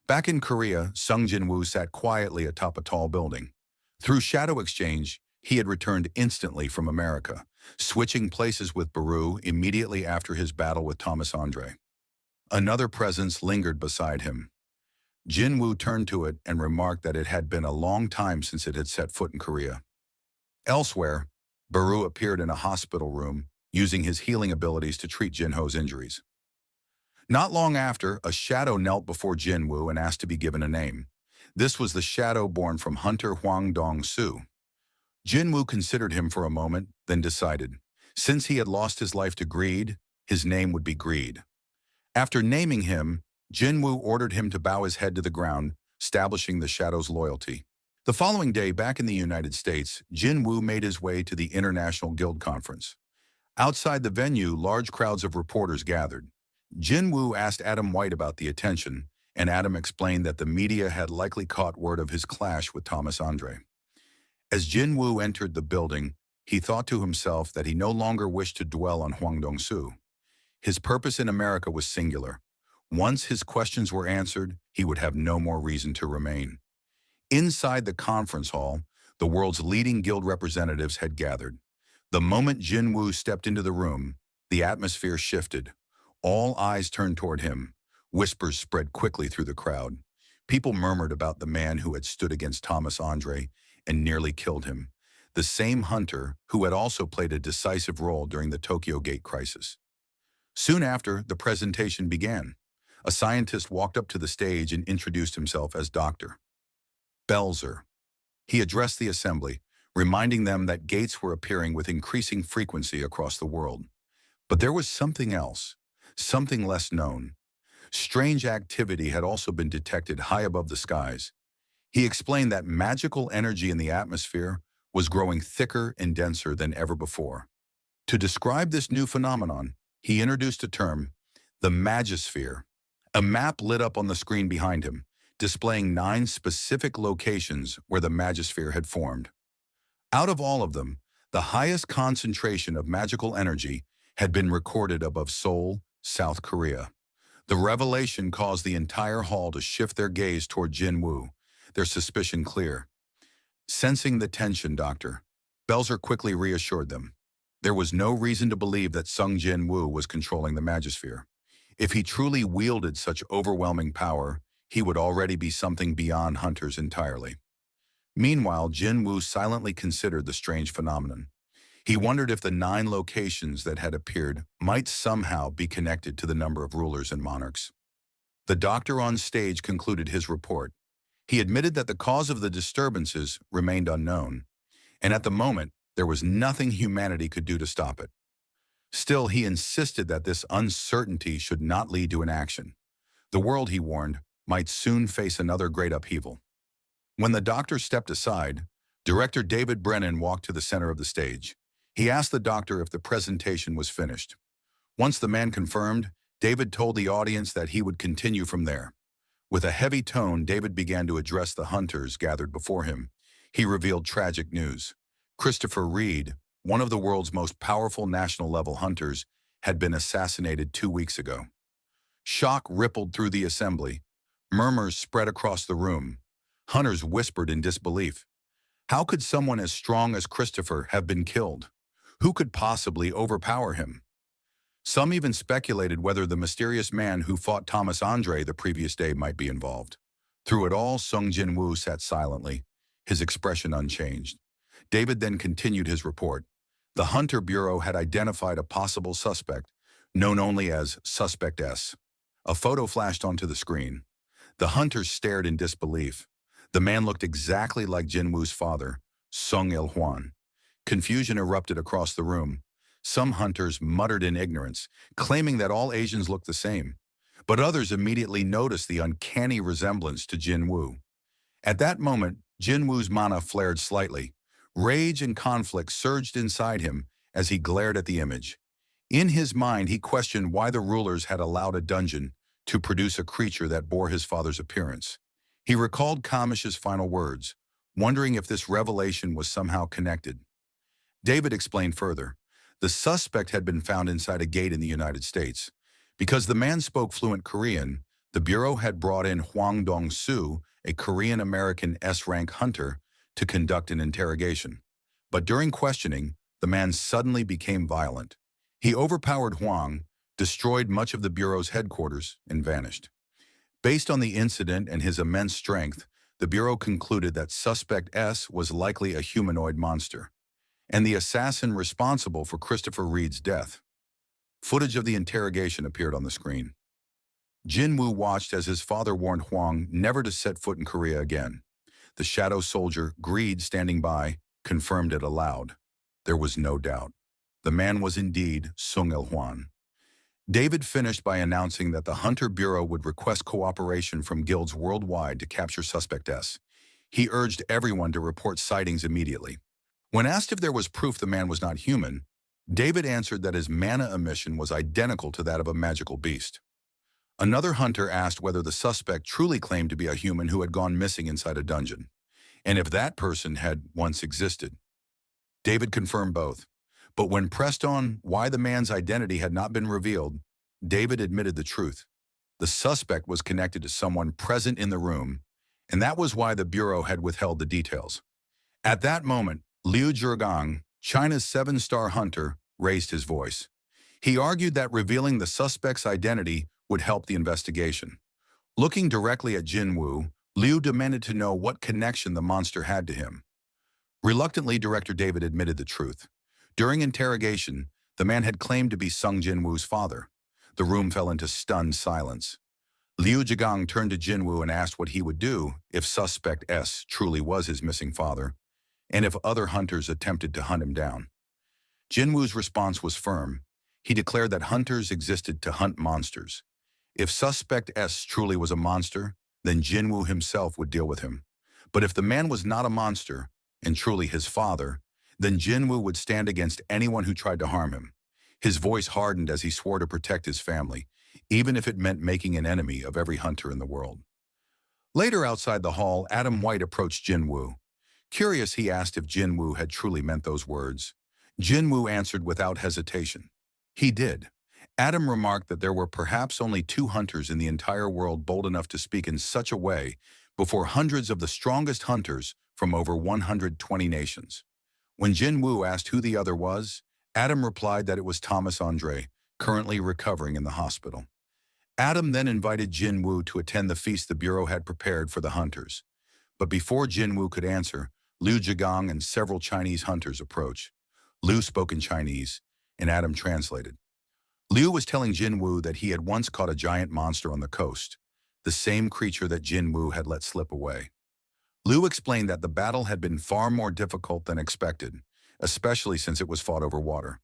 Speaker 1: Back in Korea, Sung Jin-woo sat quietly atop a tall building. Through shadow exchange, he had returned instantly from America, switching places with Baru immediately after his battle with Thomas Andre. Another presence lingered beside him. Jin Woo turned to it and remarked that it had been a long time since it had set foot in Korea. Elsewhere, Baru appeared in a hospital room, using his healing abilities to treat Jin-ho's injuries. Not long after, a shadow knelt before Jin Woo and asked to be given a name. This was the shadow born from Hunter Hwang Dong-soo. Jin Woo considered him for a moment, then decided, since he had lost his life to greed, his name would be Greed. After naming him, Jin Woo ordered him to bow his head to the ground, establishing the shadow's loyalty. The following day, back in the United States, Jin Woo made his way to the International Guild Conference. Outside the venue, large crowds of reporters gathered. Jin Woo asked Adam White about the attention, and Adam explained that the media had likely caught word of his clash with Thomas Andre. As Jin Woo entered the building, he thought to himself that he no longer wished to dwell on Hwang Dong-soo. His purpose in America was singular. Once his questions were answered, he would have no more reason to remain. Inside the conference hall, the world's leading guild representatives had gathered. The moment Jin Woo stepped into the room, the atmosphere shifted. All eyes turned toward him. Whispers spread quickly through the crowd. People murmured about the man who had stood against Thomas Andre and nearly killed him, the same hunter who had also played a decisive role during the Tokyo Gate crisis. Soon after, the presentation began. A scientist walked up to the stage and introduced himself as Dr. Belzer. He addressed the assembly, reminding them that gates were appearing with increasing frequency across the world. But there was something else, something less known. Strange activity had also been detected high above the skies. He explained that magical energy in the atmosphere was growing thicker and denser than ever before. To describe this new phenomenon, he introduced a term, the Magisphere. A map lit up on the screen behind him, displaying 9 specific locations where the Magisphere had formed. Out of all of them, the highest concentration of magical energy had been recorded above Seoul, South Korea. The revelation caused the entire hall to shift their gaze toward Jin Woo, their suspicion clear. Sensing the tension, Dr. Belzer quickly reassured them. There was no reason to believe that Sung Jin Woo was controlling the Magisphere. If he truly wielded such overwhelming power, he would already be something beyond hunters entirely. Meanwhile, Jin Woo silently considered the strange phenomenon. He wondered if the 9 locations that had appeared might somehow be connected to the number of rulers and monarchs. The doctor on stage concluded his report. He admitted that the cause of the disturbances remained unknown, and at the moment, there was nothing humanity could do to stop it. Still, he insisted that this uncertainty should not lead to inaction. The world, he warned, might soon face another great upheaval. When the doctor stepped aside, director David Brennan walked to the center of the stage. He asked the doctor if the presentation was finished. Once the man confirmed, David told the audience that he would continue from there. With a heavy tone, David began to address the hunters gathered before him. He revealed tragic news. Christopher Reed, one of the world's most powerful national-level hunters, had been assassinated 2 weeks ago. Shock rippled through the assembly. Murmurs spread across the room. Hunters whispered in disbelief. How could someone as strong as Christopher have been killed? Who could possibly overpower him? Some even speculated whether the mysterious man who fought Thomas Andre the previous day might be involved. Through it all, Sung Jin Woo sat silently, his expression unchanged. David then continued his report. The Hunter Bureau had identified a possible suspect, known only as Suspect S. A photo flashed onto the screen. The hunters stared in disbelief. The man looked exactly like Jin Woo's father, Sung Il-hwan. Confusion erupted across the room. Some hunters muttered in ignorance, claiming that all Asians looked the same. But others immediately noticed the uncanny resemblance to Jin Woo. At that moment, Jin Woo's mana flared slightly. Rage and conflict surged inside him as he glared at the image. In his mind, he questioned why the rulers had allowed a dungeon to produce a creature that bore his father's appearance. He recalled Kamish's final words, wondering if this revelation was somehow connected. David explained further. The suspect had been found inside a gate in the United States. Because the man spoke fluent Korean, the Bureau had brought in Hwang Dong-soo, a Korean-American S-rank hunter, to conduct an interrogation. But during questioning, the man suddenly became violent. He overpowered Hwang, destroyed much of the Bureau's headquarters, and vanished. Based on the incident and his immense strength, the Bureau concluded that Suspect S was likely a humanoid monster, and the assassin responsible for Christopher Reed's death. Footage of the interrogation appeared on the screen. Jin Woo watched as his father warned Hwang never to set foot in Korea again. The shadow soldier, Greed, standing by, confirmed it aloud. There was no doubt. The man was indeed Sung Il-hwan. David finished by announcing that the Hunter Bureau would request cooperation from guilds worldwide to capture Suspect S. He urged everyone to report sightings immediately. When asked if there was proof the man was not human, David answered that his mana emission was identical to that of a magical beast. Another hunter asked whether the suspect truly claimed to be a human who had gone missing inside a dungeon, and if that person had once existed. David confirmed both, but when pressed on why the man's identity had not been revealed, David admitted the truth. The suspect was connected to someone present in the room, and that was why the Bureau had withheld the details. At that moment, Liu Zhigang, China's 7-star hunter, raised his voice. He argued that revealing the suspect's identity would help the investigation. Looking directly at Jin Woo, Liu demanded to know what connection the monster had to him. Reluctantly, Director David admitted the truth. During interrogation, the man had claimed to be Sung Jin Woo's father. The room fell into stunned silence. Liu Zhigang turned to Jin Woo and asked what he would do if Suspect S truly was his missing father, and if other hunters attempted to hunt him down. Jin Woo's response was firm. He declared that hunters existed to hunt monsters. If Suspect S truly was a monster, then Jin Woo himself would deal with him. But if the man was not a monster, and truly his father, then Jin Woo would stand against anyone who tried to harm him. His voice hardened as he swore to protect his family, even if it meant making an enemy of every hunter in the world. Later outside the hall, Adam White approached Jin Woo. Curious, he asked if Jin Woo had truly meant those words. Jin Woo answered without hesitation. He did. Adam remarked that there were perhaps only 2 hunters in the entire world bold enough to speak in such a way before hundreds of the strongest hunters from over 120 nations. When Jin Woo asked who the other was, Adam replied that it was Thomas Andre, currently recovering in the hospital. Adam then invited Jin Woo to attend the feast the Bureau had prepared for the hunters. But before Jin Woo could answer, Liu Zhigang and several Chinese hunters approached. Liu spoke in Chinese, and Adam translated. Liu was telling Jin Woo that he had once caught a giant monster on the coast, the same creature that Jin Woo had let slip away. Liu explained that the battle had been far more difficult than expected, especially since it was fought over water.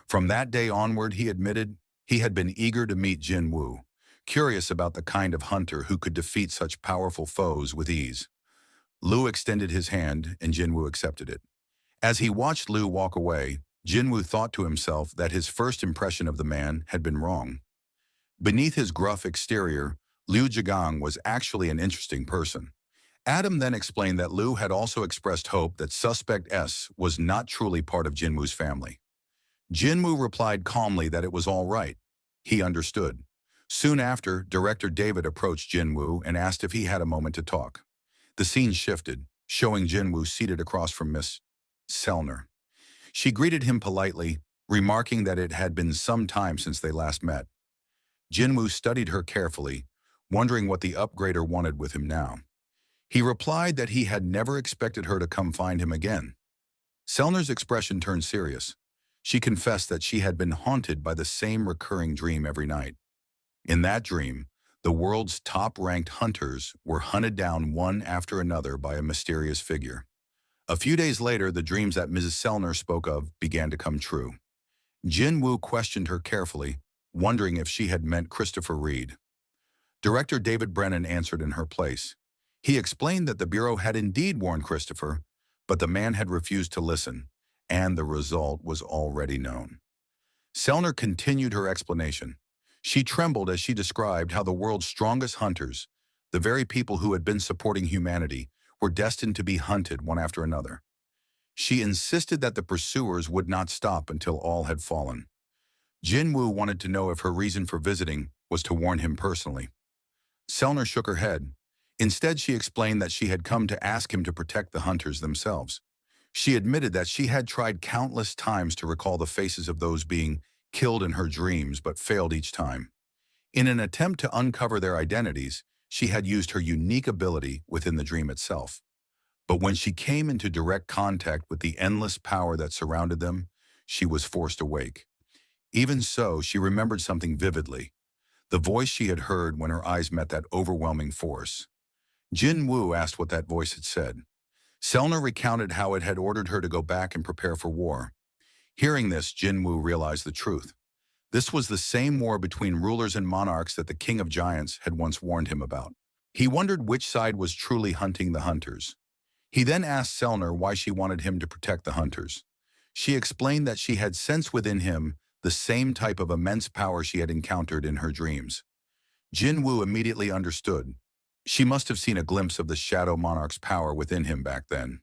Speaker 1: From that day onward, he admitted, he had been eager to meet Jin Woo, curious about the kind of hunter who could defeat such powerful foes with ease. Liu extended his hand, and Jin Woo accepted it. As he watched Liu walk away, Jin Woo thought to himself that his first impression of the man had been wrong. Beneath his gruff exterior, Liu Zhigang was actually an interesting person. Adam then explained that Liu had also expressed hope that Suspect S was not truly part of Jin Woo's family. Jin Woo replied calmly that it was all right. He understood. Soon after, director David approached Jin Woo and asked if he had a moment to talk. The scene shifted, showing Jin Woo seated across from Miss Sellner. She greeted him politely, remarking that it had been some time since they last met. Jin Woo studied her carefully, wondering what the upgrader wanted with him now. He replied that he had never expected her to come find him again. Sellner's expression turned serious. She confessed that she had been haunted by the same recurring dream every night. In that dream, the world's top-ranked hunters were hunted down one after another by a mysterious figure. A few days later, the dreams that Mrs. Sellner spoke of began to come true. Jin Woo questioned her carefully, wondering if she had meant Christopher Reed. Director David Brennan answered in her place. He explained that the Bureau had indeed warned Christopher, but the man had refused to listen, and the result was already known. Sellner continued her explanation. She trembled as she described how the world's strongest hunters, the very people who had been supporting humanity, were destined to be hunted one after another. She insisted that the pursuers would not stop until all had fallen. Jin Woo wanted to know if her reason for visiting was to warn him personally. Sellner shook her head. Instead, she explained that she had come to ask him to protect the hunters themselves. She admitted that she had tried countless times to recall the faces of those being killed in her dreams but failed each time. In an attempt to uncover their identities, she had used her unique ability within the dream itself. But when she came into direct contact with the endless power that surrounded them, she was forced awake. Even so, she remembered something vividly, the voice she had heard when her eyes met that overwhelming force. Jin Woo asked what that voice had said. Sellner recounted how it had ordered her to go back and prepare for war. Hearing this, Jin Woo realized the truth. This was the same war between rulers and monarchs that the King of Giants had once warned him about. He wondered which side was truly hunting the hunters. He then asked Sellner why she wanted him to protect the hunters. She explained that she had sensed within him the same type of immense power she had encountered in her dreams. Jin Woo immediately understood. She must have seen a glimpse of the Shadow Monarch's power within him back then.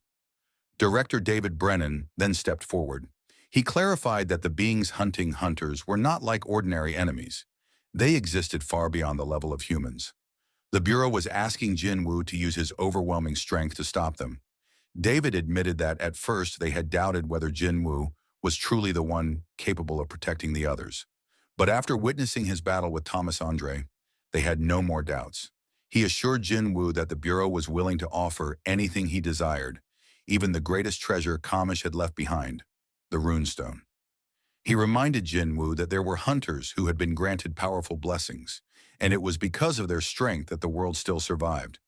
Speaker 1: Director David Brennan then stepped forward. He clarified that the beings hunting hunters were not like ordinary enemies. They existed far beyond the level of humans. The Bureau was asking Jin Woo to use his overwhelming strength to stop them. David admitted that at first they had doubted whether Jin Woo was truly the one capable of protecting the others. But after witnessing his battle with Thomas Andre, they had no more doubts. He assured Jin Woo that the Bureau was willing to offer anything he desired, even the greatest treasure Kamish had left behind, the runestone. He reminded Jin Woo that there were hunters who had been granted powerful blessings, and it was because of their strength that the world still survived.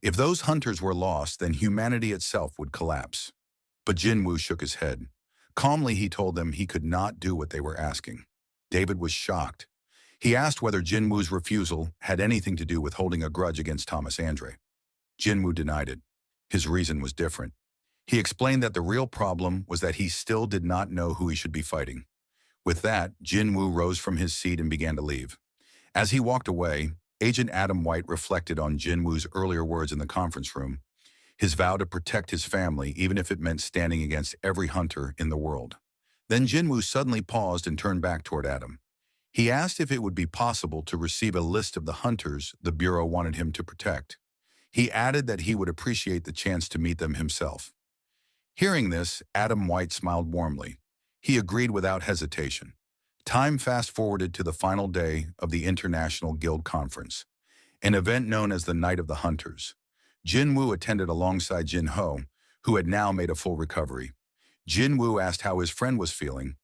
Speaker 1: If those hunters were lost, then humanity itself would collapse. But Jin Woo shook his head. Calmly, he told them he could not do what they were asking. David was shocked. He asked whether Jin Woo's refusal had anything to do with holding a grudge against Thomas Andre. Jin Woo denied it. His reason was different. He explained that the real problem was that he still did not know who he should be fighting. With that, Jin Woo rose from his seat and began to leave. As he walked away, Agent Adam White reflected on Jin Woo's earlier words in the conference room, his vow to protect his family even if it meant standing against every hunter in the world. Then Jin Woo suddenly paused and turned back toward Adam. He asked if it would be possible to receive a list of the hunters the Bureau wanted him to protect. He added that he would appreciate the chance to meet them himself. Hearing this, Adam White smiled warmly. He agreed without hesitation. Time fast-forwarded to the final day of the International Guild Conference, an event known as the Night of the Hunters. Jin Woo attended alongside Jin Ho, who had now made a full recovery. Jin Woo asked how his friend was feeling.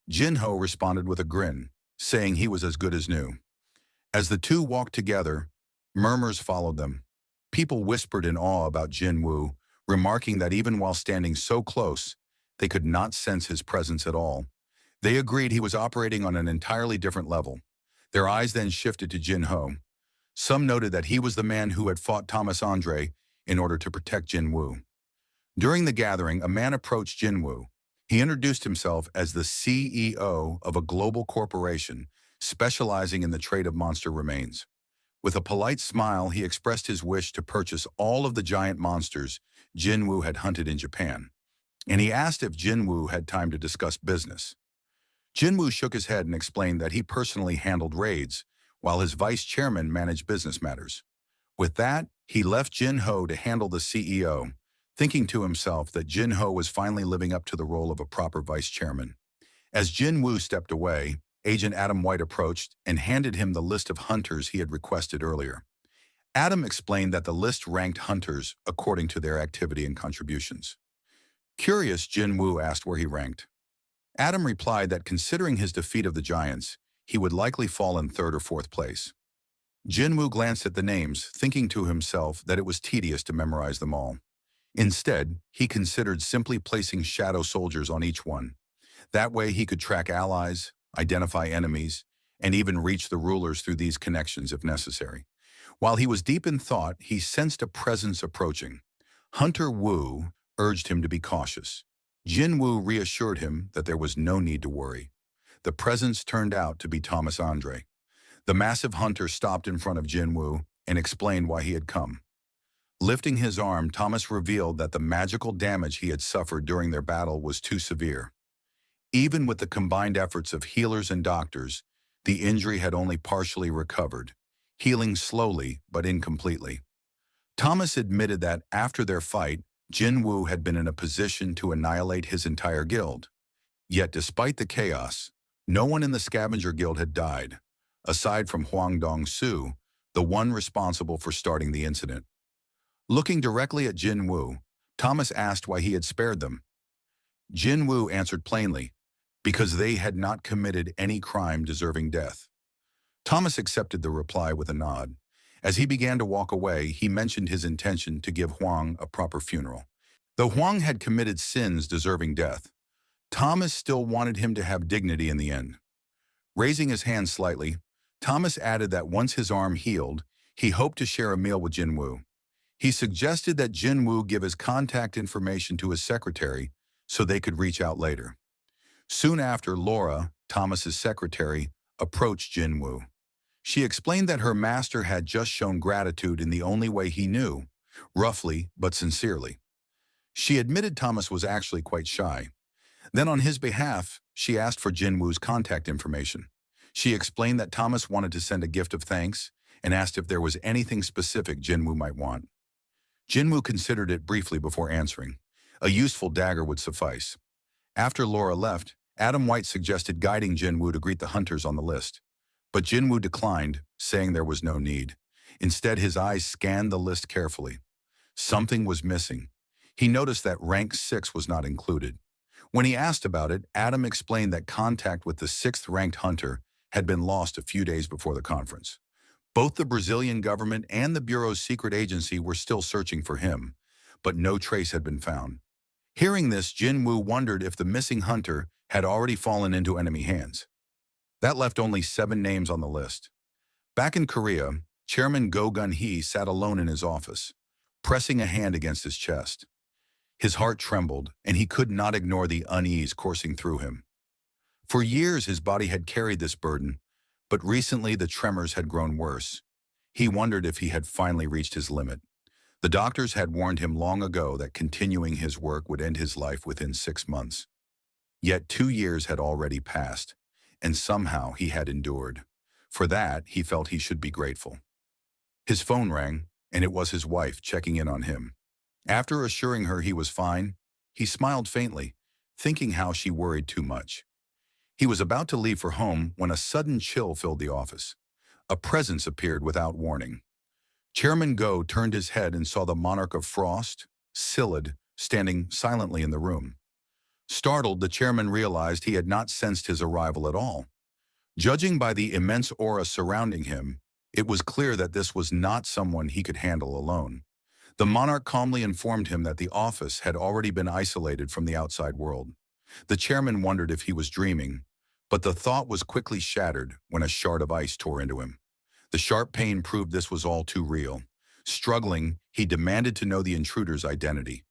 Speaker 1: Jin Ho responded with a grin, saying he was as good as new. As the two walked together, murmurs followed them. People whispered in awe about Jin Woo, remarking that even while standing so close, they could not sense his presence at all. They agreed he was operating on an entirely different level. Their eyes then shifted to Jin Ho. Some noted that he was the man who had fought Thomas Andre in order to protect Jin Woo. During the gathering, a man approached Jin Woo. He introduced himself as the CEO of a global corporation specializing in the trade of monster remains. With a polite smile, he expressed his wish to purchase all of the giant monsters Jin Woo had hunted in Japan, and he asked if Jin Woo had time to discuss business. Jin Woo shook his head and explained that he personally handled raids, while his vice chairman managed business matters. With that, he left Jin Ho to handle the CEO, thinking to himself that Jin Ho was finally living up to the role of a proper vice chairman. As Jin Woo stepped away, Agent Adam White approached and handed him the list of hunters he had requested earlier. Adam explained that the list ranked hunters according to their activity and contributions. Curious, Jin Woo asked where he ranked. Adam replied that considering his defeat of the giants, he would likely fall in third or fourth place. Jin Woo glanced at the names, thinking to himself that it was tedious to memorize them all. Instead, he considered simply placing shadow soldiers on each one. That way he could track allies, identify enemies, and even reach the rulers through these connections if necessary. While he was deep in thought, he sensed a presence approaching. Hunter Wu urged him to be cautious. Jin Woo reassured him that there was no need to worry. The presence turned out to be Thomas Andre. The massive hunter stopped in front of Jin Woo and explained why he had come. Lifting his arm, Thomas revealed that the magical damage he had suffered during their battle was too severe. Even with the combined efforts of healers and doctors, the injury had only partially recovered, healing slowly but incompletely. Thomas admitted that after their fight, Jin Woo had been in a position to annihilate his entire guild. Yet despite the chaos, no one in the Scavenger Guild had died, aside from Huang Dong-su, the one responsible for starting the incident. Looking directly at Jin Woo, Thomas asked why he had spared them. Jin Woo answered plainly, because they had not committed any crime deserving death. Thomas accepted the reply with a nod. As he began to walk away, he mentioned his intention to give Huang a proper funeral. Though Huang had committed sins deserving death, Thomas still wanted him to have dignity in the end. Raising his hand slightly, Thomas added that once his arm healed, he hoped to share a meal with Jin Woo. He suggested that Jin Woo give his contact information to his secretary so they could reach out later. Soon after, Laura, Thomas's secretary, approached Jin Woo. She explained that her master had just shown gratitude in the only way he knew, roughly but sincerely. She admitted Thomas was actually quite shy. Then on his behalf, she asked for Jin Woo's contact information. She explained that Thomas wanted to send a gift of thanks and asked if there was anything specific Jin Woo might want. Jin Woo considered it briefly before answering. A useful dagger would suffice. After Laura left, Adam White suggested guiding Jin Woo to greet the hunters on the list. But Jin Woo declined, saying there was no need. Instead, his eyes scanned the list carefully. Something was missing. He noticed that rank 6 was not included. When he asked about it, Adam explained that contact with the 6th-ranked hunter had been lost a few days before the conference. Both the Brazilian government and the Bureau's secret agency were still searching for him, but no trace had been found. Hearing this, Jin Woo wondered if the missing hunter had already fallen into enemy hands. That left only 7 names on the list. Back in Korea, Chairman Go Gun-hee sat alone in his office, pressing a hand against his chest. His heart trembled, and he could not ignore the unease coursing through him. For years, his body had carried this burden, but recently the tremors had grown worse. He wondered if he had finally reached his limit. The doctors had warned him long ago that continuing his work would end his life within 6 months. Yet 2 years had already passed, and somehow he had endured. For that, he felt he should be grateful. His phone rang, and it was his wife checking in on him. After assuring her he was fine, he smiled faintly, thinking how she worried too much. He was about to leave for home when a sudden chill filled the office. A presence appeared without warning. Chairman Go turned his head and saw the monarch of frost, Silid, standing silently in the room. Startled, the chairman realized he had not sensed his arrival at all. Judging by the immense aura surrounding him, it was clear that this was not someone he could handle alone. The monarch calmly informed him that the office had already been isolated from the outside world. The chairman wondered if he was dreaming, but the thought was quickly shattered when a shard of ice tore into him. The sharp pain proved this was all too real. Struggling, he demanded to know the intruder's identity.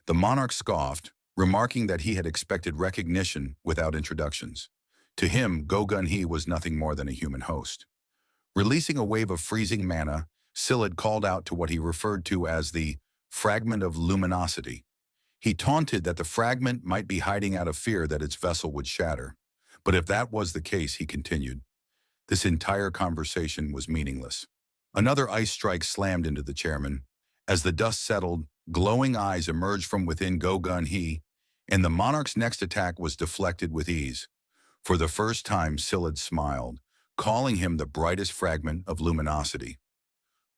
Speaker 1: The monarch scoffed, remarking that he had expected recognition without introductions. To him, Go-Gun-Hee was nothing more than a human host. Releasing a wave of freezing mana, Silid called out to what he referred to as the fragment of luminosity. He taunted that the fragment might be hiding out of fear that its vessel would shatter. But if that was the case, he continued, this entire conversation was meaningless. Another ice strike slammed into the chairman. As the dust settled, glowing eyes emerged from within Go-Gun-Hee, and the monarch's next attack was deflected with ease. For the first time, Silid smiled, calling him the brightest fragment of luminosity.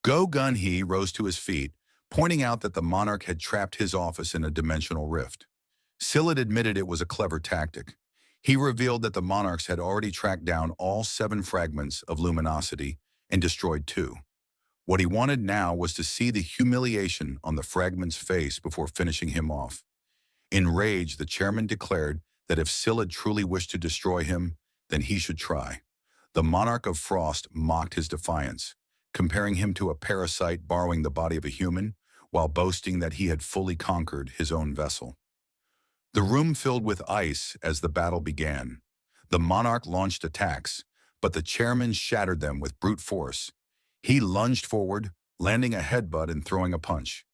Speaker 1: Go-Gun-Hee rose to his feet, pointing out that the monarch had trapped his office in a dimensional rift. Silid admitted it was a clever tactic. He revealed that the monarchs had already tracked down all 7 fragments of luminosity and destroyed 2. What he wanted now was to see the humiliation on the fragment's face before finishing him off. Enraged, the chairman declared that if Silid truly wished to destroy him, then he should try. The monarch of frost mocked his defiance, comparing him to a parasite borrowing the body of a human, while boasting that he had fully conquered his own vessel. The room filled with ice as the battle began. The monarch launched attacks, but the chairman shattered them with brute force. He lunged forward, landing a headbutt and throwing a punch.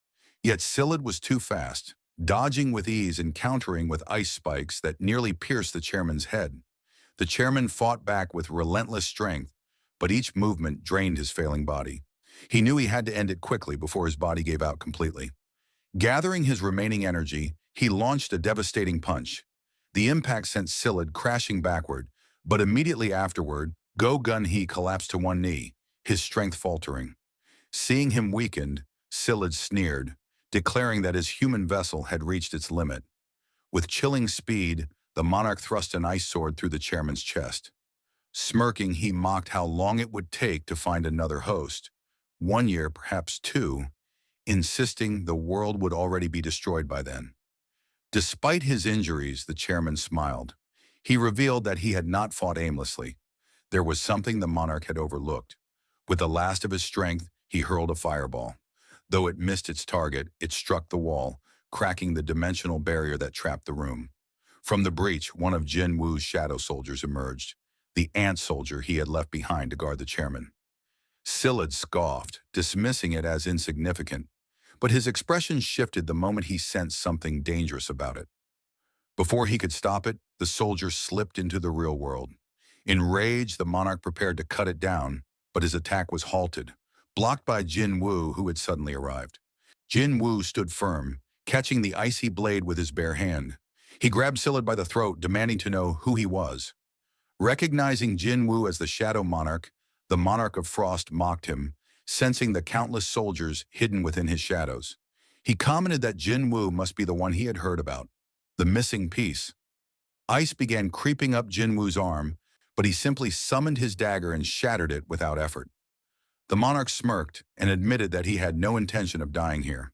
Speaker 1: Yet Silid was too fast, dodging with ease and countering with ice spikes that nearly pierced the chairman's head. The chairman fought back with relentless strength, but each movement drained his failing body. He knew he had to end it quickly before his body gave out completely. Gathering his remaining energy, he launched a devastating punch. The impact sent Silid crashing backward, but immediately afterward, Go-Gun-Hee collapsed to one knee, his strength faltering. Seeing him weakened, Silid sneered, declaring that his human vessel had reached its limit. With chilling speed, the monarch thrust an ice sword through the chairman's chest. Smirking, he mocked how long it would take to find another host. 1 year, perhaps 2, insisting the world would already be destroyed by then. Despite his injuries, the chairman smiled. He revealed that he had not fought aimlessly. There was something the monarch had overlooked. With the last of his strength, he hurled a fireball. Though it missed its target, it struck the wall, cracking the dimensional barrier that trapped the room. From the breach, one of Jin Woo's shadow soldiers emerged, the ant soldier he had left behind to guard the chairman. Silid scoffed, dismissing it as insignificant, but his expression shifted the moment he sensed something dangerous about it. Before he could stop it, the soldier slipped into the real world. Enraged, the monarch prepared to cut it down, but his attack was halted, blocked by Jin Woo, who had suddenly arrived. Jin Woo stood firm, catching the icy blade with his bare hand. He grabbed Silid by the throat, demanding to know who he was. Recognizing Jin Woo as the Shadow Monarch, the Monarch of Frost mocked him, sensing the countless soldiers hidden within his shadows. He commented that Jin Woo must be the one he had heard about, the missing piece. Ice began creeping up Jin Woo's arm, but he simply summoned his dagger and shattered it without effort. The monarch smirked and admitted that he had no intention of dying here.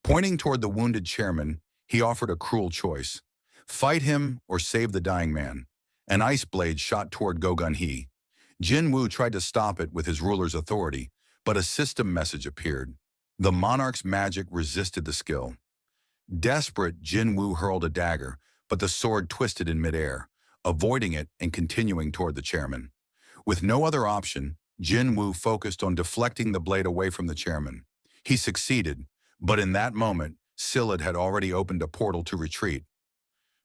Speaker 1: Pointing toward the wounded chairman, he offered a cruel choice. Fight him or save the dying man. An ice blade shot toward Go-Gun-Hee. Jin Woo tried to stop it with his ruler's authority, but a system message appeared. The monarch's magic resisted the skill. Desperate, Jin Woo hurled a dagger, but the sword twisted in midair, avoiding it and continuing toward the chairman. With no other option, Jin Woo focused on deflecting the blade away from the chairman. He succeeded, but in that moment, Silid had already opened a portal to retreat.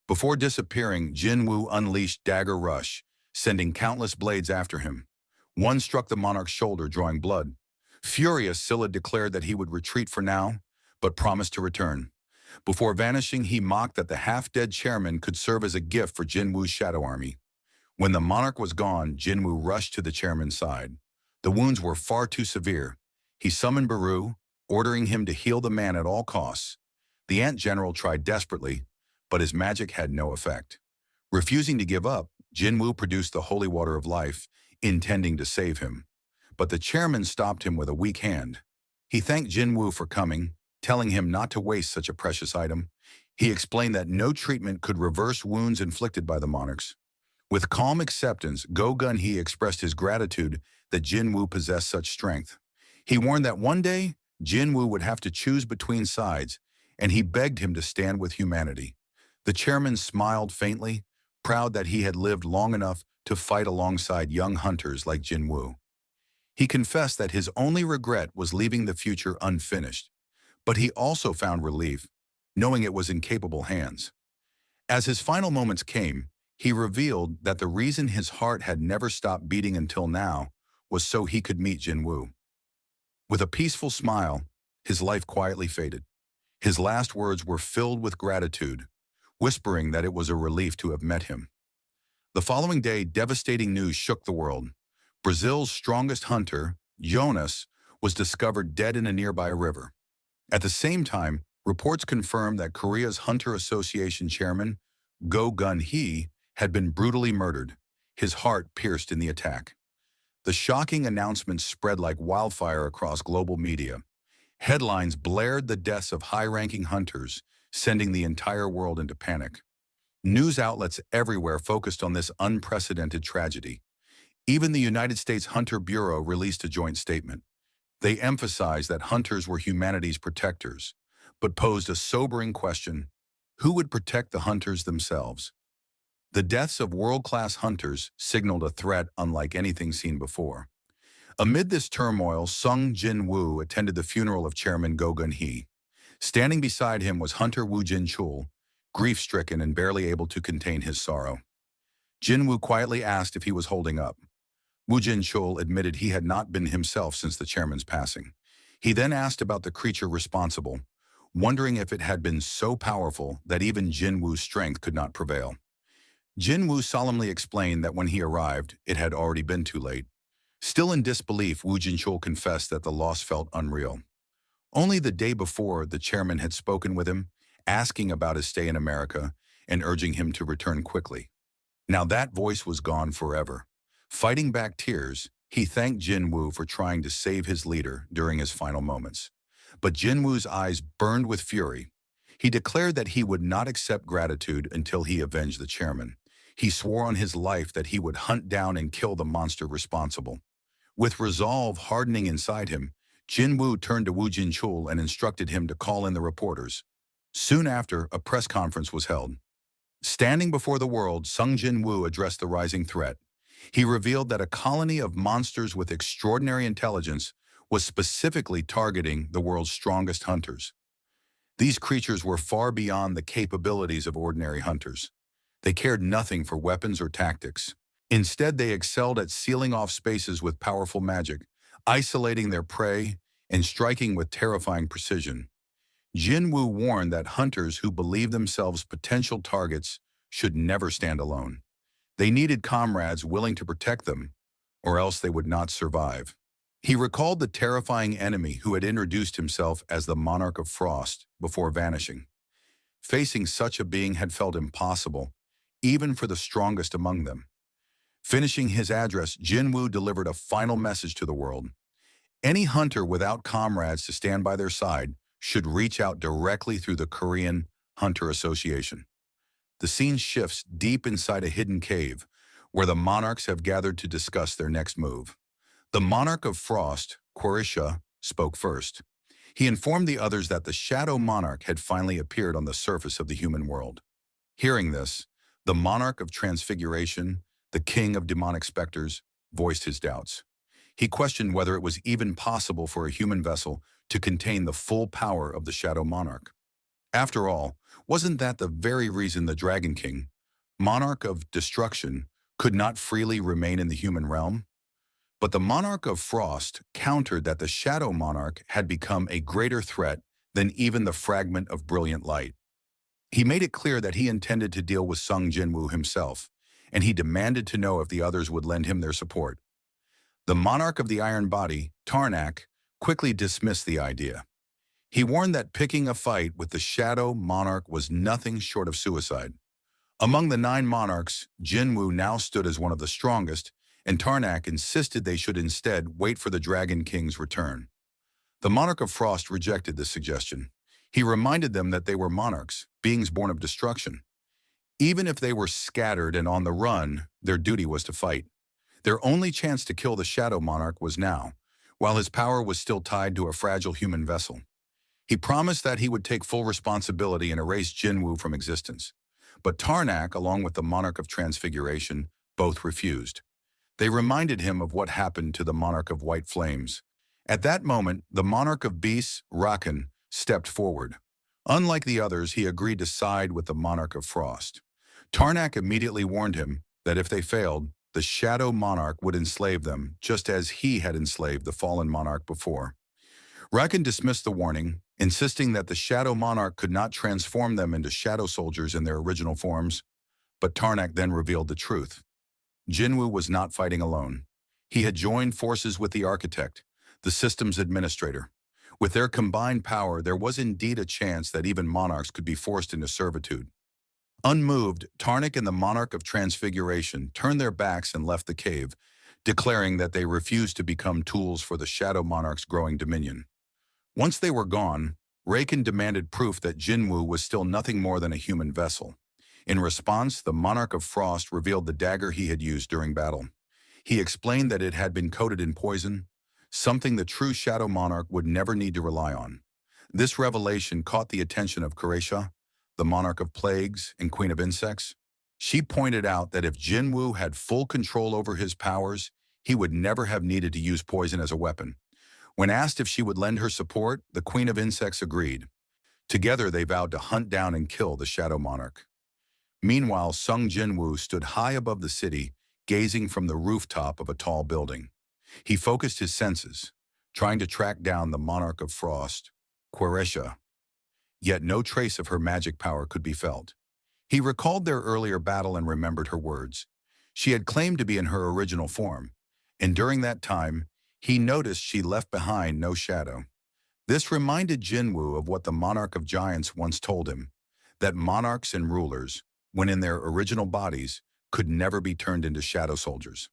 Speaker 1: Before disappearing, Jin Woo unleashed Dagger Rush, sending countless blades after him. One struck the monarch's shoulder, drawing blood. Furious, Scylla declared that he would retreat for now, but promised to return. Before vanishing, he mocked that the half-dead chairman could serve as a gift for Jinwu's shadow army. When the monarch was gone, Jinwu rushed to the chairman's side. The wounds were far too severe. He summoned Baru, ordering him to heal the man at all costs. The ant general tried desperately, but his magic had no effect. Refusing to give up, Jinwu produced the holy water of life, intending to save him. But the chairman stopped him with a weak hand. He thanked Jinwu for coming, telling him not to waste such a precious item. He explained that no treatment could reverse wounds inflicted by the monarchs. With calm acceptance, Go Gun-hee expressed his gratitude that Jinwu possessed such strength. He warned that one day, Jinwu would have to choose between sides, and he begged him to stand with humanity. The chairman smiled faintly, proud that he had lived long enough to fight alongside young hunters like Jinwu. He confessed that his only regret was leaving the future unfinished, but he also found relief, knowing it was in capable hands. As his final moments came, he revealed that the reason his heart had never stopped beating until now was so he could meet Jinwu. With a peaceful smile, his life quietly faded. His last words were filled with gratitude, whispering that it was a relief to have met him. The following day, devastating news shook the world. Brazil's strongest hunter, Jonas, was discovered dead in a nearby river. At the same time, reports confirmed that Korea's Hunter Association chairman, Go Gun-hee, had been brutally murdered, his heart pierced in the attack. The shocking announcement spread like wildfire across global media. Headlines blared the deaths of high-ranking hunters, sending the entire world into panic. News outlets everywhere focused on this unprecedented tragedy. Even the United States Hunter Bureau released a joint statement. They emphasized that hunters were humanity's protectors, but posed a sobering question: who would protect the hunters themselves? The deaths of world-class hunters signaled a threat unlike anything seen before. Amid this turmoil, Sung Jin-woo attended the funeral of Chairman Go Gun-hee. Standing beside him was Hunter Woo Jin-chul, grief-stricken and barely able to contain his sorrow. Jin-woo quietly asked if he was holding up. Woo Jin-chul admitted he had not been himself since the chairman's passing. He then asked about the creature responsible, wondering if it had been so powerful that even Jin-woo's strength could not prevail. Jin-woo solemnly explained that when he arrived, it had already been too late. Still in disbelief, Woo Jin-chul confessed that the loss felt unreal. Only the day before, the chairman had spoken with him, asking about his stay in America and urging him to return quickly. Now that voice was gone forever. Fighting back tears, he thanked Jin-woo for trying to save his leader during his final moments. But Jin-woo's eyes burned with fury. He declared that he would not accept gratitude until he avenged the chairman. He swore on his life that he would hunt down and kill the monster responsible. With resolve hardening inside him, Jin-woo turned to Woo Jin-chul and instructed him to call in the reporters. Soon after, a press conference was held. Standing before the world, Sung Jin-woo addressed the rising threat. He revealed that a colony of monsters with extraordinary intelligence was specifically targeting the world's strongest hunters. These creatures were far beyond the capabilities of ordinary hunters. They cared nothing for weapons or tactics. Instead, they excelled at sealing off spaces with powerful magic, isolating their prey, and striking with terrifying precision. Jin-woo warned that hunters who believed themselves potential targets should never stand alone. They needed comrades willing to protect them, or else they would not survive. He recalled the terrifying enemy who had introduced himself as the Monarch of Frost before vanishing. Facing such a being had felt impossible, even for the strongest among them. Finishing his address, Jin-woo delivered a final message to the world. Any hunter without comrades to stand by their side should reach out directly through the Korean Hunter Association. The scene shifts deep inside a hidden cave, where the monarchs have gathered to discuss their next move. The Monarch of Frost, Quarisha, spoke first. He informed the others that the Shadow Monarch had finally appeared on the surface of the human world. Hearing this, the Monarch of Transfiguration, the King of Demonic Specters, voiced his doubts. He questioned whether it was even possible for a human vessel to contain the full power of the Shadow Monarch. After all, wasn't that the very reason the Dragon King, Monarch of Destruction, could not freely remain in the human realm. But the Monarch of Frost countered that the Shadow Monarch had become a greater threat than even the fragment of brilliant light. He made it clear that he intended to deal with Sung Jinwoo himself, and he demanded to know if the others would lend him their support. The Monarch of the Iron Body, Tarnak, quickly dismissed the idea. He warned that picking a fight with the Shadow Monarch was nothing short of suicide. Among the 9 monarchs, Jinwoo now stood as one of the strongest, and Tarnak insisted they should instead wait for the Dragon King's return. The Monarch of Frost rejected this suggestion. He reminded them that they were monarchs, beings born of destruction. Even if they were scattered and on the run, their duty was to fight. Their only chance to kill the Shadow Monarch was now, while his power was still tied to a fragile human vessel. He promised that he would take full responsibility and erase Jinwoo from existence. But Tarnak, along with the Monarch of Transfiguration, both refused. They reminded him of what happened to the Monarch of White Flames. At that moment, the Monarch of Beasts, Rakan, stepped forward. Unlike the others, he agreed to side with the Monarch of Frost. Tarnak immediately warned him that if they failed, the Shadow Monarch would enslave them, just as he had enslaved the fallen monarch before. Rakan dismissed the warning, insisting that the Shadow Monarch could not transform them into shadow soldiers in their original forms, but Tarnak then revealed the truth. Jinwoo was not fighting alone. He had joined forces with the Architect, the system's administrator. With their combined power, there was indeed a chance that even monarchs could be forced into servitude. Unmoved, Tarnak and the Monarch of Transfiguration turned their backs and left the cave, declaring that they refused to become tools for the Shadow Monarch's growing dominion. Once they were gone, Rakan demanded proof that Jinwoo was still nothing more than a human vessel. In response, the Monarch of Frost revealed the dagger he had used during battle. He explained that it had been coated in poison, something the true Shadow Monarch would never need to rely on. This revelation caught the attention of Kureisha, the Monarch of Plagues and Queen of Insects. She pointed out that if Jinwoo had full control over his powers, he would never have needed to use poison as a weapon. When asked if she would lend her support, the Queen of Insects agreed. Together, they vowed to hunt down and kill the Shadow Monarch. Meanwhile, Sung Jinwoo stood high above the city, gazing from the rooftop of a tall building. He focused his senses, trying to track down the Monarch of Frost, Kureisha. Yet no trace of her magic power could be felt. He recalled their earlier battle and remembered her words. She had claimed to be in her original form, and during that time, he noticed she left behind no shadow. This reminded Jinwoo of what the Monarch of Giants once told him, that monarchs and rulers, when in their original bodies, could never be turned into shadow soldiers.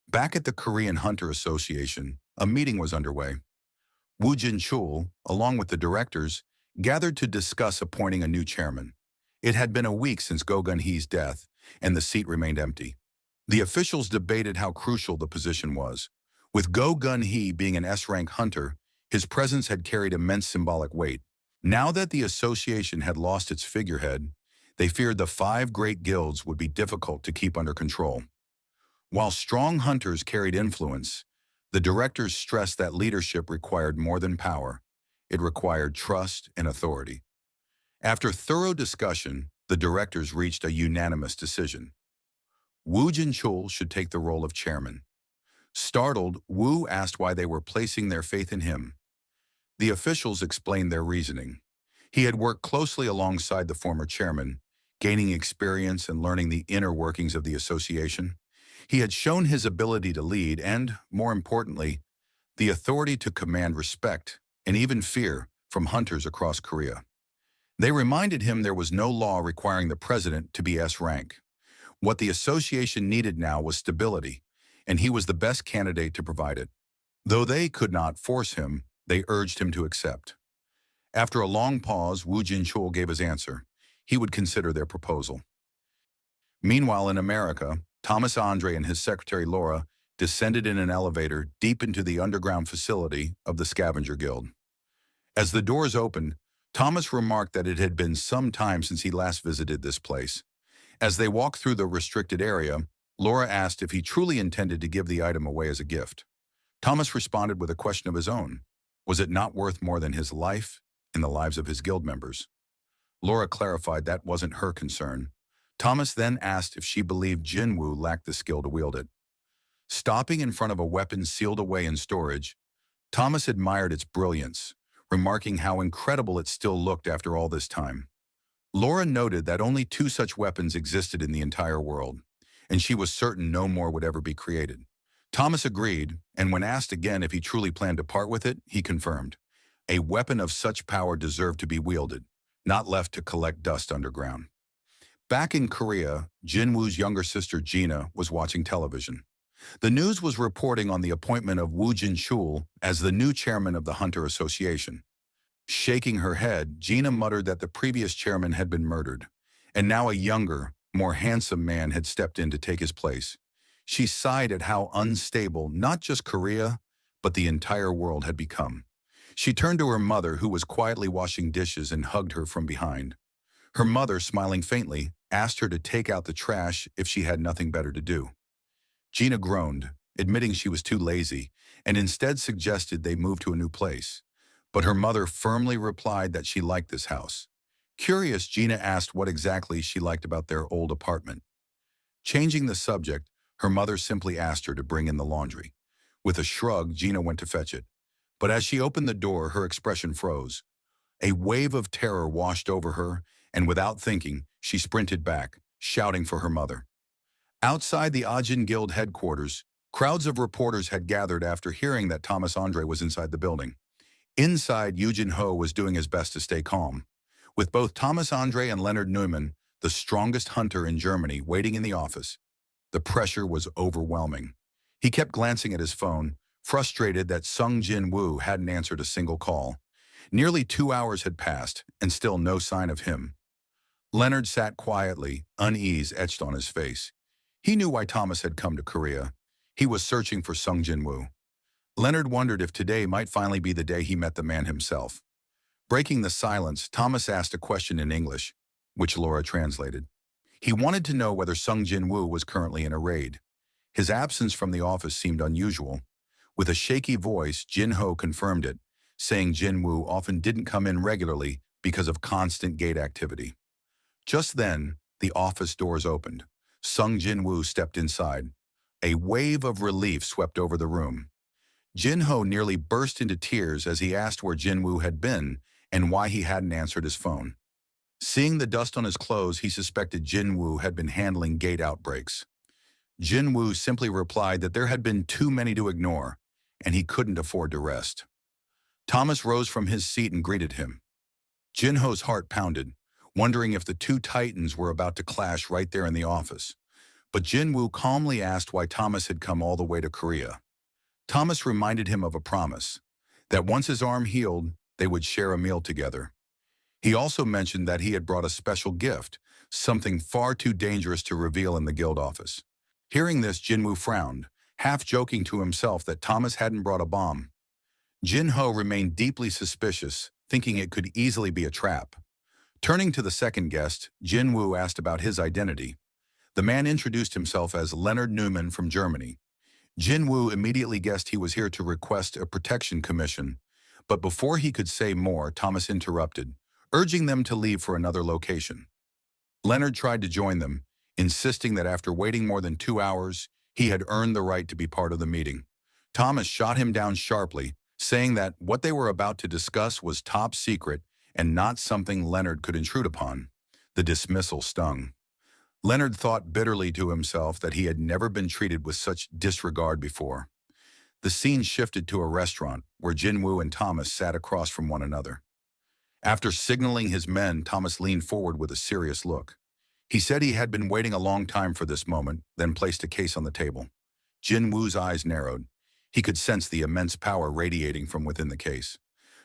Speaker 1: Back at the Korean Hunter Association, a meeting was underway. Woo Jin-chul, along with the directors, gathered to discuss appointing a new chairman. It had been a week since Go Gun-hee's death, and the seat remained empty. The officials debated how crucial the position was. With Go Gun-hee being an S-rank hunter, his presence had carried immense symbolic weight. Now that the association had lost its figurehead, they feared the 5 great guilds would be difficult to keep under control. While strong hunters carried influence, the directors stressed that leadership required more than power. It required trust and authority. After thorough discussion, the directors reached a unanimous decision. Woo Jin-chul should take the role of chairman. Startled, Woo asked why they were placing their faith in him. The officials explained their reasoning. He had worked closely alongside the former chairman, gaining experience and learning the inner workings of the association. He had shown his ability to lead and, more importantly, the authority to command respect and even fear from hunters across Korea. They reminded him there was no law requiring the president to be S-rank. What the association needed now was stability, and he was the best candidate to provide it. Though they could not force him, they urged him to accept. After a long pause, Woo Jin-chul gave his answer. He would consider their proposal. Meanwhile, in America, Thomas Andre and his secretary Laura descended in an elevator deep into the underground facility of the Scavenger Guild. As the doors opened, Thomas remarked that it had been some time since he last visited this place. As they walked through the restricted area, Laura asked if he truly intended to give the item away as a gift. Thomas responded with a question of his own. Was it not worth more than his life and the lives of his guild members? Laura clarified that wasn't her concern. Thomas then asked if she believed Jinwoo lacked the skill to wield it. Stopping in front of a weapon sealed away in storage, Thomas admired its brilliance, remarking how incredible it still looked after all this time. Laura noted that only two such weapons existed in the entire world, and she was certain no more would ever be created. Thomas agreed, and when asked again if he truly planned to part with it, he confirmed. A weapon of such power deserved to be wielded, not left to collect dust underground. Back in Korea, Jinwoo's younger sister Gina was watching television. The news was reporting on the appointment of Woo Jin-chul as the new chairman of the Hunter Association. Shaking her head, Gina muttered that the previous chairman had been murdered, and now a younger, more handsome man had stepped in to take his place. She sighed at how unstable not just Korea, but the entire world had become. She turned to her mother, who was quietly washing dishes, and hugged her from behind. Her mother, smiling faintly, asked her to take out the trash if she had nothing better to do. Gina groaned, admitting she was too lazy, and instead suggested they move to a new place. But her mother firmly replied that she liked this house. Curious, Gina asked what exactly she liked about their old apartment. Changing the subject, her mother simply asked her to bring in the laundry. With a shrug, Gina went to fetch it. But as she opened the door, her expression froze. A wave of terror washed over her, and without thinking, she sprinted back, shouting for her mother. Outside the Ajin Guild headquarters, crowds of reporters had gathered after hearing that Thomas Andre was inside the building. Inside, Yujin Ho was doing his best to stay calm. With both Thomas Andre and Leonard Neumann, the strongest hunter in Germany, waiting in the office, the pressure was overwhelming. He kept glancing at his phone, frustrated that Sung Jin Woo hadn't answered a single call. Nearly 2 hours had passed, and still no sign of him. Leonard sat quietly, unease etched on his face. He knew why Thomas had come to Korea. He was searching for Sung Jin Woo. Leonard wondered if today might finally be the day he met the man himself. Breaking the silence, Thomas asked a question in English, which Laura translated. He wanted to know whether Sung Jin Woo was currently in a raid. His absence from the office seemed unusual. With a shaky voice, Jin Ho confirmed it, saying Jin Woo often didn't come in regularly because of constant gate activity. Just then, the office doors opened. Sung Jin Woo stepped inside. A wave of relief swept over the room. Jin Ho nearly burst into tears as he asked where Jin Woo had been and why he hadn't answered his phone. Seeing the dust on his clothes, he suspected Jin Woo had been handling gate outbreaks. Jin Woo simply replied that there had been too many to ignore, and he couldn't afford to rest. Thomas rose from his seat and greeted him. Jin Ho's heart pounded, wondering if the two titans were about to clash right there in the office. But Jin Woo calmly asked why Thomas had come all the way to Korea. Thomas reminded him of a promise, that once his arm healed, they would share a meal together. He also mentioned that he had brought a special gift, something far too dangerous to reveal in the guild office. Hearing this, Jin Woo frowned, half joking to himself that Thomas hadn't brought a bomb. Jin Ho remained deeply suspicious, thinking it could easily be a trap. Turning to the second guest, Jin Woo asked about his identity. The man introduced himself as Leonard Neumann from Germany. Jin Woo immediately guessed he was here to request a protection commission, but before he could say more, Thomas interrupted, urging them to leave for another location. Leonard tried to join them, insisting that after waiting more than 2 hours, he had earned the right to be part of the meeting. Thomas shot him down sharply, saying that what they were about to discuss was top secret and not something Leonard could intrude upon. The dismissal stung. Leonard thought bitterly to himself that he had never been treated with such disregard before. The scene shifted to a restaurant where Jin Woo and Thomas sat across from one another. After signaling his men, Thomas leaned forward with a serious look. He said he had been waiting a long time for this moment, then placed a case on the table. Jin Woo's eyes narrowed. He could sense the immense power radiating from within the case.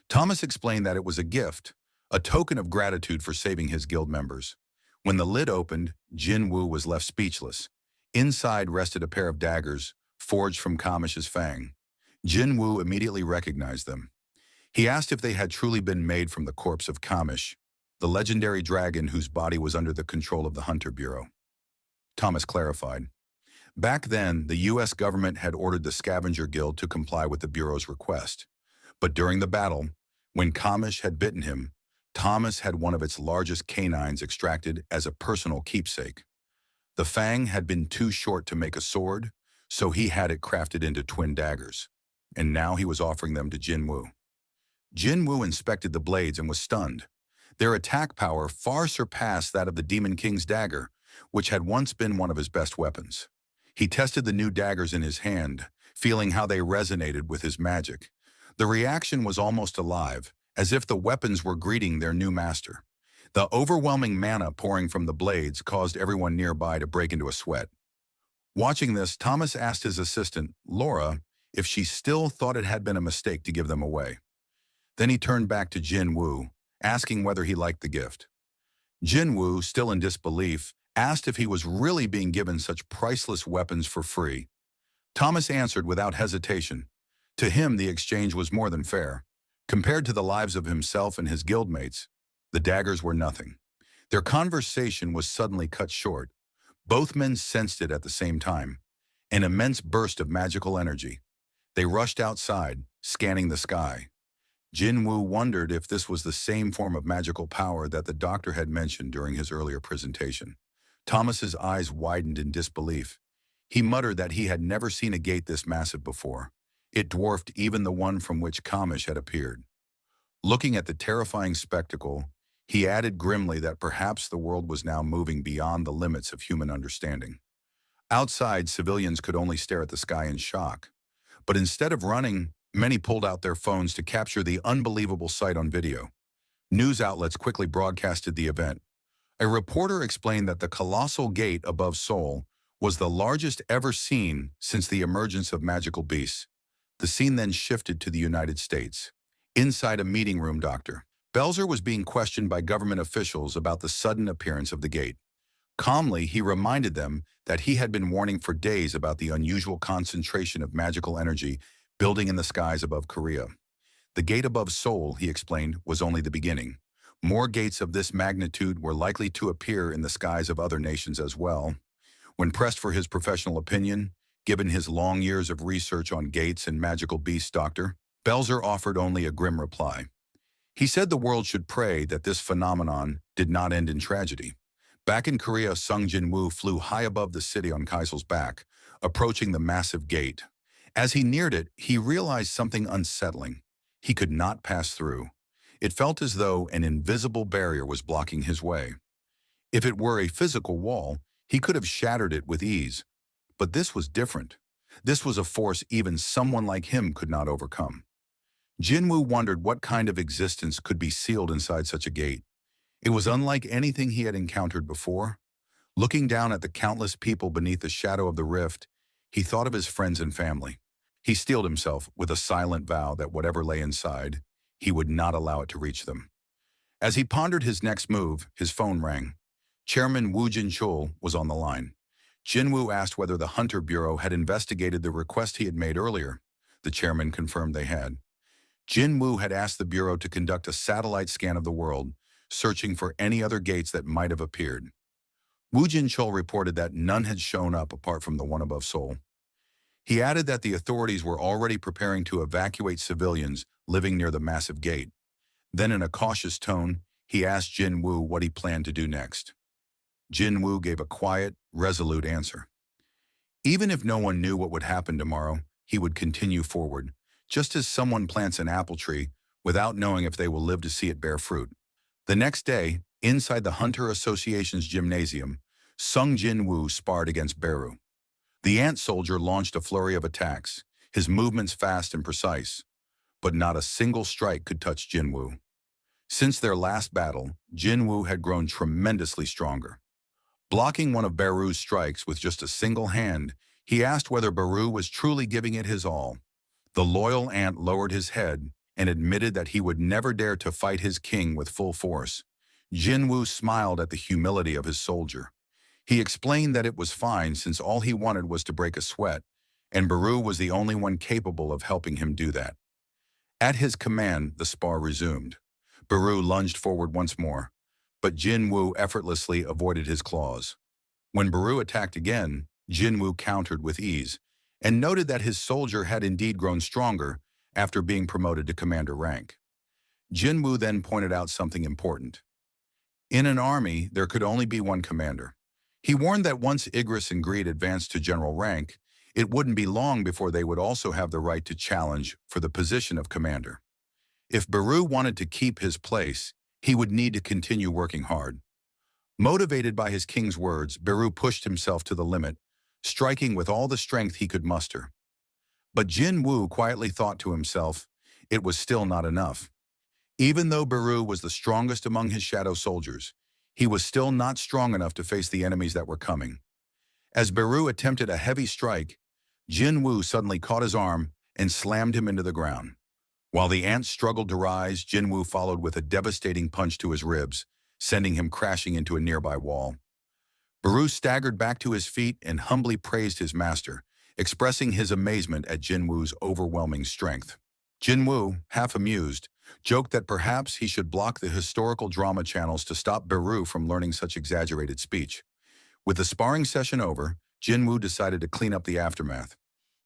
Speaker 1: Thomas explained that it was a gift, a token of gratitude for saving his guild members. When the lid opened, Jin Woo was left speechless. Inside rested a pair of daggers, forged from Kamish's fang. Jin Woo immediately recognized them. He asked if they had truly been made from the corpse of Kamish, the legendary dragon whose body was under the control of the Hunter Bureau. Thomas clarified. Back then, the U.S. government had ordered the Scavenger Guild to comply with the Bureau's request. But during the battle, when Kamish had bitten him, Thomas had one of its largest canines extracted as a personal keepsake. The fang had been too short to make a sword, so he had it crafted into twin daggers. And now he was offering them to Jinwoo. Jinwoo inspected the blades and was stunned. Their attack power far surpassed that of the Demon King's dagger, which had once been one of his best weapons. He tested the new daggers in his hand, feeling how they resonated with his magic. The reaction was almost alive, as if the weapons were greeting their new master. The overwhelming mana pouring from the blades caused everyone nearby to break into a sweat. Watching this, Thomas asked his assistant, Laura, if she still thought it had been a mistake to give them away. Then he turned back to Jinwoo, asking whether he liked the gift. Jinwoo, still in disbelief, asked if he was really being given such priceless weapons for free. Thomas answered without hesitation. To him, the exchange was more than fair. Compared to the lives of himself and his guildmates, the daggers were nothing. Their conversation was suddenly cut short. Both men sensed it at the same time, an immense burst of magical energy. They rushed outside, scanning the sky. Jinwoo wondered if this was the same form of magical power that the doctor had mentioned during his earlier presentation. Thomas's eyes widened in disbelief. He muttered that he had never seen a gate this massive before. It dwarfed even the one from which Kamish had appeared. Looking at the terrifying spectacle, he added grimly that perhaps the world was now moving beyond the limits of human understanding. Outside, civilians could only stare at the sky in shock. But instead of running, many pulled out their phones to capture the unbelievable sight on video. News outlets quickly broadcasted the event. A reporter explained that the colossal gate above Seoul was the largest ever seen since the emergence of magical beasts. The scene then shifted to the United States. Inside a meeting room, Dr. Belzer was being questioned by government officials about the sudden appearance of the gate. Calmly, he reminded them that he had been warning for days about the unusual concentration of magical energy building in the skies above Korea. The gate above Seoul, he explained, was only the beginning. More gates of this magnitude were likely to appear in the skies of other nations as well. When pressed for his professional opinion, given his long years of research on gates and magical beasts, Dr. Belzer offered only a grim reply. He said the world should pray that this phenomenon did not end in tragedy. Back in Korea, Sung Jin-woo flew high above the city on Kaisel's back, approaching the massive gate. As he neared it, he realized something unsettling. He could not pass through. It felt as though an invisible barrier was blocking his way. If it were a physical wall, he could have shattered it with ease. But this was different. This was a force even someone like him could not overcome. Jinwoo wondered what kind of existence could be sealed inside such a gate. It was unlike anything he had encountered before. Looking down at the countless people beneath the shadow of the rift, he thought of his friends and family. He steeled himself with a silent vow that whatever lay inside, he would not allow it to reach them. As he pondered his next move, his phone rang. Chairman Woo Jin-chul was on the line. Jinwoo asked whether the Hunter Bureau had investigated the request he had made earlier. The chairman confirmed they had. Jinwoo had asked the Bureau to conduct a satellite scan of the world, searching for any other gates that might have appeared. Woo Jin-chul reported that none had shown up apart from the one above Seoul. He added that the authorities were already preparing to evacuate civilians living near the massive gate. Then in a cautious tone, he asked Jinwoo what he planned to do next. Jinwoo gave a quiet, resolute answer. Even if no one knew what would happen tomorrow, he would continue forward, just as someone plants an apple tree without knowing if they will live to see it bear fruit. The next day, inside the Hunter Association's gymnasium, Sung Jin-woo sparred against Beru. The ant soldier launched a flurry of attacks, his movements fast and precise, but not a single strike could touch Jinwoo. Since their last battle, Jinwoo had grown tremendously stronger. Blocking one of Beru's strikes with just a single hand, he asked whether Beru was truly giving it his all. The loyal ant lowered his head and admitted that he would never dare to fight his king with full force. Jinwoo smiled at the humility of his soldier. He explained that it was fine since all he wanted was to break a sweat, and Beru was the only one capable of helping him do that. At his command, the spar resumed. Beru lunged forward once more, but Jinwoo effortlessly avoided his claws. When Beru attacked again, Jinwoo countered with ease, and noted that his soldier had indeed grown stronger after being promoted to commander rank. Jinwu then pointed out something important. In an army, there could only be one commander. He warned that once Igris and Greed advanced to general rank, it wouldn't be long before they would also have the right to challenge for the position of commander. If Baru wanted to keep his place, he would need to continue working hard. Motivated by his king's words, Baru pushed himself to the limit, striking with all the strength he could muster. But Jin Wu quietly thought to himself, it was still not enough. Even though Baru was the strongest among his shadow soldiers, he was still not strong enough to face the enemies that were coming. As Baru attempted a heavy strike, Jin Wu suddenly caught his arm and slammed him into the ground. While the ant struggled to rise, Jin Wu followed with a devastating punch to his ribs, sending him crashing into a nearby wall. Baru staggered back to his feet and humbly praised his master, expressing his amazement at Jin Wu's overwhelming strength. Jin Wu, half amused, joked that perhaps he should block the historical drama channels to stop Baru from learning such exaggerated speech. With the sparring session over, Jin Wu decided to clean up the aftermath.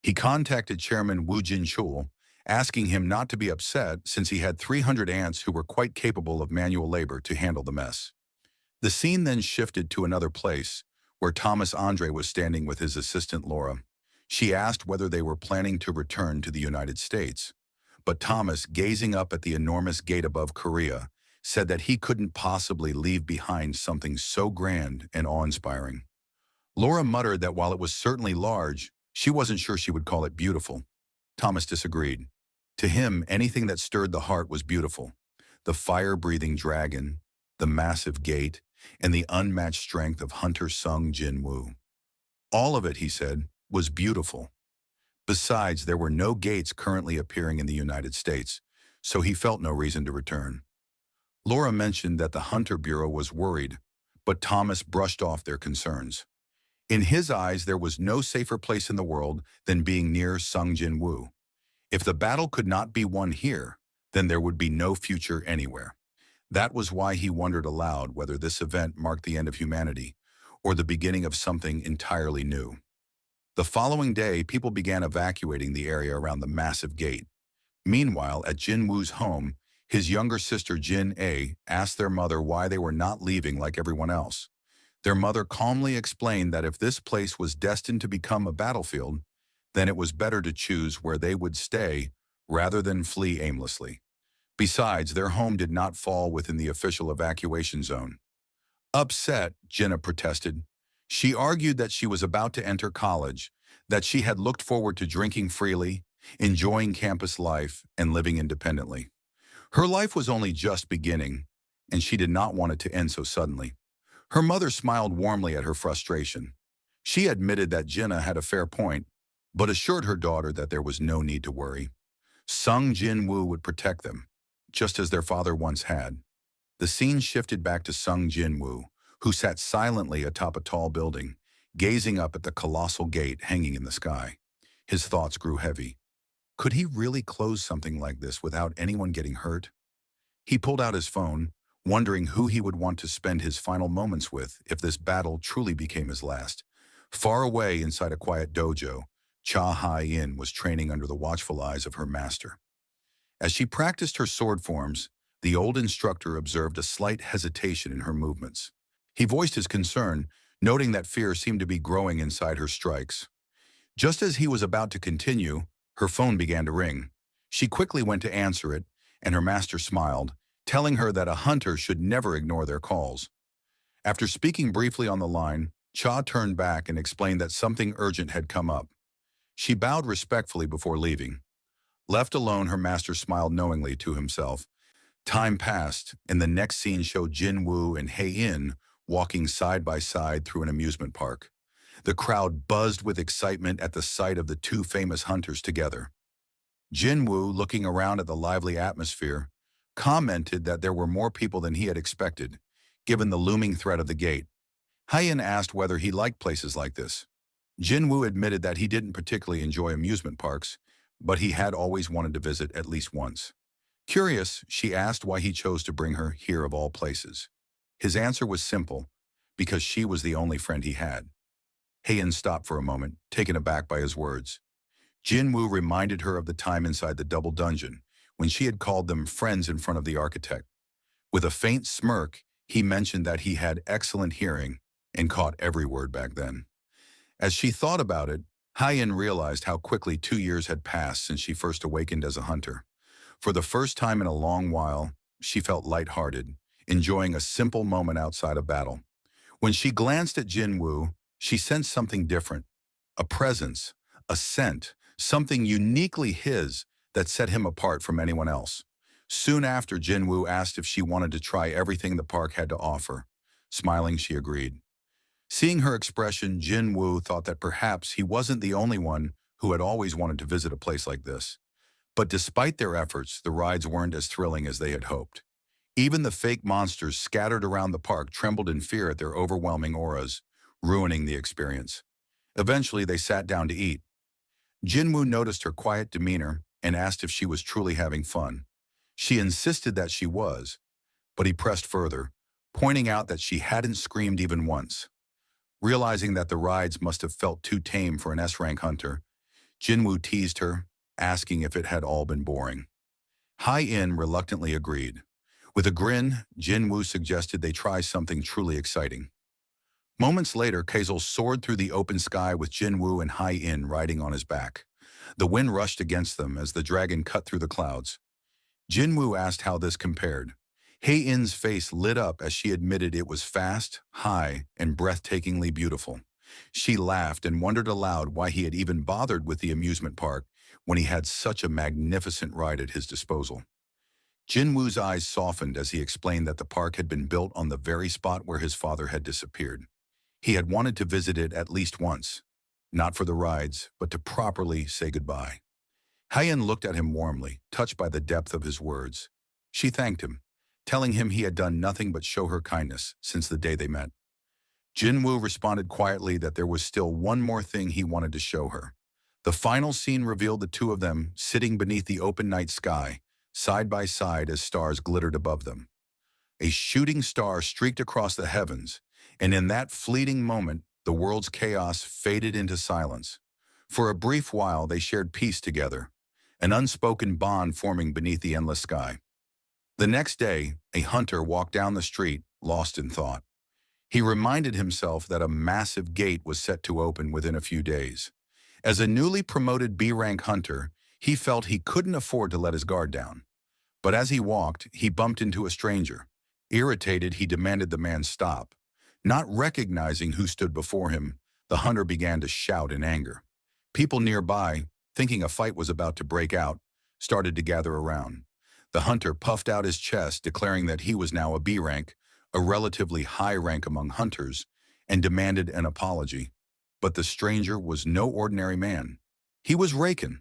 Speaker 1: He contacted Chairman Wu Jinchul, asking him not to be upset since he had 300 ants who were quite capable of manual labor to handle the mess. The scene then shifted to another place, where Thomas Andre was standing with his assistant Laura. She asked whether they were planning to return to the United States. But Thomas, gazing up at the enormous gate above Korea, said that he couldn't possibly leave behind something so grand and awe-inspiring. Laura muttered that while it was certainly large, she wasn't sure she would call it beautiful. Thomas disagreed. To him, anything that stirred the heart was beautiful. The fire-breathing dragon, the massive gate, and the unmatched strength of Hunter Sung Jin Woo. All of it, he said, was beautiful. Besides, there were no gates currently appearing in the United States, so he felt no reason to return. Laura mentioned that the Hunter Bureau was worried, but Thomas brushed off their concerns. In his eyes, there was no safer place in the world than being near Sung Jin Woo. If the battle could not be won here, then there would be no future anywhere. That was why he wondered aloud whether this event marked the end of humanity or the beginning of something entirely new. The following day, people began evacuating the area around the massive gate. Meanwhile, at Jin Woo's home, his younger sister Jin A asked their mother why they were not leaving like everyone else. Their mother calmly explained that if this place was destined to become a battlefield, then it was better to choose where they would stay rather than flee aimlessly. Besides, their home did not fall within the official evacuation zone. Upset, Jenna protested. She argued that she was about to enter college, that she had looked forward to drinking freely, enjoying campus life, and living independently. Her life was only just beginning, and she did not want it to end so suddenly. Her mother smiled warmly at her frustration. She admitted that Jenna had a fair point, but assured her daughter that there was no need to worry. Sung Jin Woo would protect them, just as their father once had. The scene shifted back to Sung Jin Woo, who sat silently atop a tall building, gazing up at the colossal gate hanging in the sky. His thoughts grew heavy. Could he really close something like this without anyone getting hurt? He pulled out his phone, wondering who he would want to spend his final moments with if this battle truly became his last. Far away inside a quiet dojo, Cha Hai-in was training under the watchful eyes of her master. As she practiced her sword forms, the old instructor observed a slight hesitation in her movements. He voiced his concern, noting that fear seemed to be growing inside her strikes. Just as he was about to continue, her phone began to ring. She quickly went to answer it, and her master smiled, telling her that a hunter should never ignore their calls. After speaking briefly on the line, Cha turned back and explained that something urgent had come up. She bowed respectfully before leaving. Left alone, her master smiled knowingly to himself. Time passed, and the next scene showed Jin Woo and Hei-in walking side by side through an amusement park. The crowd buzzed with excitement at the sight of the two famous hunters together. Jin Woo, looking around at the lively atmosphere, commented that there were more people than he had expected, given the looming threat of the gate. Hei-in asked whether he liked places like this. Jin Woo admitted that he didn't particularly enjoy amusement parks, but he had always wanted to visit at least once. Curious, she asked why he chose to bring her here of all places. His answer was simple, because she was the only friend he had. Hei-in stopped for a moment, taken aback by his words. Jin Woo reminded her of the time inside the double dungeon, when she had called them friends in front of the architect. With a faint smirk, he mentioned that he had excellent hearing and caught every word back then. As she thought about it, Hyen realized how quickly 2 years had passed since she first awakened as a hunter. For the first time in a long while, she felt lighthearted, enjoying a simple moment outside of battle. When she glanced at Jinwoo, she sensed something different, a presence, a scent, something uniquely his that set him apart from anyone else. Soon after, Jinwoo asked if she wanted to try everything the park had to offer. Smiling, she agreed. Seeing her expression, Jinwoo thought that perhaps he wasn't the only one who had always wanted to visit a place like this. But despite their efforts, the rides weren't as thrilling as they had hoped. Even the fake monsters scattered around the park trembled in fear at their overwhelming auras, ruining the experience. Eventually, they sat down to eat. Jinwoo noticed her quiet demeanor and asked if she was truly having fun. She insisted that she was, but he pressed further, pointing out that she hadn't screamed even once. Realizing that the rides must have felt too tame for an S-rank hunter, Jinwoo teased her, asking if it had all been boring. Hyen reluctantly agreed. With a grin, Jinwoo suggested they try something truly exciting. Moments later, Kazel soared through the open sky with Jinwoo and Hyen riding on his back. The wind rushed against them as the dragon cut through the clouds. Jinwoo asked how this compared. Hyen's face lit up as she admitted it was fast, high, and breathtakingly beautiful. She laughed and wondered aloud why he had even bothered with the amusement park when he had such a magnificent ride at his disposal. Jinwoo's eyes softened as he explained that the park had been built on the very spot where his father had disappeared. He had wanted to visit it at least once, not for the rides, but to properly say goodbye. Hyen looked at him warmly, touched by the depth of his words. She thanked him, telling him he had done nothing but show her kindness since the day they met. Jinwoo responded quietly that there was still one more thing he wanted to show her. The final scene revealed the two of them sitting beneath the open night sky, side by side as stars glittered above them. A shooting star streaked across the heavens, and in that fleeting moment, the world's chaos faded into silence. For a brief while, they shared peace together, an unspoken bond forming beneath the endless sky. The next day, a hunter walked down the street, lost in thought. He reminded himself that a massive gate was set to open within a few days. As a newly promoted B-rank hunter, he felt he couldn't afford to let his guard down. But as he walked, he bumped into a stranger. Irritated, he demanded the man stop. Not recognizing who stood before him, the hunter began to shout in anger. People nearby, thinking a fight was about to break out, started to gather around. The hunter puffed out his chest, declaring that he was now a B rank, a relatively high rank among hunters, and demanded an apology. But the stranger was no ordinary man. He was Raken.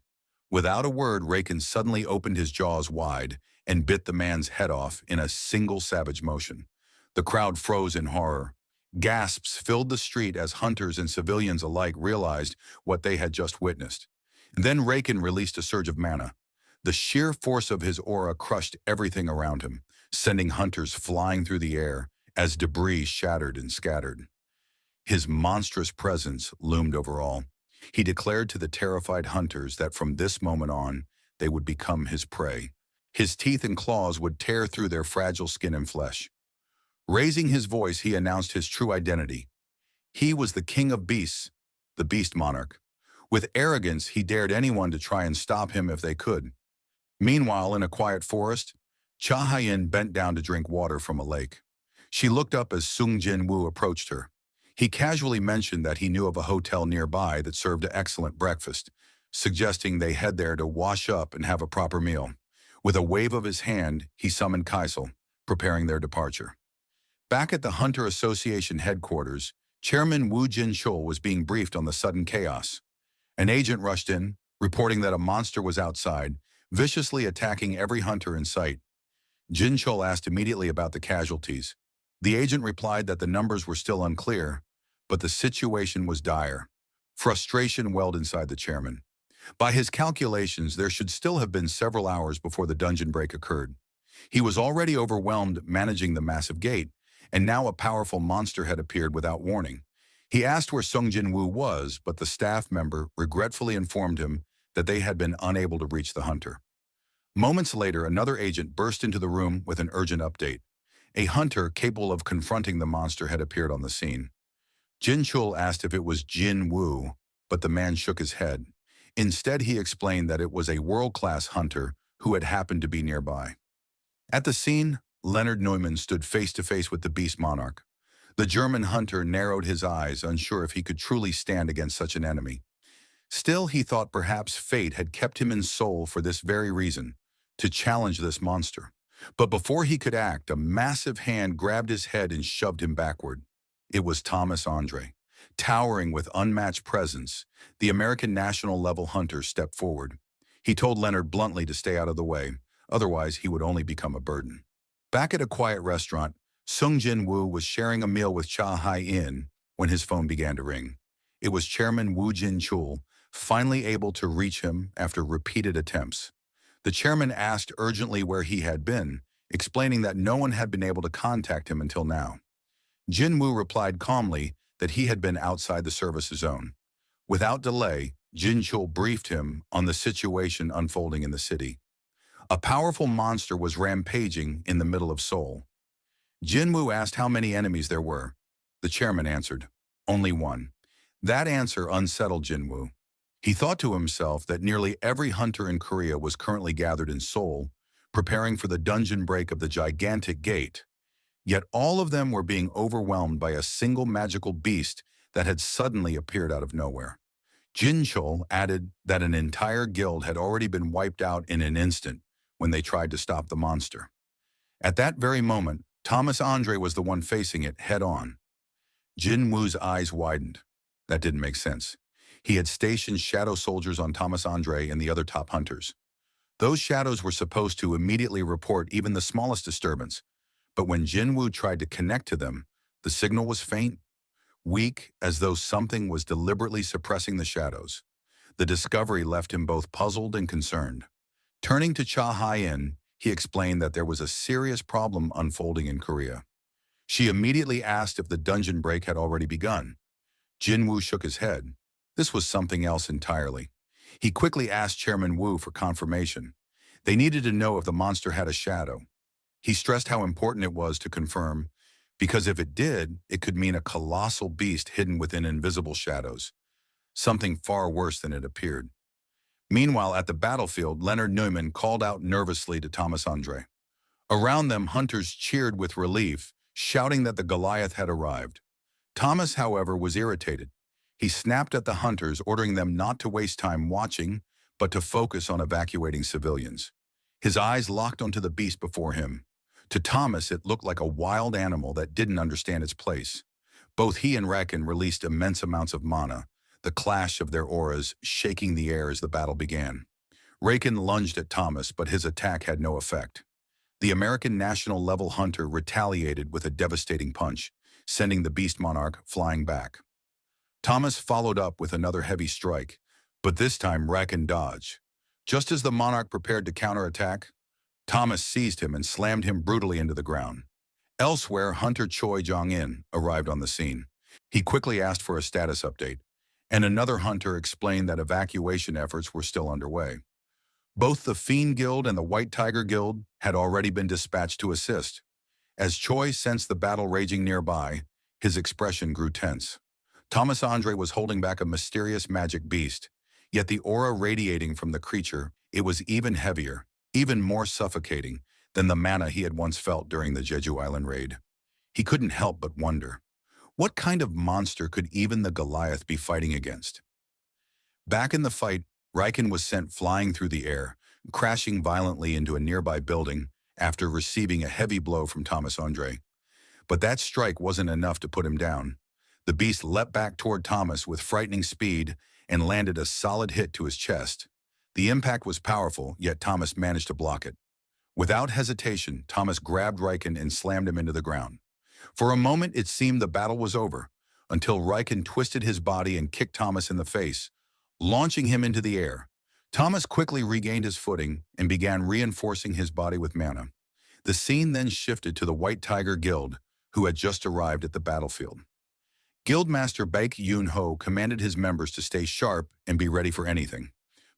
Speaker 1: Without a word, Raken suddenly opened his jaws wide and bit the man's head off in a single savage motion. The crowd froze in horror. Gasps filled the street as hunters and civilians alike realized what they had just witnessed. Then Raken released a surge of mana. The sheer force of his aura crushed everything around him, sending hunters flying through the air as debris shattered and scattered. His monstrous presence loomed over all. He declared to the terrified hunters that from this moment on, they would become his prey. His teeth and claws would tear through their fragile skin and flesh. Raising his voice, he announced his true identity. He was the king of beasts, the beast monarch. With arrogance, he dared anyone to try and stop him if they could. Meanwhile, in a quiet forest, Cha Hyen bent down to drink water from a lake. She looked up as Sung Jin-woo approached her. He casually mentioned that he knew of a hotel nearby that served an excellent breakfast, suggesting they head there to wash up and have a proper meal. With a wave of his hand, he summoned Kaisel, preparing their departure. Back at the Hunter Association headquarters, Chairman Woo Jin-chul was being briefed on the sudden chaos. An agent rushed in, reporting that a monster was outside, viciously attacking every hunter in sight. Jin-chul asked immediately about the casualties. The agent replied that the numbers were still unclear, but the situation was dire. Frustration welled inside the chairman. By his calculations, there should still have been several hours before the dungeon break occurred. He was already overwhelmed managing the massive gate, and now a powerful monster had appeared without warning. He asked where Sung Jin-woo was, but the staff member regretfully informed him that they had been unable to reach the hunter. Moments later, another agent burst into the room with an urgent update. A hunter capable of confronting the monster had appeared on the scene. Jin Chul asked if it was Jin Woo, but the man shook his head. Instead, he explained that it was a world-class hunter who had happened to be nearby. At the scene, Leonard Neumann stood face-to-face with the beast monarch. The German hunter narrowed his eyes, unsure if he could truly stand against such an enemy. Still, he thought perhaps fate had kept him in Seoul for this very reason, to challenge this monster. But before he could act, a massive hand grabbed his head and shoved him backward. It was Thomas Andre. Towering with unmatched presence, the American national-level hunter stepped forward. He told Leonard bluntly to stay out of the way, otherwise he would only become a burden. Back at a quiet restaurant, Sung Jin Woo was sharing a meal with Cha Hai-in when his phone began to ring. It was Chairman Woo Jin-chul, finally able to reach him after repeated attempts. The chairman asked urgently where he had been, explaining that no one had been able to contact him until now. Jin Woo replied calmly that he had been outside the service zone. Without delay, Jin Chul briefed him on the situation unfolding in the city. A powerful monster was rampaging in the middle of Seoul. Jin Woo asked how many enemies there were. The chairman answered, "Only one." That answer unsettled Jin Woo. He thought to himself that nearly every hunter in Korea was currently gathered in Seoul, preparing for the dungeon break of the gigantic gate. Yet all of them were being overwhelmed by a single magical beast that had suddenly appeared out of nowhere. Jin Chul added that an entire guild had already been wiped out in an instant when they tried to stop the monster. At that very moment, Thomas Andre was the one facing it head-on. Jin Woo's eyes widened. That didn't make sense. He had stationed shadow soldiers on Thomas Andre and the other top hunters. Those shadows were supposed to immediately report even the smallest disturbance, but when Jin Woo tried to connect to them, the signal was faint, weak, as though something was deliberately suppressing the shadows. The discovery left him both puzzled and concerned. Turning to Cha Hai-in, he explained that there was a serious problem unfolding in Korea. She immediately asked if the dungeon break had already begun. Jin Woo shook his head. This was something else entirely. He quickly asked Chairman Woo for confirmation. They needed to know if the monster had a shadow. He stressed how important it was to confirm, because if it did, it could mean a colossal beast hidden within invisible shadows, something far worse than it appeared. Meanwhile, at the battlefield, Leonard Neumann called out nervously to Thomas Andre. Around them, hunters cheered with relief, shouting that the Goliath had arrived. Thomas, however, was irritated. He snapped at the hunters, ordering them not to waste time watching, but to focus on evacuating civilians. His eyes locked onto the beast before him. To Thomas, it looked like a wild animal that didn't understand its place. Both he and Rakan released immense amounts of mana, the clash of their auras shaking the air as the battle began. Rakan lunged at Thomas, but his attack had no effect. The American national-level hunter retaliated with a devastating punch, sending the beast monarch flying back. Thomas followed up with another heavy strike, but this time Rakan dodged. Just as the monarch prepared to counterattack, Thomas seized him and slammed him brutally into the ground. Elsewhere, Hunter Choi Jong-in arrived on the scene. He quickly asked for a status update, and another hunter explained that evacuation efforts were still underway. Both the Fiend Guild and the White Tiger Guild had already been dispatched to assist. As Choi sensed the battle raging nearby, his expression grew tense. Thomas Andre was holding back a mysterious magic beast, yet the aura radiating from the creature, it was even heavier, even more suffocating than the mana he had once felt during the Jeju Island raid. He couldn't help but wonder, what kind of monster could even the Goliath be fighting against? Back in the fight, Rakan was sent flying through the air, crashing violently into a nearby building after receiving a heavy blow from Thomas Andre. But that strike wasn't enough to put him down. The beast leapt back toward Thomas with frightening speed and landed a solid hit to his chest. The impact was powerful, yet Thomas managed to block it. Without hesitation, Thomas grabbed Rakan and slammed him into the ground. For a moment, it seemed the battle was over, until Rakan twisted his body and kicked Thomas in the face, launching him into the air. Thomas quickly regained his footing and began reinforcing his body with mana. The scene then shifted to the White Tiger Guild, who had just arrived at the battlefield. Guildmaster Baek Yoon-ho commanded his members to stay sharp and be ready for anything.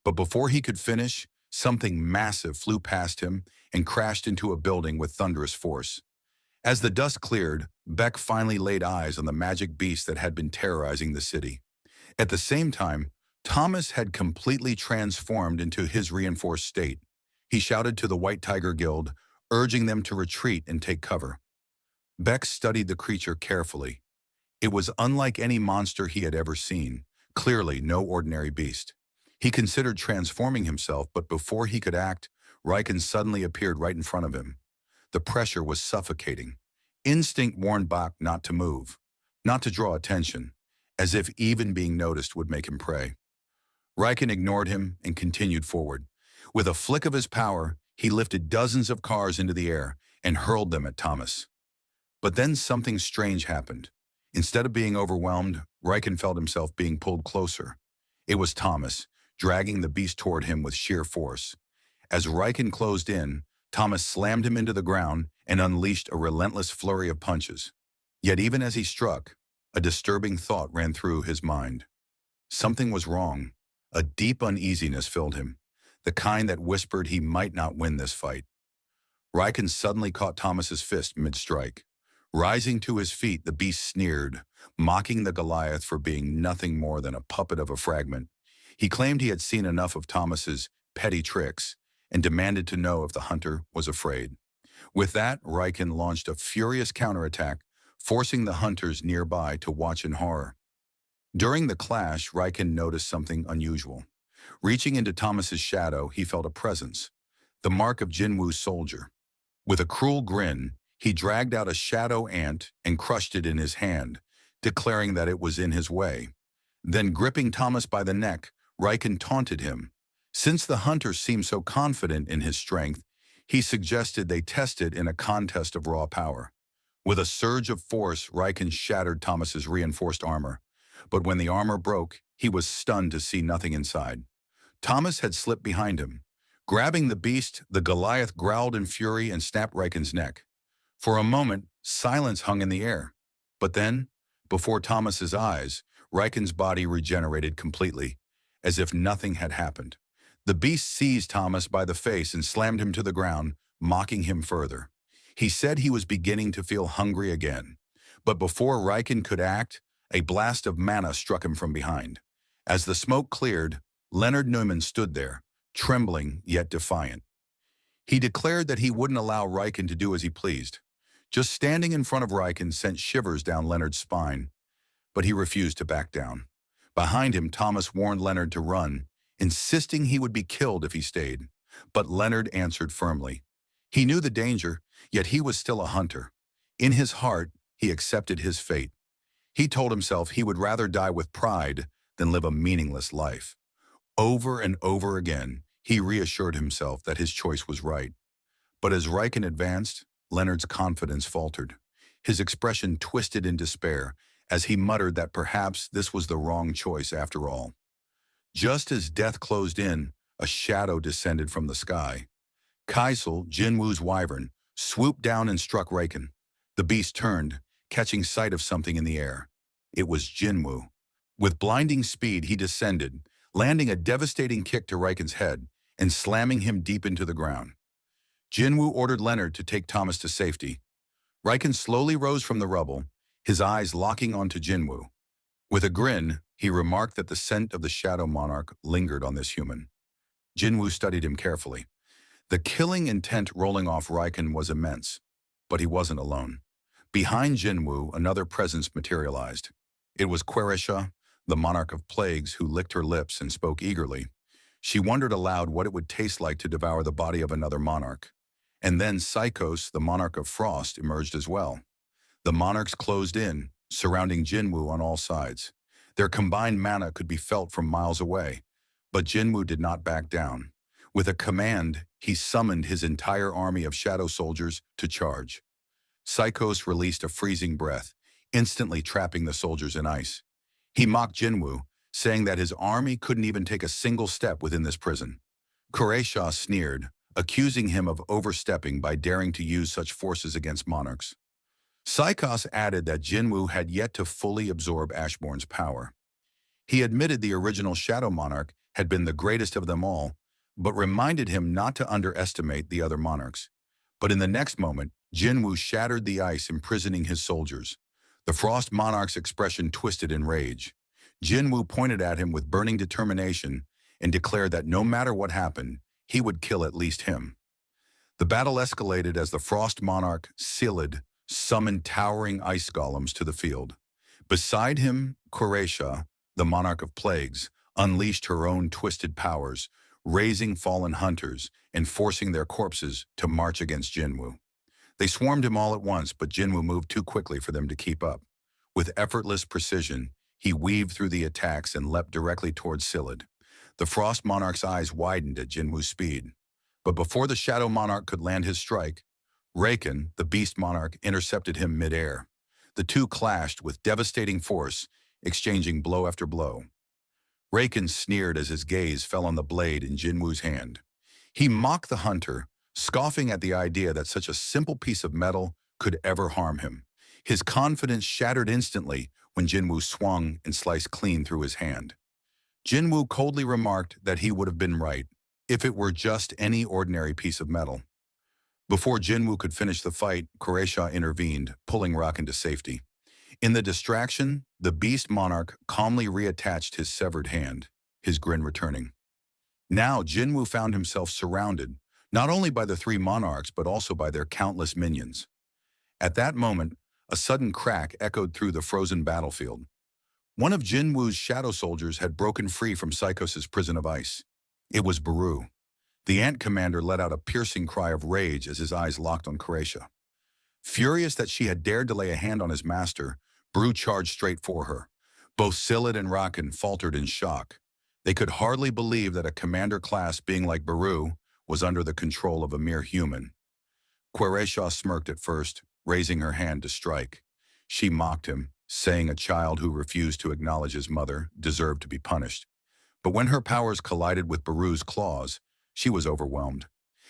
Speaker 1: But before he could finish, Something massive flew past him and crashed into a building with thunderous force. As the dust cleared, Beck finally laid eyes on the magic beast that had been terrorizing the city. At the same time, Thomas had completely transformed into his reinforced state. He shouted to the White Tiger Guild, urging them to retreat and take cover. Beck studied the creature carefully. It was unlike any monster he had ever seen, clearly no ordinary beast. He considered transforming himself, but before he could act, Riken suddenly appeared right in front of him. The pressure was suffocating. Instinct warned Bach not to move, not to draw attention, as if even being noticed would make him pray. Riken ignored him and continued forward. With a flick of his power, he lifted dozens of cars into the air and hurled them at Thomas. But then something strange happened. Instead of being overwhelmed, Riken felt himself being pulled closer. It was Thomas, dragging the beast toward him with sheer force. As Riken closed in, Thomas slammed him into the ground and unleashed a relentless flurry of punches. Yet even as he struck, a disturbing thought ran through his mind. Something was wrong. A deep uneasiness filled him, the kind that whispered he might not win this fight. Riken suddenly caught Thomas's fist mid-strike. Rising to his feet, the beast sneered, mocking the Goliath for being nothing more than a puppet of a fragment. He claimed he had seen enough of Thomas's petty tricks and demanded to know if the hunter was afraid. With that, Riken launched a furious counterattack, forcing the hunters nearby to watch in horror. During the clash, Riken noticed something unusual. Reaching into Thomas's shadow, he felt a presence, the mark of Jinwoo's soldier. With a cruel grin, he dragged out a shadow ant and crushed it in his hand, declaring that it was in his way. Then, gripping Thomas by the neck, Riken taunted him. Since the hunter seemed so confident in his strength, he suggested they test it in a contest of raw power. With a surge of force, Riken shattered Thomas's reinforced armor. But when the armor broke, he was stunned to see nothing inside. Thomas had slipped behind him. Grabbing the beast, the Goliath growled in fury and snapped Riken's neck. For a moment, silence hung in the air. But then, before Thomas's eyes, Riken's body regenerated completely, as if nothing had happened. The beast seized Thomas by the face and slammed him to the ground, mocking him further. He said he was beginning to feel hungry again. But before Riken could act, a blast of mana struck him from behind. As the smoke cleared, Leonard Neumann stood there, trembling yet defiant. He declared that he wouldn't allow Riken to do as he pleased. Just standing in front of Riken sent shivers down Leonard's spine, but he refused to back down. Behind him, Thomas warned Leonard to run, insisting he would be killed if he stayed. But Leonard answered firmly. He knew the danger, yet he was still a hunter. In his heart, he accepted his fate. He told himself he would rather die with pride than live a meaningless life. Over and over again, he reassured himself that his choice was right. But as Riken advanced, Leonard's confidence faltered. His expression twisted in despair as he muttered that perhaps this was the wrong choice after all. Just as death closed in, a shadow descended from the sky. Kaisel, Jinwoo's wyvern, swooped down and struck Riken. The beast turned, catching sight of something in the air. It was Jinwoo. With blinding speed, he descended, landing a devastating kick to Riken's head and slamming him deep into the ground. Jinwoo ordered Leonard to take Thomas to safety. Riken slowly rose from the rubble, his eyes locking onto Jinwoo. With a grin, he remarked that the scent of the Shadow Monarch lingered on this human. Jinwoo studied him carefully. The killing intent rolling off Riken was immense, but he wasn't alone. Behind Jinwoo, another presence materialized. It was Queresha, the Monarch of Plagues, who licked her lips and spoke eagerly. She wondered aloud what it would taste like to devour the body of another monarch. And then Psychos, the Monarch of Frost, emerged as well. The monarchs closed in, surrounding Jinwoo on all sides. Their combined mana could be felt from miles away, but Jinwoo did not back down. With a command, he summoned his entire army of shadow soldiers to charge. Psychos released a freezing breath, instantly trapping the soldiers in ice. He mocked Jinwoo, saying that his army couldn't even take a single step within this prison. Queresha sneered, accusing him of overstepping by daring to use such forces against monarchs. Psychos added that Jinwoo had yet to fully absorb Ashbourne's power. He admitted the original Shadow Monarch had been the greatest of them all, but reminded him not to underestimate the other monarchs. But in the next moment, Jinwu shattered the ice, imprisoning his soldiers. The Frost Monarch's expression twisted in rage. Jinwu pointed at him with burning determination and declared that no matter what happened, he would kill at least him. The battle escalated as the Frost Monarch, Silid, summoned towering ice golems to the field. Beside him, Quretia, the Monarch of Plagues, unleashed her own twisted powers, raising fallen hunters and forcing their corpses to march against Jinwu. They swarmed him all at once, but Jinwu moved too quickly for them to keep up. With effortless precision, he weaved through the attacks and leapt directly towards Silid. The Frost Monarch's eyes widened at Jinwu's speed. But before the Shadow Monarch could land his strike, Raken, the Beast Monarch, intercepted him mid-air. The two clashed with devastating force, exchanging blow after blow. Raken sneered as his gaze fell on the blade in Jinwu's hand. He mocked the hunter, scoffing at the idea that such a simple piece of metal could ever harm him. His confidence shattered instantly when Jinwu swung and sliced clean through his hand. Jinwu coldly remarked that he would have been right if it were just any ordinary piece of metal. Before Jinwu could finish the fight, Quretia intervened, pulling Raken to safety. In the distraction, the Beast Monarch calmly reattached his severed hand, his grin returning. Now Jinwu found himself surrounded, not only by the three monarchs but also by their countless minions. At that moment, a sudden crack echoed through the frozen battlefield. One of Jinwu's shadow soldiers had broken free from Psychos's prison of ice. It was Baru. The Ant Commander let out a piercing cry of rage as his eyes locked on Quretia. Furious that she had dared to lay a hand on his master, Baru charged straight for her. Both Silid and Raken faltered in shock. They could hardly believe that a commander-class being like Baru was under the control of a mere human. Quretia smirked at first, raising her hand to strike. She mocked him, saying a child who refused to acknowledge his mother deserved to be punished. But when her powers collided with Baru's claws, she was overwhelmed.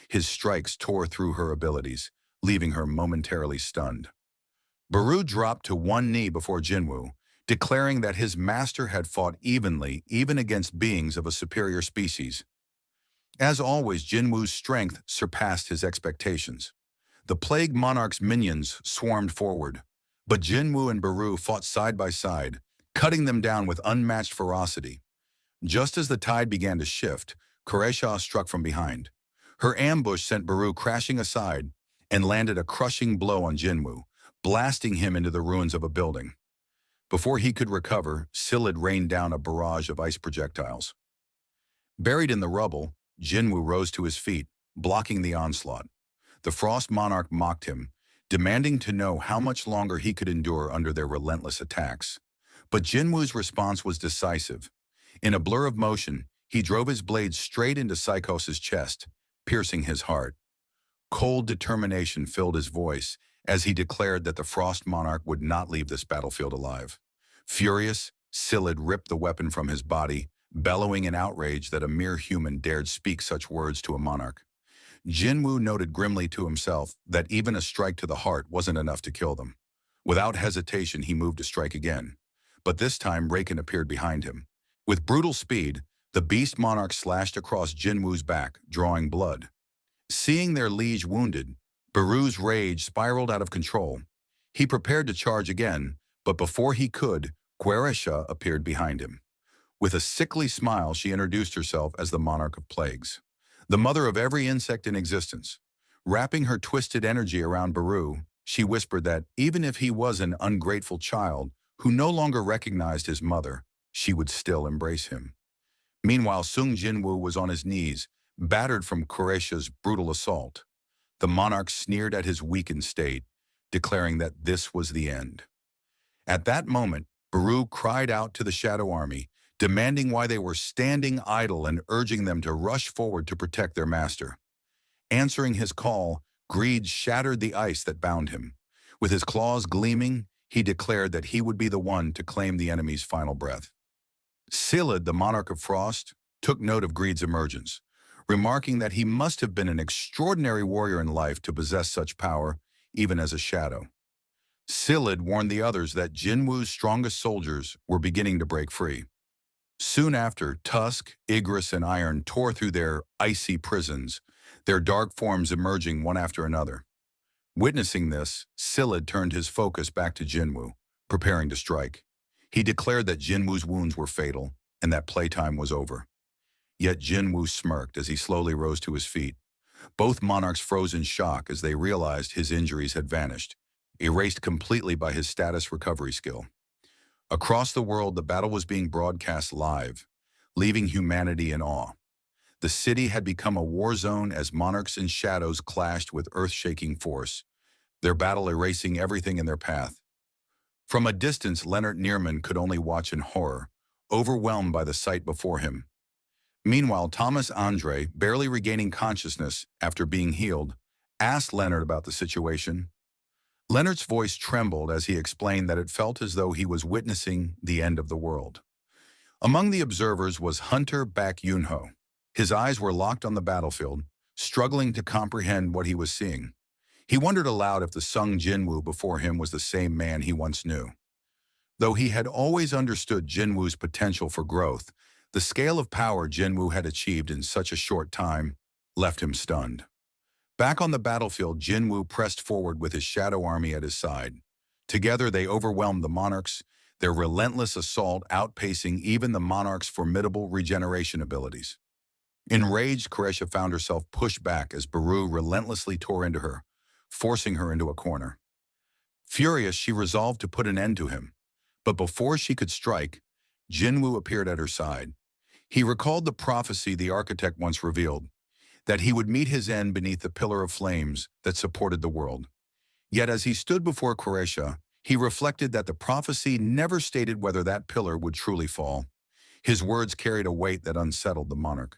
Speaker 1: His strikes tore through her abilities, leaving her momentarily stunned. Baru dropped to one knee before Jinwu, declaring that his master had fought evenly even against beings of a superior species. As always, Jinwu's strength surpassed his expectations. The Plague Monarch's minions swarmed forward, but Jinwu and Baru fought side by side, cutting them down with unmatched ferocity. Just as the tide began to shift, Quretia struck from behind. Her ambush sent Baru crashing aside and landed a crushing blow on Jinwu, blasting him into the ruins of a building. Before he could recover, Silid rained down a barrage of ice projectiles. Buried in the rubble, Jinwu rose to his feet, blocking the onslaught. The Frost Monarch mocked him, demanding to know how much longer he could endure under their relentless attacks. But Jinwu's response was decisive. In a blur of motion, he drove his blade straight into Psychos's chest, piercing his heart. Cold determination filled his voice as he declared that the Frost Monarch would not leave this battlefield alive. Furious, Silid ripped the weapon from his body, bellowing in outrage that a mere human dared speak such words to a monarch. Jinwu noted grimly to himself that even a strike to the heart wasn't enough to kill them. Without hesitation, he moved to strike again. But this time, Raken appeared behind him. With brutal speed, the Beast Monarch slashed across Jinwu's back, drawing blood. Seeing their liege wounded, Baru's rage spiraled out of control. He prepared to charge again, but before he could, Quretia appeared behind him. With a sickly smile, she introduced herself as the Monarch of Plagues, the mother of every insect in existence. Wrapping her twisted energy around Baru, she whispered that even if he was an ungrateful child who no longer recognized his mother, she would still embrace him. Meanwhile, Sung Jinwu was on his knees, battered from Queretia's brutal assault. The monarch sneered at his weakened state, declaring that this was the end. At that moment, Baru cried out to the Shadow Army, demanding why they were standing idle and urging them to rush forward to protect their master. Answering his call, Greed shattered the ice that bound him. With his claws gleaming, he declared that he would be the one to claim the enemy's final breath. Silid, the Monarch of Frost, took note of Greed's emergence, remarking that he must have been an extraordinary warrior in life to possess such power, even as a shadow. Silid warned the others that Jinwu's strongest soldiers were beginning to break free. Soon after, Tusk, Igris, and Iron tore through their icy prisons, their dark forms emerging one after another. Witnessing this, Scylla turned his focus back to Jinwu, preparing to strike. He declared that Jinwu's wounds were fatal and that playtime was over. Yet Jinwu smirked as he slowly rose to his feet. Both monarchs froze in shock as they realized his injuries had vanished, erased completely by his status recovery skill. Across the world, the battle was being broadcast live, leaving humanity in awe. The city had become a war zone as monarchs and shadows clashed with earth-shaking force, their battle erasing everything in their path. From a distance, Leonard Neerman could only watch in horror, overwhelmed by the sight before him. Meanwhile, Thomas Andre, barely regaining consciousness after being healed, asked Leonard about the situation. Leonard's voice trembled as he explained that it felt as though he was witnessing the end of the world. Among the observers was Hunter Bak Yunho. His eyes were locked on the battlefield, struggling to comprehend what he was seeing. He wondered aloud if the Sung Jinwu before him was the same man he once knew. Though he had always understood Jinwu's potential for growth, the scale of power Jinwu had achieved in such a short time left him stunned. Back on the battlefield, Jinwu pressed forward with his shadow army at his side. Together they overwhelmed the monarchs, their relentless assault outpacing even the monarch's formidable regeneration abilities. Enraged, Koresha found herself pushed back as Baru relentlessly tore into her, forcing her into a corner. Furious, she resolved to put an end to him. But before she could strike, Jinwu appeared at her side. He recalled the prophecy the architect once revealed, that he would meet his end beneath the pillar of flames that supported the world. Yet as he stood before Koresha, he reflected that the prophecy never stated whether that pillar would truly fall. His words carried a weight that unsettled the monarch.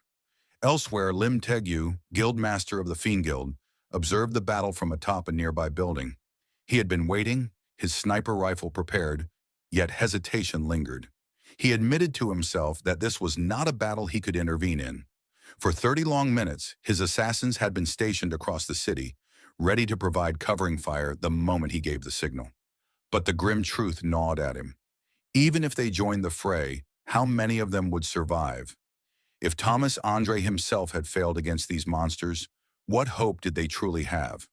Speaker 1: Elsewhere, Lim Tegyu, guildmaster of the Fiend Guild, observed the battle from atop a nearby building. He had been waiting, his sniper rifle prepared, yet hesitation lingered. He admitted to himself that this was not a battle he could intervene in. For 30 long minutes, his assassins had been stationed across the city, ready to provide covering fire the moment he gave the signal. But the grim truth gnawed at him. Even if they joined the fray, how many of them would survive? If Thomas Andre himself had failed against these monsters, what hope did they truly have?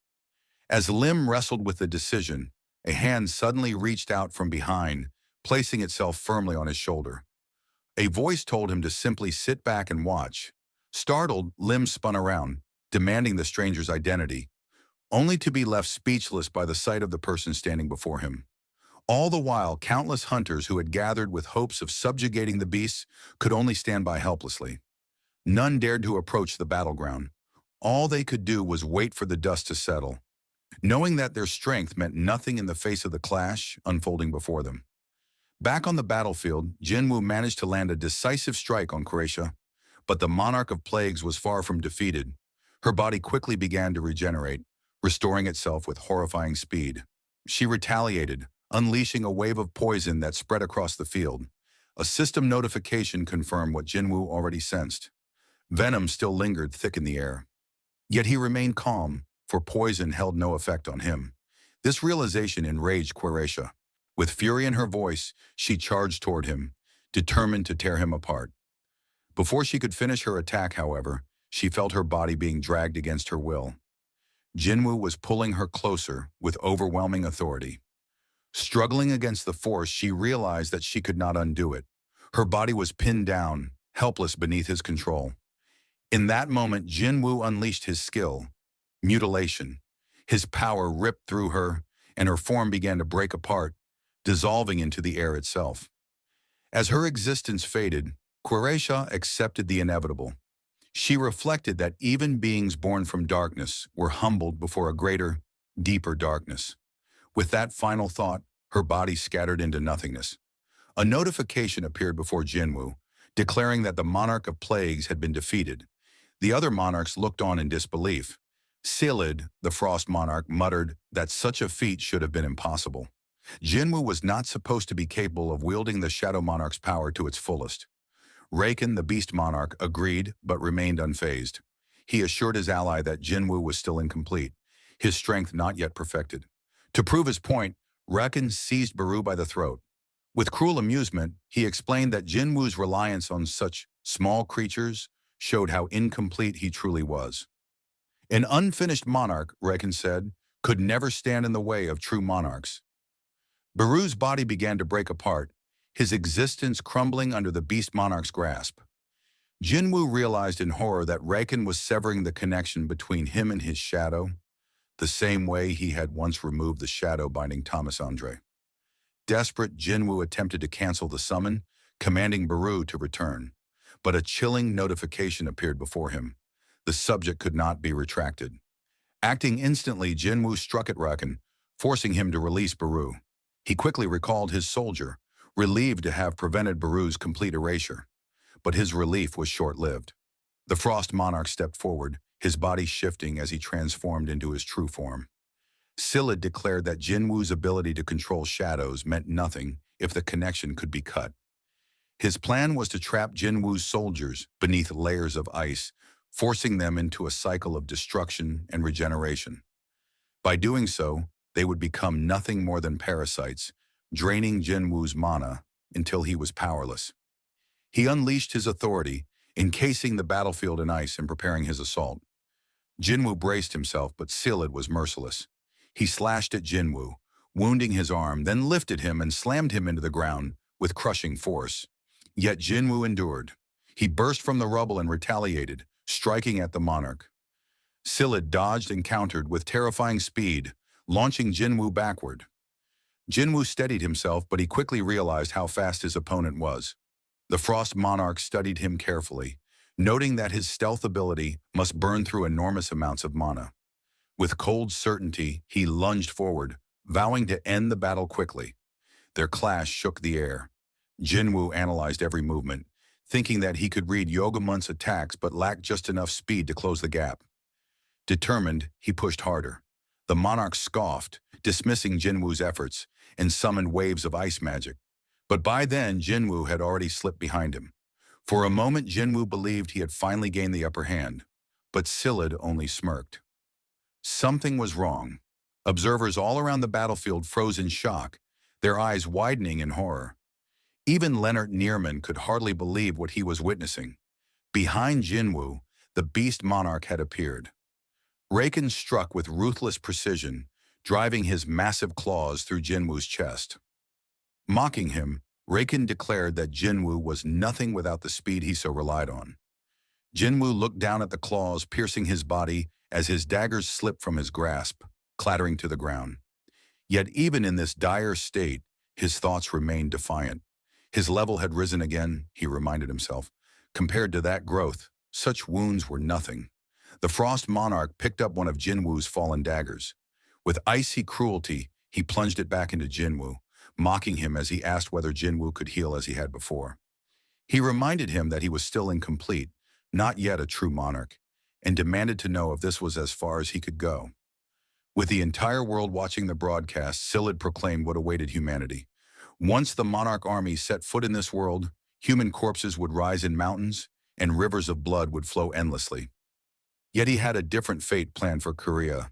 Speaker 1: As Lim wrestled with the decision, a hand suddenly reached out from behind, placing itself firmly on his shoulder. A voice told him to simply sit back and watch. Startled, Lim spun around, demanding the stranger's identity, only to be left speechless by the sight of the person standing before him. All the while, countless hunters who had gathered with hopes of subjugating the beasts could only stand by helplessly. None dared to approach the battleground. All they could do was wait for the dust to settle, knowing that their strength meant nothing in the face of the clash unfolding before them. Back on the battlefield, Jinwu managed to land a decisive strike on Koresha, but the Monarch of Plagues was far from defeated. Her body quickly began to regenerate, restoring itself with horrifying speed. She retaliated, unleashing a wave of poison that spread across the field. A system notification confirmed what Jinwu already sensed. Venom still lingered thick in the air. Yet he remained calm, for poison held no effect on him. This realization enraged Koresha. With fury in her voice, she charged toward him, determined to tear him apart. Before she could finish her attack, however, she felt her body being dragged against her will. Jinwu was pulling her closer with overwhelming authority. Struggling against the force, she realized that she could not undo it. Her body was pinned down, helpless beneath his control. In that moment, Jinwu unleashed his skill, mutilation. His power ripped through her, and her form began to break apart, dissolving into the air itself. As her existence faded, Koresha accepted the inevitable. She reflected that even beings born from darkness were humbled before a greater, deeper darkness. With that final thought, her body scattered into nothingness. A notification appeared before Jinwu, declaring that the Monarch of Plagues had been defeated. The other monarchs looked on in disbelief. Silid, the Frost Monarch, muttered that such a feat should have been impossible. Jinwu was not supposed to be capable of wielding the Shadow Monarch's power to its fullest. Raken, the Beast Monarch, agreed but remained unfazed. He assured his ally that Jinwu was still incomplete, his strength not yet perfected. To prove his point, Raken seized Baru by the throat. With cruel amusement, he explained that Jinwoo's reliance on such small creatures showed how incomplete he truly was. An unfinished monarch, Reckon said, could never stand in the way of true monarchs. Baru's body began to break apart, his existence crumbling under the beast monarch's grasp. Jinwoo realized in horror that Reckon was severing the connection between him and his shadow, the same way he had once removed the shadow binding Thomas Andre. Desperate, Jinwoo attempted to cancel the summon, commanding Baru to return. But a chilling notification appeared before him. The subject could not be retracted. Acting instantly, Jinwoo struck at Reckon, forcing him to release Baru. He quickly recalled his soldier, relieved to have prevented Baru's complete erasure. But his relief was short-lived. The Frost Monarch stepped forward, his body shifting as he transformed into his true form. Scylla declared that Jinwoo's ability to control shadows meant nothing if the connection could be cut. His plan was to trap Jinwoo's soldiers beneath layers of ice, forcing them into a cycle of destruction and regeneration. By doing so, they would become nothing more than parasites, draining Jinwoo's mana until he was powerless. He unleashed his authority, encasing the battlefield in ice and preparing his assault. Jinwoo braced himself, but Scylla was merciless. He slashed at Jinwoo, wounding his arm, then lifted him and slammed him into the ground with crushing force. Yet Jinwoo endured. He burst from the rubble and retaliated, striking at the monarch. Scylla dodged and countered with terrifying speed, launching Jinwoo backward. Jinwoo steadied himself, but he quickly realized how fast his opponent was. The Frost Monarch studied him carefully, noting that his stealth ability must burn through enormous amounts of mana. With cold certainty, he lunged forward, vowing to end the battle quickly. Their clash shook the air. Jinwoo analyzed every movement, thinking that he could read Yogamon's attacks but lacked just enough speed to close the gap. Determined, he pushed harder. The monarch scoffed, dismissing Jinwoo's efforts, and summoned waves of ice magic. But by then, Jinwoo had already slipped behind him. For a moment, Jinwoo believed he had finally gained the upper hand, but Scylla only smirked. Something was wrong. Observers all around the battlefield froze in shock, their eyes widening in horror. Even Leonard Neerman could hardly believe what he was witnessing. Behind Jinwoo, the beast monarch had appeared. Reckon struck with ruthless precision, driving his massive claws through Jinwoo's chest. Mocking him, Reckon declared that Jinwoo was nothing without the speed he so relied on. Jinwoo looked down at the claws piercing his body as his daggers slipped from his grasp, clattering to the ground. Yet even in this dire state, his thoughts remained defiant. His level had risen again, he reminded himself. Compared to that growth, such wounds were nothing. The Frost Monarch picked up one of Jinwoo's fallen daggers. With icy cruelty, he plunged it back into Jinwoo, mocking him as he asked whether Jinwoo could heal as he had before. He reminded him that he was still incomplete, not yet a true monarch, and demanded to know if this was as far as he could go. With the entire world watching the broadcast, Scylla proclaimed what awaited humanity. Once the monarch army set foot in this world, human corpses would rise in mountains, and rivers of blood would flow endlessly. Yet he had a different fate planned for Korea,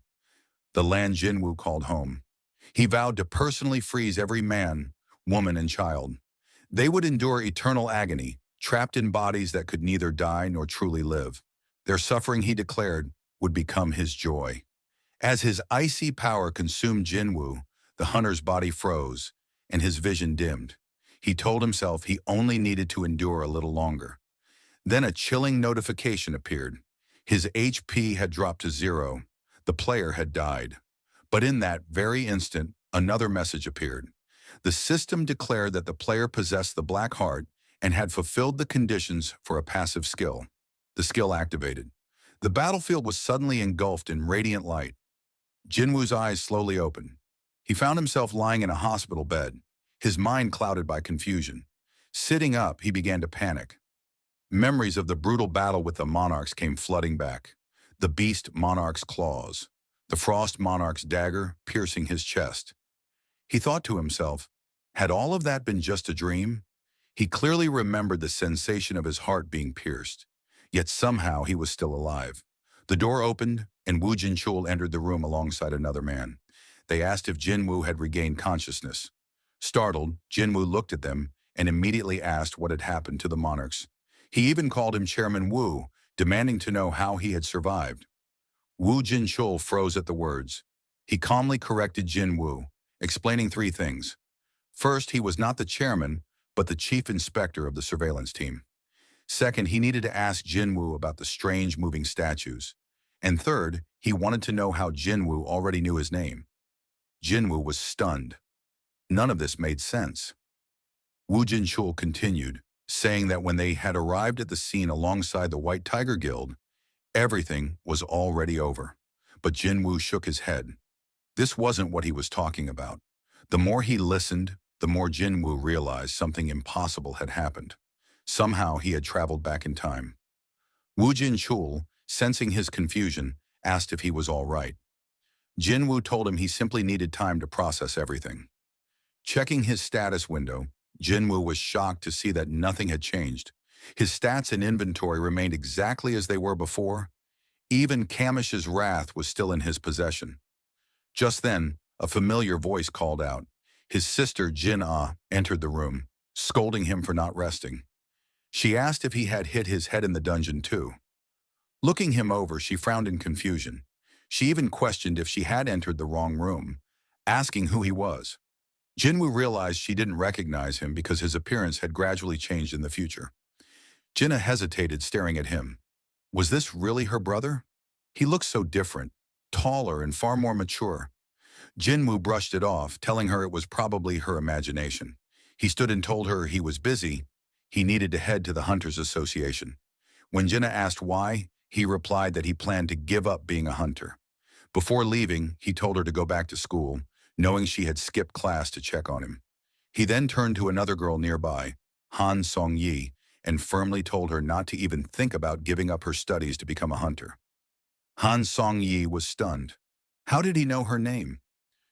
Speaker 1: the land Jinwoo called home. He vowed to personally freeze every man, woman, and child. They would endure eternal agony, trapped in bodies that could neither die nor truly live. Their suffering, he declared, would become his joy. As his icy power consumed Jinwoo, the hunter's body froze, and his vision dimmed. He told himself he only needed to endure a little longer. Then a chilling notification appeared. His HP had dropped to 0. The player had died. But in that very instant, another message appeared. The system declared that the player possessed the Black Heart and had fulfilled the conditions for a passive skill. The skill activated. The battlefield was suddenly engulfed in radiant light. Jinwoo's eyes slowly opened. He found himself lying in a hospital bed, his mind clouded by confusion. Sitting up, he began to panic. Memories of the brutal battle with the monarchs came flooding back. The beast monarch's claws, the Frost Monarch's dagger piercing his chest. He thought to himself, had all of that been just a dream? He clearly remembered the sensation of his heart being pierced. Yet somehow he was still alive. The door opened, and Woo Jinchul entered the room alongside another man. They asked if Jinwoo had regained consciousness. Startled, Jinwoo looked at them and immediately asked what had happened to the monarchs. He even called him Chairman Wu, demanding to know how he had survived. Wu Jinchul froze at the words. He calmly corrected Jinwoo, explaining three things. First, he was not the chairman, but the chief inspector of the surveillance team. Second, he needed to ask Jinwoo about the strange moving statues. And third, he wanted to know how Jinwoo already knew his name. Jinwoo was stunned. None of this made sense. Wu Jinchul continued, saying that when they had arrived at the scene alongside the White Tiger Guild, everything was already over. But Jinwoo shook his head. This wasn't what he was talking about. The more he listened, the more Jinwoo realized something impossible had happened. Somehow he had traveled back in time. Wu Jinchul, sensing his confusion, asked if he was all right. Jinwoo told him he simply needed time to process everything. Checking his status window, Jinwoo was shocked to see that nothing had changed. His stats and inventory remained exactly as they were before. Even Kamish's wrath was still in his possession. Just then, a familiar voice called out. His sister, Jin-Ah, entered the room, scolding him for not resting. She asked if he had hit his head in the dungeon too. Looking him over, she frowned in confusion. She even questioned if she had entered the wrong room, asking who he was. Jinwoo realized she didn't recognize him because his appearance had gradually changed in the future. Jinna hesitated, staring at him. Was this really her brother? He looked so different, taller and far more mature. Jinwoo brushed it off, telling her it was probably her imagination. He stood and told her he was busy. He needed to head to the Hunters Association. When Jinna asked why, he replied that he planned to give up being a hunter. Before leaving, he told her to go back to school, knowing she had skipped class to check on him. He then turned to another girl nearby, Han Song-yi, and firmly told her not to even think about giving up her studies to become a hunter. Han Song-yi was stunned. How did he know her name?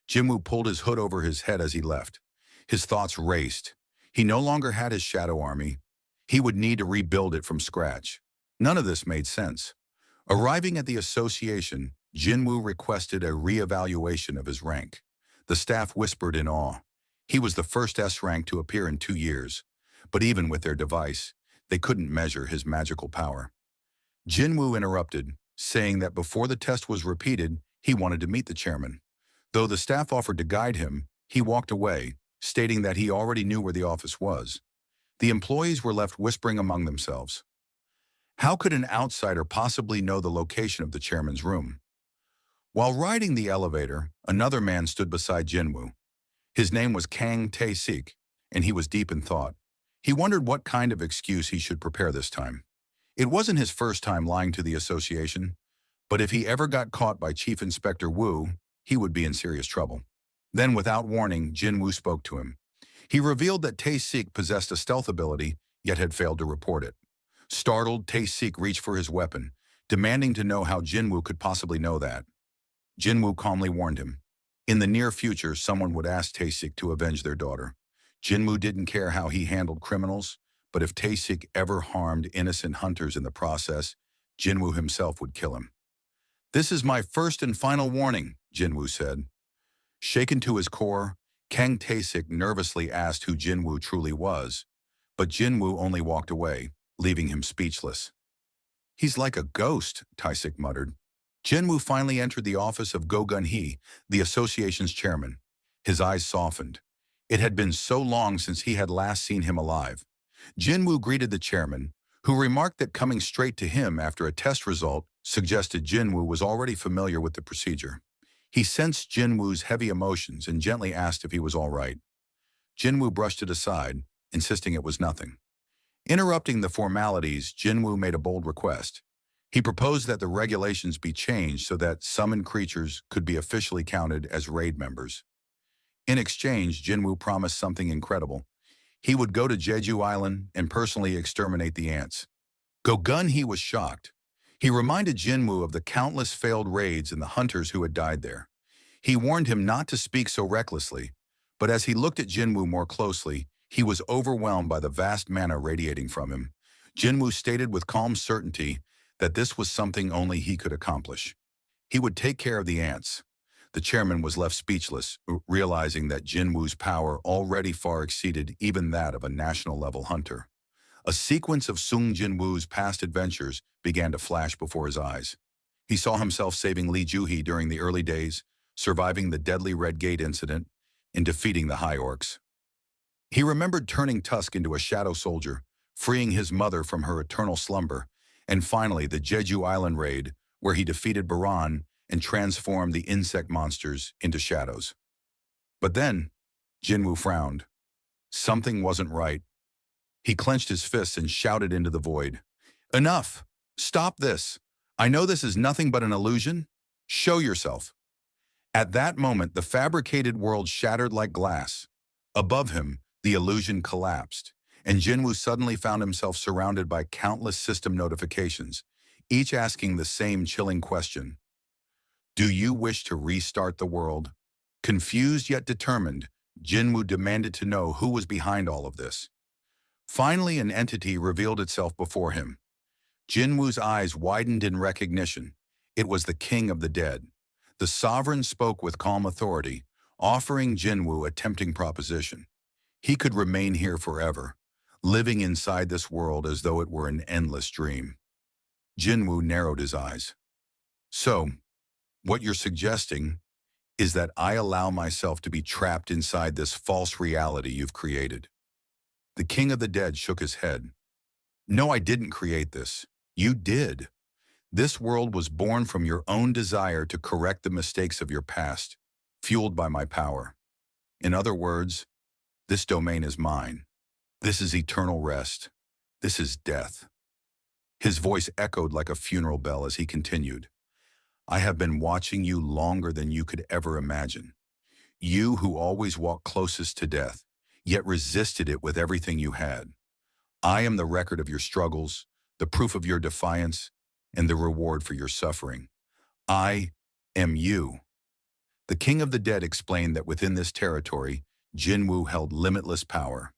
Speaker 1: Jinwoo pulled his hood over his head as he left. His thoughts raced. He no longer had his shadow army. He would need to rebuild it from scratch. None of this made sense. Arriving at the association, Jinwoo requested a re-evaluation of his rank. The staff whispered in awe. He was the first S rank to appear in 2 years, but even with their device, they couldn't measure his magical power. Jinwoo interrupted, saying that before the test was repeated, he wanted to meet the chairman. Though the staff offered to guide him, he walked away, stating that he already knew where the office was. The employees were left whispering among themselves. How could an outsider possibly know the location of the chairman's room? While riding the elevator, another man stood beside Jinwoo. His name was Kang Tae-sik, and he was deep in thought. He wondered what kind of excuse he should prepare this time. It wasn't his first time lying to the association, but if he ever got caught by Chief Inspector Wu, he would be in serious trouble. Then, without warning, Jinwoo spoke to him. He revealed that Tae-sik possessed a stealth ability, yet had failed to report it. Startled, Tae-sik reached for his weapon, demanding to know how Jinwoo could possibly know that. Jinwoo calmly warned him. In the near future, someone would ask Tae-sik to avenge their daughter. Jinwoo didn't care how he handled criminals, but if Tae-sik ever harmed innocent hunters in the process, Jinwoo himself would kill him. "This is my first and final warning," Jinwoo said. Shaken to his core, Kang Tae-sik nervously asked who Jinwoo truly was, but Jinwoo only walked away, leaving him speechless. "He's like a ghost," Tae-sik muttered. Jinwoo finally entered the office of Go Gun-hee, the association's chairman. His eyes softened. It had been so long since he had last seen him alive. Jinwoo greeted the chairman, who remarked that coming straight to him after a test result suggested Jinwoo was already familiar with the procedure. He sensed Jinwoo's heavy emotions and gently asked if he was all right. Jinwoo brushed it aside, insisting it was nothing. Interrupting the formalities, Jinwoo made a bold request. He proposed that the regulations be changed so that summoned creatures could be officially counted as raid members. In exchange, Jinwoo promised something incredible. He would go to Jeju Island and personally exterminate the ants. Go Gun-hee was shocked. He reminded Jinwoo of the countless failed raids and the hunters who had died there. He warned him not to speak so recklessly, but as he looked at Jinwoo more closely, he was overwhelmed by the vast mana radiating from him. Jinwoo stated with calm certainty that this was something only he could accomplish. He would take care of the ants. The chairman was left speechless, realizing that Jinwoo's power already far exceeded even that of a national-level hunter. A sequence of Sung Jinwoo's past adventures began to flash before his eyes. He saw himself saving Li Juhi during the early days, surviving the deadly Red Gate incident, and defeating the High Orcs. He remembered turning Tusk into a shadow soldier, freeing his mother from her eternal slumber, and finally the Jeju Island raid, where he defeated Baran and transformed the insect monsters into shadows. But then, Jinwoo frowned. Something wasn't right. He clenched his fists and shouted into the void. "Enough! Stop this! I know this is nothing but an illusion. Show yourself." At that moment, the fabricated world shattered like glass. Above him, the illusion collapsed, and Jinwoo suddenly found himself surrounded by countless system notifications, each asking the same chilling question. Do you wish to restart the world? Confused yet determined, Jinwoo demanded to know who was behind all of this. Finally, an entity revealed itself before him. Jinwoo's eyes widened in recognition. It was the King of the Dead. The sovereign spoke with calm authority, offering Jinwoo a tempting proposition. He could remain here forever, living inside this world as though it were an endless dream. Jinwoo narrowed his eyes. So, what you're suggesting is that I allow myself to be trapped inside this false reality you've created. The King of the Dead shook his head. No, I didn't create this. You did. This world was born from your own desire to correct the mistakes of your past, fueled by my power. In other words, this domain is mine. This is eternal rest. This is death. His voice echoed like a funeral bell as he continued. I have been watching you longer than you could ever imagine. You who always walked closest to death, yet resisted it with everything you had. I am the record of your struggles, the proof of your defiance, and the reward for your suffering. I am you. The King of the Dead explained that within this territory, Jinwoo held limitless power.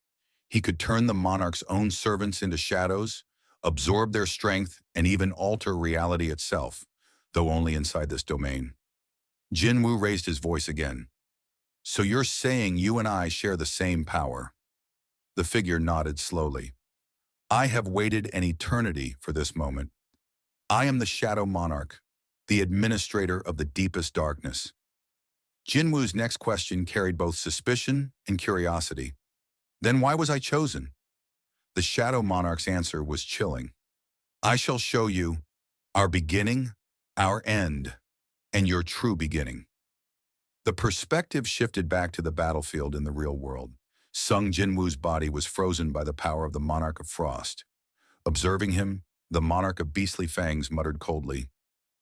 Speaker 1: He could turn the monarch's own servants into shadows, absorb their strength, and even alter reality itself, though only inside this domain. Jinwoo raised his voice again. So you're saying you and I share the same power? The figure nodded slowly. I have waited an eternity for this moment. I am the Shadow Monarch, the administrator of the deepest darkness. Jinwoo's next question carried both suspicion and curiosity. Then why was I chosen? The Shadow Monarch's answer was chilling. I shall show you our beginning, our end, and your true beginning. The perspective shifted back to the battlefield in the real world. Sung Jinwoo's body was frozen by the power of the Monarch of Frost. Observing him, the Monarch of Beastly Fangs muttered coldly,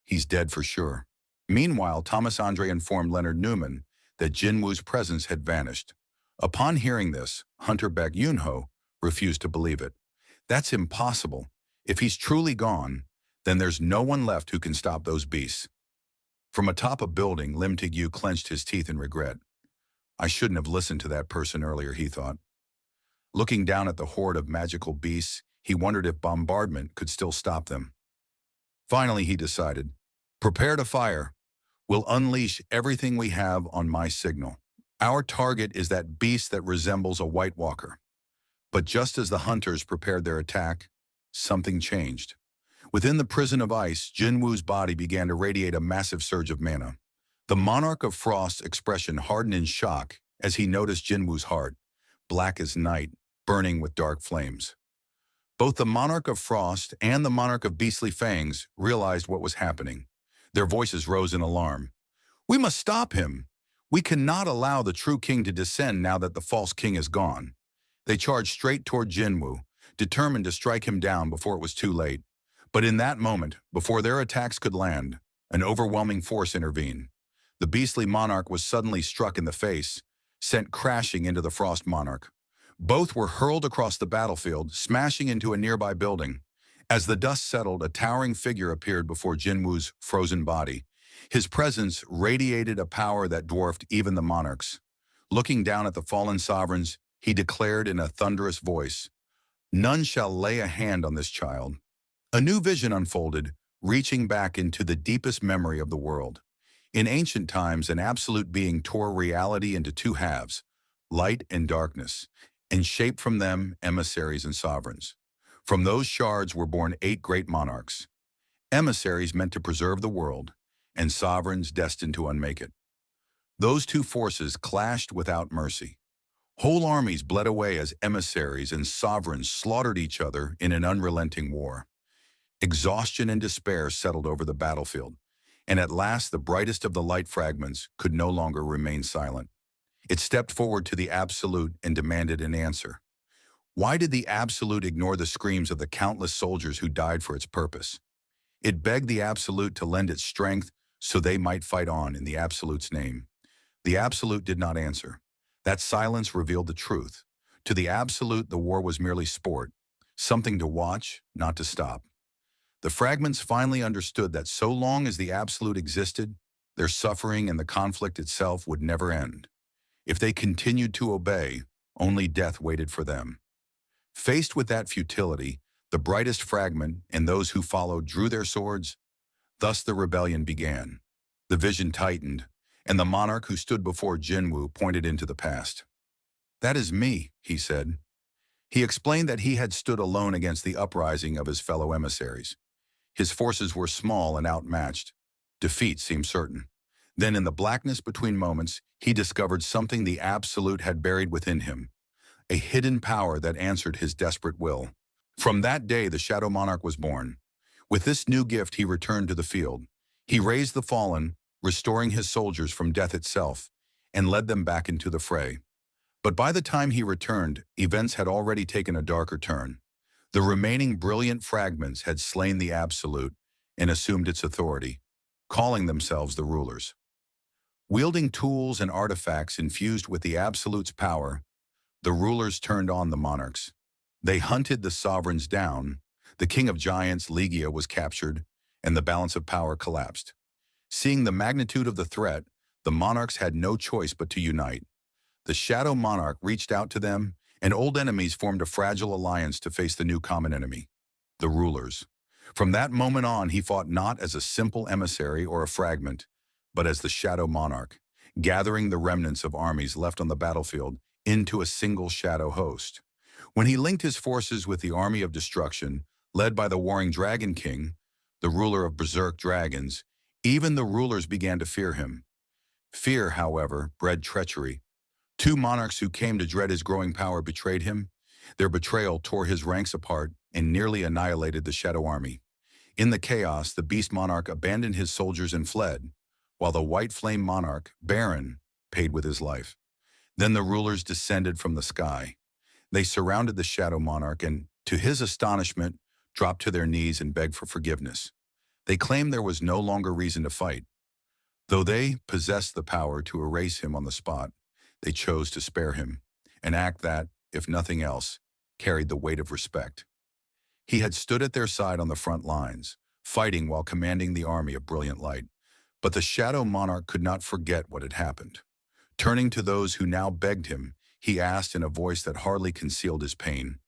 Speaker 1: "He's dead for sure." Meanwhile, Thomas Andre informed Leonard Newman that Jinwoo's presence had vanished. Upon hearing this, Hunter Baek Yunho refused to believe it. That's impossible. If he's truly gone, then there's no one left who can stop those beasts. From atop a building, Lim Tigyu clenched his teeth in regret. I shouldn't have listened to that person earlier, he thought. Looking down at the horde of magical beasts, he wondered if bombardment could still stop them. Finally, he decided, prepare to fire. We'll unleash everything we have on my signal. Our target is that beast that resembles a White Walker. But just as the hunters prepared their attack, something changed. Within the prison of ice, Jinwoo's body began to radiate a massive surge of mana. The Monarch of Frost's expression hardened in shock as he noticed Jinwoo's heart, black as night, burning with dark flames. Both the Monarch of Frost and the Monarch of Beastly Fangs realized what was happening. Their voices rose in alarm. We must stop him. We cannot allow the true king to descend now that the false king is gone. They charged straight toward Jinwoo, determined to strike him down before it was too late. But in that moment, before their attacks could land, an overwhelming force intervened. The beastly monarch was suddenly struck in the face, sent crashing into the Frost Monarch. Both were hurled across the battlefield, smashing into a nearby building. As the dust settled, a towering figure appeared before Jinwoo's frozen body. His presence radiated a power that dwarfed even the monarchs. Looking down at the fallen sovereigns, he declared in a thunderous voice, None shall lay a hand on this child. A new vision unfolded, reaching back into the deepest memory of the world. In ancient times, an absolute being tore reality into two halves, light and darkness, and shaped from them emissaries and sovereigns. From those shards were born 8 great monarchs, emissaries meant to preserve the world, and sovereigns destined to unmake it. Those two forces clashed without mercy. Whole armies bled away as emissaries and sovereigns slaughtered each other in an unrelenting war. Exhaustion and despair settled over the battlefield, and at last the brightest of the light fragments could no longer remain silent. It stepped forward to the Absolute and demanded an answer. Why did the Absolute ignore the screams of the countless soldiers who died for its purpose? It begged the Absolute to lend its strength so they might fight on in the Absolute's name. The Absolute did not answer. That silence revealed the truth. To the Absolute, the war was merely sport, something to watch, not to stop. The fragments finally understood that so long as the Absolute existed, their suffering and the conflict itself would never end. If they continued to obey, only death waited for them. Faced with that futility, the brightest fragment and those who followed drew their swords. Thus the rebellion began. The vision tightened, and the monarch who stood before Jinwu pointed into the past. "That is me," he said. He explained that he had stood alone against the uprising of his fellow emissaries. His forces were small and outmatched. Defeat seemed certain. Then in the blackness between moments, he discovered something the Absolute had buried within him, a hidden power that answered his desperate will. From that day, the Shadow Monarch was born. With this new gift, he returned to the field. He raised the fallen, restoring his soldiers from death itself, and led them back into the fray. But by the time he returned, events had already taken a darker turn. The remaining brilliant fragments had slain the Absolute and assumed its authority, calling themselves the rulers. Wielding tools and artifacts infused with the Absolute's power, the rulers turned on the monarchs. They hunted the sovereigns down, the king of giants, Ligia, was captured, and the balance of power collapsed. Seeing the magnitude of the threat, the monarchs had no choice but to unite. The Shadow Monarch reached out to them, and old enemies formed a fragile alliance to face the new common enemy, the rulers. From that moment on, he fought not as a simple emissary or a fragment, but as the Shadow Monarch, gathering the remnants of armies left on the battlefield into a single shadow host. When he linked his forces with the army of destruction, led by the warring Dragon King, the ruler of berserk dragons, even the rulers began to fear him. Fear, however, bred treachery. 2 monarchs who came to dread his growing power betrayed him. Their betrayal tore his ranks apart and nearly annihilated the Shadow Army. In the chaos, the Beast Monarch abandoned his soldiers and fled, while the White Flame Monarch, Baron, paid with his life. Then the rulers descended from the sky. They surrounded the Shadow Monarch and, to his astonishment, dropped to their knees and begged for forgiveness. They claimed there was no longer reason to fight. Though they possessed the power to erase him on the spot, they chose to spare him, an act that, if nothing else, carried the weight of respect. He had stood at their side on the front lines, fighting while commanding the army of brilliant light. But the Shadow Monarch could not forget what had happened. Turning to those who now begged him, he asked in a voice that hardly concealed his pain,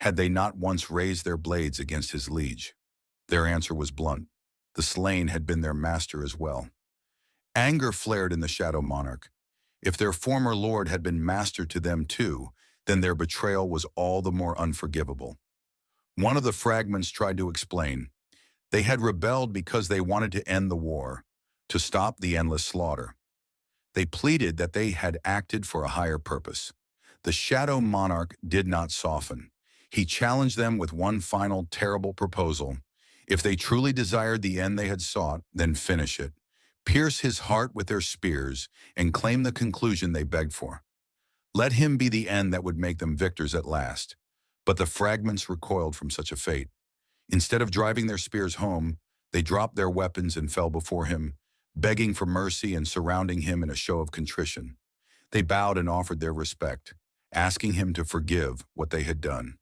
Speaker 1: had they not once raised their blades against his liege? Their answer was blunt. The slain had been their master as well. Anger flared in the Shadow Monarch. If their former lord had been master to them too, then their betrayal was all the more unforgivable. One of the fragments tried to explain. They had rebelled because they wanted to end the war, to stop the endless slaughter. They pleaded that they had acted for a higher purpose. The Shadow Monarch did not soften. He challenged them with one final terrible proposal. If they truly desired the end they had sought, then finish it. Pierce his heart with their spears and claim the conclusion they begged for. Let him be the end that would make them victors at last. But the fragments recoiled from such a fate. Instead of driving their spears home, they dropped their weapons and fell before him, begging for mercy and surrounding him in a show of contrition. They bowed and offered their respect, asking him to forgive what they had done.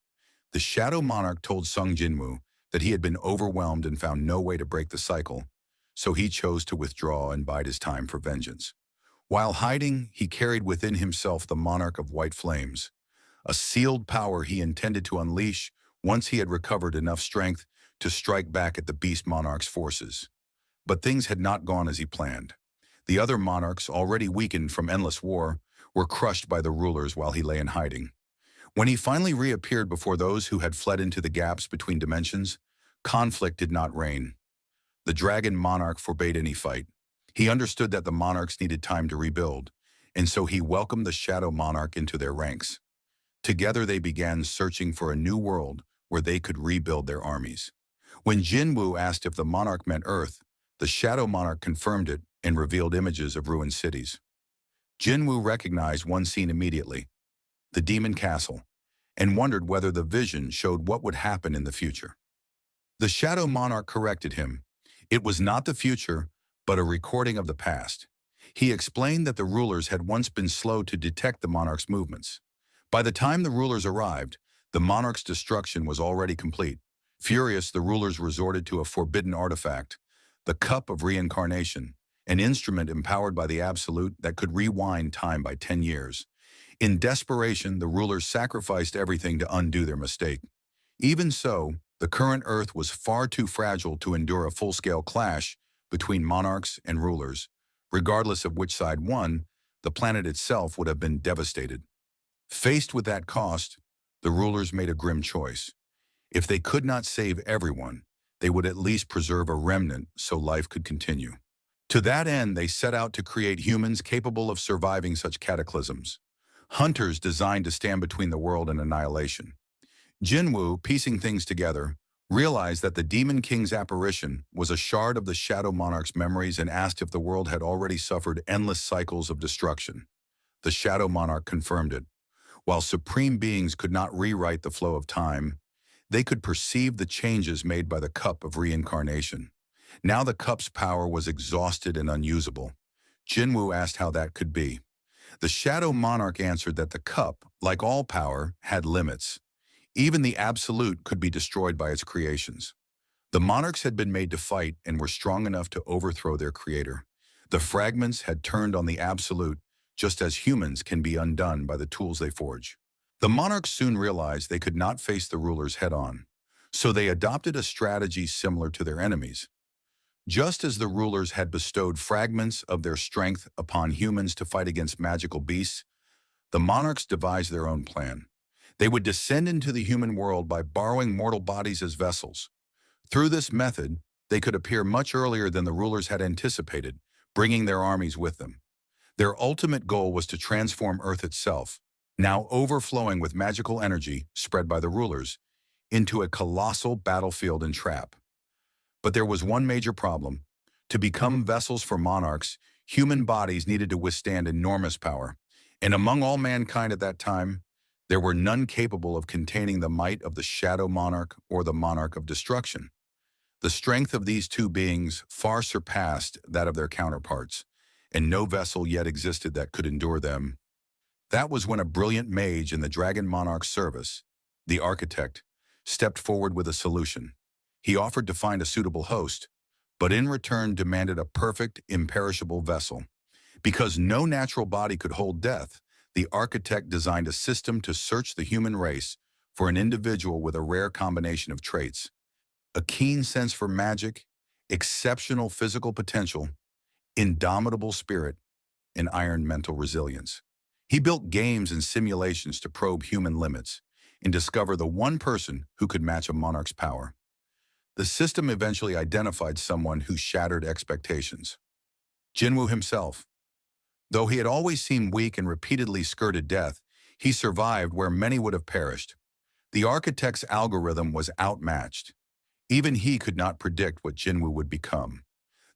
Speaker 1: The Shadow Monarch told Sung Jinwoo that he had been overwhelmed and found no way to break the cycle, so he chose to withdraw and bide his time for vengeance. While hiding, he carried within himself the Monarch of White Flames, a sealed power he intended to unleash once he had recovered enough strength to strike back at the Beast Monarch's forces. But things had not gone as he planned. The other monarchs, already weakened from endless war, were crushed by the rulers while he lay in hiding. When he finally reappeared before those who had fled into the gaps between dimensions, conflict did not reign. The dragon monarch forbade any fight. He understood that the monarchs needed time to rebuild, and so he welcomed the shadow monarch into their ranks. Together they began searching for a new world where they could rebuild their armies. When Jinwu asked if the monarch meant Earth, the shadow monarch confirmed it and revealed images of ruined cities. Jinwu recognized one scene immediately, the demon castle, and wondered whether the vision showed what would happen in the future. The shadow monarch corrected him. It was not the future, but a recording of the past. He explained that the rulers had once been slow to detect the monarch's movements. By the time the rulers arrived, the monarch's destruction was already complete. Furious, the rulers resorted to a forbidden artifact, the Cup of Reincarnation, an instrument empowered by the Absolute that could rewind time by 10 years. In desperation, the rulers sacrificed everything to undo their mistake. Even so, the current Earth was far too fragile to endure a full-scale clash between monarchs and rulers. Regardless of which side won, the planet itself would have been devastated. Faced with that cost, the rulers made a grim choice. If they could not save everyone, they would at least preserve a remnant so life could continue. To that end, they set out to create humans capable of surviving such cataclysms. Hunters designed to stand between the world and annihilation. Jinwu, piecing things together, realized that the Demon King's apparition was a shard of the Shadow Monarch's memories and asked if the world had already suffered endless cycles of destruction. The Shadow Monarch confirmed it. While supreme beings could not rewrite the flow of time, they could perceive the changes made by the Cup of Reincarnation. Now the Cup's power was exhausted and unusable. Jinwu asked how that could be. The Shadow Monarch answered that the Cup, like all power, had limits. Even the Absolute could be destroyed by its creations. The monarchs had been made to fight and were strong enough to overthrow their creator. The fragments had turned on the Absolute, just as humans can be undone by the tools they forge. The monarchs soon realized they could not face the rulers head-on, so they adopted a strategy similar to their enemies. Just as the rulers had bestowed fragments of their strength upon humans to fight against magical beasts, the monarchs devised their own plan. They would descend into the human world by borrowing mortal bodies as vessels. Through this method, they could appear much earlier than the rulers had anticipated, bringing their armies with them. Their ultimate goal was to transform Earth itself, now overflowing with magical energy spread by the rulers, into a colossal battlefield and trap. But there was one major problem. To become vessels for monarchs, human bodies needed to withstand enormous power. And among all mankind at that time, there were none capable of containing the might of the Shadow Monarch or the Monarch of Destruction. The strength of these two beings far surpassed that of their counterparts, and no vessel yet existed that could endure them. That was when a brilliant mage in the Dragon Monarch's service, the Architect, stepped forward with a solution. He offered to find a suitable host, but in return demanded a perfect, imperishable vessel. Because no natural body could hold death, the Architect designed a system to search the human race for an individual with a rare combination of traits: a keen sense for magic, exceptional physical potential, indomitable spirit, and iron mental resilience. He built games and simulations to probe human limits and discover the one person who could match a monarch's power. The system eventually identified someone who shattered expectations: Jinwu himself. Though he had always seemed weak and repeatedly skirted death, he survived where many would have perished. The Architect's algorithm was outmatched. Even he could not predict what Jinwu would become.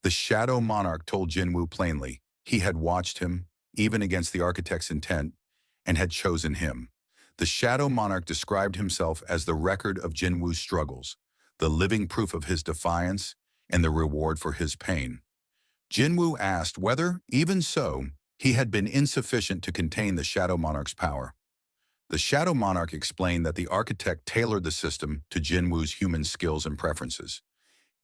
Speaker 1: The Shadow Monarch told Jinwu plainly he had watched him, even against the Architect's intent, and had chosen him. The Shadow Monarch described himself as the record of Jinwu's struggles, the living proof of his defiance, and the reward for his pain. Jinwu asked whether, even so, he had been insufficient to contain the Shadow Monarch's power. The Shadow Monarch explained that the Architect tailored the system to Jinwu's human skills and preferences.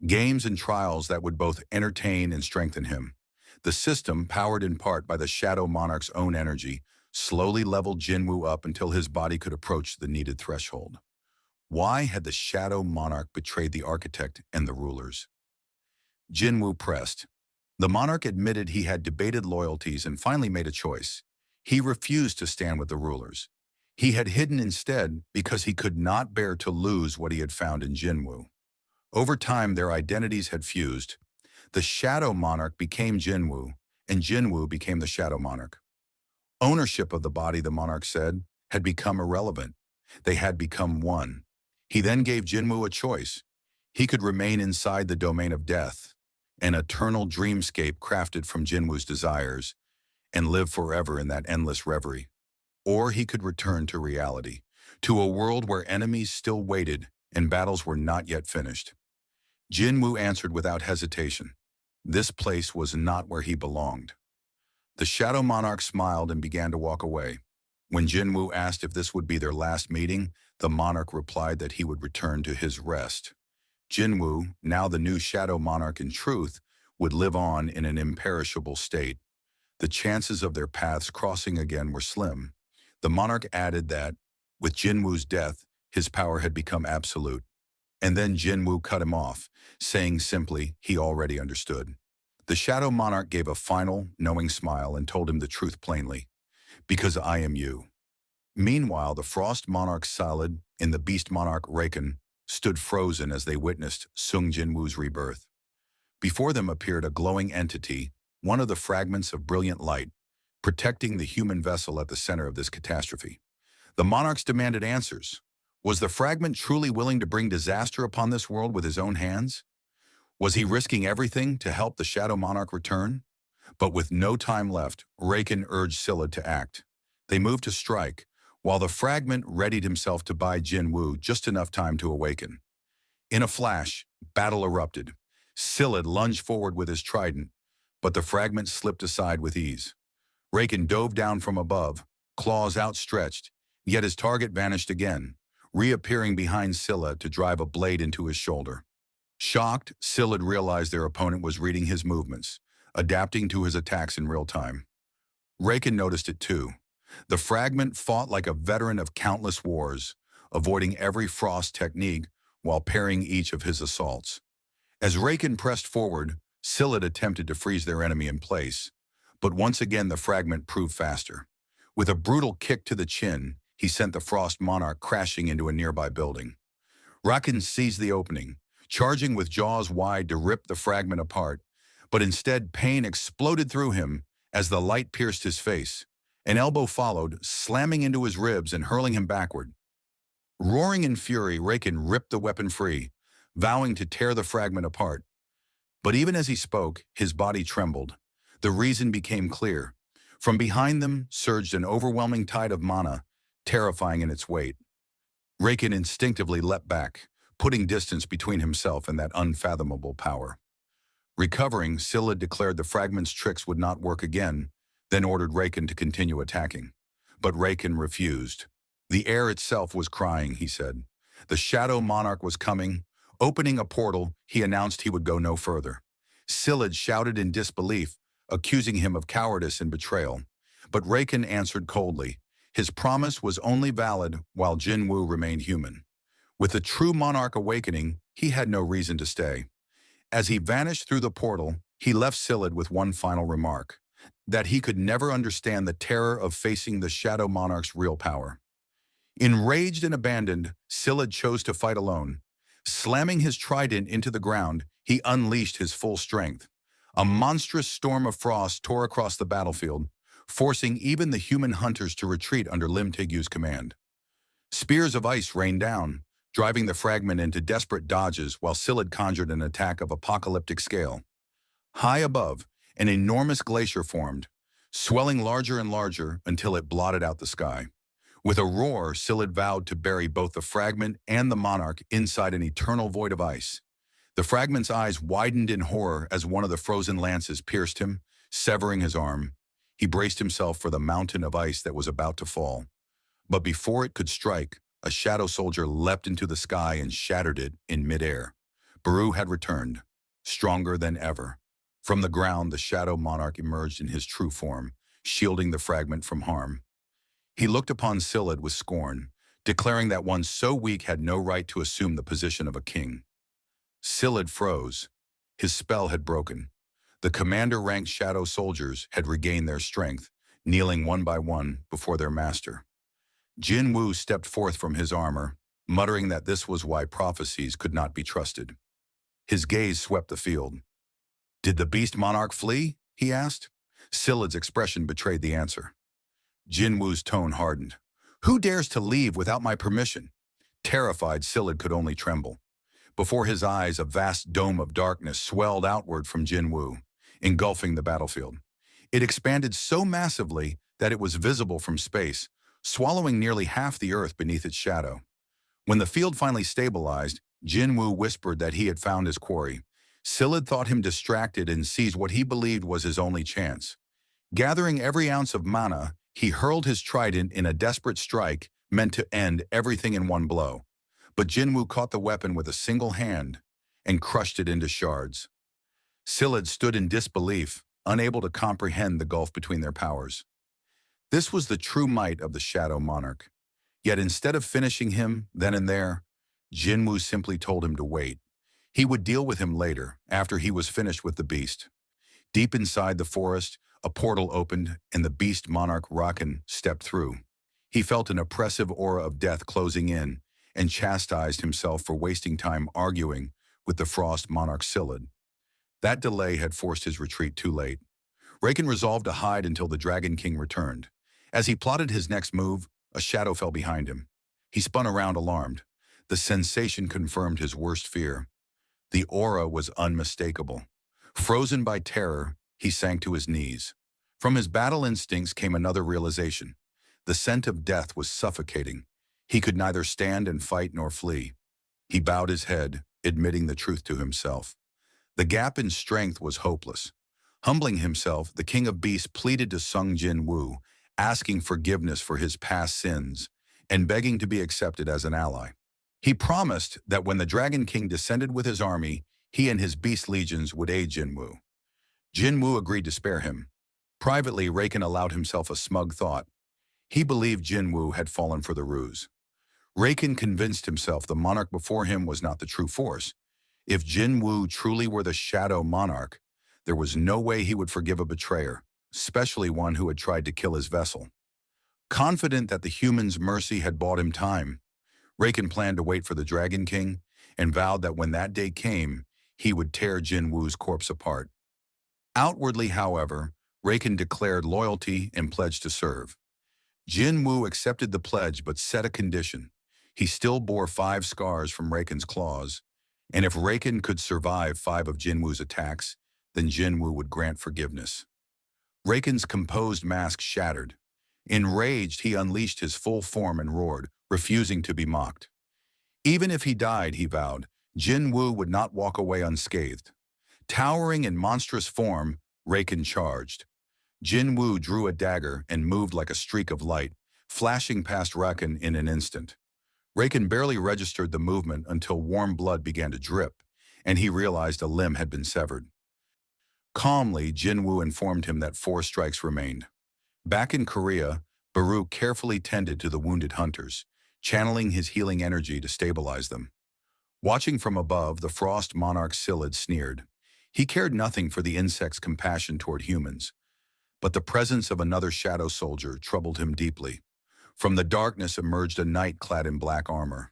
Speaker 1: Games and trials that would both entertain and strengthen him. The system, powered in part by the Shadow Monarch's own energy, slowly leveled Jinwu up until his body could approach the needed threshold. Why had the Shadow Monarch betrayed the Architect and the rulers? Jinwu pressed. The monarch admitted he had debated loyalties and finally made a choice. He refused to stand with the rulers. He had hidden instead because he could not bear to lose what he had found in Jinwu. Over time, their identities had fused. The Shadow Monarch became Jinwu, and Jinwu became the Shadow Monarch. Ownership of the body, the monarch said, had become irrelevant. They had become one. He then gave Jinwu a choice. He could remain inside the domain of death, an eternal dreamscape crafted from Jinwu's desires, and live forever in that endless reverie. Or he could return to reality, to a world where enemies still waited and battles were not yet finished. Jinwu answered without hesitation. This place was not where he belonged. The Shadow Monarch smiled and began to walk away. When Jinwu asked if this would be their last meeting, the monarch replied that he would return to his rest. Jinwu, now the new Shadow Monarch in truth, would live on in an imperishable state. The chances of their paths crossing again were slim. The monarch added that, with Jinwu's death, his power had become absolute. And then Jinwu cut him off, saying simply he already understood. The Shadow Monarch gave a final, knowing smile and told him the truth plainly. Because I am you. Meanwhile, the Frost Monarch Salad and the Beast Monarch Raken stood frozen as they witnessed Sung Jinwu's rebirth. Before them appeared a glowing entity, one of the fragments of brilliant light, protecting the human vessel at the center of this catastrophe. The monarchs demanded answers. Was the fragment truly willing to bring disaster upon this world with his own hands? Was he risking everything to help the Shadow Monarch return? But with no time left, Raken urged Scylla to act. They moved to strike, while the fragment readied himself to buy Jinwu just enough time to awaken. In a flash, battle erupted. Scylla lunged forward with his trident, but the fragment slipped aside with ease. Raken dove down from above, claws outstretched, yet his target vanished again, reappearing behind Scylla to drive a blade into his shoulder. Shocked, Scylla realized their opponent was reading his movements, adapting to his attacks in real time. Raken noticed it too. The fragment fought like a veteran of countless wars, avoiding every frost technique while parrying each of his assaults. As Raken pressed forward, Scylla attempted to freeze their enemy in place, but once again the fragment proved faster. With a brutal kick to the chin, he sent the Frost Monarch crashing into a nearby building. Raken seized the opening, charging with jaws wide to rip the fragment apart, but instead pain exploded through him as the light pierced his face. An elbow followed, slamming into his ribs and hurling him backward. Roaring in fury, Raken ripped the weapon free, vowing to tear the fragment apart. But even as he spoke, his body trembled. The reason became clear. From behind them surged an overwhelming tide of mana, terrifying in its weight. Raken instinctively leapt back, putting distance between himself and that unfathomable power. Recovering, Scylla declared the fragment's tricks would not work again, then ordered Raken to continue attacking. But Raken refused. The air itself was crying, he said. The Shadow Monarch was coming. Opening a portal, he announced he would go no further. Scylla shouted in disbelief, accusing him of cowardice and betrayal. But Raken answered coldly. His promise was only valid while Jinwu remained human. With the true monarch awakening, he had no reason to stay. As he vanished through the portal, he left Scylla with one final remark, that he could never understand the terror of facing the Shadow Monarch's real power. Enraged and abandoned, Scylla chose to fight alone. Slamming his trident into the ground, he unleashed his full strength. A monstrous storm of frost tore across the battlefield, forcing even the human hunters to retreat under Limtigu's command. Spears of ice rained down, driving the fragment into desperate dodges while Scylla conjured an attack of apocalyptic scale. High above, an enormous glacier formed, swelling larger and larger until it blotted out the sky. With a roar, Scylla vowed to bury both the fragment and the monarch inside an eternal void of ice. The fragment's eyes widened in horror as one of the frozen lances pierced him, severing his arm. He braced himself for the mountain of ice that was about to fall. But before it could strike, a shadow soldier leapt into the sky and shattered it in midair. Baru had returned, stronger than ever. From the ground, the Shadow Monarch emerged in his true form, shielding the fragment from harm. He looked upon Scylla with scorn, declaring that one so weak had no right to assume the position of a king. Scylla froze. His spell had broken. The commander-ranked shadow soldiers had regained their strength, kneeling one by one before their master. Jin Wu stepped forth from his armor, muttering that this was why prophecies could not be trusted. His gaze swept the field. "Did the beast monarch flee?" he asked. Silid's expression betrayed the answer. Jin Wu's tone hardened. "Who dares to leave without my permission?" Terrified, Silid could only tremble. Before his eyes, a vast dome of darkness swelled outward from Jin Wu, engulfing the battlefield. It expanded so massively that it was visible from space, swallowing nearly half the earth beneath its shadow. When the field finally stabilized, Jin Wu whispered that he had found his quarry. Silid thought him distracted and seized what he believed was his only chance. Gathering every ounce of mana, he hurled his trident in a desperate strike meant to end everything in one blow. But Jin Wu caught the weapon with a single hand and crushed it into shards. Silid stood in disbelief, unable to comprehend the gulf between their powers. This was the true might of the Shadow Monarch. Yet instead of finishing him then and there, Jin Wu simply told him to wait. He would deal with him later, after he was finished with the beast. Deep inside the forest, a portal opened, and the beast monarch Rakan stepped through. He felt an oppressive aura of death closing in, and chastised himself for wasting time arguing with the frost monarch Silid. That delay had forced his retreat too late. Rakan resolved to hide until the Dragon King returned. As he plotted his next move, a shadow fell behind him. He spun around alarmed. The sensation confirmed his worst fear. The aura was unmistakable. Frozen by terror, he sank to his knees. From his battle instincts came another realization. The scent of death was suffocating. He could neither stand and fight nor flee. He bowed his head, admitting the truth to himself. The gap in strength was hopeless. Humbling himself, the King of Beasts pleaded to Sung Jin Wu, asking forgiveness for his past sins and begging to be accepted as an ally. He promised that when the Dragon King descended with his army, he and his beast legions would aid Jin Wu. Jin Wu agreed to spare him. Privately, Rakan allowed himself a smug thought. He believed Jin Wu had fallen for the ruse. Rakan convinced himself the monarch before him was not the true force. If Jin Wu truly were the Shadow Monarch, there was no way he would forgive a betrayer, especially one who had tried to kill his vessel. Confident that the human's mercy had bought him time, Rakan planned to wait for the Dragon King and vowed that when that day came, he would tear Jin Wu's corpse apart. Outwardly, however, Rakan declared loyalty and pledged to serve. Jin Wu accepted the pledge but set a condition. He still bore 5 scars from Rakan's claws, and if Rakan could survive 5 of Jin Wu's attacks, then Jin Wu would grant forgiveness. Rakan's composed mask shattered. Enraged, he unleashed his full form and roared, refusing to be mocked. Even if he died, he vowed, Jin Wu would not walk away unscathed. Towering in monstrous form, Rakan charged. Jin Wu drew a dagger and moved like a streak of light, flashing past Rakan in an instant. Rakan barely registered the movement until warm blood began to drip, and he realized a limb had been severed. Calmly, Jin Wu informed him that 4 strikes remained. Back in Korea, Baruch carefully tended to the wounded hunters, channeling his healing energy to stabilize them. Watching from above, the frost monarch Silid sneered. He cared nothing for the insect's compassion toward humans, but the presence of another shadow soldier troubled him deeply. From the darkness emerged a knight clad in black armor.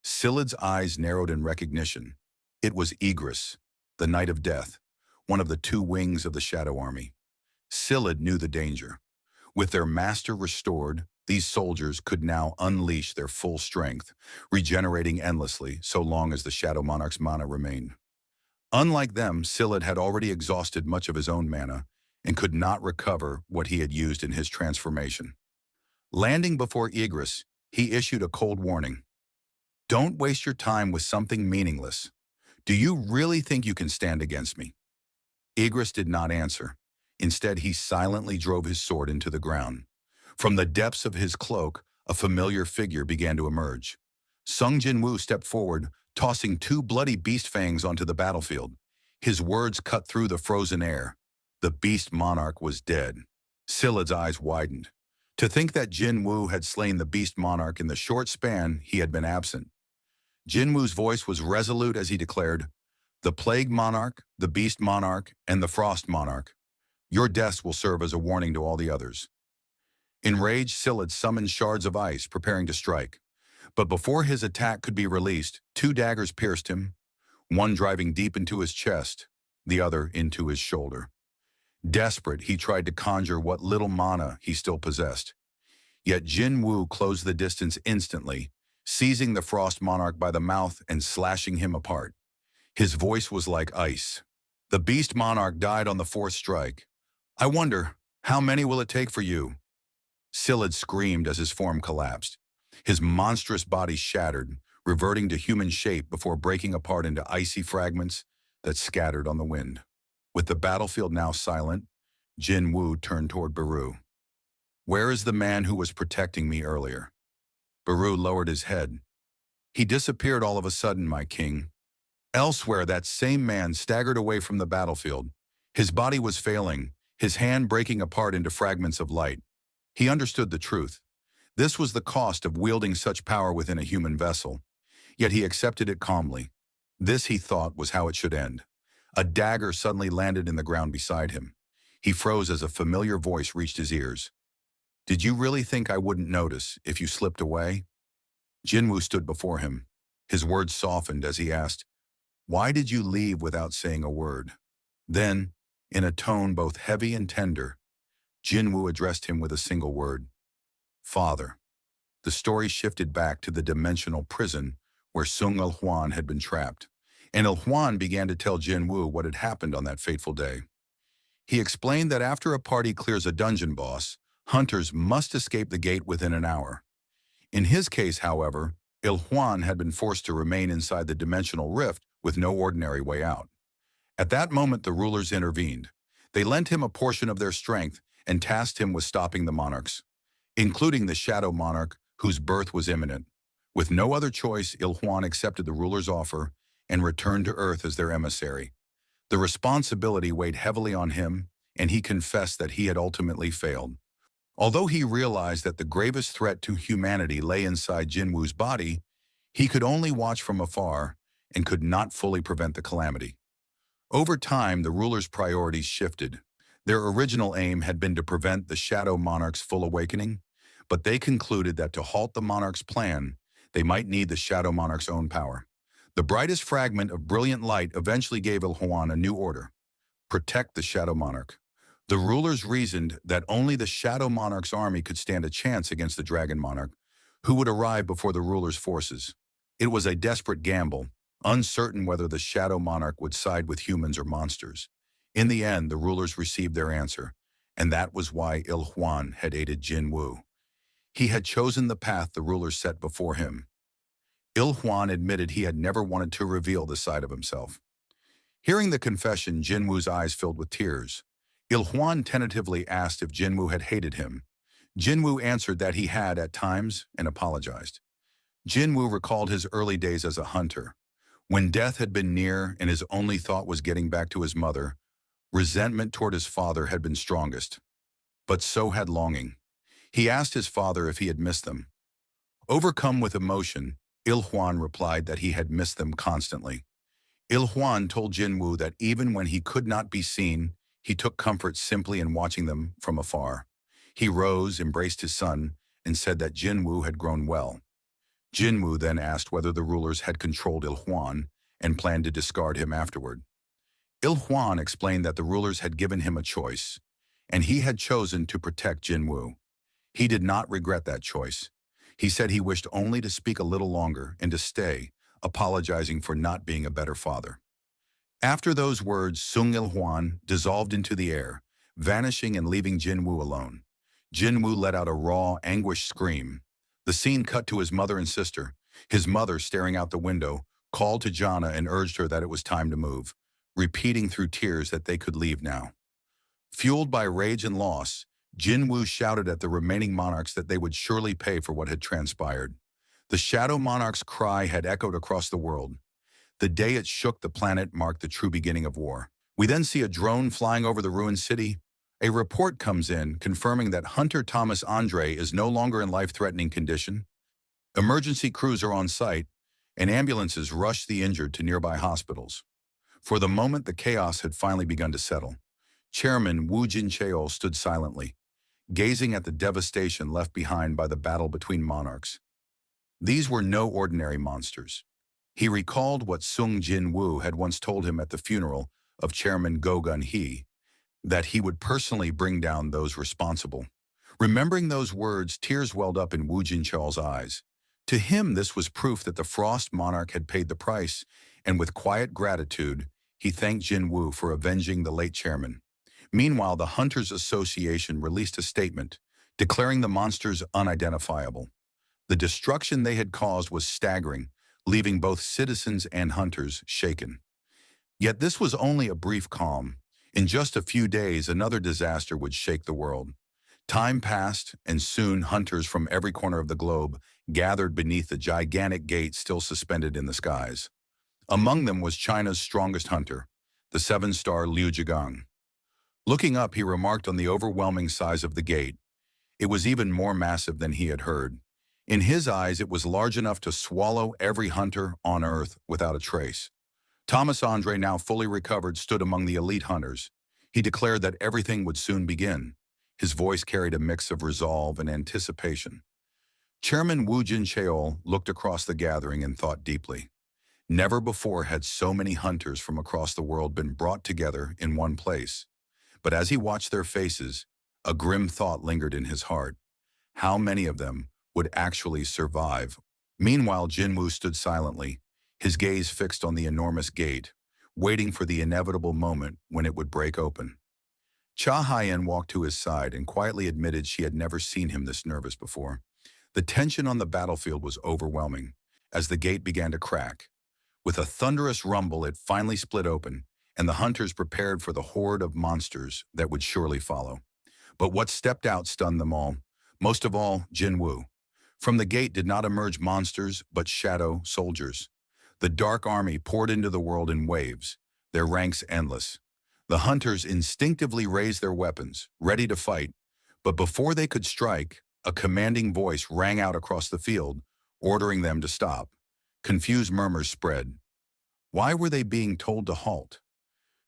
Speaker 1: Silid's eyes narrowed in recognition. It was Igris, the Knight of Death, one of the 2 wings of the Shadow Army. Silid knew the danger. With their master restored, these soldiers could now unleash their full strength, regenerating endlessly so long as the Shadow Monarch's mana remained. Unlike them, Silid had already exhausted much of his own mana and could not recover what he had used in his transformation. Landing before Igris, he issued a cold warning. "Don't waste your time with something meaningless. Do you really think you can stand against me?" Igris did not answer. Instead, he silently drove his sword into the ground. From the depths of his cloak, a familiar figure began to emerge. Sung Jin Wu stepped forward, tossing 2 bloody beast fangs onto the battlefield. His words cut through the frozen air. The beast monarch was dead. Silid's eyes widened. To think that Jin Wu had slain the beast monarch in the short span he had been absent. Jin Wu's voice was resolute as he declared, The Plague Monarch, the Beast Monarch, and the Frost Monarch. Your deaths will serve as a warning to all the others. Enraged, Scyld summoned shards of ice, preparing to strike. But before his attack could be released, two daggers pierced him, one driving deep into his chest, the other into his shoulder. Desperate, he tried to conjure what little mana he still possessed. Yet Jin Woo closed the distance instantly, seizing the Frost Monarch by the mouth and slashing him apart. His voice was like ice. The Beast Monarch died on the fourth strike. I wonder, how many will it take for you? Scyld screamed as his form collapsed. His monstrous body shattered, reverting to human shape before breaking apart into icy fragments that scattered on the wind. With the battlefield now silent, Jin Woo turned toward Baru. Where is the man who was protecting me earlier? Baru lowered his head. He disappeared all of a sudden, my king. Elsewhere, that same man staggered away from the battlefield. His body was failing, his hand breaking apart into fragments of light. He understood the truth. This was the cost of wielding such power within a human vessel. Yet he accepted it calmly. This, he thought, was how it should end. A dagger suddenly landed in the ground beside him. He froze as a familiar voice reached his ears. Did you really think I wouldn't notice if you slipped away? Jinwoo stood before him. His words softened as he asked, why did you leave without saying a word? Then, in a tone both heavy and tender, Jinwoo addressed him with a single word. Father. The story shifted back to the dimensional prison where Sung Il-hwan had been trapped, and Il-hwan began to tell Jinwoo what had happened on that fateful day. He explained that after a party clears a dungeon boss, hunters must escape the gate within an hour. In his case, however, Il-hwan had been forced to remain inside the dimensional rift with no ordinary way out. At that moment, the rulers intervened. They lent him a portion of their strength and tasked him with stopping the monarchs, including the Shadow Monarch, whose birth was imminent. With no other choice, Il-hwan accepted the ruler's offer and returned to Earth as their emissary. The responsibility weighed heavily on him, and he confessed that he had ultimately failed. Although he realized that the gravest threat to humanity lay inside Jinwoo's body, he could only watch from afar and could not fully prevent the calamity. Over time, the ruler's priorities shifted. Their original aim had been to prevent the Shadow Monarch's full awakening, but they concluded that to halt the Monarch's plan, they might need the Shadow Monarch's own power. The brightest fragment of brilliant light eventually gave Il-hwan a new order: protect the Shadow Monarch. The rulers reasoned that only the Shadow Monarch's army could stand a chance against the Dragon Monarch, who would arrive before the ruler's forces. It was a desperate gamble, uncertain whether the Shadow Monarch would side with humans or monsters. In the end, the rulers received their answer, and that was why Il-hwan had aided Jinwoo. He had chosen the path the rulers set before him. Il-hwan admitted he had never wanted to reveal this side of himself. Hearing the confession, Jinwoo's eyes filled with tears. Il-hwan tentatively asked if Jinwoo had hated him. Jinwoo answered that he had at times and apologized. Jinwoo recalled his early days as a hunter. When death had been near and his only thought was getting back to his mother, resentment toward his father had been strongest. But so had longing. He asked his father if he had missed them. Overcome with emotion, Il-hwan replied that he had missed them constantly. Il-hwan told Jinwoo that even when he could not be seen, he took comfort simply in watching them from afar. He rose, embraced his son, and said that Jinwoo had grown well. Jinwoo then asked whether the rulers had controlled Il-hwan and planned to discard him afterward. Il-hwan explained that the rulers had given him a choice, and he had chosen to protect Jinwoo. He did not regret that choice. He said he wished only to speak a little longer and to stay, apologizing for not being a better father. After those words, Sung Il-hwan dissolved into the air, vanishing and leaving Jinwoo alone. Jinwoo let out a raw, anguished scream. The scene cut to his mother and sister. His mother, staring out the window, called to Jana and urged her that it was time to move, repeating through tears that they could leave now. Fueled by rage and loss, Jinwoo shouted at the remaining monarchs that they would surely pay for what had transpired. The Shadow Monarch's cry had echoed across the world. The day it shook the planet marked the true beginning of war. We then see a drone flying over the ruined city. A report comes in confirming that Hunter Thomas Andre is no longer in life-threatening condition. Emergency crews are on site, and ambulances rush the injured to nearby hospitals. For the moment, the chaos had finally begun to settle. Chairman Wu Jincheol stood silently, gazing at the devastation left behind by the battle between monarchs. These were no ordinary monsters. He recalled what Sung Jin Woo had once told him at the funeral of Chairman Go Gun Hee, that he would personally bring down those responsible. Remembering those words, tears welled up in Wu Jincheol's eyes. To him, this was proof that the Frost monarch had paid the price, and with quiet gratitude, he thanked Jin Woo for avenging the late chairman. Meanwhile, the Hunters Association released a statement, declaring the monsters unidentifiable. The destruction they had caused was staggering, leaving both citizens and hunters shaken. Yet this was only a brief calm. In just a few days, another disaster would shake the world. Time passed, and soon hunters from every corner of the globe gathered beneath the gigantic gate still suspended in the skies. Among them was China's strongest hunter, the seven-star Liu Zhigang. Looking up, he remarked on the overwhelming size of the gate. It was even more massive than he had heard. In his eyes, it was large enough to swallow every hunter on Earth without a trace. Thomas Andre, now fully recovered, stood among the elite hunters. He declared that everything would soon begin. His voice carried a mix of resolve and anticipation. Chairman Wu Jincheol looked across the gathering and thought deeply. Never before had so many hunters from across the world been brought together in one place. But as he watched their faces, a grim thought lingered in his heart. How many of them would actually survive? Meanwhile, Jin Woo stood silently, his gaze fixed on the enormous gate, waiting for the inevitable moment when it would break open. Cha Haiyan walked to his side and quietly admitted she had never seen him this nervous before. The tension on the battlefield was overwhelming as the gate began to crack. With a thunderous rumble, it finally split open, and the hunters prepared for the horde of monsters that would surely follow. But what stepped out stunned them all, most of all Jin Woo. From the gate did not emerge monsters, but shadow soldiers. The dark army poured into the world in waves, their ranks endless. The hunters instinctively raised their weapons, ready to fight, but before they could strike, a commanding voice rang out across the field, ordering them to stop. Confused murmurs spread. Why were they being told to halt?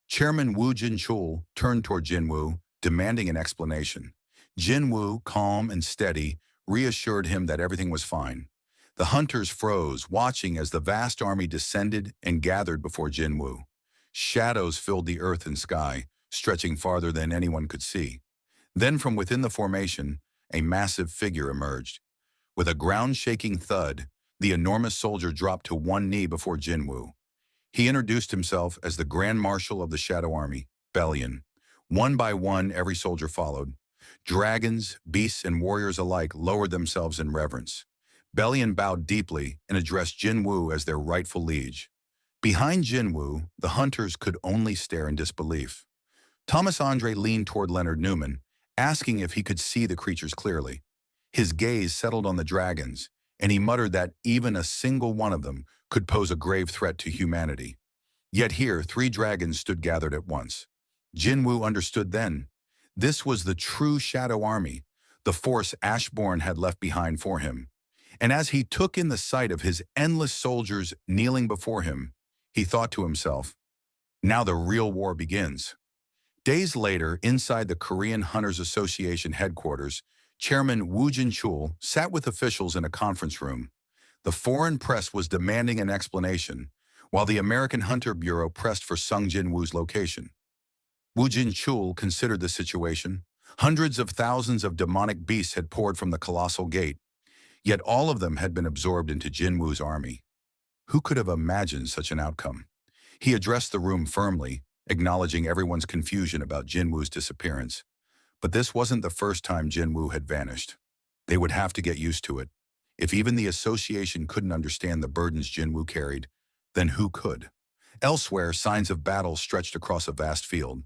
Speaker 1: Chairman Wu Jincheol turned toward Jin Woo, demanding an explanation. Jin Woo, calm and steady, reassured him that everything was fine. The hunters froze, watching as the vast army descended and gathered before Jin Woo. Shadows filled the earth and sky, stretching farther than anyone could see. Then from within the formation, a massive figure emerged. With a ground-shaking thud, the enormous soldier dropped to one knee before Jin Woo. He introduced himself as the Grand Marshal of the Shadow Army, Bellion. One by one, every soldier followed. Dragons, beasts, and warriors alike lowered themselves in reverence. Bellion bowed deeply and addressed Jin Woo as their rightful liege. Behind Jin Woo, the hunters could only stare in disbelief. Thomas Andre leaned toward Leonard Newman, asking if he could see the creatures clearly. His gaze settled on the dragons, and he muttered that even a single one of them could pose a grave threat to humanity. Yet here, 3 dragons stood gathered at once. Jin Woo understood then. This was the true Shadow Army, the force Ashbourne had left behind for him. And as he took in the sight of his endless soldiers kneeling before him, he thought to himself, now the real war begins. Days later, inside the Korean Hunters Association headquarters, Chairman Wu Jincheol sat with officials in a conference room. The foreign press was demanding an explanation, while the American Hunter Bureau pressed for Sung Jin Woo's location. Wu Jincheol considered the situation. Hundreds of thousands of demonic beasts had poured from the colossal gate, yet all of them had been absorbed into Jin Woo's army. Who could have imagined such an outcome? He addressed the room firmly, acknowledging everyone's confusion about Jin Woo's disappearance. But this wasn't the first time Jin Woo had vanished. They would have to get used to it. If even the association couldn't understand the burdens Jin Woo carried, then who could? Elsewhere, signs of battle stretched across a vast field.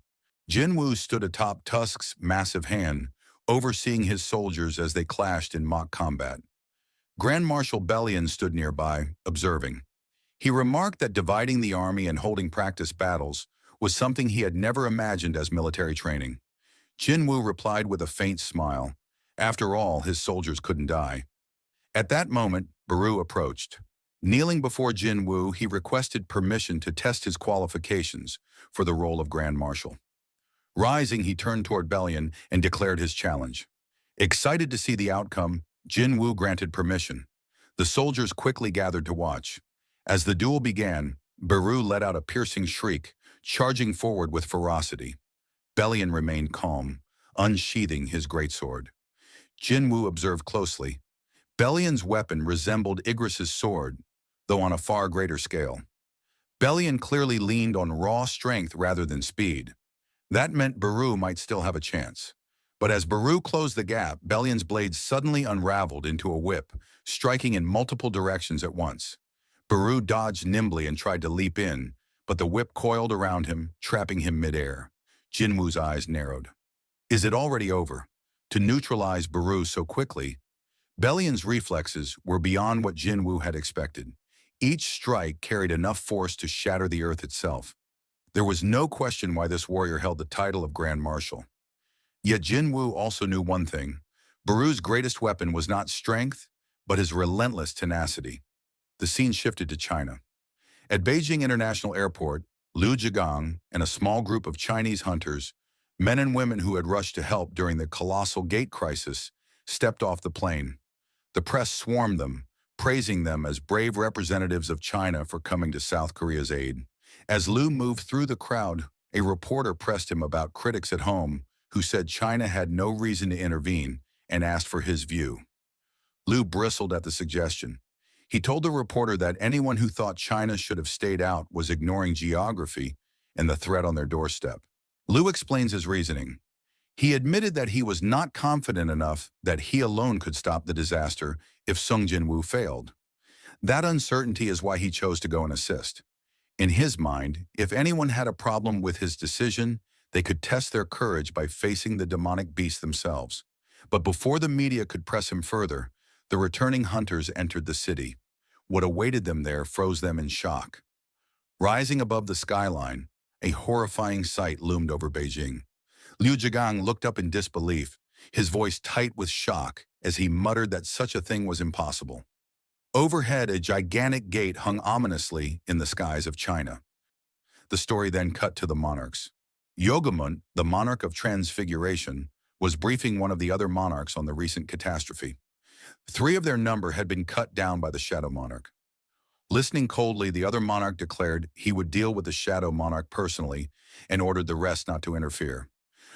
Speaker 1: Jin Woo stood atop Tusk's massive hand, overseeing his soldiers as they clashed in mock combat. Grand Marshal Bellion stood nearby, observing. He remarked that dividing the army and holding practice battles was something he had never imagined as military training. Jin Woo replied with a faint smile. After all, his soldiers couldn't die. At that moment, Baru approached. Kneeling before Jin Woo, he requested permission to test his qualifications for the role of Grand Marshal. Rising, he turned toward Bellion and declared his challenge. Excited to see the outcome, Jin Woo granted permission. The soldiers quickly gathered to watch. As the duel began, Baru let out a piercing shriek, charging forward with ferocity. Bellion remained calm, unsheathing his greatsword. Jin Woo observed closely. Bellion's weapon resembled Igris's sword, though on a far greater scale. Bellion clearly leaned on raw strength rather than speed. That meant Baru might still have a chance. But as Baru closed the gap, Bellion's blade suddenly unraveled into a whip, striking in multiple directions at once. Baru dodged nimbly and tried to leap in, but the whip coiled around him, trapping him midair. Jinwoo's eyes narrowed. Is it already over? To neutralize Baru so quickly, Bellion's reflexes were beyond what Jinwoo had expected. Each strike carried enough force to shatter the earth itself. There was no question why this warrior held the title of Grand Marshal. Yet Jinwoo also knew one thing. Baru's greatest weapon was not strength, but his relentless tenacity. The scene shifted to China. At Beijing International Airport, Liu Zhigang and a small group of Chinese hunters, men and women who had rushed to help during the colossal gate crisis, stepped off the plane. The press swarmed them, praising them as brave representatives of China for coming to South Korea's aid. As Liu moved through the crowd, a reporter pressed him about critics at home who said China had no reason to intervene and asked for his view. Liu bristled at the suggestion. He told the reporter that anyone who thought China should have stayed out was ignoring geography and the threat on their doorstep. Liu explains his reasoning. He admitted that he was not confident enough that he alone could stop the disaster if Sung Jinwoo failed. That uncertainty is why he chose to go and assist. In his mind, if anyone had a problem with his decision, they could test their courage by facing the demonic beast themselves. But before the media could press him further, the returning hunters entered the city. What awaited them there froze them in shock. Rising above the skyline, a horrifying sight loomed over Beijing. Liu Zhigang looked up in disbelief, his voice tight with shock as he muttered that such a thing was impossible. Overhead, a gigantic gate hung ominously in the skies of China. The story then cut to the monarchs. Yogamont, the monarch of Transfiguration, was briefing one of the other monarchs on the recent catastrophe. 3 of their number had been cut down by the Shadow Monarch. Listening coldly, the other monarch declared he would deal with the Shadow Monarch personally and ordered the rest not to interfere.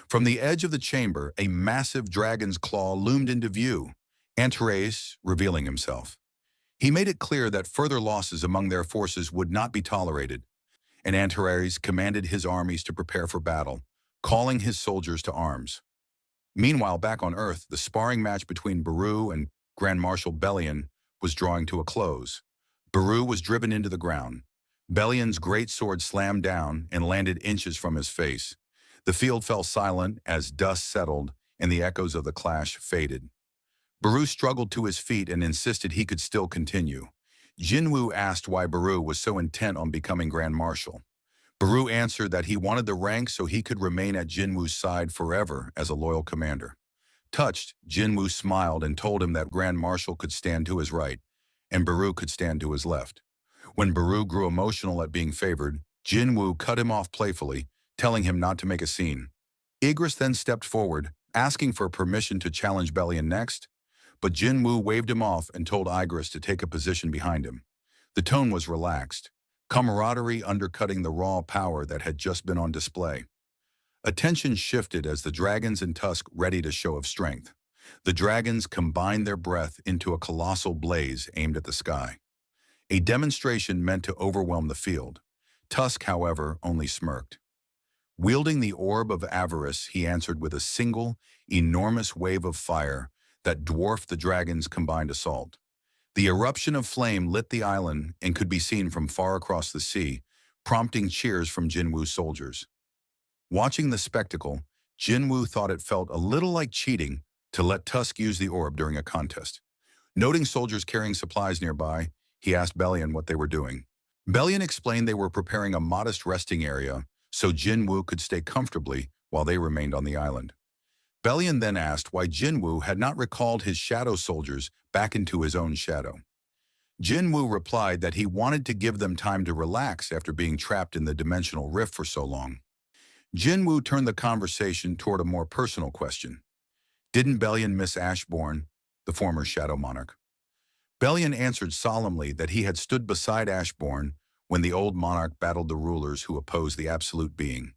Speaker 1: From the edge of the chamber, a massive dragon's claw loomed into view, Antares revealing himself. He made it clear that further losses among their forces would not be tolerated, and Antares commanded his armies to prepare for battle, calling his soldiers to arms. Meanwhile, back on Earth, the sparring match between Baru and Grand Marshal Bellion was drawing to a close. Baru was driven into the ground. Bellion's great sword slammed down and landed inches from his face. The field fell silent as dust settled and the echoes of the clash faded. Baru struggled to his feet and insisted he could still continue. Jinwoo asked why Baru was so intent on becoming Grand Marshal. Baru answered that he wanted the rank so he could remain at Jinwoo's side forever as a loyal commander. Touched, Jinwoo smiled and told him that Grand Marshal could stand to his right, and Baru could stand to his left. When Baru grew emotional at being favored, Jinwoo cut him off playfully, telling him not to make a scene. Igris then stepped forward, asking for permission to challenge Bellion next, but Jinwoo waved him off and told Igris to take a position behind him. The tone was relaxed, camaraderie undercutting the raw power that had just been on display. Attention shifted as the dragons in Tusk readied a show of strength. The dragons combined their breath into a colossal blaze aimed at the sky. A demonstration meant to overwhelm the field. Tusk, however, only smirked. Wielding the orb of avarice, he answered with a single, enormous wave of fire that dwarfed the dragon's combined assault. The eruption of flame lit the island and could be seen from far across the sea, prompting cheers from Jinwoo's soldiers. Watching the spectacle, Jinwoo thought it felt a little like cheating to let Tusk use the orb during a contest. Noting soldiers carrying supplies nearby, he asked Bellion what they were doing. Bellion explained they were preparing a modest resting area so Jinwoo could stay comfortably while they remained on the island. Bellion then asked why Jinwoo had not recalled his shadow soldiers back into his own shadow. Jinwoo replied that he wanted to give them time to relax after being trapped in the dimensional rift for so long. Jinwoo turned the conversation toward a more personal question. Didn't Bellion miss Ashbourne, the former Shadow Monarch? Bellion answered solemnly that he had stood beside Ashbourne when the old monarch battled the rulers who opposed the absolute being.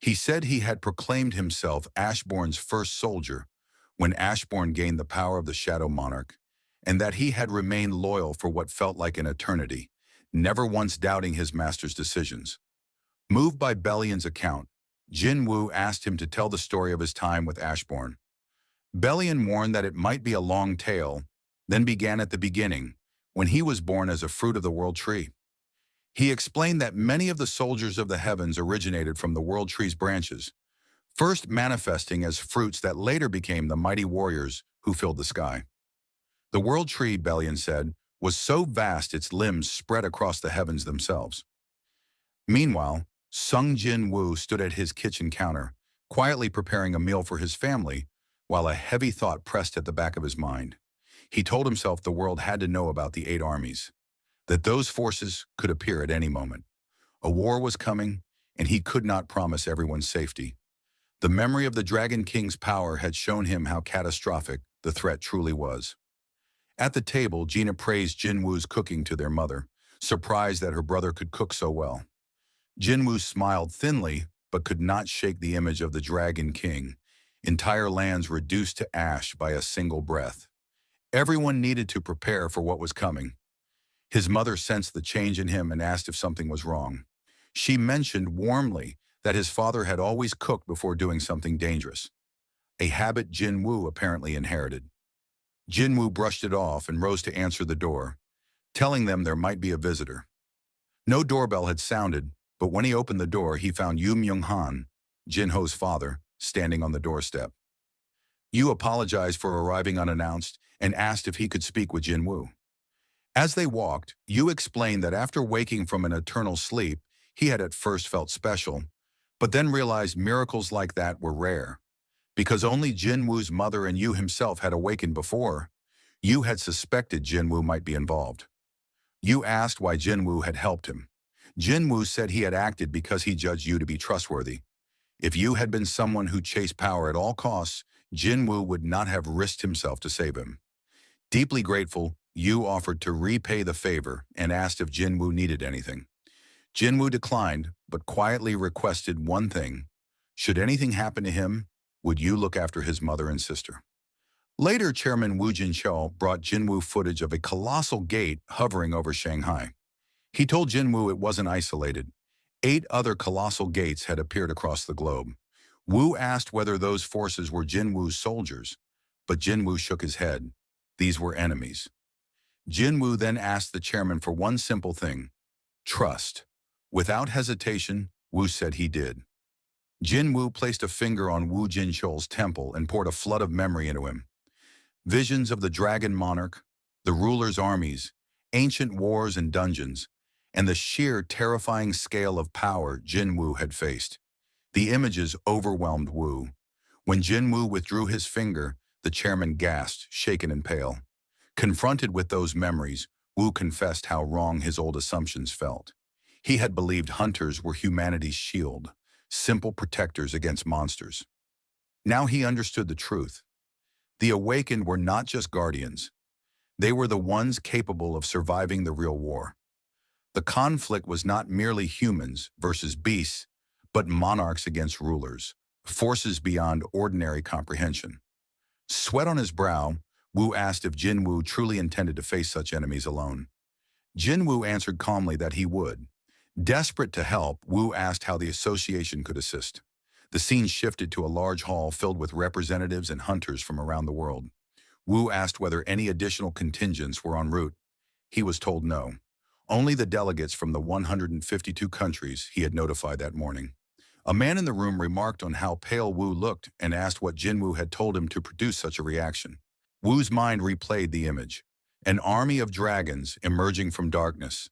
Speaker 1: He said he had proclaimed himself Ashbourne's first soldier when Ashbourne gained the power of the Shadow Monarch, and that he had remained loyal for what felt like an eternity, never once doubting his master's decisions. Moved by Bellion's account, Jinwoo asked him to tell the story of his time with Ashbourne. Bellion warned that it might be a long tale, then began at the beginning, when he was born as a fruit of the World Tree. He explained that many of the soldiers of the heavens originated from the World Tree's branches, first manifesting as fruits that later became the mighty warriors who filled the sky. The World Tree, Bellion said, was so vast its limbs spread across the heavens themselves. Meanwhile, Sung Jin Woo stood at his kitchen counter, quietly preparing a meal for his family, while a heavy thought pressed at the back of his mind. He told himself the world had to know about the 8 armies, that those forces could appear at any moment. A war was coming, and he could not promise everyone's safety. The memory of the Dragon King's power had shown him how catastrophic the threat truly was. At the table, Gina praised Jinwoo's cooking to their mother, surprised that her brother could cook so well. Jinwoo smiled thinly, but could not shake the image of the Dragon King, entire lands reduced to ash by a single breath. Everyone needed to prepare for what was coming. His mother sensed the change in him and asked if something was wrong. She mentioned warmly that his father had always cooked before doing something dangerous, a habit Jinwoo apparently inherited. Jinwoo brushed it off and rose to answer the door, telling them there might be a visitor. No doorbell had sounded, but when he opened the door, he found Yu Myung-han, Jinho's father, standing on the doorstep. Yu apologized for arriving unannounced and asked if he could speak with Jinwoo. As they walked, Yu explained that after waking from an eternal sleep, he had at first felt special, but then realized miracles like that were rare. Because only Jinwoo's mother and Yu himself had awakened before, Yu had suspected Jinwoo might be involved. Yu asked why Jinwoo had helped him. Jinwoo said he had acted because he judged Yu to be trustworthy. If Yu had been someone who chased power at all costs, Jinwoo would not have risked himself to save him. Deeply grateful, Yu offered to repay the favor and asked if Jinwoo needed anything. Jinwoo declined, but quietly requested one thing. Should anything happen to him, would Yu look after his mother and sister? Later, Chairman Wu Jinchou brought Jinwoo footage of a colossal gate hovering over Shanghai. He told Jinwoo it wasn't isolated. 8 other colossal gates had appeared across the globe. Wu asked whether those forces were Jinwoo's soldiers, but Jinwoo shook his head. These were enemies. Jinwoo then asked the chairman for one simple thing: trust. Without hesitation, Wu said he did. Jinwoo placed a finger on Wu Jinchou's temple and poured a flood of memory into him. Visions of the Dragon Monarch, the ruler's armies, ancient wars and dungeons, and the sheer terrifying scale of power Jinwoo had faced. The images overwhelmed Wu. When Jinwoo withdrew his finger, the chairman gasped, shaken and pale. Confronted with those memories, Wu confessed how wrong his old assumptions felt. He had believed hunters were humanity's shield, simple protectors against monsters. Now he understood the truth. The awakened were not just guardians. They were the ones capable of surviving the real war. The conflict was not merely humans versus beasts, but monarchs against rulers, forces beyond ordinary comprehension. Sweat on his brow, Wu asked if Jinwoo truly intended to face such enemies alone. Jinwoo answered calmly that he would. Desperate to help, Wu asked how the association could assist. The scene shifted to a large hall filled with representatives and hunters from around the world. Wu asked whether any additional contingents were en route. He was told no. Only the delegates from the 152 countries he had notified that morning. A man in the room remarked on how pale Wu looked and asked what Jinwoo had told him to produce such a reaction. Wu's mind replayed the image. An army of dragons emerging from darkness.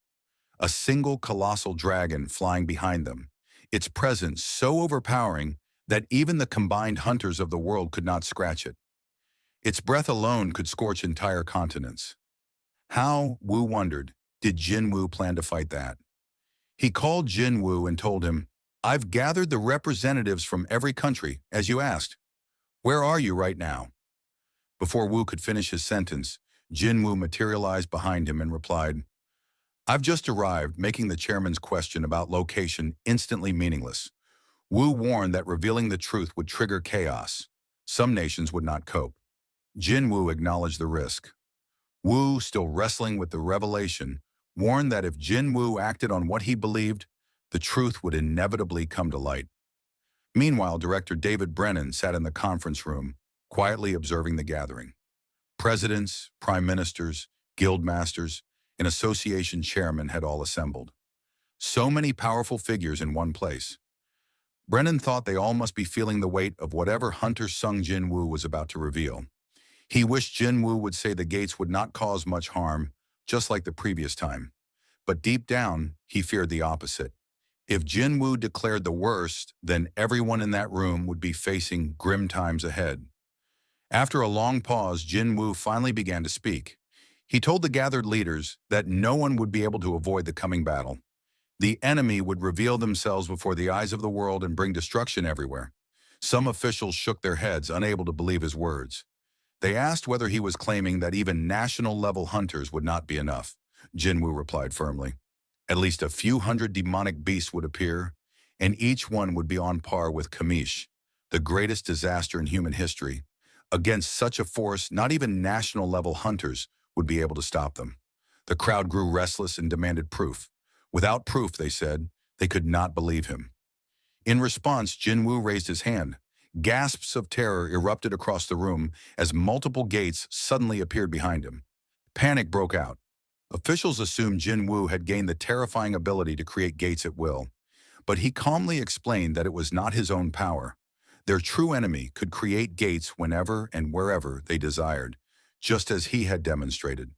Speaker 1: A single colossal dragon flying behind them, its presence so overpowering that even the combined hunters of the world could not scratch it. Its breath alone could scorch entire continents. How, Wu wondered, did Jin Wu plan to fight that? He called Jin Wu and told him, "I've gathered the representatives from every country, as you asked. Where are you right now?" Before Wu could finish his sentence, Jin Wu materialized behind him and replied, "I've just arrived," making the chairman's question about location instantly meaningless. Wu warned that revealing the truth would trigger chaos. Some nations would not cope. Jin Wu acknowledged the risk. Wu, still wrestling with the revelation, warned that if Jin Wu acted on what he believed, the truth would inevitably come to light. Meanwhile, Director David Brennan sat in the conference room, quietly observing the gathering. Presidents, prime ministers, guild masters, and association chairmen had all assembled. So many powerful figures in one place. Brennan thought they all must be feeling the weight of whatever Hunter Sung Jin Wu was about to reveal. He wished Jin Wu would say the gates would not cause much harm, just like the previous time. But deep down, he feared the opposite. If Jin Wu declared the worst, then everyone in that room would be facing grim times ahead. After a long pause, Jin Wu finally began to speak. He told the gathered leaders that no one would be able to avoid the coming battle. The enemy would reveal themselves before the eyes of the world and bring destruction everywhere. Some officials shook their heads, unable to believe his words. They asked whether he was claiming that even national-level hunters would not be enough. Jin Wu replied firmly. At least a few hundred demonic beasts would appear, and each one would be on par with Kamish, the greatest disaster in human history. Against such a force, not even national-level hunters would be able to stop them. The crowd grew restless and demanded proof. Without proof, they said, they could not believe him. In response, Jin Wu raised his hand. Gasps of terror erupted across the room as multiple gates suddenly appeared behind him. Panic broke out. Officials assumed Jin Wu had gained the terrifying ability to create gates at will, but he calmly explained that it was not his own power. Their true enemy could create gates whenever and wherever they desired, just as he had demonstrated.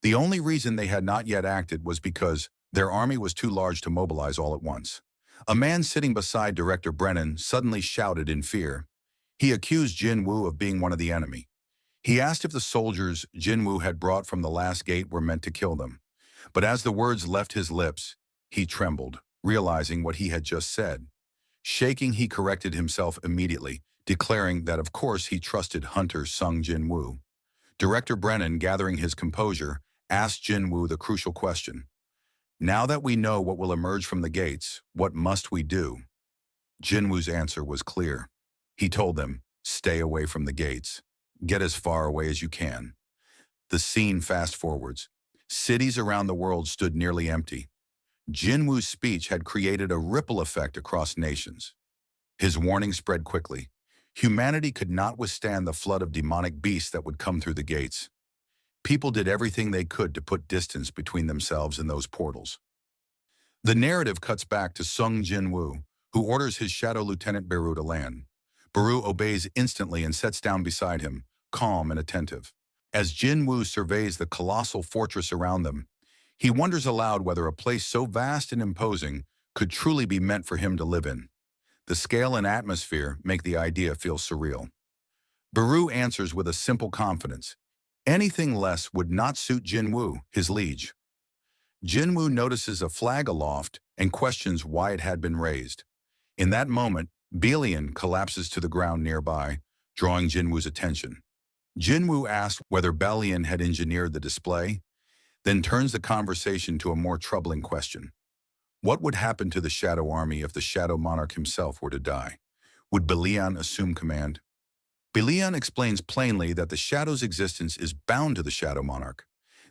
Speaker 1: The only reason they had not yet acted was because their army was too large to mobilize all at once. A man sitting beside Director Brennan suddenly shouted in fear. He accused Jin Wu of being one of the enemy. He asked if the soldiers Jin Wu had brought from the last gate were meant to kill them. But as the words left his lips, he trembled, realizing what he had just said. Shaking, he corrected himself immediately, declaring that of course he trusted Hunter Sung Jin Wu. Director Brennan, gathering his composure, asked Jin Wu the crucial question. "Now that we know what will emerge from the gates, what must we do?" Jin Wu's answer was clear. He told them, "Stay away from the gates. Get as far away as you can." The scene fast forwards. Cities around the world stood nearly empty. Jin Wu's speech had created a ripple effect across nations. His warning spread quickly. Humanity could not withstand the flood of demonic beasts that would come through the gates. People did everything they could to put distance between themselves and those portals. The narrative cuts back to Sung Jin Wu, who orders his shadow lieutenant Beru to land. Beru obeys instantly and sits down beside him, calm and attentive. As Jin Wu surveys the colossal fortress around them, he wonders aloud whether a place so vast and imposing could truly be meant for him to live in. The scale and atmosphere make the idea feel surreal. Beru answers with a simple confidence. Anything less would not suit Jin Wu, his liege. Jin Wu notices a flag aloft and questions why it had been raised. In that moment, Belian collapses to the ground nearby, drawing Jin Wu's attention. Jin Wu asks whether Belian had engineered the display, then turns the conversation to a more troubling question. What would happen to the Shadow Army if the Shadow Monarch himself were to die? Would Belian assume command? Belian explains plainly that the Shadow's existence is bound to the Shadow Monarch.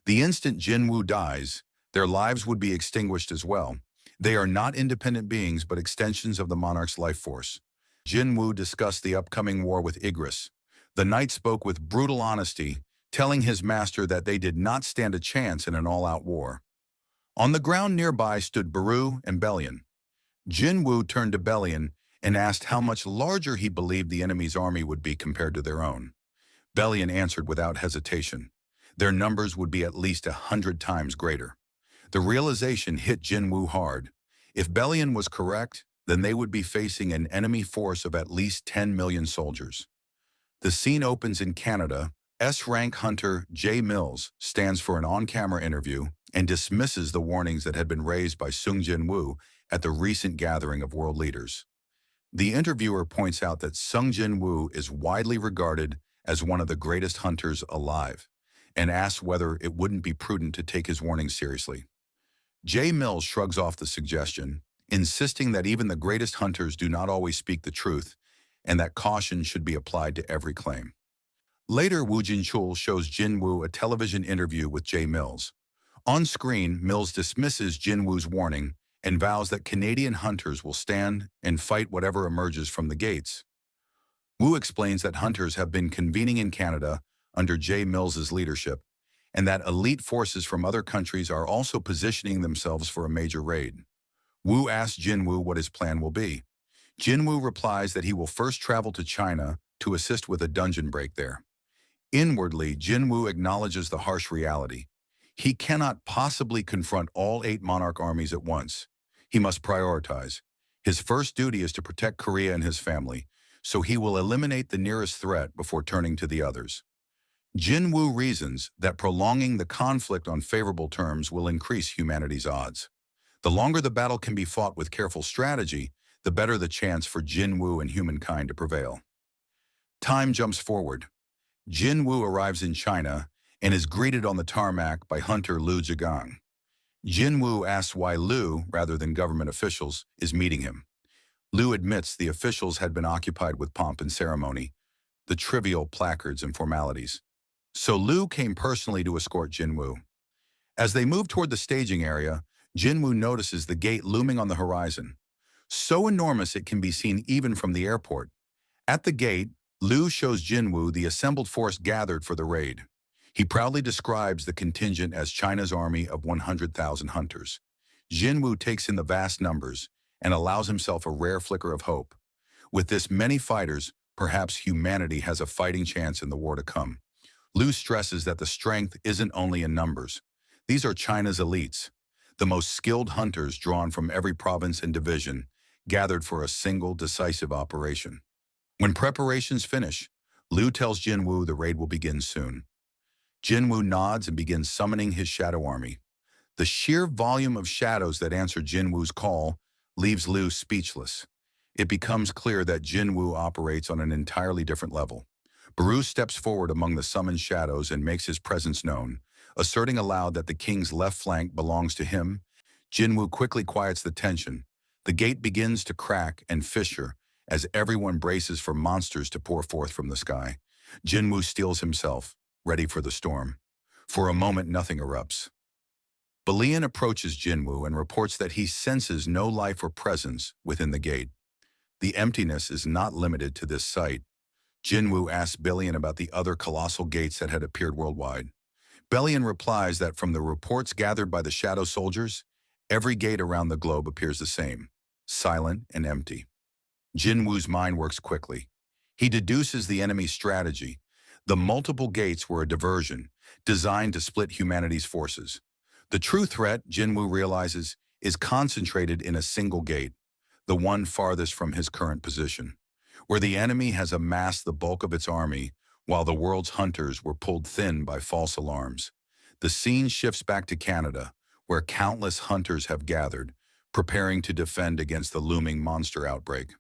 Speaker 1: The instant Jin Wu dies, their lives would be extinguished as well. They are not independent beings but extensions of the Monarch's life force. Jin Wu discussed the upcoming war with Igris. The knight spoke with brutal honesty, telling his master that they did not stand a chance in an all-out war. On the ground nearby stood Beru and Belian. Jin Wu turned to Belian and asked how much larger he believed the enemy's army would be compared to their own. Belian answered without hesitation. Their numbers would be at least 100 times greater. The realization hit Jin Wu hard. If Belian was correct, then they would be facing an enemy force of at least 10 million soldiers. The scene opens in Canada, S-rank hunter J. Mills stands for an on-camera interview and dismisses the warnings that had been raised by Sung Jin-woo at the recent gathering of world leaders. The interviewer points out that Sung Jin-woo is widely regarded as one of the greatest hunters alive and asks whether it wouldn't be prudent to take his warnings seriously. J. Mills shrugs off the suggestion, insisting that even the greatest hunters do not always speak the truth and that caution should be applied to every claim. Later, Woo Jin-chul shows Jin-woo a television interview with J. Mills. On screen, Mills dismisses Jin-woo's warning and vows that Canadian hunters will stand and fight whatever emerges from the gates. Woo explains that hunters have been convening in Canada under J. Mills's leadership, and that elite forces from other countries are also positioning themselves for a major raid. Woo asks Jin-woo what his plan will be. Jin-woo replies that he will first travel to China to assist with a dungeon break there. Inwardly, Jin-woo acknowledges the harsh reality. He cannot possibly confront all 8 monarch armies at once. He must prioritize. His first duty is to protect Korea and his family, so he will eliminate the nearest threat before turning to the others. Jin-woo reasons that prolonging the conflict on favorable terms will increase humanity's odds. The longer the battle can be fought with careful strategy, the better the chance for Jin-woo and humankind to prevail. Time jumps forward. Jin-woo arrives in China and is greeted on the tarmac by hunter Liu Zhigang. Jin-woo asks why Liu, rather than government officials, is meeting him. Liu admits the officials had been occupied with pomp and ceremony, the trivial placards and formalities. So Liu came personally to escort Jin-woo. As they move toward the staging area, Jin-woo notices the gate looming on the horizon. So enormous it can be seen even from the airport. At the gate, Liu shows Jin-woo the assembled force gathered for the raid. He proudly describes the contingent as China's army of 100,000 hunters. Jin-woo takes in the vast numbers and allows himself a rare flicker of hope. With this many fighters, perhaps humanity has a fighting chance in the war to come. Liu stresses that the strength isn't only in numbers. These are China's elites, the most skilled hunters drawn from every province and division, gathered for a single decisive operation. When preparations finish, Liu tells Jin-woo the raid will begin soon. Jin-woo nods and begins summoning his shadow army. The sheer volume of shadows that answer Jin-woo's call leaves Liu speechless. It becomes clear that Jin-woo operates on an entirely different level. Baru steps forward among the summoned shadows and makes his presence known, asserting aloud that the king's left flank belongs to him. Jin-woo quickly quiets the tension. The gate begins to crack and fissure as everyone braces for monsters to pour forth from the sky. Jin-woo steels himself, ready for the storm. For a moment, nothing erupts. Balian approaches Jin-woo and reports that he senses no life or presence within the gate. The emptiness is not limited to this site. Jin-woo asks Balian about the other colossal gates that had appeared worldwide. Balian replies that from the reports gathered by the shadow soldiers, every gate around the globe appears the same, silent and empty. Jin-woo's mind works quickly. He deduces the enemy's strategy. The multiple gates were a diversion, designed to split humanity's forces. The true threat, Jin-woo realizes, is concentrated in a single gate, the one farthest from his current position, where the enemy has amassed the bulk of its army, while the world's hunters were pulled thin by false alarms. The scene shifts back to Canada, where countless hunters have gathered, preparing to defend against the looming monster outbreak.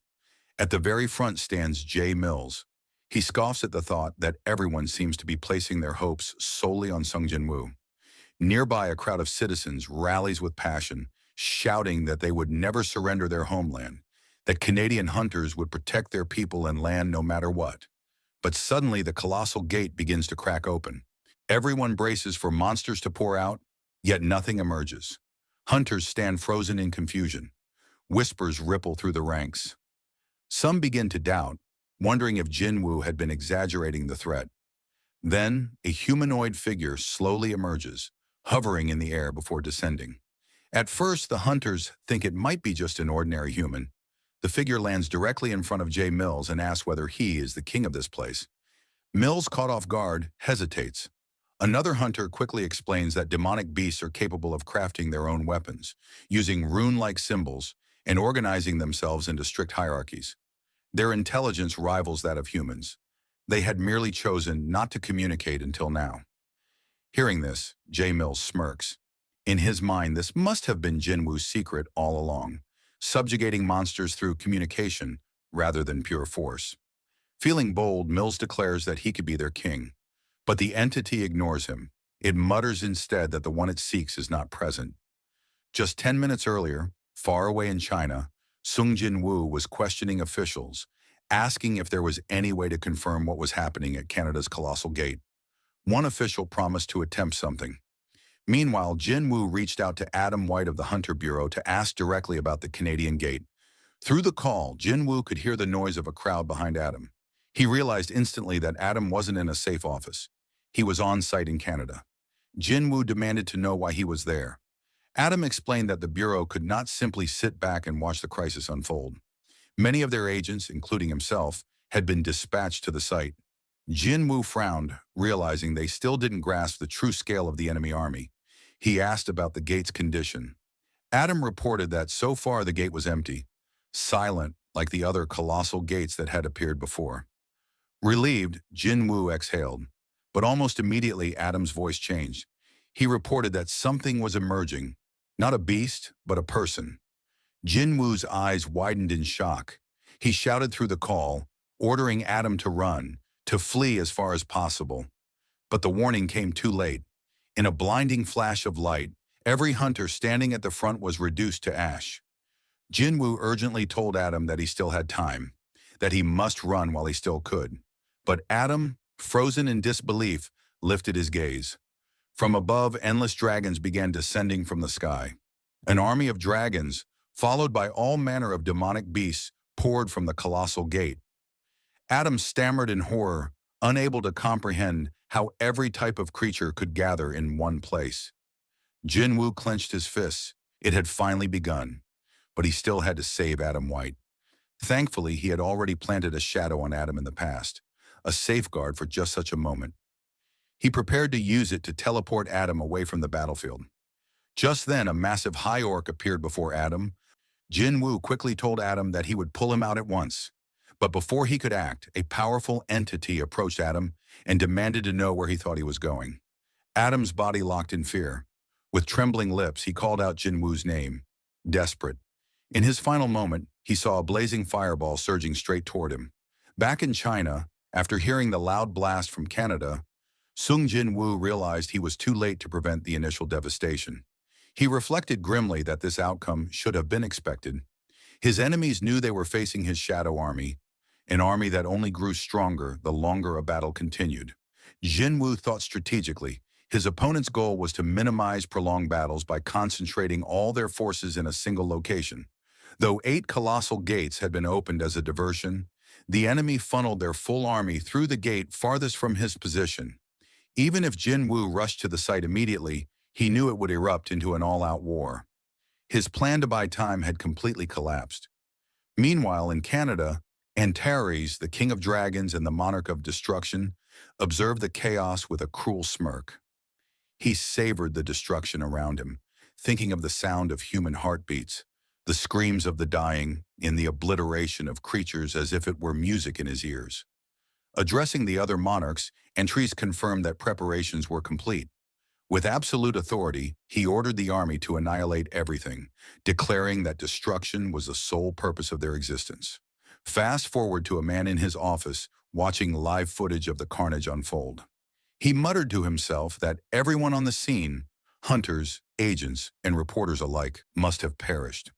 Speaker 1: At the very front stands J. Mills. He scoffs at the thought that everyone seems to be placing their hopes solely on Sung Jin-woo. Nearby, a crowd of citizens rallies with passion, shouting that they would never surrender their homeland, that Canadian hunters would protect their people and land no matter what. But suddenly, the colossal gate begins to crack open. Everyone braces for monsters to pour out, yet nothing emerges. Hunters stand frozen in confusion. Whispers ripple through the ranks. Some begin to doubt, wondering if Jin-woo had been exaggerating the threat. Then, a humanoid figure slowly emerges, hovering in the air before descending. At first, the hunters think it might be just an ordinary human. The figure lands directly in front of J. Mills and asks whether he is the king of this place. Mills, caught off guard, hesitates. Another hunter quickly explains that demonic beasts are capable of crafting their own weapons, using rune-like symbols, and organizing themselves into strict hierarchies. Their intelligence rivals that of humans. They had merely chosen not to communicate until now. Hearing this, J. Mills smirks. In his mind, this must have been Jinwoo's secret all along, subjugating monsters through communication rather than pure force. Feeling bold, Mills declares that he could be their king. But the entity ignores him. It mutters instead that the one it seeks is not present. Just 10 minutes earlier, far away in China, Sung Jin-woo was questioning officials, asking if there was any way to confirm what was happening at Canada's Colossal Gate. One official promised to attempt something. Meanwhile, Jin-woo reached out to Adam White of the Hunter Bureau to ask directly about the Canadian Gate. Through the call, Jin-woo could hear the noise of a crowd behind Adam. He realized instantly that Adam wasn't in a safe office. He was on site in Canada. Jin-woo demanded to know why he was there. Adam explained that the Bureau could not simply sit back and watch the crisis unfold. Many of their agents, including himself, had been dispatched to the site. Jin-woo frowned, realizing they still didn't grasp the true scale of the enemy army. He asked about the gate's condition. Adam reported that so far the gate was empty, silent like the other colossal gates that had appeared before. Relieved, Jin-woo exhaled, but almost immediately Adam's voice changed. He reported that something was emerging, not a beast, but a person. Jin-woo's eyes widened in shock. He shouted through the call, ordering Adam to run, to flee as far as possible. But the warning came too late. In a blinding flash of light, every hunter standing at the front was reduced to ash. Jin-woo urgently told Adam that he still had time, that he must run while he still could. But Adam, frozen in disbelief, lifted his gaze. From above, endless dragons began descending from the sky. An army of dragons, followed by all manner of demonic beasts, poured from the colossal gate. Adam stammered in horror, unable to comprehend how every type of creature could gather in one place. Jin-woo clenched his fists. It had finally begun, but he still had to save Adam White. Thankfully, he had already planted a shadow on Adam in the past, a safeguard for just such a moment. He prepared to use it to teleport Adam away from the battlefield. Just then, a massive high orc appeared before Adam. Jin-woo quickly told Adam that he would pull him out at once. But before he could act, a powerful entity approached Adam and demanded to know where he thought he was going. Adam's body locked in fear. With trembling lips, he called out Jin-woo's name, desperate. In his final moment, he saw a blazing fireball surging straight toward him. Back in China, after hearing the loud blast from Canada, Sung Jin-woo realized he was too late to prevent the initial devastation. He reflected grimly that this outcome should have been expected. His enemies knew they were facing his shadow army, an army that only grew stronger the longer a battle continued. Jin-woo thought strategically. His opponent's goal was to minimize prolonged battles by concentrating all their forces in a single location. Though 8 colossal gates had been opened as a diversion, the enemy funneled their full army through the gate farthest from his position. Even if Jin-woo rushed to the site immediately, he knew it would erupt into an all-out war. His plan to buy time had completely collapsed. Meanwhile, in Canada, Antares, the king of dragons and the monarch of destruction, observed the chaos with a cruel smirk. He savored the destruction around him, thinking of the sound of human heartbeats, the screams of the dying, and the obliteration of creatures as if it were music in his ears. Addressing the other monarchs, Antares confirmed that preparations were complete. With absolute authority, he ordered the army to annihilate everything, declaring that destruction was the sole purpose of their existence. Fast forward to a man in his office watching live footage of the carnage unfold. He muttered to himself that everyone on the scene, hunters, agents, and reporters alike, must have perished.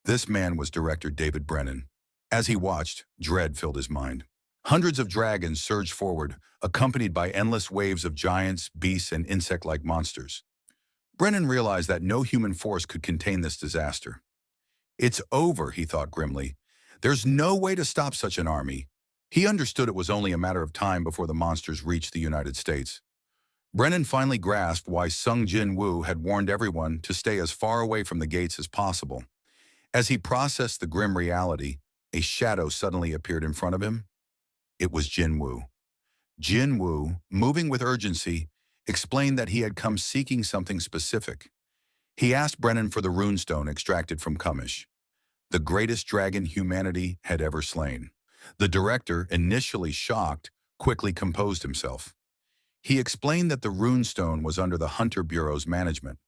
Speaker 1: This man was director David Brennan. As he watched, dread filled his mind. Hundreds of dragons surged forward, accompanied by endless waves of giants, beasts, and insect-like monsters. Brennan realized that no human force could contain this disaster. It's over, he thought grimly. There's no way to stop such an army. He understood it was only a matter of time before the monsters reached the United States. Brennan finally grasped why Sung Jin-woo had warned everyone to stay as far away from the gates as possible. As he processed the grim reality, a shadow suddenly appeared in front of him. It was Jin-woo. Jin-woo, moving with urgency, explained that he had come seeking something specific. He asked Brennan for the runestone extracted from Kumish, the greatest dragon humanity had ever slain. The director, initially shocked, quickly composed himself. He explained that the runestone was under the Hunter Bureau's management.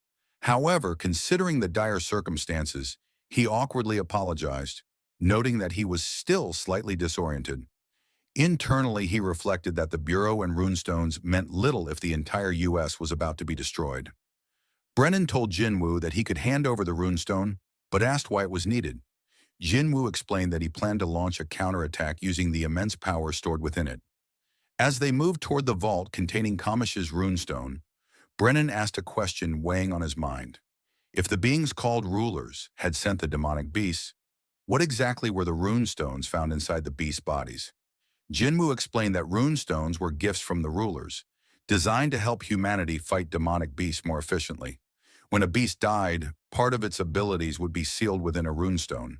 Speaker 1: However, considering the dire circumstances, he awkwardly apologized, noting that he was still slightly disoriented. Internally, he reflected that the Bureau and runestones meant little if the entire U.S. was about to be destroyed. Brennan told Jinwoo that he could hand over the runestone, but asked why it was needed. Jinwoo explained that he planned to launch a counterattack using the immense power stored within it. As they moved toward the vault containing Kamish's runestone, Brennan asked a question weighing on his mind. If the beings called rulers had sent the demonic beasts, what exactly were the runestones found inside the beasts' bodies? Jinwoo explained that runestones were gifts from the rulers, designed to help humanity fight demonic beasts more efficiently. When a beast died, part of its abilities would be sealed within a runestone.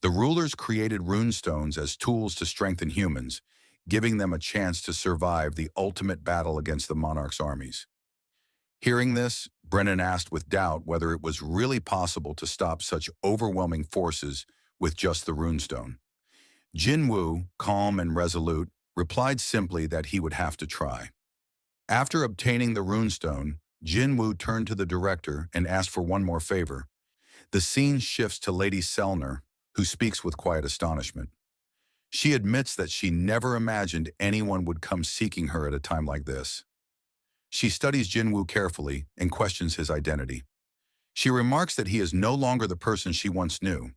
Speaker 1: The rulers created runestones as tools to strengthen humans, giving them a chance to survive the ultimate battle against the monarch's armies. Hearing this, Brennan asked with doubt whether it was really possible to stop such overwhelming forces with just the runestone. Jinwoo, calm and resolute, replied simply that he would have to try. After obtaining the runestone, Jinwoo turned to the director and asked for one more favor. The scene shifts to Lady Selner, who speaks with quiet astonishment. She admits that she never imagined anyone would come seeking her at a time like this. She studies Jinwoo carefully and questions his identity. She remarks that he is no longer the person she once knew,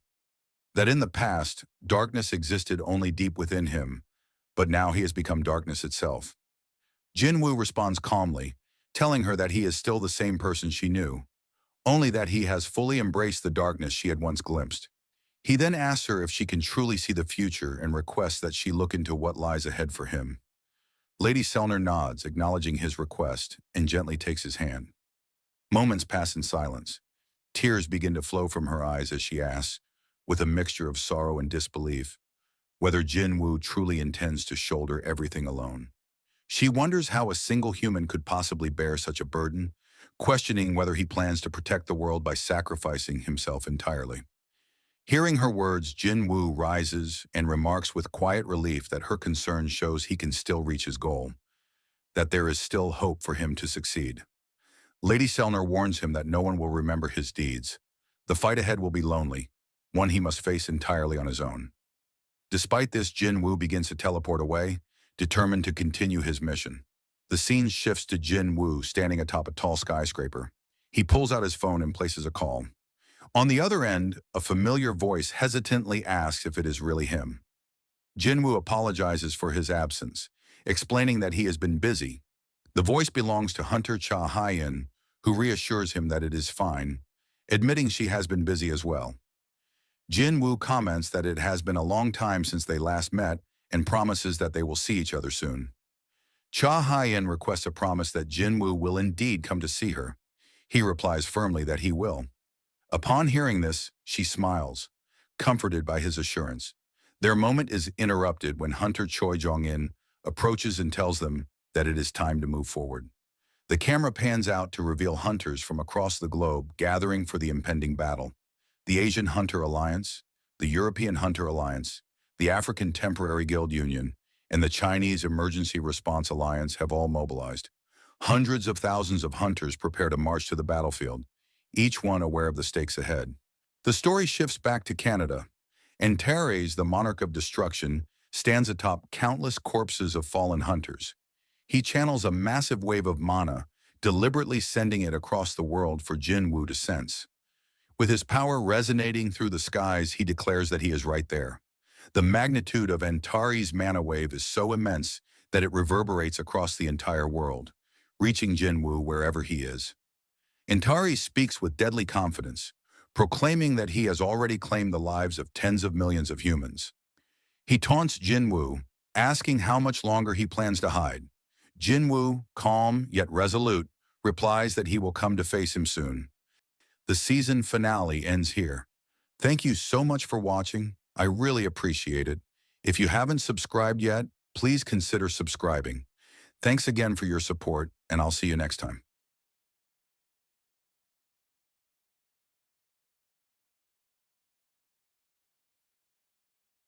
Speaker 1: that in the past, darkness existed only deep within him, but now he has become darkness itself. Jinwoo responds calmly, telling her that he is still the same person she knew, only that he has fully embraced the darkness she had once glimpsed. He then asks her if she can truly see the future and requests that she look into what lies ahead for him. Lady Selner nods, acknowledging his request, and gently takes his hand. Moments pass in silence. Tears begin to flow from her eyes as she asks, with a mixture of sorrow and disbelief, whether Jinwoo truly intends to shoulder everything alone. She wonders how a single human could possibly bear such a burden, questioning whether he plans to protect the world by sacrificing himself entirely. Hearing her words, Jinwoo rises and remarks with quiet relief that her concern shows he can still reach his goal, that there is still hope for him to succeed. Lady Selner warns him that no one will remember his deeds. The fight ahead will be lonely, one he must face entirely on his own. Despite this, Jinwoo begins to teleport away, determined to continue his mission. The scene shifts to Jinwoo standing atop a tall skyscraper. He pulls out his phone and places a call. On the other end, a familiar voice hesitantly asks if it is really him. Jinwoo apologizes for his absence, explaining that he has been busy. The voice belongs to Hunter Cha Hyen, who reassures him that it is fine, admitting she has been busy as well. Jinwoo comments that it has been a long time since they last met and promises that they will see each other soon. Cha Hyen requests a promise that Jinwoo will indeed come to see her. He replies firmly that he will. Upon hearing this, she smiles, comforted by his assurance. Their moment is interrupted when Hunter Choi Jong-in approaches and tells them that it is time to move forward. The camera pans out to reveal hunters from across the globe gathering for the impending battle. The Asian Hunter Alliance, the European Hunter Alliance, the African Temporary Guild Union, and the Chinese Emergency Response Alliance have all mobilized. Hundreds of thousands of hunters prepare to march to the battlefield, each one aware of the stakes ahead. The story shifts back to Canada. Antares, the monarch of destruction, stands atop countless corpses of fallen hunters. He channels a massive wave of mana, deliberately sending it across the world for Jinwoo to sense. With his power resonating through the skies, he declares that he is right there. The magnitude of Antares' mana wave is so immense that it reverberates across the entire world, reaching Jinwoo wherever he is. Antares speaks with deadly confidence, proclaiming that he has already claimed the lives of tens of millions of humans. He taunts Jinwoo, asking how much longer he plans to hide. Jinwoo, calm yet resolute, replies that he will come to face him soon. The season finale ends here. Thank you so much for watching. I really appreciate it. If you haven't subscribed yet, please consider subscribing. Thanks again for your support, and I'll see you next time.